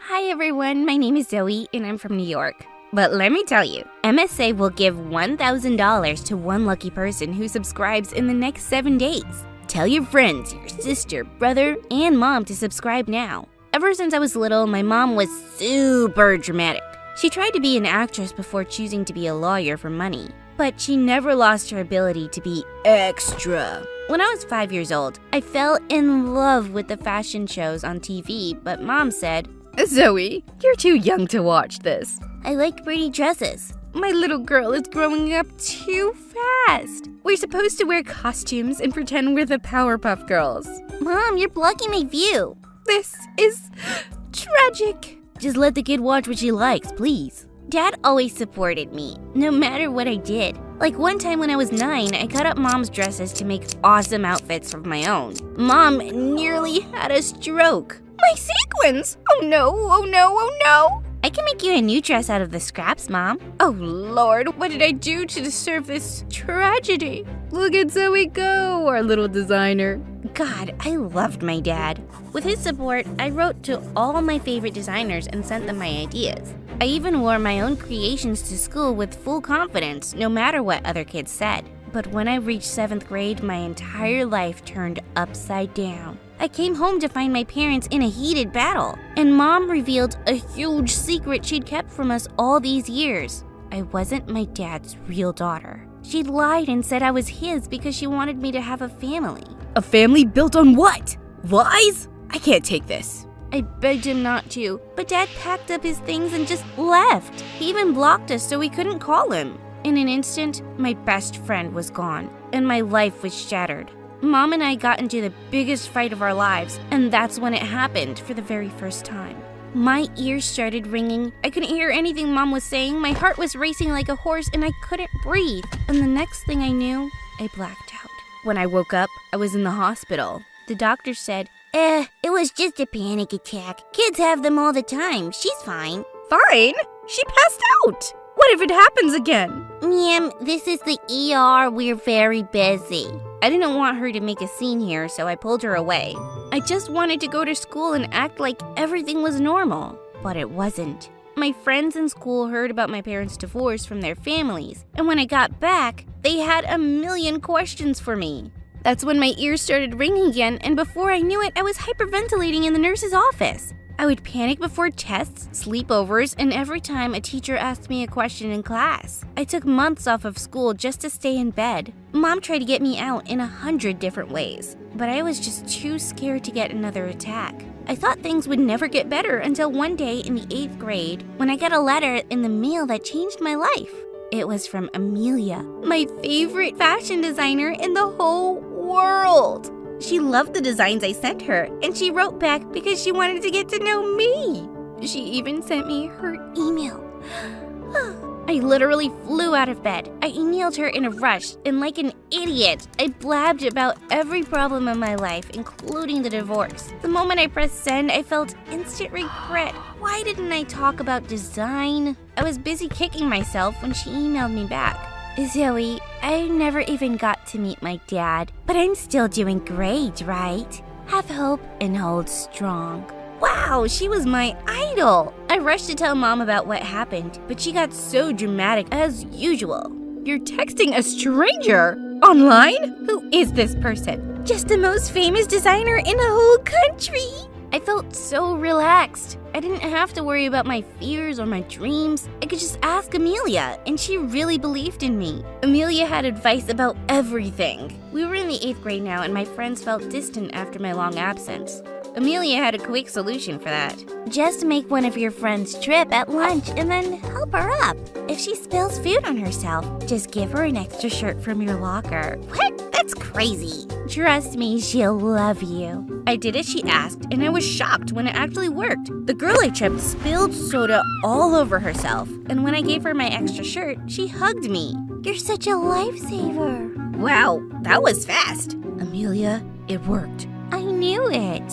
Hi everyone, my name is Zoe and I'm from New York. But let me tell you, MSA will give $1,000 to one lucky person who subscribes in the next 7 days. Tell your friends, your sister, brother, and mom to subscribe now. Ever since I was little, my mom was super dramatic. She tried to be an actress before choosing to be a lawyer for money. But she never lost her ability to be extra. When I was 5 years old, I fell in love with the fashion shows on TV, but mom said, "Zoe, you're too young to watch this. I like pretty dresses. My little girl is growing up too fast. We're supposed to wear costumes and pretend we're the Powerpuff Girls." Mom, you're blocking my view. This is tragic. Just let the kid watch what she likes, please. Dad always supported me, no matter what I did. Like one time when I was 9, I cut up Mom's dresses to make awesome outfits of my own. Mom nearly had a stroke. My sequins! Oh no, oh no, oh no! I can make you a new dress out of the scraps, Mom. Oh Lord, what did I do to deserve this tragedy? Look at Zoe go, our little designer. God, I loved my dad. With his support, I wrote to all my favorite designers and sent them my ideas. I even wore my own creations to school with full confidence, no matter what other kids said. But when I reached 7th grade, my entire life turned upside down. I came home to find my parents in a heated battle, and Mom revealed a huge secret she'd kept from us all these years. I wasn't my dad's real daughter. She'd lied and said I was his because she wanted me to have a family. A family built on what? Lies? I can't take this. I begged him not to, but Dad packed up his things and just left. He even blocked us so we couldn't call him. In an instant, my best friend was gone, and my life was shattered. Mom and I got into the biggest fight of our lives, and that's when it happened for the very first time. My ears started ringing. I couldn't hear anything Mom was saying. My heart was racing like a horse, and I couldn't breathe. And the next thing I knew, I blacked out. When I woke up, I was in the hospital. The doctor said, it was just a panic attack. Kids have them all the time. She's fine. Fine? She passed out. What if it happens again? Ma'am, this is the ER. We're very busy. I didn't want her to make a scene here, so I pulled her away. I just wanted to go to school and act like everything was normal, but it wasn't. My friends in school heard about my parents' divorce from their families, and when I got back, they had a million questions for me. That's when my ears started ringing again, and before I knew it, I was hyperventilating in the nurse's office. I would panic before tests, sleepovers, and every time a teacher asked me a question in class. I took months off of school just to stay in bed. Mom tried to get me out in 100 different ways, but I was just too scared to get another attack. I thought things would never get better until one day in the 8th grade when I got a letter in the mail that changed my life. It was from Amelia, my favorite fashion designer in the whole world. She loved the designs I sent her, and she wrote back because she wanted to get to know me. She even sent me her email. I literally flew out of bed. I emailed her in a rush, and like an idiot, I blabbed about every problem in my life, including the divorce. The moment I pressed send, I felt instant regret. Why didn't I talk about design? I was busy kicking myself when she emailed me back. Zoe, I never even got to meet my dad, but I'm still doing great, right? Have hope and hold strong. Wow, she was my idol. I rushed to tell Mom about what happened, but she got so dramatic as usual. You're texting a stranger? Online? Who is this person? Just the most famous designer in the whole country. I felt so relaxed. I didn't have to worry about my fears or my dreams. I could just ask Amelia, and she really believed in me. Amelia had advice about everything. We were in the 8th grade now, and my friends felt distant after my long absence. Amelia had a quick solution for that. Just make one of your friends trip at lunch and then help her up. If she spills food on herself, just give her an extra shirt from your locker. What? That's crazy. Trust me, she'll love you. I did as she asked, and I was shocked when it actually worked. The girl I tripped spilled soda all over herself, and when I gave her my extra shirt, she hugged me. You're such a lifesaver. Wow, that was fast. Amelia, it worked. I knew it.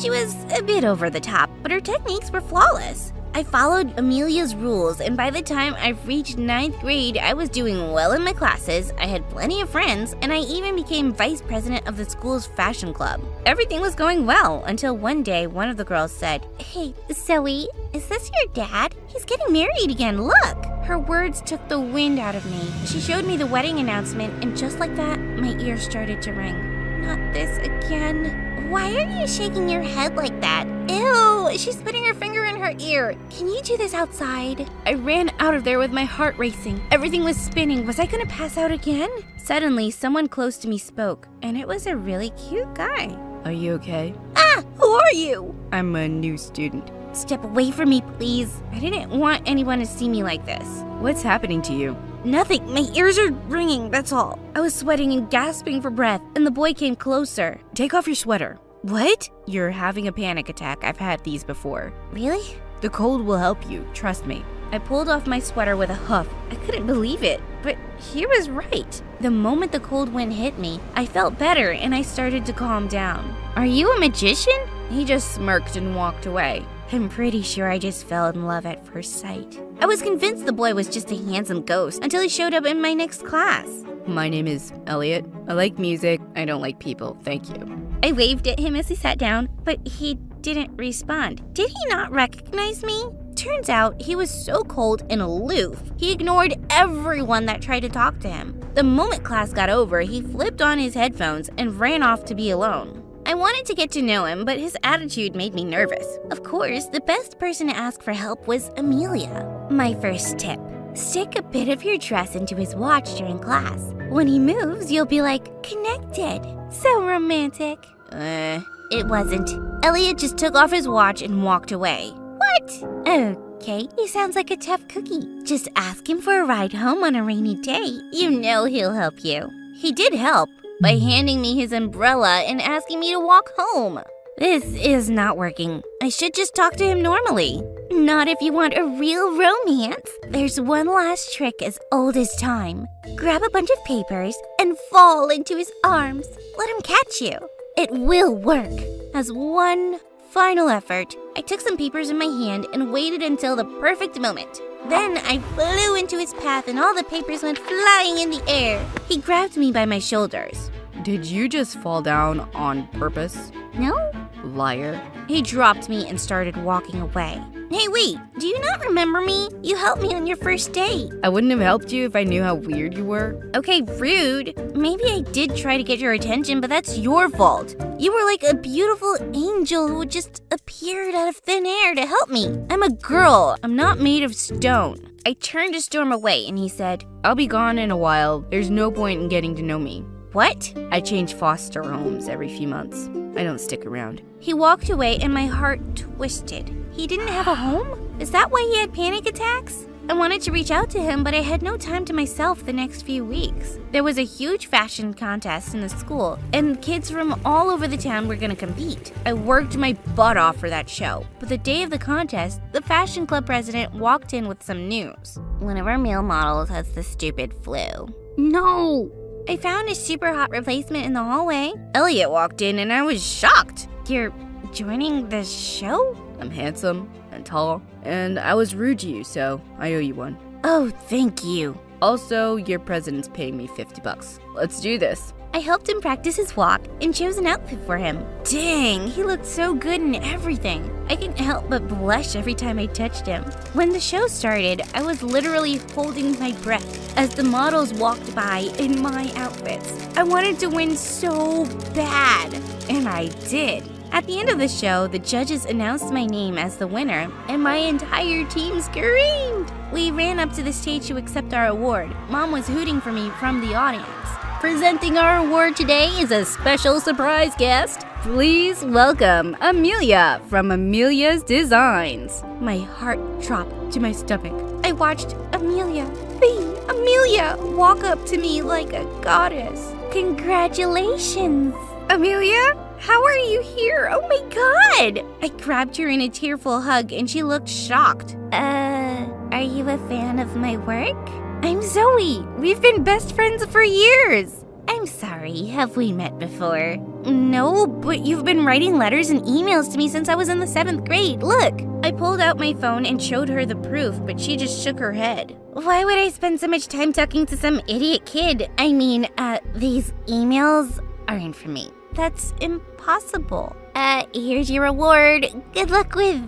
She was a bit over the top, but her techniques were flawless. I followed Amelia's rules, and by the time I reached 9th grade, I was doing well in my classes, I had plenty of friends, and I even became vice president of the school's fashion club. Everything was going well until one day one of the girls said, "Hey, Zoe, is this your dad? He's getting married again, look!" Her words took the wind out of me. She showed me the wedding announcement, and just like that, my ears started to ring. Not this again. Why are you shaking your head like that? Ew, she's putting her finger in her ear. Can you do this outside? I ran out of there with my heart racing. Everything was spinning. Was I gonna pass out again? Suddenly, someone close to me spoke, and it was a really cute guy. Are you okay? Ah, who are you? I'm a new student. Step away from me, please. I didn't want anyone to see me like this. What's happening to you? Nothing. My ears are ringing, that's all. I was sweating and gasping for breath, and the boy came closer. Take off your sweater. What? You're having a panic attack. I've had these before. Really? The cold will help you, trust me. I pulled off my sweater with a huff. I couldn't believe it, but he was right. The moment the cold wind hit me, I felt better and I started to calm down. Are you a magician? He just smirked and walked away. I'm pretty sure I just fell in love at first sight. I was convinced the boy was just a handsome ghost until he showed up in my next class. My name is Elliot. I like music. I don't like people. Thank you. I waved at him as he sat down, but he didn't respond. Did he not recognize me? Turns out he was so cold and aloof, he ignored everyone that tried to talk to him. The moment class got over, he flipped on his headphones and ran off to be alone. I wanted to get to know him, but his attitude made me nervous. Of course, the best person to ask for help was Amelia. My first tip: stick a bit of your dress into his watch during class. When he moves, you'll be like, connected. So romantic. It wasn't. Elliot just took off his watch and walked away. What? Okay, he sounds like a tough cookie. Just ask him for a ride home on a rainy day. You know he'll help you. He did help. by handing me his umbrella and asking me to walk home. This is not working. I should just talk to him normally. Not if you want a real romance. There's one last trick as old as time. Grab a bunch of papers and fall into his arms. Let him catch you. It will work. As one final effort, I took some papers in my hand and waited until the perfect moment. Then I flew into his path and all the papers went flying in the air. He grabbed me by my shoulders. Did you just fall down on purpose? No? Liar. He dropped me and started walking away. Hey, wait, do you not remember me? You helped me on your first date. I wouldn't have helped you if I knew how weird you were. Okay, rude. Maybe I did try to get your attention, but that's your fault. You were like a beautiful angel who just appeared out of thin air to help me. I'm a girl. I'm not made of stone. I turned to storm away and he said, I'll be gone in a while. There's no point in getting to know me. What? I change foster homes every few months. I don't stick around. He walked away and my heart twisted. He didn't have a home? Is that why he had panic attacks? I wanted to reach out to him, but I had no time to myself the next few weeks. There was a huge fashion contest in the school, and kids from all over the town were gonna compete. I worked my butt off for that show, but the day of the contest, the fashion club president walked in with some news. One of our male models has the stupid flu. No! I found a super hot replacement in the hallway. Elliot walked in and I was shocked. You're joining the show? I'm handsome and tall, and I was rude to you, so I owe you one. Oh, thank you. Also, your president's paying me $50. Let's do this. I helped him practice his walk and chose an outfit for him. Dang, he looked so good in everything. I couldn't help but blush every time I touched him. When the show started, I was literally holding my breath as the models walked by in my outfits. I wanted to win so bad, and I did. At the end of the show, the judges announced my name as the winner, and my entire team screamed. We ran up to the stage to accept our award. Mom was hooting for me from the audience. Presenting our award today is a special surprise guest. Please welcome Amelia from Amelia's Designs. My heart dropped to my stomach. I watched Amelia walk up to me like a goddess. Congratulations, Amelia. How are you here? Oh my god! I grabbed her in a tearful hug and she looked shocked. Are you a fan of my work? I'm Zoe. We've been best friends for years. I'm sorry, have we met before? No, but you've been writing letters and emails to me since I was in the 7th grade. Look! I pulled out my phone and showed her the proof, but she just shook her head. Why would I spend so much time talking to some idiot kid? I mean, these emails aren't for me. That's impossible. Here's your award. Good luck with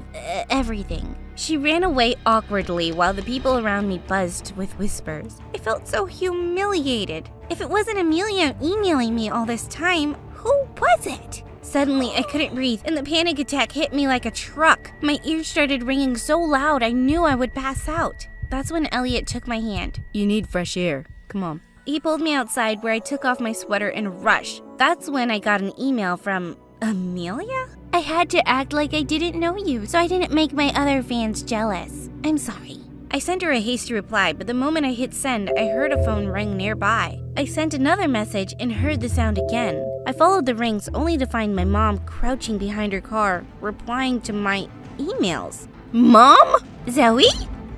everything. She ran away awkwardly while the people around me buzzed with whispers. I felt so humiliated. If it wasn't Amelia emailing me all this time, who was it? Suddenly, I couldn't breathe, and the panic attack hit me like a truck. My ears started ringing so loud I knew I would pass out. That's when Elliot took my hand. You need fresh air. Come on. He pulled me outside where I took off my sweater and rushed. That's when I got an email from Amelia? I had to act like I didn't know you, so I didn't make my other fans jealous. I'm sorry. I sent her a hasty reply, but the moment I hit send, I heard a phone ring nearby. I sent another message and heard the sound again. I followed the rings only to find my mom crouching behind her car, replying to my emails. Mom? Zoe?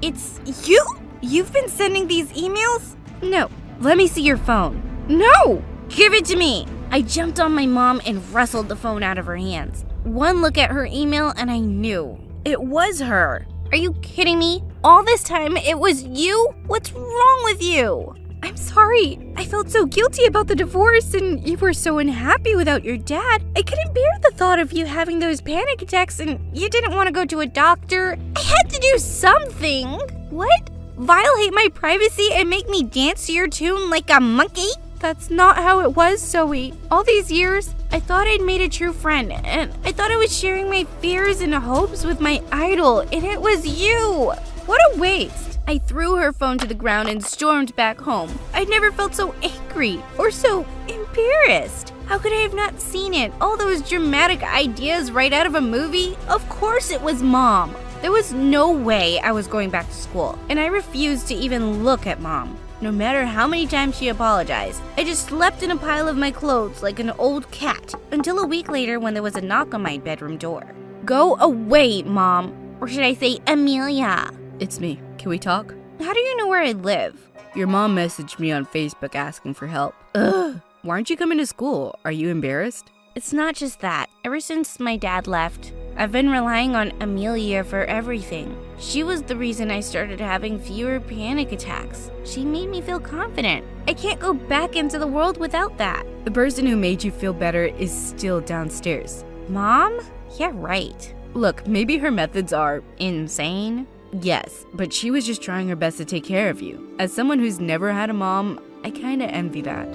It's you? You've been sending these emails? No. Let me see your phone. No! Give it to me! I jumped on my mom and wrestled the phone out of her hands. One look at her email and I knew. It was her. Are you kidding me? All this time it was you? What's wrong with you? I'm sorry. I felt so guilty about the divorce and you were so unhappy without your dad. I couldn't bear the thought of you having those panic attacks and you didn't want to go to a doctor. I had to do something. What? Violate my privacy and make me dance to your tune like a monkey? That's not how it was, Zoe. All these years, I thought I'd made a true friend, and I thought I was sharing my fears and hopes with my idol, and it was you! What a waste! I threw her phone to the ground and stormed back home. I'd never felt so angry or so embarrassed. How could I have not seen it? All those dramatic ideas right out of a movie? Of course it was Mom. There was no way I was going back to school, and I refused to even look at Mom. No matter how many times she apologized, I just slept in a pile of my clothes like an old cat until a week later when there was a knock on my bedroom door. Go away, Mom. Or should I say Amelia? It's me. Can we talk? How do you know where I live? Your mom messaged me on Facebook asking for help. Ugh. Why aren't you coming to school? Are you embarrassed? It's not just that. Ever since my dad left, I've been relying on Amelia for everything. She was the reason I started having fewer panic attacks. She made me feel confident. I can't go back into the world without that. The person who made you feel better is still downstairs. Mom? Yeah, right. Look, maybe her methods are insane. Yes, but she was just trying her best to take care of you. As someone who's never had a mom, I kinda envy that.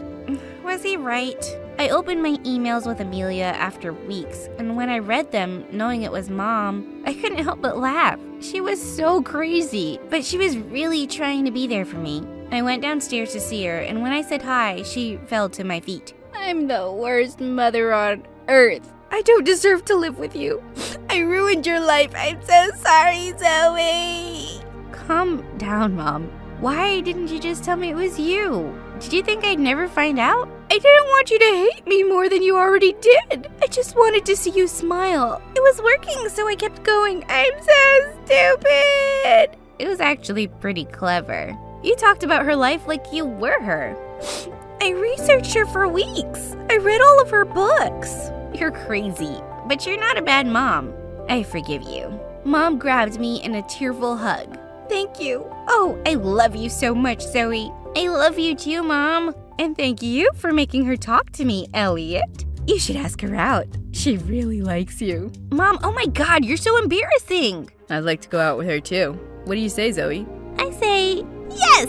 Was he right? I opened my emails with Amelia after weeks, and when I read them, knowing it was Mom, I couldn't help but laugh. She was so crazy, but she was really trying to be there for me. I went downstairs to see her, and when I said hi, she fell to my feet. I'm the worst mother on earth. I don't deserve to live with you. I ruined your life. I'm so sorry, Zoe. Calm down, Mom. Why didn't you just tell me it was you? Did you think I'd never find out? I didn't want you to hate me more than you already did. I just wanted to see you smile. It was working, so I kept going. I'm so stupid. It was actually pretty clever. You talked about her life like you were her. I researched her for weeks. I read all of her books. You're crazy, but you're not a bad mom. I forgive you. Mom grabbed me in a tearful hug. Thank you. Oh, I love you so much, Zoe. I love you too, Mom. And thank you for making her talk to me, Elliot. You should ask her out. She really likes you. Mom, oh my God, you're so embarrassing. I'd like to go out with her too. What do you say, Zoe? I say yes.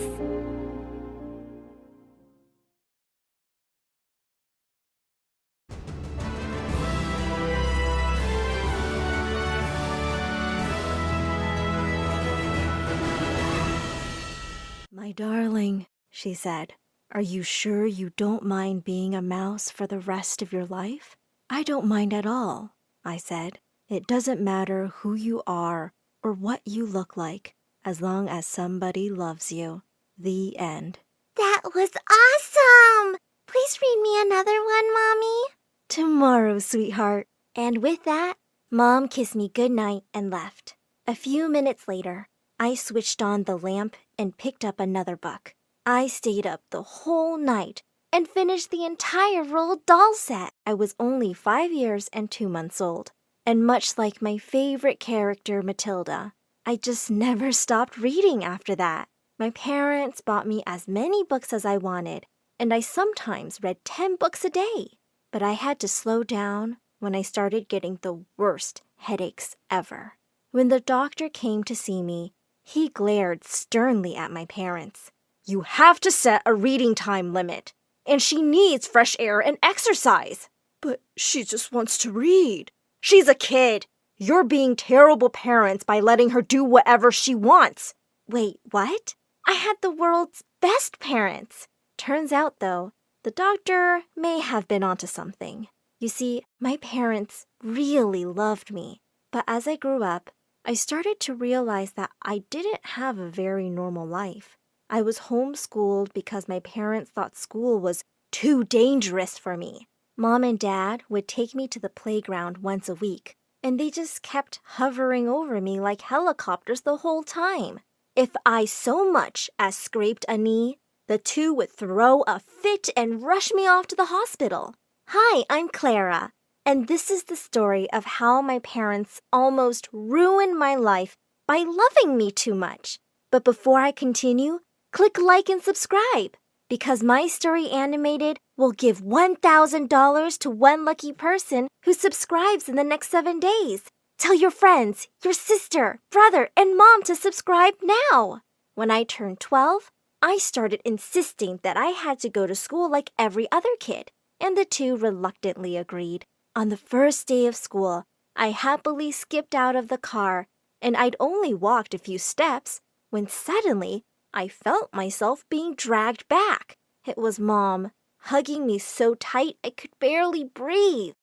My darling, she said, are you sure you don't mind being a mouse for the rest of your life? I don't mind at all, I said. It doesn't matter who you are or what you look like, as long as somebody loves you. The end. That was awesome! Please read me another one, Mommy. Tomorrow, sweetheart. And with that, Mom kissed me goodnight and left. A few minutes later, I switched on the lamp and picked up another book. I stayed up the whole night and finished the entire Roald Dahl set. I was only 5 years and 2 months old, and much like my favorite character, Matilda, I just never stopped reading after that. My parents bought me as many books as I wanted, and I sometimes read 10 books a day. But I had to slow down when I started getting the worst headaches ever. When the doctor came to see me, he glared sternly at my parents. You have to set a reading time limit, and she needs fresh air and exercise. But she just wants to read. She's a kid. You're being terrible parents by letting her do whatever she wants. Wait, what? I had the world's best parents. Turns out, though, the doctor may have been onto something. You see, my parents really loved me. But as I grew up, I started to realize that I didn't have a very normal life. I was homeschooled because my parents thought school was too dangerous for me. Mom and Dad would take me to the playground once a week, and they just kept hovering over me like helicopters the whole time. If I so much as scraped a knee, the two would throw a fit and rush me off to the hospital. Hi, I'm Clara. And this is the story of how my parents almost ruined my life by loving me too much. But before I continue, click like and subscribe, because my story animated will give $1,000 to one lucky person who subscribes in the next 7 days. Tell your friends, your sister, brother, and mom to subscribe now. When I turned 12, I started insisting that I had to go to school like every other kid, and the two reluctantly agreed. On the first day of school, I happily skipped out of the car, and I'd only walked a few steps when suddenly I felt myself being dragged back. It was Mom, hugging me so tight I could barely breathe.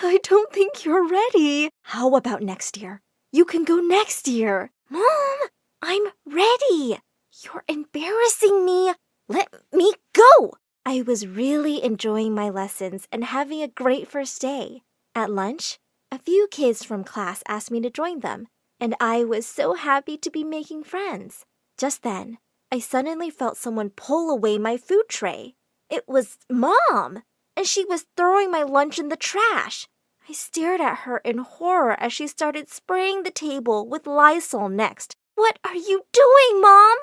I don't think you're ready. How about next year? You can go next year. Mom, I'm ready. You're embarrassing me. Let me go! I was really enjoying my lessons and having a great first day. At lunch, a few kids from class asked me to join them, and I was so happy to be making friends. Just then, I suddenly felt someone pull away my food tray. It was Mom, and she was throwing my lunch in the trash. I stared at her in horror as she started spraying the table with Lysol next. What are you doing, Mom?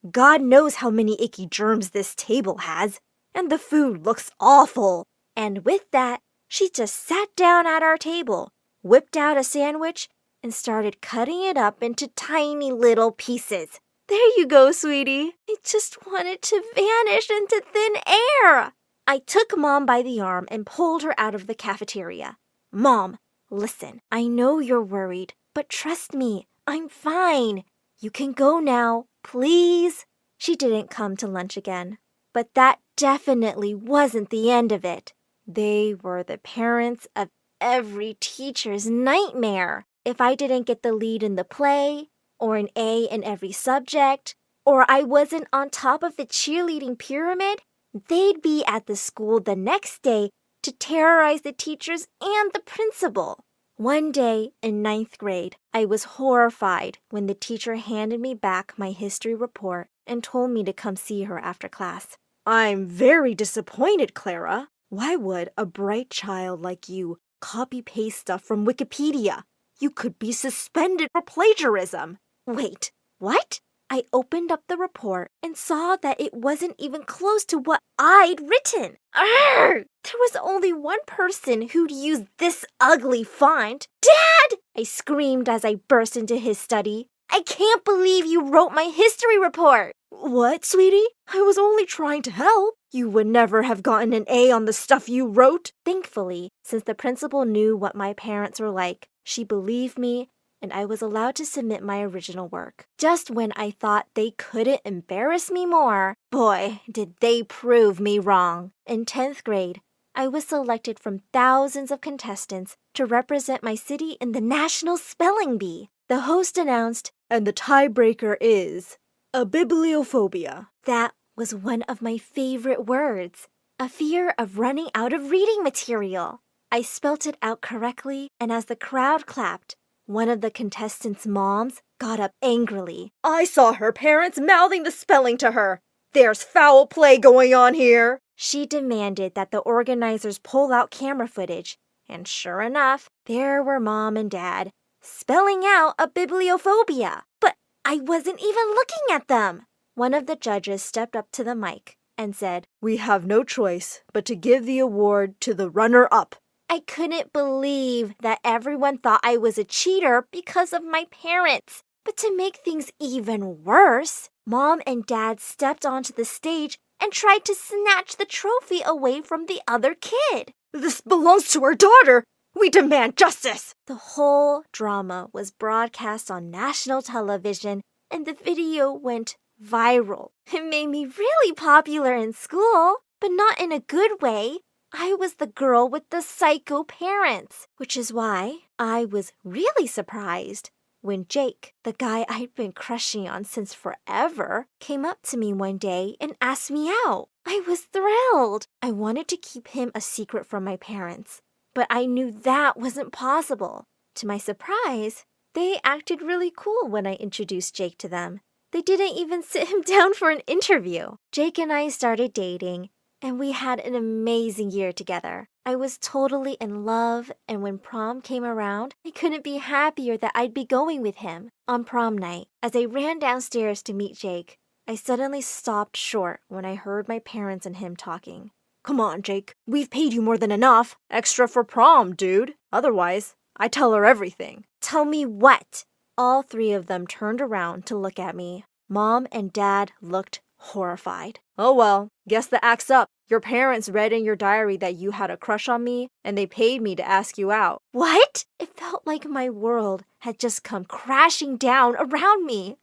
God knows how many icky germs this table has, and the food looks awful. And with that, she just sat down at our table, whipped out a sandwich, and started cutting it up into tiny little pieces. There you go, sweetie. I just wanted to vanish into thin air. I took Mom by the arm and pulled her out of the cafeteria. Mom, listen, I know you're worried, but trust me, I'm fine. You can go now, please. She didn't come to lunch again, but that definitely wasn't the end of it. They were the parents of every teacher's nightmare. If I didn't get the lead in the play, or an A in every subject, or I wasn't on top of the cheerleading pyramid, they'd be at the school the next day to terrorize the teachers and the principal. One day in 9th grade, I was horrified when the teacher handed me back my history report and told me to come see her after class. I'm very disappointed, Clara. Why would a bright child like you copy-paste stuff from Wikipedia? You could be suspended for plagiarism. Wait, what? I opened up the report and saw that it wasn't even close to what I'd written. Arrgh! There was only one person who'd use this ugly font. Dad! I screamed as I burst into his study. I can't believe you wrote my history report. What, sweetie? I was only trying to help. You would never have gotten an A on the stuff you wrote. Thankfully, since the principal knew what my parents were like, she believed me, and I was allowed to submit my original work. Just when I thought they couldn't embarrass me more, boy, did they prove me wrong. In 10th grade, I was selected from thousands of contestants to represent my city in the National Spelling Bee. The host announced, and the tiebreaker is a bibliophobia. That was one of my favorite words, a fear of running out of reading material. I spelt it out correctly, and as the crowd clapped, one of the contestants' moms got up angrily. I saw her parents mouthing the spelling to her. There's foul play going on here. She demanded that the organizers pull out camera footage, and sure enough, there were Mom and Dad spelling out a bibliophobia. But I wasn't even looking at them. One of the judges stepped up to the mic and said, "We have no choice but to give the award to the runner-up." I couldn't believe that everyone thought I was a cheater because of my parents. But to make things even worse, Mom and Dad stepped onto the stage and tried to snatch the trophy away from the other kid. This belongs to our daughter. We demand justice. The whole drama was broadcast on national television, and the video went viral. It made me really popular in school, but not in a good way. I was the girl with the psycho parents, which is why I was really surprised when Jake, the guy I'd been crushing on since forever, came up to me one day and asked me out. I was thrilled. I wanted to keep him a secret from my parents, but I knew that wasn't possible. To my surprise, they acted really cool when I introduced Jake to them. They didn't even sit him down for an interview. Jake and I started dating, and we had an amazing year together. I was totally in love, and when prom came around, I couldn't be happier that I'd be going with him. On prom night, as I ran downstairs to meet Jake, I suddenly stopped short when I heard my parents and him talking. Come on, Jake. We've paid you more than enough. Extra for prom, dude. Otherwise, I tell her everything. Tell me what? All three of them turned around to look at me. Mom and Dad looked horrified. Oh well, guess the act's up. Your parents read in your diary that you had a crush on me, and they paid me to ask you out. What? It felt like my world had just come crashing down around me.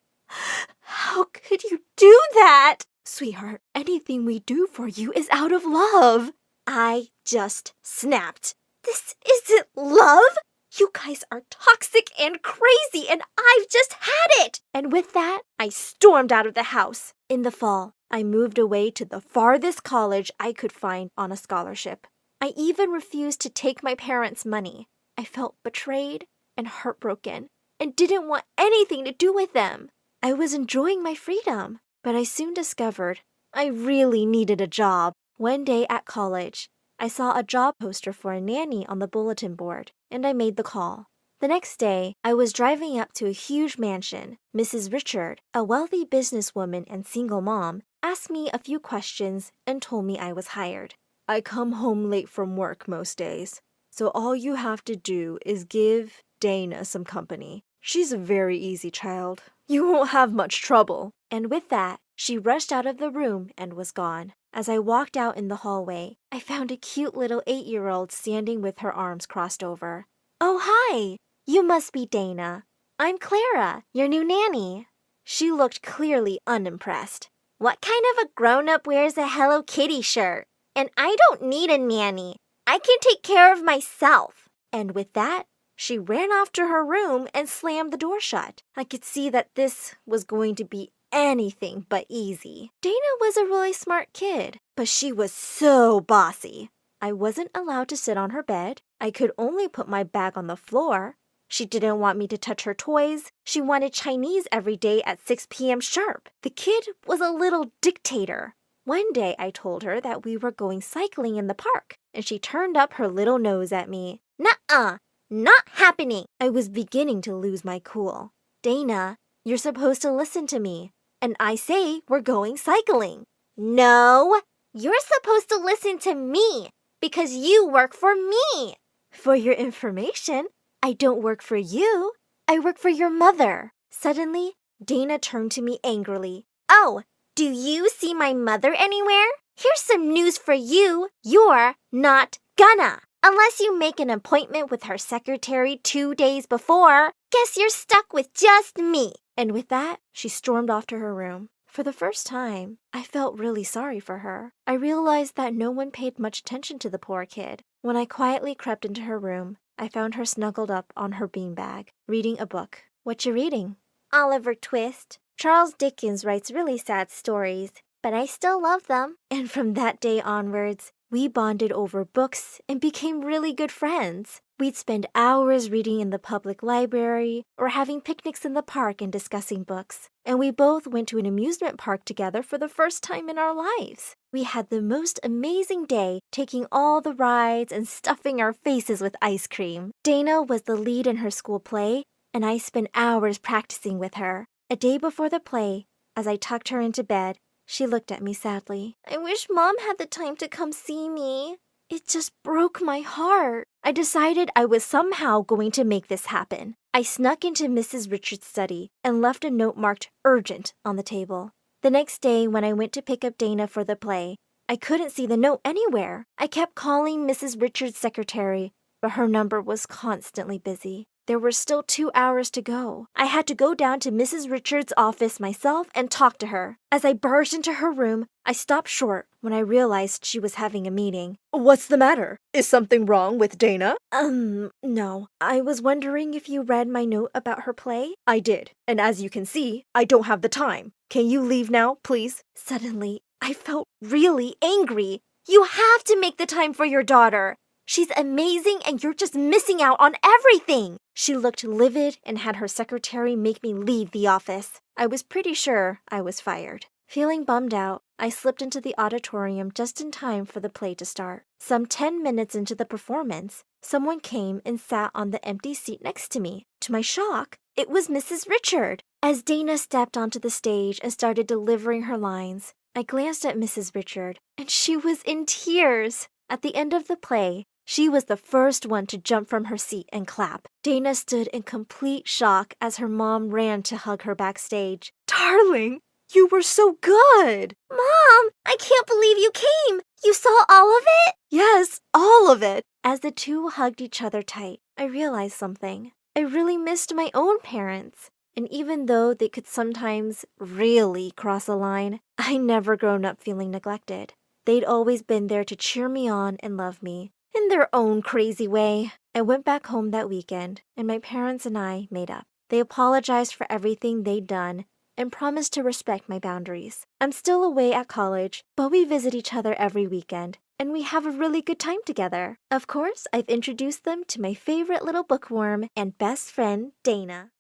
How could you do that? Sweetheart, anything we do for you is out of love. I just snapped. This isn't love. You guys are toxic and crazy, and I've just had it! And with that, I stormed out of the house. In the fall, I moved away to the farthest college I could find on a scholarship. I even refused to take my parents' money. I felt betrayed and heartbroken and didn't want anything to do with them. I was enjoying my freedom, but I soon discovered I really needed a job. One day at college, I saw a job poster for a nanny on the bulletin board, and I made the call. The next day, I was driving up to a huge mansion. Mrs. Richard, a wealthy businesswoman and single mom, asked me a few questions and told me I was hired. I come home late from work most days, so all you have to do is give Dana some company. She's a very easy child. You won't have much trouble. And with that, she rushed out of the room and was gone. As I walked out in the hallway, I found a cute little 8-year-old standing with her arms crossed over. Oh, hi! You must be Dana. I'm Clara, your new nanny. She looked clearly unimpressed. What kind of a grown-up wears a Hello Kitty shirt? And I don't need a nanny. I can take care of myself. And with that, she ran off to her room and slammed the door shut. I could see that this was going to be anything but easy. Dana was a really smart kid, but she was so bossy. I wasn't allowed to sit on her bed. I could only put my bag on the floor. She didn't want me to touch her toys. She wanted Chinese every day at 6 p.m. sharp. The kid was a little dictator. One day I told her that we were going cycling in the park, and she turned up her little nose at me. Nuh-uh, not happening. I was beginning to lose my cool. Dana, you're supposed to listen to me, and I say we're going cycling. No, you're supposed to listen to me, because you work for me. For your information, I don't work for you. I work for your mother. Suddenly, Dana turned to me angrily. Oh, do you see my mother anywhere? Here's some news for you. You're not gonna. Unless you make an appointment with her secretary 2 days before. Guess you're stuck with just me. And with that, she stormed off to her room. For the first time, I felt really sorry for her. I realized that no one paid much attention to the poor kid. When I quietly crept into her room, I found her snuggled up on her beanbag, reading a book. What you reading? Oliver Twist. Charles Dickens writes really sad stories, but I still love them. And from that day onwards, we bonded over books and became really good friends. We'd spend hours reading in the public library or having picnics in the park and discussing books. And we both went to an amusement park together for the first time in our lives. We had the most amazing day, taking all the rides and stuffing our faces with ice cream. Dana was the lead in her school play, and I spent hours practicing with her. A day before the play, as I tucked her into bed, she looked at me sadly. I wish Mom had the time to come see me. It just broke my heart. I decided I was somehow going to make this happen. I snuck into Mrs. Richards' study and left a note marked urgent on the table. The next day, when I went to pick up Dana for the play, I couldn't see the note anywhere. I kept calling Mrs. Richards' secretary, but her number was constantly busy. There were still 2 hours to go. I had to go down to Mrs. Richards' office myself and talk to her. As I barged into her room, I stopped short when I realized she was having a meeting. What's the matter? Is something wrong with Dana? No. I was wondering if you read my note about her play? I did, and as you can see, I don't have the time. Can you leave now, please? Suddenly, I felt really angry. You have to make the time for your daughter. She's amazing and you're just missing out on everything. She looked livid and had her secretary make me leave the office. I was pretty sure I was fired. Feeling bummed out, I slipped into the auditorium just in time for the play to start. Some 10 minutes into the performance, someone came and sat on the empty seat next to me. To my shock, it was Mrs. Richard. As Dana stepped onto the stage and started delivering her lines, I glanced at Mrs. Richard, and she was in tears. At the end of the play, she was the first one to jump from her seat and clap. Dana stood in complete shock as her mom ran to hug her backstage. Darling, you were so good! Mom, I can't believe you came! You saw all of it? Yes, all of it! As the two hugged each other tight, I realized something. I really missed my own parents. And even though they could sometimes really cross a line, I never grown up feeling neglected. They'd always been there to cheer me on and love me. In their own crazy way. I went back home that weekend, and my parents and I made up. They apologized for everything they'd done and promised to respect my boundaries. I'm still away at college, but we visit each other every weekend, and we have a really good time together. Of course, I've introduced them to my favorite little bookworm and best friend, Dana.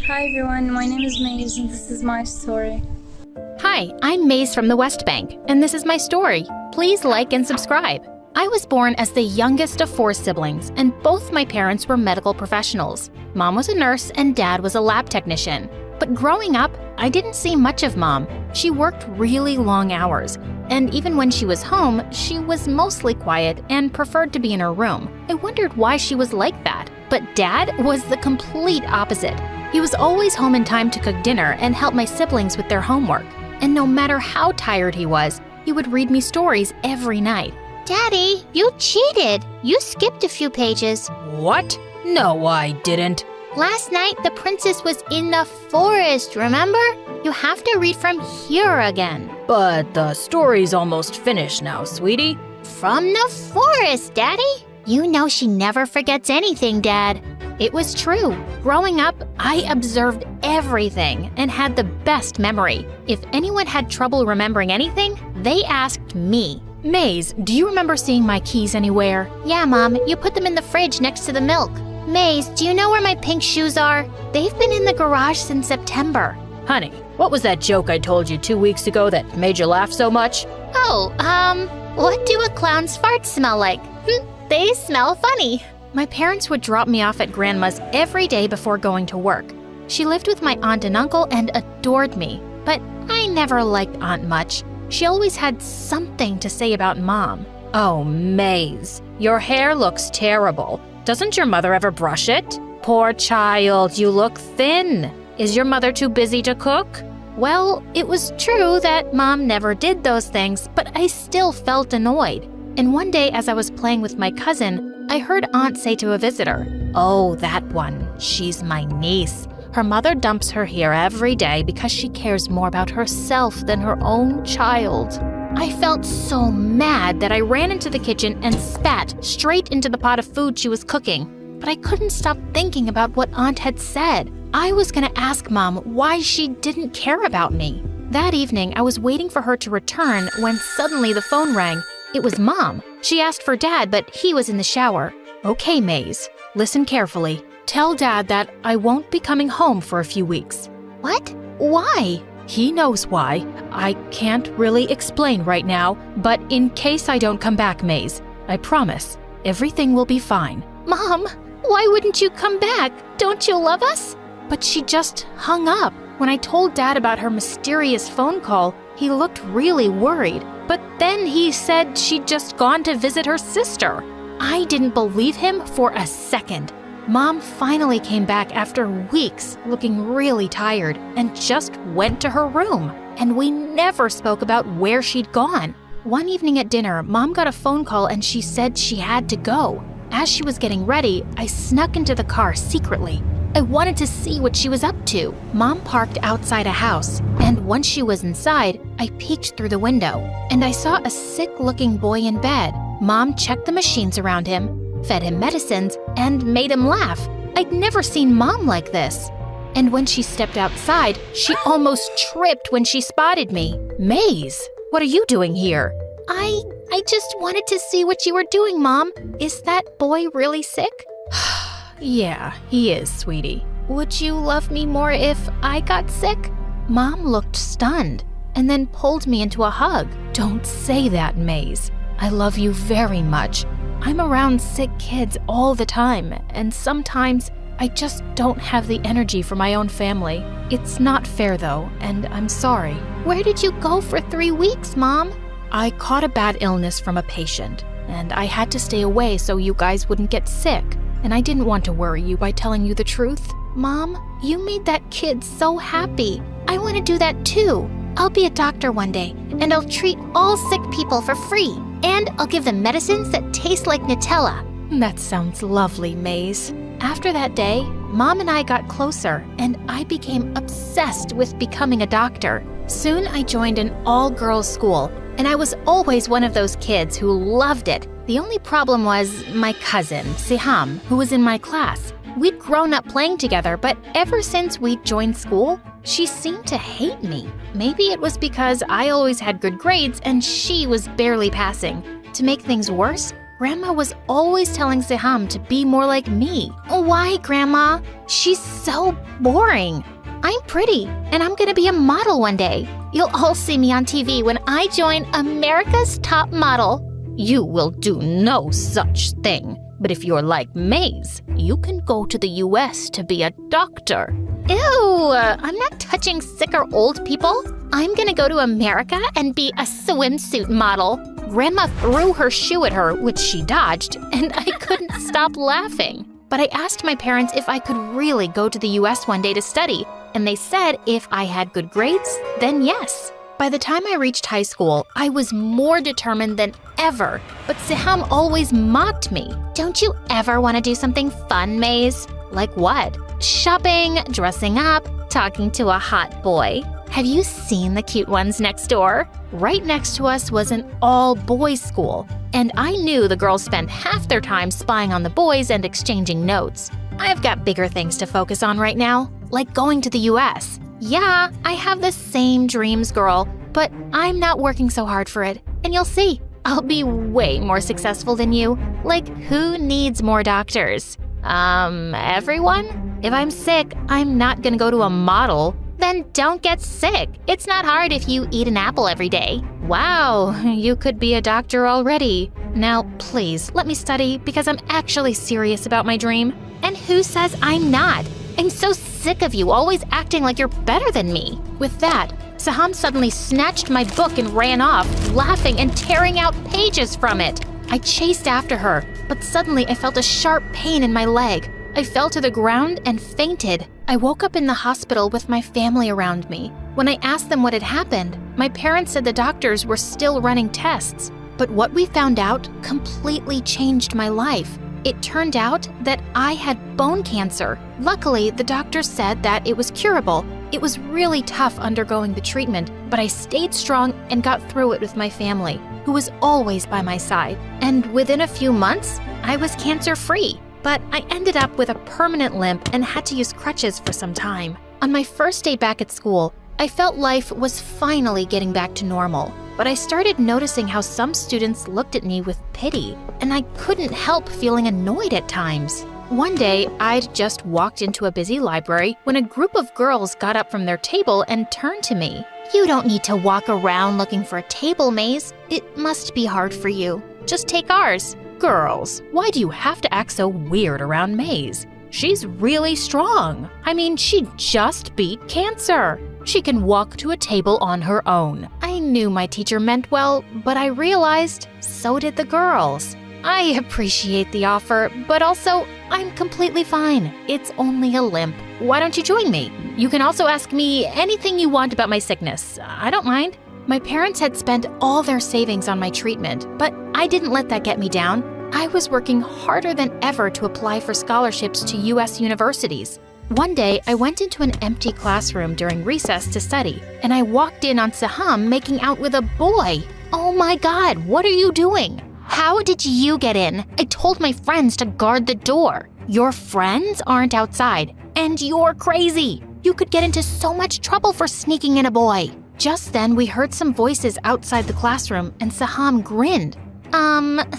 Hi everyone, my name is Maze and this is my story. Hi, I'm Maze from the West Bank, and this is my story. Please like and subscribe. I was born as the youngest of 4 siblings, and both my parents were medical professionals. Mom was a nurse and Dad was a lab technician. But growing up, I didn't see much of Mom. She worked really long hours, and even when she was home, she was mostly quiet and preferred to be in her room. I wondered why she was like that. But Dad was the complete opposite. He was always home in time to cook dinner and help my siblings with their homework. And no matter how tired he was, he would read me stories every night. Daddy, you cheated. You skipped a few pages. What? No, I didn't. Last night, the princess was in the forest, remember? You have to read from here again. But the story's almost finished now, sweetie. From the forest, Daddy? You know she never forgets anything, Dad. It was true. Growing up, I observed everything and had the best memory. If anyone had trouble remembering anything, they asked me. Maze, do you remember seeing my keys anywhere? Yeah, Mom. You put them in the fridge next to the milk. Maze, do you know where my pink shoes are? They've been in the garage since September. Honey, what was that joke I told you 2 weeks ago that made you laugh so much? Oh, what do a clown's farts smell like? They smell funny. My parents would drop me off at Grandma's every day before going to work. She lived with my aunt and uncle and adored me, but I never liked Aunt much. She always had something to say about Mom. Oh, Maze, your hair looks terrible. Doesn't your mother ever brush it? Poor child, you look thin. Is your mother too busy to cook? Well, it was true that Mom never did those things, but I still felt annoyed. And one day as I was playing with my cousin, I heard Aunt say to a visitor, "Oh, that one, she's my niece. Her mother dumps her here every day because she cares more about herself than her own child." I felt so mad that I ran into the kitchen and spat straight into the pot of food she was cooking. But I couldn't stop thinking about what Aunt had said. I was going to ask Mom why she didn't care about me. That evening, I was waiting for her to return when suddenly the phone rang. It was Mom. She asked for Dad, but he was in the shower. "Okay, Maze, listen carefully. Tell Dad that I won't be coming home for a few weeks." What? Why? He knows why. I can't really explain right now, but in case I don't come back, Maze, I promise, everything will be fine. Mom, why wouldn't you come back? Don't you love us? But she just hung up. When I told Dad about her mysterious phone call, he looked really worried. But then he said she'd just gone to visit her sister. I didn't believe him for a second. Mom finally came back after weeks, looking really tired, and just went to her room. And we never spoke about where she'd gone. One evening at dinner, Mom got a phone call and she said she had to go. As she was getting ready, I snuck into the car secretly. I wanted to see what she was up to. Mom parked outside a house, and once she was inside, I peeked through the window, and I saw a sick-looking boy in bed. Mom checked the machines around him, fed him medicines, and made him laugh. I'd never seen Mom like this. And when she stepped outside, she almost tripped when she spotted me. "Maze, what are you doing here?" I just wanted to see what you were doing, Mom. Is that boy really sick? Yeah, he is, sweetie. Would you love me more if I got sick? Mom looked stunned and then pulled me into a hug. Don't say that, Maze. I love you very much. I'm around sick kids all the time, and sometimes I just don't have the energy for my own family. It's not fair though, and I'm sorry. Where did you go for 3 weeks, Mom? I caught a bad illness from a patient, and I had to stay away so you guys wouldn't get sick. And I didn't want to worry you by telling you the truth. Mom, you made that kid so happy. I want to do that too. I'll be a doctor one day, and I'll treat all sick people for free. And I'll give them medicines that taste like Nutella. That sounds lovely, Maze. After that day, Mom and I got closer, and I became obsessed with becoming a doctor. Soon I joined an all-girls school, and I was always one of those kids who loved it. The only problem was my cousin, Siham, who was in my class. We'd grown up playing together, but ever since we'd joined school, she seemed to hate me. Maybe it was because I always had good grades and she was barely passing. To make things worse, Grandma was always telling Siham to be more like me. Why, Grandma? She's so boring. I'm pretty, and I'm gonna be a model one day. You'll all see me on TV when I join America's Top Model. You will do no such thing. But if you're like Maze, you can go to the US to be a doctor. Ew, I'm not touching sick or old people. I'm gonna go to America and be a swimsuit model. Grandma threw her shoe at her, which she dodged, and I couldn't stop laughing. But I asked my parents if I could really go to the US one day to study, and they said if I had good grades, then yes. By the time I reached high school, I was more determined than ever, but Siham always mocked me. Don't you ever want to do something fun, Maze? Like what? Shopping, dressing up, talking to a hot boy. Have you seen the cute ones next door? Right next to us was an all-boys school, and I knew the girls spent half their time spying on the boys and exchanging notes. I've got bigger things to focus on right now, like going to the US. Yeah, I have the same dreams, girl, but I'm not working so hard for it. And you'll see, I'll be way more successful than you. Like, who needs more doctors? Everyone? If I'm sick, I'm not gonna go to a model. Then don't get sick. It's not hard if you eat an apple every day. Wow, you could be a doctor already. Now, please, let me study because I'm actually serious about my dream. And who says I'm not? I'm so sick of you always acting like you're better than me. With that, Siham suddenly snatched my book and ran off, laughing and tearing out pages from it. I chased after her, but suddenly I felt a sharp pain in my leg. I fell to the ground and fainted. I woke up in the hospital with my family around me. When I asked them what had happened, my parents said the doctors were still running tests. But what we found out completely changed my life. It turned out that I had bone cancer. Luckily, the doctor said that it was curable. It was really tough undergoing the treatment, but I stayed strong and got through it with my family, who was always by my side. And within a few months, I was cancer-free. But I ended up with a permanent limp and had to use crutches for some time. On my first day back at school, I felt life was finally getting back to normal. But I started noticing how some students looked at me with pity, and I couldn't help feeling annoyed at times. One day, I'd just walked into a busy library when a group of girls got up from their table and turned to me. You don't need to walk around looking for a table, Maze. It must be hard for you. Just take ours. Girls, why do you have to act so weird around Maze? She's really strong. I mean, she just beat cancer. She can walk to a table on her own. I knew my teacher meant well, but I realized so did the girls. I appreciate the offer, but also, I'm completely fine. It's only a limp. Why don't you join me? You can also ask me anything you want about my sickness. I don't mind. My parents had spent all their savings on my treatment, but I didn't let that get me down. I was working harder than ever to apply for scholarships to US universities. One day, I went into an empty classroom during recess to study, and I walked in on Siham making out with a boy. Oh my God, what are you doing? How did you get in? I told my friends to guard the door. Your friends aren't outside, and you're crazy. You could get into so much trouble for sneaking in a boy. Just then, we heard some voices outside the classroom, and Siham grinned.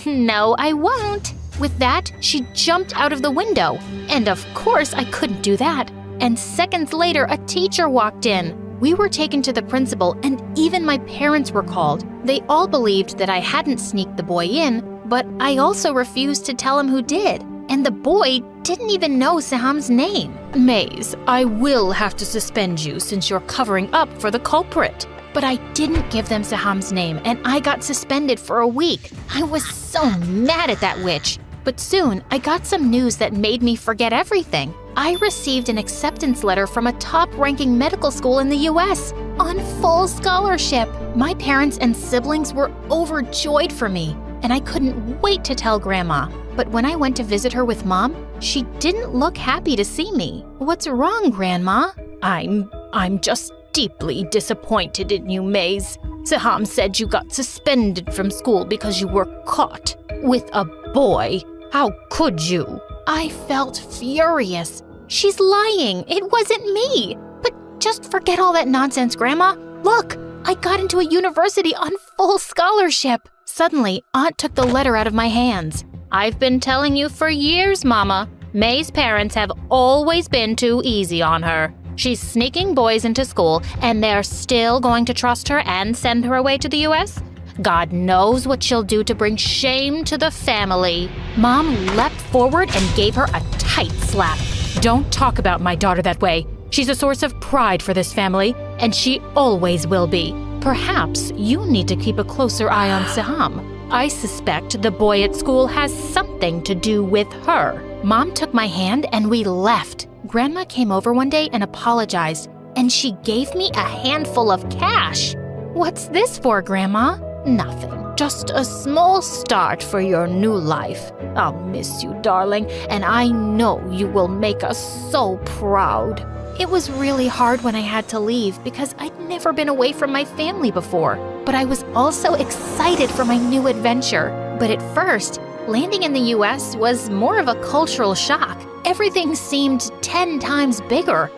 No, I won't. With that, she jumped out of the window. And of course, I couldn't do that. And seconds later, a teacher walked in. We were taken to the principal, and even my parents were called. They all believed that I hadn't sneaked the boy in, but I also refused to tell him who did. And the boy didn't even know Siham's name. Maze, I will have to suspend you since you're covering up for the culprit. But I didn't give them Siham's name, and I got suspended for a week. I was so mad at that witch. But soon, I got some news that made me forget everything. I received an acceptance letter from a top-ranking medical school in the US on full scholarship. My parents and siblings were overjoyed for me, and I couldn't wait to tell Grandma. But when I went to visit her with Mom, she didn't look happy to see me. What's wrong, Grandma? I'm just deeply disappointed in you, Maze. Saham said you got suspended from school because you were caught with a boy. How could you? I felt furious. She's lying. It wasn't me. But just forget all that nonsense, Grandma. Look, I got into a university on full scholarship. Suddenly, Aunt took the letter out of my hands. I've been telling you for years, Mama. May's parents have always been too easy on her. She's sneaking boys into school, and they're still going to trust her and send her away to the US? God knows what she'll do to bring shame to the family. Mom leapt forward and gave her a tight slap. Don't talk about my daughter that way. She's a source of pride for this family, and she always will be. Perhaps you need to keep a closer eye on Saham. I suspect the boy at school has something to do with her. Mom took my hand and we left. Grandma came over one day and apologized, and she gave me a handful of cash. What's this for, Grandma? Nothing. Just a small start for your new life. I'll miss you, darling, and I know you will make us so proud. It was really hard when I had to leave because I'd never been away from my family before. But I was also excited for my new adventure. But at first, landing in the US was more of a cultural shock. Everything seemed 10 times bigger,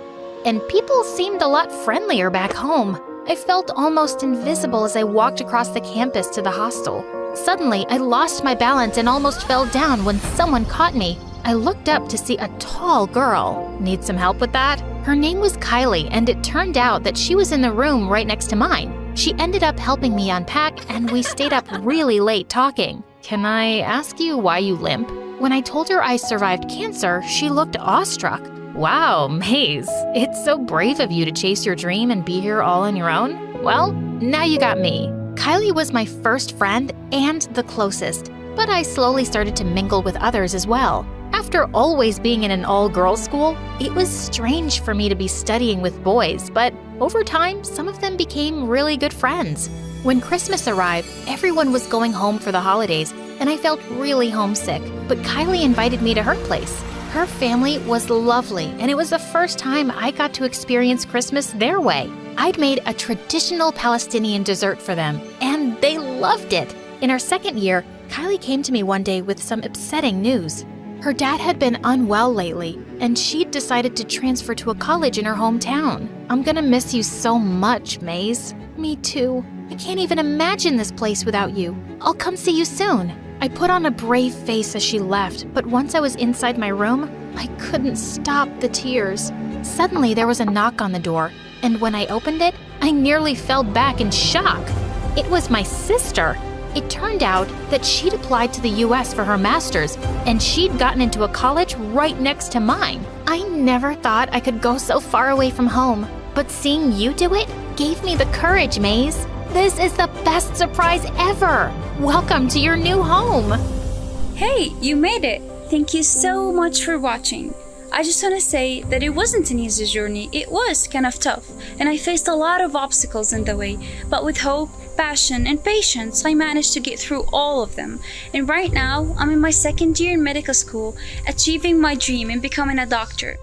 and people seemed a lot friendlier back home. I felt almost invisible as I walked across the campus to the hostel. Suddenly, I lost my balance and almost fell down when someone caught me. I looked up to see a tall girl. Need some help with that? Her name was Kylie, and it turned out that she was in the room right next to mine. She ended up helping me unpack, and we stayed up really late talking. Can I ask you why you limp? When I told her I survived cancer, she looked awestruck. Wow, Maze, it's so brave of you to chase your dream and be here all on your own. Well, now you got me. Kylie was my first friend and the closest, but I slowly started to mingle with others as well. After always being in an all-girls school, it was strange for me to be studying with boys, but over time, some of them became really good friends. When Christmas arrived, everyone was going home for the holidays, and I felt really homesick, but Kylie invited me to her place. Her family was lovely, and it was the first time I got to experience Christmas their way. I'd made a traditional Palestinian dessert for them, and they loved it. In our second year, Kylie came to me one day with some upsetting news. Her dad had been unwell lately, and she'd decided to transfer to a college in her hometown. I'm gonna miss you so much, Maze. Me too. I can't even imagine this place without you. I'll come see you soon. I put on a brave face as she left, but once I was inside my room, I couldn't stop the tears. Suddenly, there was a knock on the door, and when I opened it, I nearly fell back in shock. It was my sister. It turned out that she'd applied to the US for her master's, and she'd gotten into a college right next to mine. I never thought I could go so far away from home, but seeing you do it gave me the courage, Maze. This is the best surprise ever! Welcome to your new home! Hey, you made it! Thank you so much for watching. I just want to say that it wasn't an easy journey. It was kind of tough, and I faced a lot of obstacles in the way, but with hope, passion, and patience, I managed to get through all of them. And right now, I'm in my second year in medical school, achieving my dream in becoming a doctor.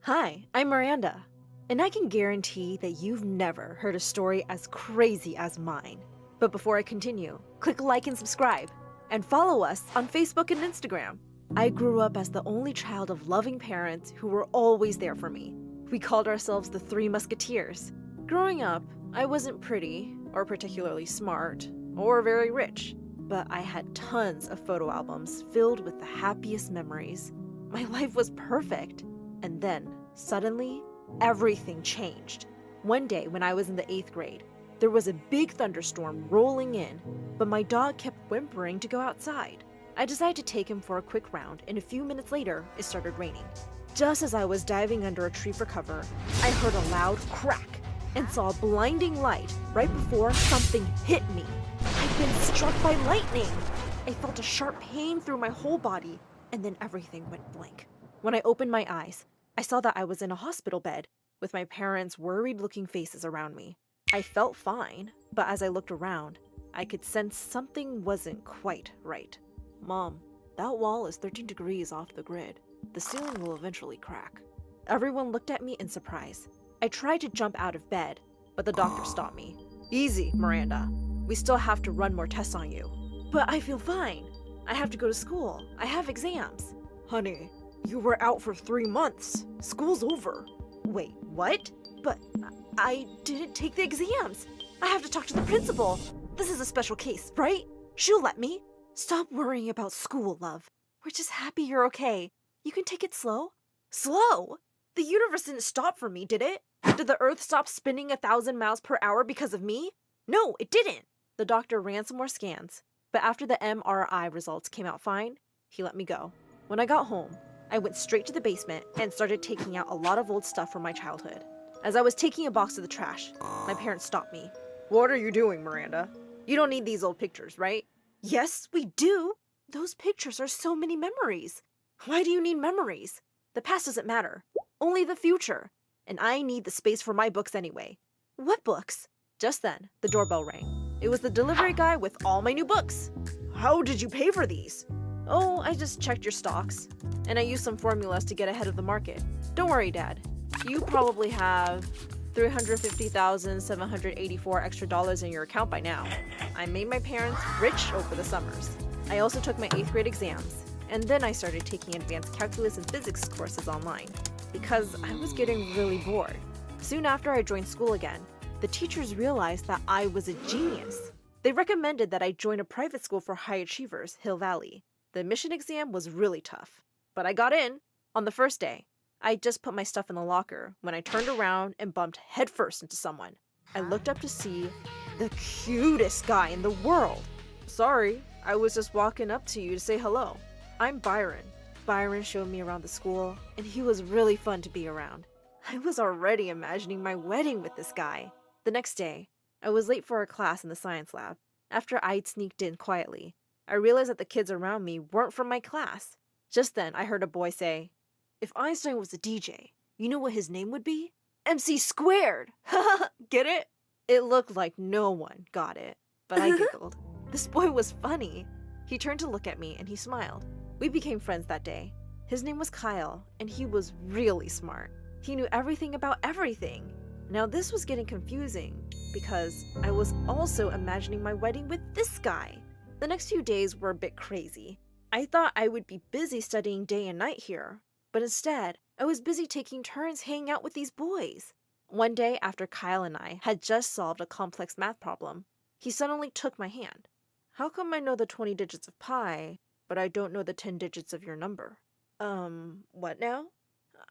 Hi, I'm Miranda, and I can guarantee that you've never heard a story as crazy as mine. But before I continue, click like and subscribe, and follow us on Facebook and Instagram. I grew up as the only child of loving parents who were always there for me. We called ourselves the Three Musketeers. Growing up, I wasn't pretty, or particularly smart, or very rich, but I had tons of photo albums filled with the happiest memories. My life was perfect. And then, suddenly, everything changed. One day when I was in the 8th grade, there was a big thunderstorm rolling in, but my dog kept whimpering to go outside. I decided to take him for a quick round, and a few minutes later, it started raining. Just as I was diving under a tree for cover, I heard a loud crack and saw a blinding light right before something hit me. I'd been struck by lightning. I felt a sharp pain through my whole body, and then everything went blank. When I opened my eyes, I saw that I was in a hospital bed with my parents' worried-looking faces around me. I felt fine, but as I looked around, I could sense something wasn't quite right. Mom, That wall is 13 degrees off the grid. The ceiling will eventually crack. Everyone looked at me in surprise. I tried to jump out of bed, but the doctor stopped me. Easy, Miranda. We still have to run more tests on you. But I feel fine. I have to go to school. I have exams. Honey, you were out for 3 months. School's over. Wait, what? But I didn't take the exams. I have to talk to the principal. This is a special case, right? She'll let me. Stop worrying about school, love. We're just happy you're okay. You can take it slow. Slow? The universe didn't stop for me, did it? Did the earth stop spinning 1,000 miles per hour because of me? No, it didn't. The doctor ran some more scans, but after the MRI results came out fine, he let me go. When I got home, I went straight to the basement and started taking out a lot of old stuff from my childhood. As I was taking a box to the trash, my parents stopped me. What are you doing, Miranda? You don't need these old pictures, right? Yes, we do. Those pictures are so many memories. Why do you need memories? The past doesn't matter. Only the future. And I need the space for my books anyway. What books? Just then, the doorbell rang. It was the delivery guy with all my new books. How did you pay for these? Oh, I just checked your stocks. And I used some formulas to get ahead of the market. Don't worry, Dad. You probably have $350,784 extra dollars in your account by now. I made my parents rich over the summers. I also took my 8th grade exams, and then I started taking advanced calculus and physics courses online because I was getting really bored. Soon after I joined school again, the teachers realized that I was a genius. They recommended that I join a private school for high achievers, Hill Valley. The admission exam was really tough, but I got in. On the first day, I just put my stuff in the locker when I turned around and bumped headfirst into someone. I looked up to see the cutest guy in the world. Sorry, I was just walking up to you to say hello. I'm Byron. Byron showed me around the school, and he was really fun to be around. I was already imagining my wedding with this guy. The next day, I was late for a class in the science lab. After I'd sneaked in quietly, I realized that the kids around me weren't from my class. Just then, I heard a boy say, "If Einstein was a DJ, you know what his name would be? MC squared!" Get it? It looked like no one got it, but I giggled. This boy was funny. He turned to look at me and he smiled. We became friends that day. His name was Kyle, and he was really smart. He knew everything about everything. Now this was getting confusing because I was also imagining my wedding with this guy. The next few days were a bit crazy. I thought I would be busy studying day and night here, but instead, I was busy taking turns hanging out with these boys. One day after Kyle and I had just solved a complex math problem, he suddenly took my hand. How come I know the 20 digits of pi, but I don't know the 10 digits of your number? What now?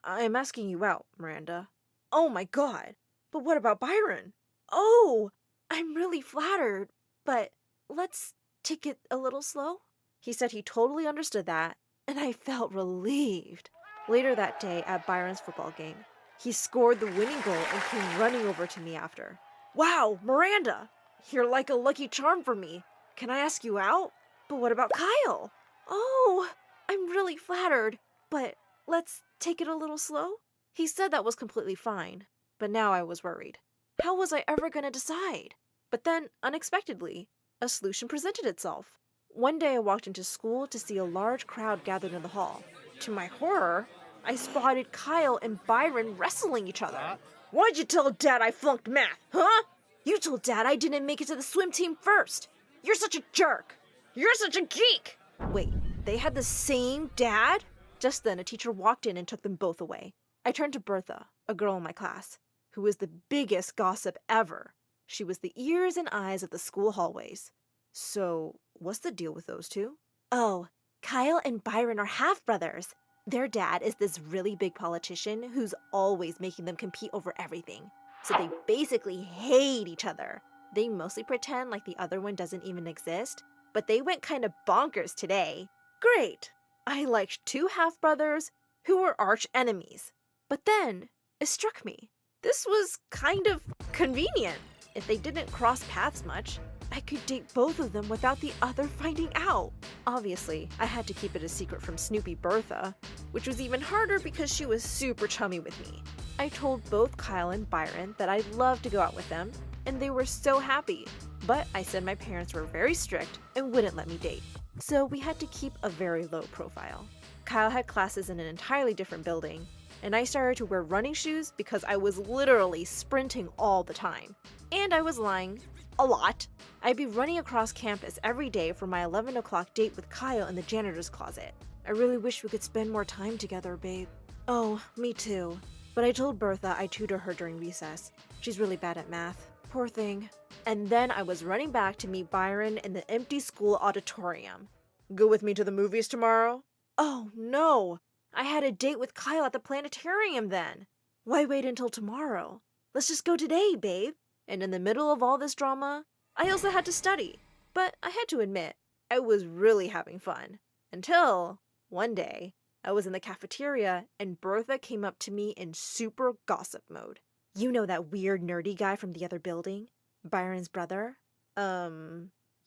I'm asking you out, Miranda. Oh my god! But what about Byron? Oh! I'm really flattered, but let's take it a little slow. He said he totally understood that, and I felt relieved. Later that day at Byron's football game, he scored the winning goal and came running over to me after. Wow, Miranda! You're like a lucky charm for me. Can I ask you out? But what about Kyle? Oh, I'm really flattered, but let's take it a little slow. He said that was completely fine, but now I was worried. How was I ever going to decide? But then, unexpectedly, a solution presented itself. One day I walked into school to see a large crowd gathered in the hall. To my horror, I spotted Kyle and Byron wrestling each other. Why'd you tell Dad I flunked math, huh? You told Dad I didn't make it to the swim team first. You're such a jerk. You're such a geek. Wait, they had the same dad? Just then, a teacher walked in and took them both away. I turned to Bertha, a girl in my class, who was the biggest gossip ever. She was the ears and eyes of the school hallways. So, what's the deal with those two? Oh, Kyle and Byron are half-brothers. Their dad is this really big politician who's always making them compete over everything. So they basically hate each other. They mostly pretend like the other one doesn't even exist, but they went kind of bonkers today. Great! I liked two half-brothers who were arch enemies. But then, it struck me. This was kind of convenient. If they didn't cross paths much, I could date both of them without the other finding out. Obviously, I had to keep it a secret from Snoopy Bertha, which was even harder because she was super chummy with me. I told both Kyle and Byron that I'd love to go out with them, and they were so happy. But I said my parents were very strict and wouldn't let me date. so we had to keep a very low profile. Kyle had classes in an entirely different building, and I started to wear running shoes because I was literally sprinting all the time. And I was lying a lot. I'd be running across campus every day for my 11 o'clock date with Kyle in the janitor's closet. I really wish we could spend more time together, babe. Oh, me too. But I told Bertha I'd tutor her during recess. She's really bad at math. Poor thing. And then I was running back to meet Byron in the empty school auditorium. Go with me to the movies tomorrow? Oh, no. I had a date with Kyle at the planetarium then. Why wait until tomorrow? Let's just go today, babe. And in the middle of all this drama, I also had to study. But I had to admit, I was really having fun. Until one day, I was in the cafeteria and Bertha came up to me in super gossip mode. You know that weird nerdy guy from the other building? Byron's brother?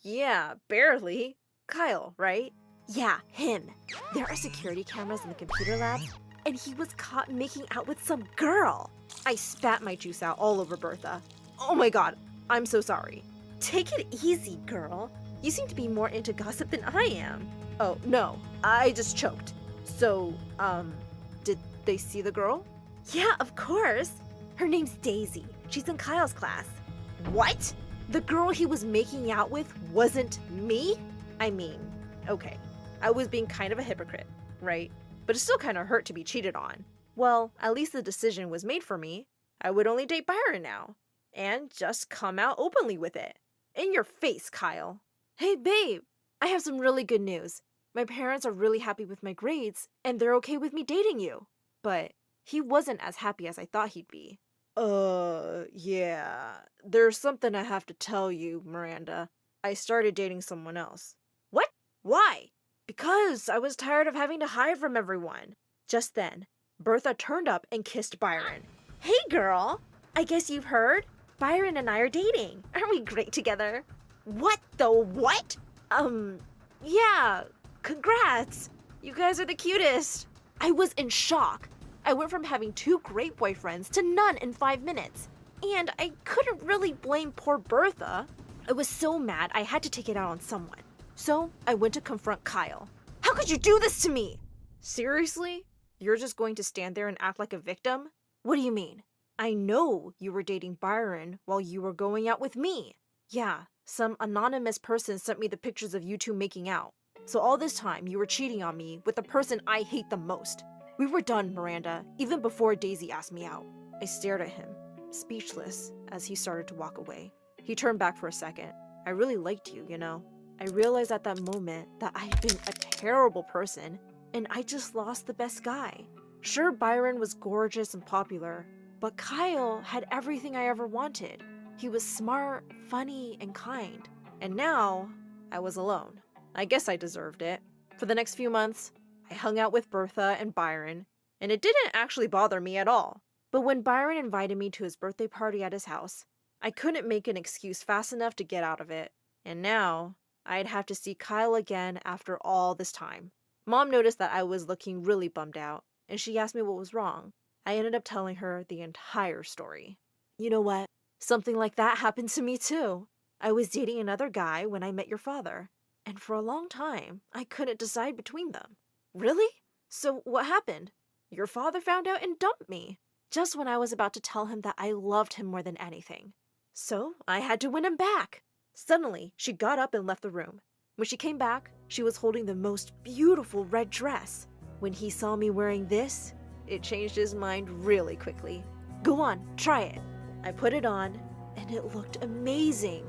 Yeah, barely. Kyle, right? Yeah, him. There are security cameras in the computer lab, and he was caught making out with some girl. I spat my juice out all over Bertha. Oh my god, I'm so sorry. Take it easy, girl. You seem to be more into gossip than I am. Oh, no, I just choked. So, did they see the girl? Yeah, of course. Her name's Daisy. She's in Kyle's class. What? The girl he was making out with wasn't me? I mean, okay, I was being kind of a hypocrite, right? But it still kind of hurt to be cheated on. Well, at least the decision was made for me. I would only date Byron now. And just come out openly with it. In your face, Kyle. Hey, babe, I have some really good news. My parents are really happy with my grades, and they're okay with me dating you. But he wasn't as happy as I thought he'd be. Yeah. There's something I have to tell you, Miranda. I started dating someone else. What? Why? Because I was tired of having to hide from everyone. Just then, Bertha turned up and kissed Byron. Hey, girl. I guess you've heard? Byron and I are dating. Aren't we great together? What the what? Yeah. Congrats. You guys are the cutest. I was in shock. I went from having 2 great boyfriends to none in 5 minutes. And I couldn't really blame poor Bertha. I was so mad I had to take it out on someone. So I went to confront Kyle. How could you do this to me? Seriously? You're just going to stand there and act like a victim? What do you mean? I know you were dating Byron while you were going out with me. Yeah, some anonymous person sent me the pictures of you two making out. So all this time you were cheating on me with the person I hate the most. We were done, Miranda, even before Daisy asked me out. I stared at him, speechless, as he started to walk away. He turned back for a second. I really liked you, you know. I realized at that moment that I had been a terrible person, and I just lost the best guy. Sure, Byron was gorgeous and popular, but Kyle had everything I ever wanted. He was smart, funny, and kind. And now, I was alone. I guess I deserved it. For the next few months, I hung out with Bertha and Byron, and it didn't actually bother me at all. But when Byron invited me to his birthday party at his house, I couldn't make an excuse fast enough to get out of it. And now, I'd have to see Kyle again after all this time. Mom noticed that I was looking really bummed out, and she asked me what was wrong. I ended up telling her the entire story. You know what? Something like that happened to me too. I was dating another guy when I met your father, and for a long time, I couldn't decide between them. Really? So what happened? Your father found out and dumped me, just when I was about to tell him that I loved him more than anything. So I had to win him back. Suddenly, she got up and left the room. When she came back, she was holding the most beautiful red dress. When he saw me wearing this, it changed his mind really quickly. Go on, try it. I put it on, and it looked amazing.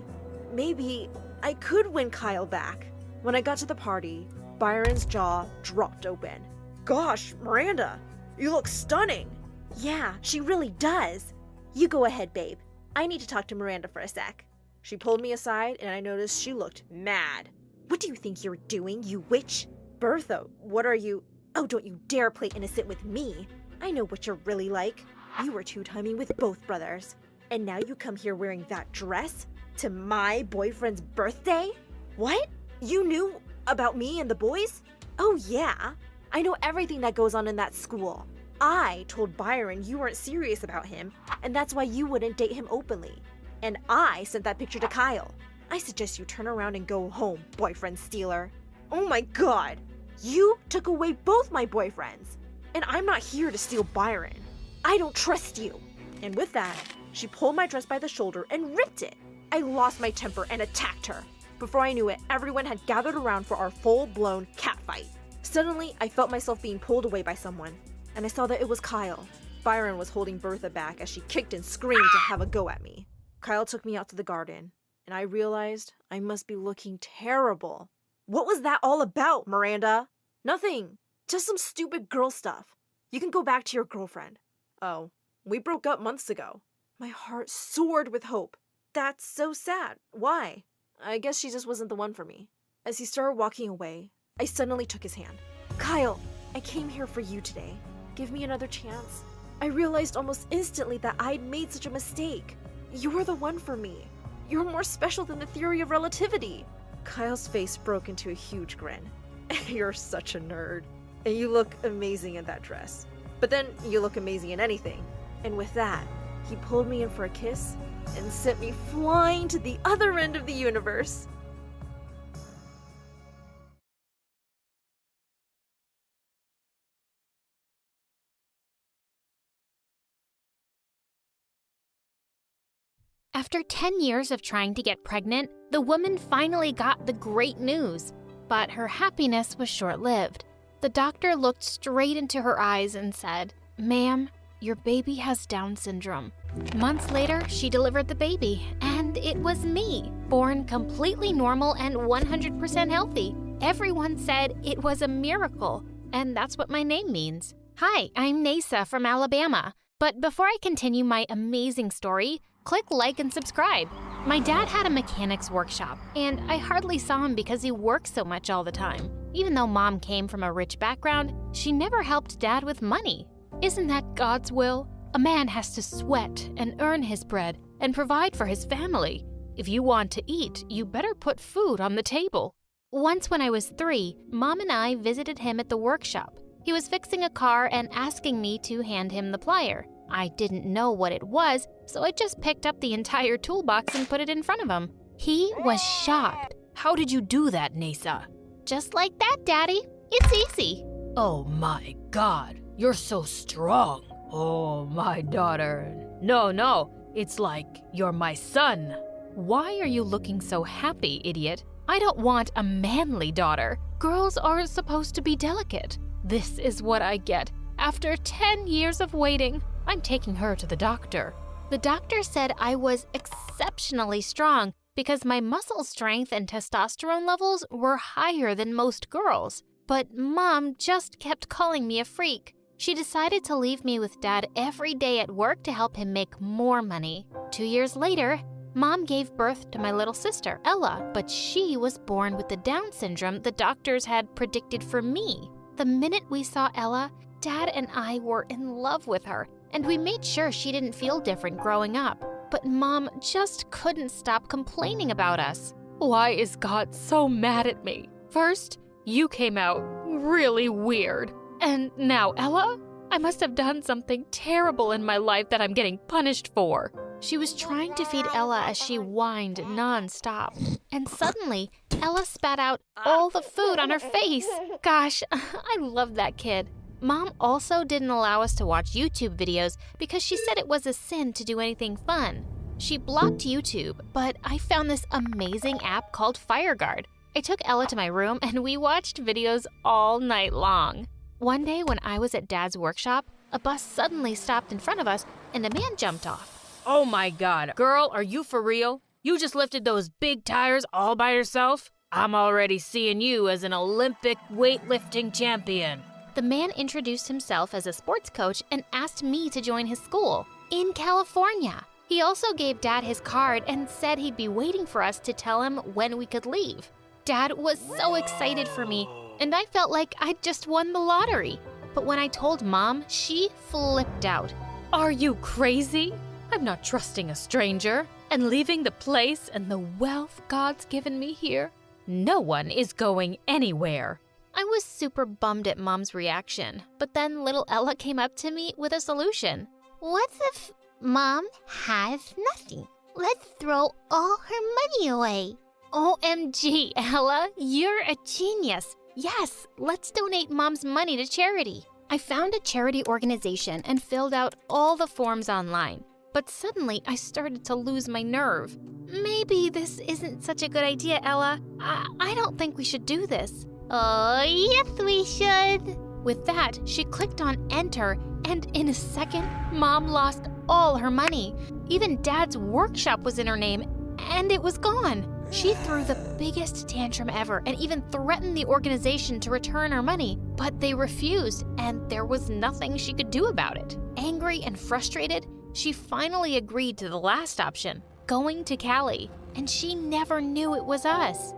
Maybe I could win Kyle back. When I got to the party, Byron's jaw dropped open. Gosh, Miranda, you look stunning. Yeah, she really does. You go ahead, babe. I need to talk to Miranda for a sec. She pulled me aside, and I noticed she looked mad. What do you think you're doing, you witch? Bertha, what are you? Oh, don't you dare play innocent with me. I know what you're really like. You were two-timing with both brothers. And now you come here wearing that dress? To my boyfriend's birthday? What? You knew about me and the boys? Oh yeah. I know everything that goes on in that school. I told Byron you weren't serious about him, and that's why you wouldn't date him openly. And I sent that picture to Kyle. I suggest you turn around and go home, boyfriend stealer. Oh my god! You took away both my boyfriends! And I'm not here to steal Byron. I don't trust you! And with that, she pulled my dress by the shoulder and ripped it. I lost my temper and attacked her. Before I knew it, everyone had gathered around for our full-blown catfight. Suddenly, I felt myself being pulled away by someone, and I saw that it was Kyle. Byron was holding Bertha back as she kicked and screamed to have a go at me. Kyle took me out to the garden, and I realized I must be looking terrible. What was that all about, Miranda? Nothing. Just some stupid girl stuff. You can go back to your girlfriend. Oh, we broke up months ago. My heart soared with hope. That's so sad. Why? I guess she just wasn't the one for me. As he started walking away, I suddenly took his hand. Kyle, I came here for you today. Give me another chance. I realized almost instantly that I'd made such a mistake. You're the one for me. You're more special than the theory of relativity. Kyle's face broke into a huge grin. You're such a nerd. And you look amazing in that dress. But then you look amazing in anything. And with that, he pulled me in for a kiss and sent me flying to the other end of the universe. After 10 years of trying to get pregnant, the woman finally got the great news. But her happiness was short-lived. The doctor looked straight into her eyes and said, "Ma'am, your baby has Down syndrome." Months later, she delivered the baby, and it was me, born completely normal and 100% healthy. Everyone said it was a miracle, and that's what my name means. Hi, I'm Nasa from Alabama. But before I continue my amazing story, click like and subscribe. My dad had a mechanics workshop, and I hardly saw him because he worked so much all the time. Even though Mom came from a rich background, she never helped Dad with money. Isn't that God's will? A man has to sweat and earn his bread and provide for his family. If you want to eat, you better put food on the table. Once when I was 3, Mom and I visited him at the workshop. He was fixing a car and asking me to hand him the plier. I didn't know what it was, so I just picked up the entire toolbox and put it in front of him. He was shocked. How did you do that, Nasa? Just like that, Daddy. It's easy. Oh my God, you're so strong. Oh, my daughter. No, it's like you're my son. Why are you looking so happy, idiot? I don't want a manly daughter. Girls aren't supposed to be delicate. This is what I get. After 10 years of waiting, I'm taking her to the doctor. The doctor said I was exceptionally strong because my muscle strength and testosterone levels were higher than most girls. But Mom just kept calling me a freak. She decided to leave me with Dad every day at work to help him make more money. 2 years later, Mom gave birth to my little sister, Ella, but she was born with the Down syndrome the doctors had predicted for me. The minute we saw Ella, Dad and I were in love with her, and we made sure she didn't feel different growing up. But Mom just couldn't stop complaining about us. Why is God so mad at me? First, you came out really weird. And now Ella? I must have done something terrible in my life that I'm getting punished for. She was trying to feed Ella as she whined non-stop. And suddenly, Ella spat out all the food on her face. Gosh, I love that kid. Mom also didn't allow us to watch YouTube videos because she said it was a sin to do anything fun. She blocked YouTube, but I found this amazing app called FireGuard. I took Ella to my room and we watched videos all night long. One day when I was at Dad's workshop, a bus suddenly stopped in front of us and a man jumped off. Oh my God, girl, are you for real? You just lifted those big tires all by yourself? I'm already seeing you as an Olympic weightlifting champion. The man introduced himself as a sports coach and asked me to join his school in California. He also gave Dad his card and said he'd be waiting for us to tell him when we could leave. Dad was so excited for me, and I felt like I'd just won the lottery. But when I told Mom, she flipped out. Are you crazy? I'm not trusting a stranger and leaving the place and the wealth God's given me here. No one is going anywhere. I was super bummed at Mom's reaction, but then little Ella came up to me with a solution. What if Mom has nothing? Let's throw all her money away. OMG, Ella, you're a genius. Yes, let's donate Mom's money to charity. I found a charity organization and filled out all the forms online. But suddenly, I started to lose my nerve. Maybe this isn't such a good idea, Ella. I don't think we should do this. Oh, yes, we should. With that, she clicked on enter, and in a second, Mom lost all her money. Even Dad's workshop was in her name, and it was gone. She threw the biggest tantrum ever and even threatened the organization to return her money, but they refused, and there was nothing she could do about it. Angry and frustrated, she finally agreed to the last option, going to Cali, and she never knew it was us.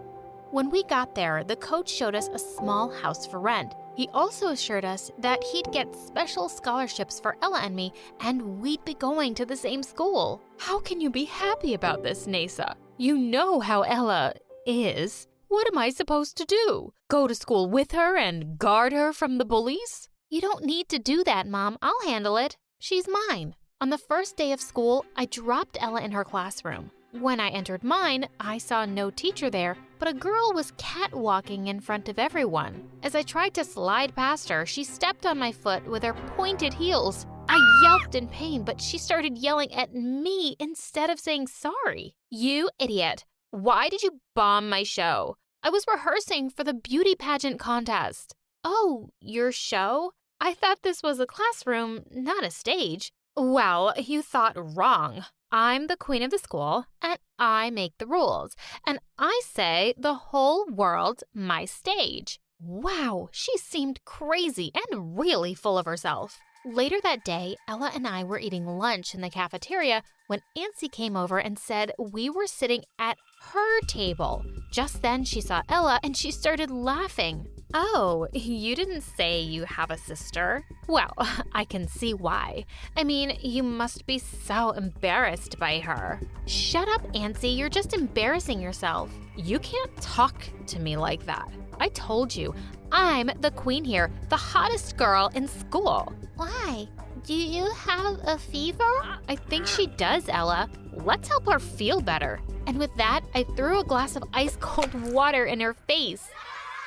When we got there, the coach showed us a small house for rent. He also assured us that he'd get special scholarships for Ella and me, and we'd be going to the same school. How can you be happy about this, Nasa? You know how Ella is. What am I supposed to do? Go to school with her and guard her from the bullies? You don't need to do that, Mom. I'll handle it. She's mine. On the first day of school, I dropped Ella in her classroom. When I entered mine, I saw no teacher there, but a girl was catwalking in front of everyone. As I tried to slide past her, she stepped on my foot with her pointed heels. I yelped in pain, but she started yelling at me instead of saying sorry. You idiot. Why did you bomb my show? I was rehearsing for the beauty pageant contest. Oh, your show? I thought this was a classroom, not a stage. Well, you thought wrong. I'm the queen of the school, and I make the rules. And I say the whole world's my stage. Wow, she seemed crazy and really full of herself. Later that day, Ella and I were eating lunch in the cafeteria when Nancy came over and said we were sitting at her table. Just then she saw Ella and she started laughing. Oh, you didn't say you have a sister? Well, I can see why. I mean, you must be so embarrassed by her. Shut up, Nancy, you're just embarrassing yourself. You can't talk to me like that. I told you, I'm the queen here, the hottest girl in school. Why? Do you have a fever? I think she does, Ella. Let's help her feel better. And with that, I threw a glass of ice-cold water in her face.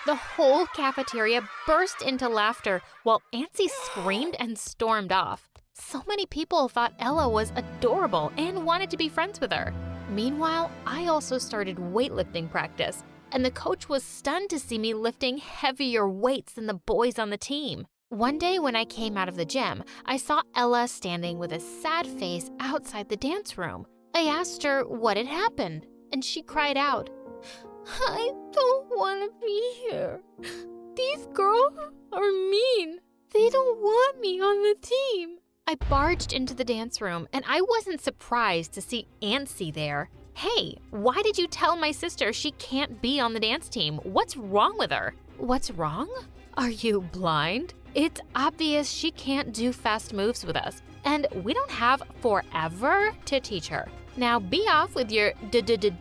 The whole cafeteria burst into laughter while Nancy screamed and stormed off. So many people thought Ella was adorable and wanted to be friends with her. Meanwhile, I also started weightlifting practice, and the coach was stunned to see me lifting heavier weights than the boys on the team. One day when I came out of the gym, I saw Ella standing with a sad face outside the dance room. I asked her what had happened, and she cried out, I don't want to be here. These girls are mean. They don't want me on the team. I barged into the dance room, and I wasn't surprised to see Nancy there. Hey, why did you tell my sister she can't be on the dance team? What's wrong with her? What's wrong? Are you blind? It's obvious she can't do fast moves with us, and we don't have forever to teach her. Now be off with your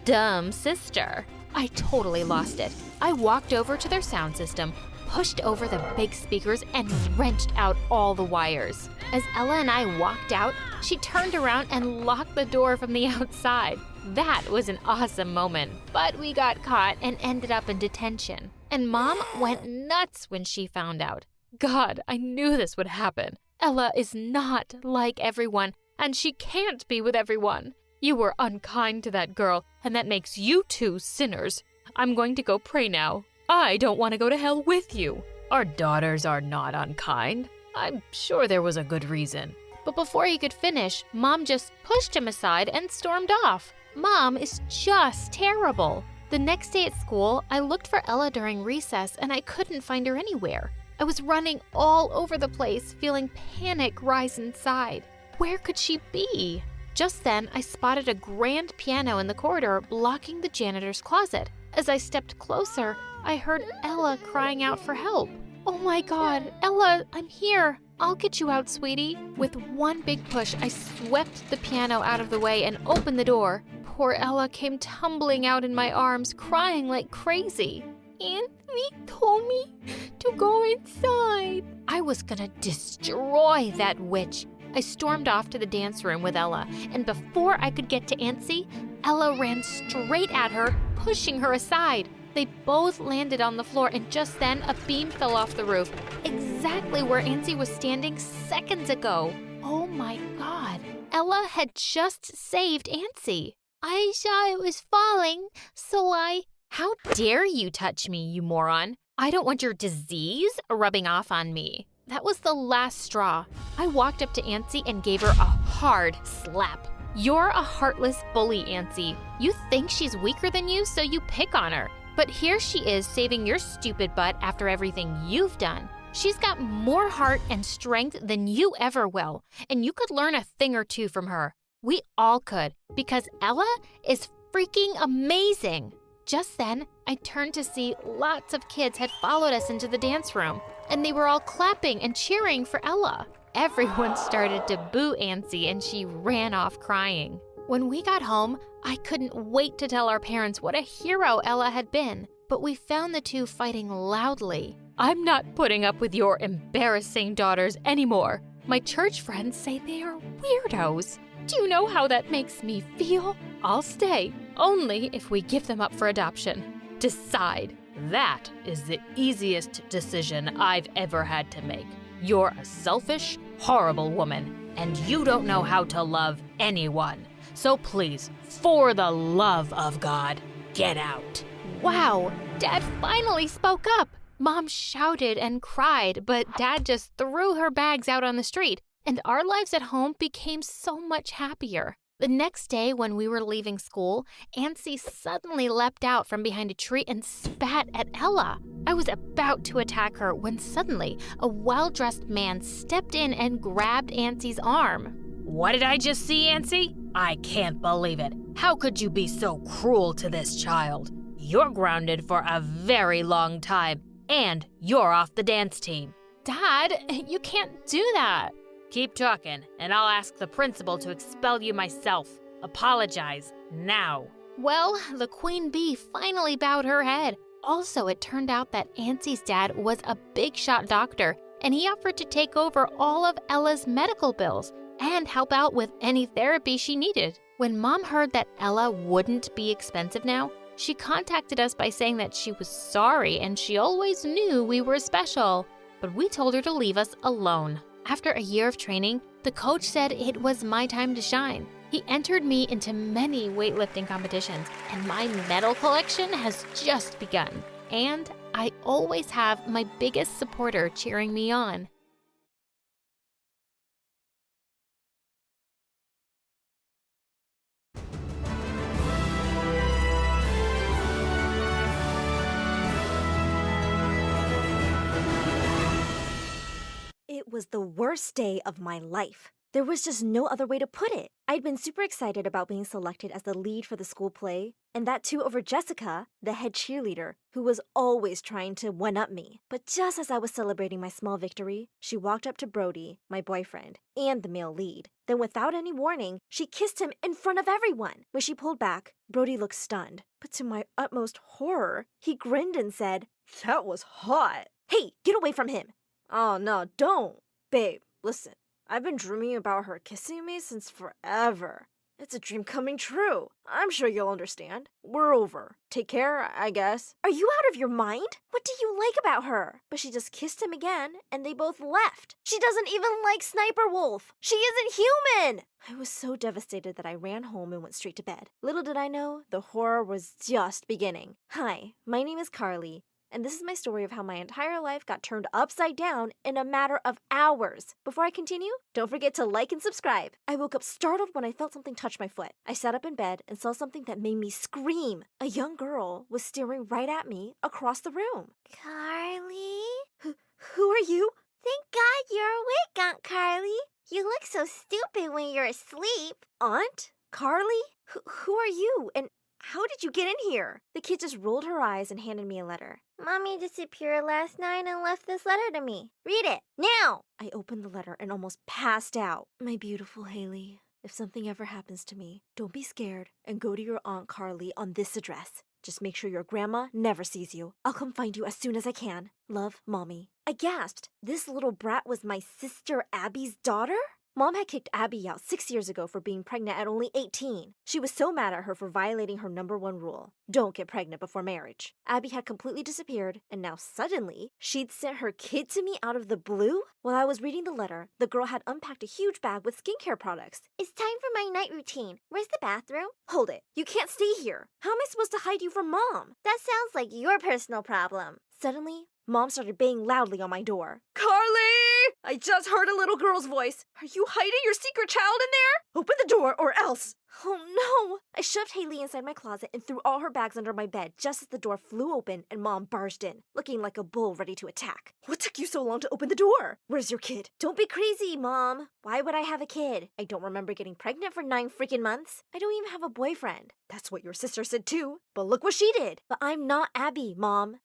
dumb sister. I totally lost it. I walked over to their sound system, pushed over the big speakers, and wrenched out all the wires. As Ella and I walked out, she turned around and locked the door from the outside. That was an awesome moment, but we got caught and ended up in detention. And Mom went nuts when she found out. God, I knew this would happen. Ella is not like everyone, and she can't be with everyone. You were unkind to that girl, and that makes you two sinners. I'm going to go pray now. I don't want to go to hell with you. Our daughters are not unkind. I'm sure there was a good reason. But before he could finish, Mom just pushed him aside and stormed off. Mom is just terrible. The next day at school, I looked for Ella during recess, and I couldn't find her anywhere. I was running all over the place, feeling panic rise inside. Where could she be? Just then, I spotted a grand piano in the corridor blocking the janitor's closet. As I stepped closer, I heard Ella crying out for help. Oh my God, Ella, I'm here. I'll get you out, sweetie. With one big push, I swept the piano out of the way and opened the door. Poor Ella came tumbling out in my arms, crying like crazy. Anthony told me to go inside. I was gonna destroy that witch. I stormed off to the dance room with Ella, and before I could get to Nancy, Ella ran straight at her, pushing her aside. They both landed on the floor, and just then a beam fell off the roof, exactly where Nancy was standing seconds ago. Oh my God. Ella had just saved Nancy. I saw it was falling, so I... How dare you touch me, you moron? I don't want your disease rubbing off on me. That was the last straw. I walked up to Nancy and gave her a hard slap. You're a heartless bully, Nancy. You think she's weaker than you, so you pick on her. But here she is saving your stupid butt after everything you've done. She's got more heart and strength than you ever will, and you could learn a thing or two from her. We all could, because Ella is freaking amazing. Just then, I turned to see lots of kids had followed us into the dance room, and they were all clapping and cheering for Ella. Everyone started to boo Nancy, and she ran off crying. When we got home, I couldn't wait to tell our parents what a hero Ella had been, but we found the two fighting loudly. I'm not putting up with your embarrassing daughters anymore. My church friends say they are weirdos. Do you know how that makes me feel? I'll stay, only if we give them up for adoption. Decide. That is the easiest decision I've ever had to make. You're a selfish, horrible woman, and you don't know how to love anyone. So please, for the love of God, get out. Wow, Dad finally spoke up. Mom shouted and cried, but Dad just threw her bags out on the street, and our lives at home became so much happier. The next day, when we were leaving school, Nancy suddenly leapt out from behind a tree and spat at Ella. I was about to attack her when suddenly a well-dressed man stepped in and grabbed Nancy's arm. What did I just see, Nancy? I can't believe it. How could you be so cruel to this child? You're grounded for a very long time, and you're off the dance team. Dad, you can't do that. Keep talking, and I'll ask the principal to expel you myself. Apologize now. Well, the queen bee finally bowed her head. Also, it turned out that Nancy's dad was a big-shot doctor, and he offered to take over all of Ella's medical bills and help out with any therapy she needed. When Mom heard that Ella wouldn't be expensive now, she contacted us by saying that she was sorry and she always knew we were special. But we told her to leave us alone. After a year of training, the coach said it was my time to shine. He entered me into many weightlifting competitions, and my medal collection has just begun. And I always have my biggest supporter cheering me on. It was the worst day of my life. There was just no other way to put it. I'd been super excited about being selected as the lead for the school play, and that too over Jessica, the head cheerleader, who was always trying to one-up me. But just as I was celebrating my small victory, she walked up to Brody, my boyfriend, and the male lead. Then without any warning, she kissed him in front of everyone. When she pulled back, Brody looked stunned. But to my utmost horror, he grinned and said, "That was hot." "Hey, get away from him." "Oh, no, don't. Babe, listen. I've been dreaming about her kissing me since forever. It's a dream coming true. I'm sure you'll understand. We're over. Take care, I guess." "Are you out of your mind? What do you like about her?" But she just kissed him again, and they both left. She doesn't even like Sniper Wolf. She isn't human. I was so devastated that I ran home and went straight to bed. Little did I know, the horror was just beginning. Hi, my name is Carly. And this is my story of how my entire life got turned upside down in a matter of hours. Before I continue, don't forget to like and subscribe. I woke up startled when I felt something touch my foot. I sat up in bed and saw something that made me scream. A young girl was staring right at me across the room. Carly? Who are you? Thank God you're awake, Aunt Carly. You look so stupid when you're asleep. Aunt? Carly? Who are you? And how did you get in here? The kid just rolled her eyes and handed me a letter. Mommy disappeared last night and left this letter to me. Read it, now! I opened the letter and almost passed out. My beautiful Haley, if something ever happens to me, don't be scared and go to your Aunt Carly on this address. Just make sure your grandma never sees you. I'll come find you as soon as I can. Love, Mommy. I gasped. This little brat was my sister Abby's daughter? Mom had kicked Abby out 6 years ago for being pregnant at only 18. She was so mad at her for violating her #1 rule: don't get pregnant before marriage. Abby had completely disappeared, and now suddenly, she'd sent her kid to me out of the blue? While I was reading the letter, the girl had unpacked a huge bag with skincare products. It's time for my night routine. Where's the bathroom? Hold it. You can't stay here. How am I supposed to hide you from Mom? That sounds like your personal problem. Suddenly, Mom started banging loudly on my door. Carly! I just heard a little girl's voice. Are you hiding your secret child in there? Open the door or else. Oh no! I shoved Haley inside my closet and threw all her bags under my bed just as the door flew open and Mom barged in, looking like a bull ready to attack. What took you so long to open the door? Where's your kid? Don't be crazy, Mom. Why would I have a kid? I don't remember getting pregnant for 9 freaking months. I don't even have a boyfriend. That's what your sister said too. But look what she did. But I'm not Abby, Mom.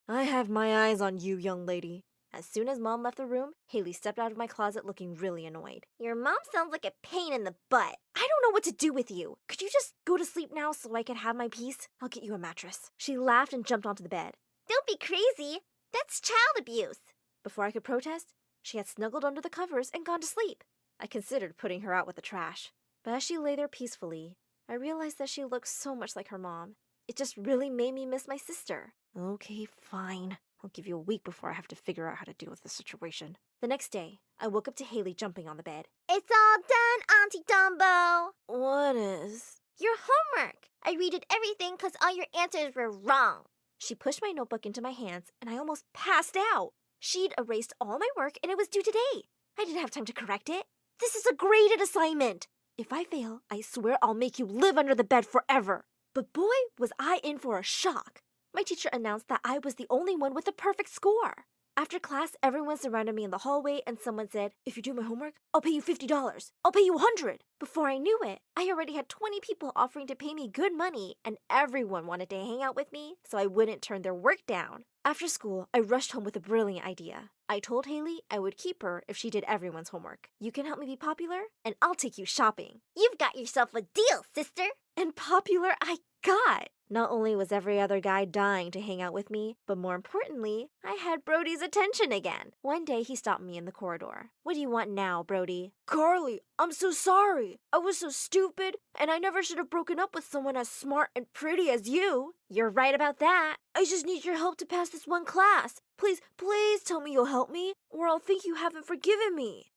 I have my eyes on you, young lady. As soon as Mom left the room, Haley stepped out of my closet looking really annoyed. Your mom sounds like a pain in the butt. I don't know what to do with you. Could you just go to sleep now so I can have my peace? I'll get you a mattress. She laughed and jumped onto the bed. Don't be crazy. That's child abuse. Before I could protest, she had snuggled under the covers and gone to sleep. I considered putting her out with the trash. But as she lay there peacefully, I realized that she looked so much like her mom. It just really made me miss my sister. Okay, fine. I'll give you a week before I have to figure out how to deal with the situation. The next day, I woke up to Haley jumping on the bed. It's all done, Auntie Dumbo. What is? Your homework. I redid everything because all your answers were wrong. She pushed my notebook into my hands and I almost passed out. She'd erased all my work and it was due today. I didn't have time to correct it. This is a graded assignment. If I fail, I swear I'll make you live under the bed forever. But boy, was I in for a shock. My teacher announced that I was the only one with a perfect score. After class, everyone surrounded me in the hallway and someone said, if you do my homework, I'll pay you $50. I'll pay you $100. Before I knew it, I already had 20 people offering to pay me good money and everyone wanted to hang out with me so I wouldn't turn their work down. After school, I rushed home with a brilliant idea. I told Haley I would keep her if she did everyone's homework. You can help me be popular and I'll take you shopping. You've got yourself a deal, sister. And popular I got. Not only was every other guy dying to hang out with me, but more importantly, I had Brody's attention again. One day he stopped me in the corridor. What do you want now, Brody? Carly, I'm so sorry. I was so stupid, and I never should have broken up with someone as smart and pretty as you. You're right about that. I just need your help to pass this one class. Please, please tell me you'll help me, or I'll think you haven't forgiven me.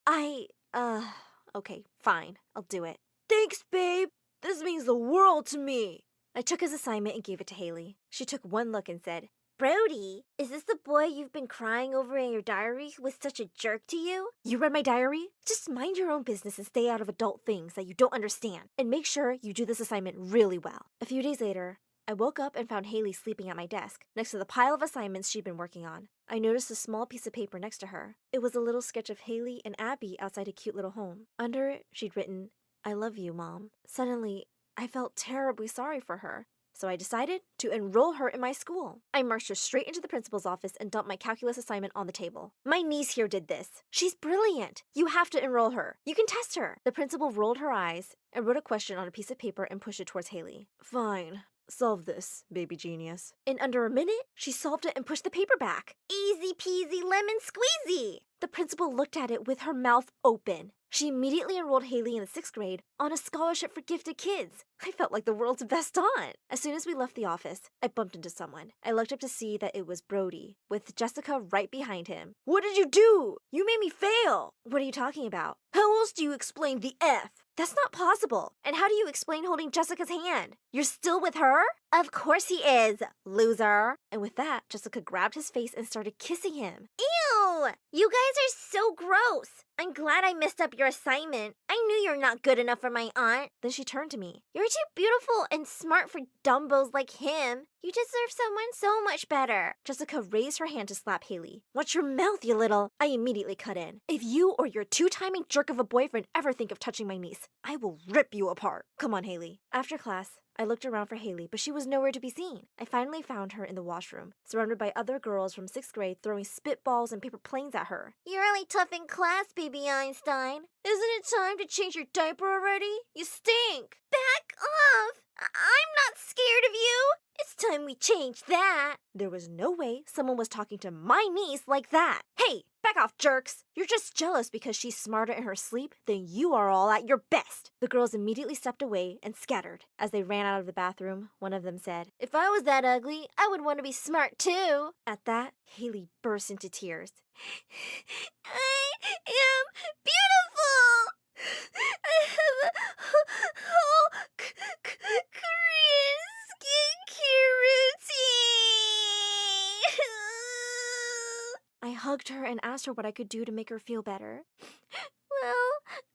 Okay, fine. I'll do it. Thanks, babe. This means the world to me. I took his assignment and gave it to Haley. She took one look and said, Brody, is this the boy you've been crying over in your diary who was such a jerk to you? You read my diary? Just mind your own business and stay out of adult things that you don't understand. And make sure you do this assignment really well. A few days later, I woke up and found Haley sleeping at my desk, next to the pile of assignments she'd been working on. I noticed a small piece of paper next to her. It was a little sketch of Haley and Abby outside a cute little home. Under it, she'd written, I love you, Mom. Suddenly, I felt terribly sorry for her, so I decided to enroll her in my school. I marched her straight into the principal's office and dumped my calculus assignment on the table. My niece here did this. She's brilliant. You have to enroll her. You can test her. The principal rolled her eyes and wrote a question on a piece of paper and pushed it towards Haley. Fine. Solve this, baby genius. In under a minute, she solved it and pushed the paper back. Easy peasy lemon squeezy. The principal looked at it with her mouth open. She immediately enrolled Haley in the 6th grade on a scholarship for gifted kids. I felt like the world's best aunt. As soon as we left the office, I bumped into someone. I looked up to see that it was Brody, with Jessica right behind him. What did you do? You made me fail. What are you talking about? How else do you explain the F? That's not possible. And how do you explain holding Jessica's hand? You're still with her? Of course he is, loser. And with that, Jessica grabbed his face and started kissing him. Ew! You guys are so gross. I'm glad I messed up your assignment. I knew you're not good enough for my aunt. Then she turned to me. You're too beautiful and smart for dumbos like him. You deserve someone so much better. Jessica raised her hand to slap Haley. Watch your mouth, you little. I immediately cut in. If you or your two-timing jerk of a boyfriend ever think of touching my niece, I will rip you apart. Come on, Haley. After class, I looked around for Haley, but she was nowhere to be seen. I finally found her in the washroom, surrounded by other girls from 6th grade throwing spitballs and paper planes at her. You're really tough in class, baby Einstein. Isn't it time to change your diaper already? You stink. Back off! I'm not scared of you. It's time time we change that. There was no way someone was talking to my niece like that. Hey, back off, jerks. You're just jealous because she's smarter in her sleep than you are all at your best. The girls immediately stepped away and scattered. As they ran out of the bathroom, one of them said, If I was that ugly, I would want to be smart too. At that, Haley burst into tears. I am beautiful! I have a whole Korean skincare routine! I hugged her and asked her what I could do to make her feel better. Well,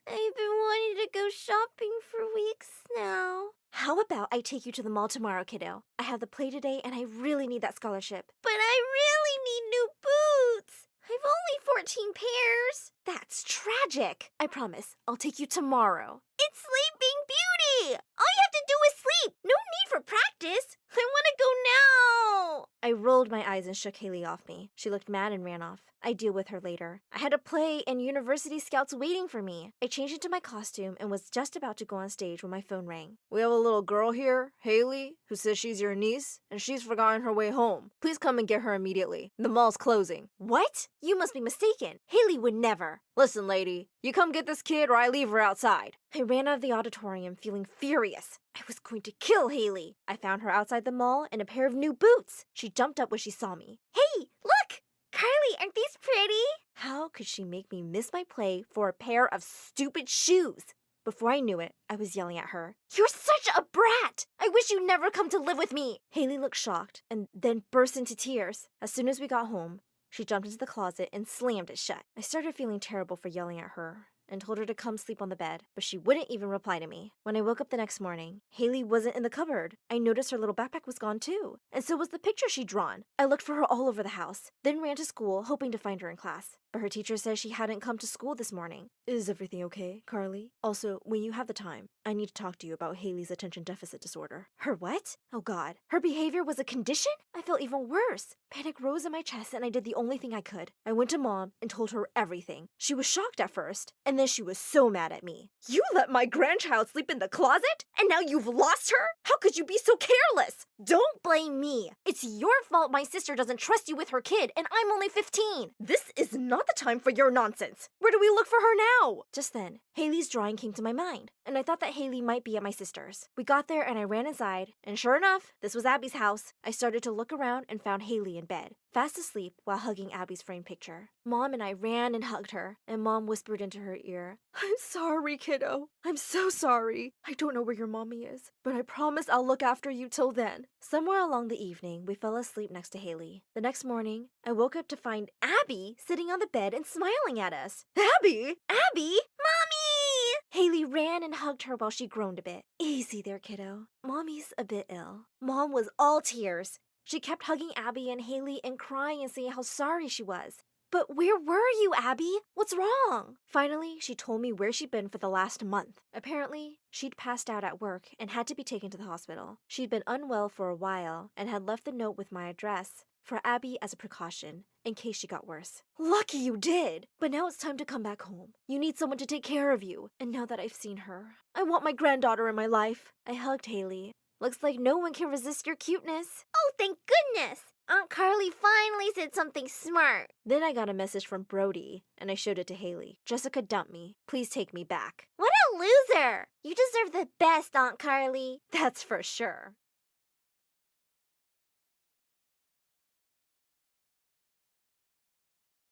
I've been wanting to go shopping for weeks now. How about I take you to the mall tomorrow, kiddo? I have the play today and I really need that scholarship. But I really need new boots. I've only 14 pairs. That's tragic. I promise, I'll take you tomorrow. It's Sleeping Beauty. All you have to do is sleep. No need for practice. I want to go now. I rolled my eyes and shook Haley off me. She looked mad and ran off. I'd deal with her later. I had a play and university scouts waiting for me. I changed into my costume and was just about to go on stage when my phone rang. We have a little girl here, Haley, who says she's your niece, and she's forgotten her way home. Please come and get her immediately. The mall's closing. What? You must be mistaken. Haley would never. Listen, lady, you come get this kid or I leave her outside. I ran out of the auditorium feeling furious. I was going to kill Haley. I found her outside the mall in a pair of new boots. She jumped up when she saw me. Hey, look! Carly, aren't these pretty? How could she make me miss my play for a pair of stupid shoes? Before I knew it, I was yelling at her. You're such a brat! I wish you'd never come to live with me! Haley looked shocked and then burst into tears. As soon as we got home, she jumped into the closet and slammed it shut. I started feeling terrible for yelling at her and told her to come sleep on the bed, but she wouldn't even reply to me. When I woke up the next morning, Haley wasn't in the cupboard. I noticed her little backpack was gone too, and so was the picture she'd drawn. I looked for her all over the house, then ran to school hoping to find her in class. But her teacher says she hadn't come to school this morning. Is everything okay, Carly? Also, when you have the time, I need to talk to you about Haley's attention deficit disorder. Her what? Oh God. Her behavior was a condition? I felt even worse. Panic rose in my chest and I did the only thing I could. I went to Mom and told her everything. She was shocked at first, and then she was so mad at me. You let my grandchild sleep in the closet? And now you've lost her? How could you be so careless? Don't blame me. It's your fault my sister doesn't trust you with her kid, and I'm only 15. This is not the time for your nonsense. Where do we look for her now? Just then, Haley's drawing came to my mind, and I thought that Haley might be at my sister's. We got there and I ran inside, and sure enough, this was Abby's house. I started to look around and found Haley in bed, fast asleep while hugging Abby's framed picture. Mom and I ran and hugged her, and Mom whispered into her ear, I'm sorry, kiddo. I'm so sorry. I don't know where your mommy is, but I promise I'll look after you till then. Somewhere along the evening, we fell asleep next to Haley. The next morning, I woke up to find Abby sitting on the bed and smiling at us. Abby? Abby? Mommy! Haley ran and hugged her while she groaned a bit. Easy there, kiddo. Mommy's a bit ill. Mom was all tears. She kept hugging Abby and Haley and crying and saying how sorry she was. But where were you, Abby? What's wrong? Finally, she told me where she'd been for the last month. Apparently, she'd passed out at work and had to be taken to the hospital. She'd been unwell for a while and had left the note with my address for Abby as a precaution in case she got worse. Lucky you did! But now it's time to come back home. You need someone to take care of you. And now that I've seen her, I want my granddaughter in my life. I hugged Haley. Looks like no one can resist your cuteness. Oh, thank goodness! Aunt Carly finally said something smart. Then I got a message from Brody, and I showed it to Haley. Jessica dumped me. Please take me back. What a loser! You deserve the best, Aunt Carly. That's for sure.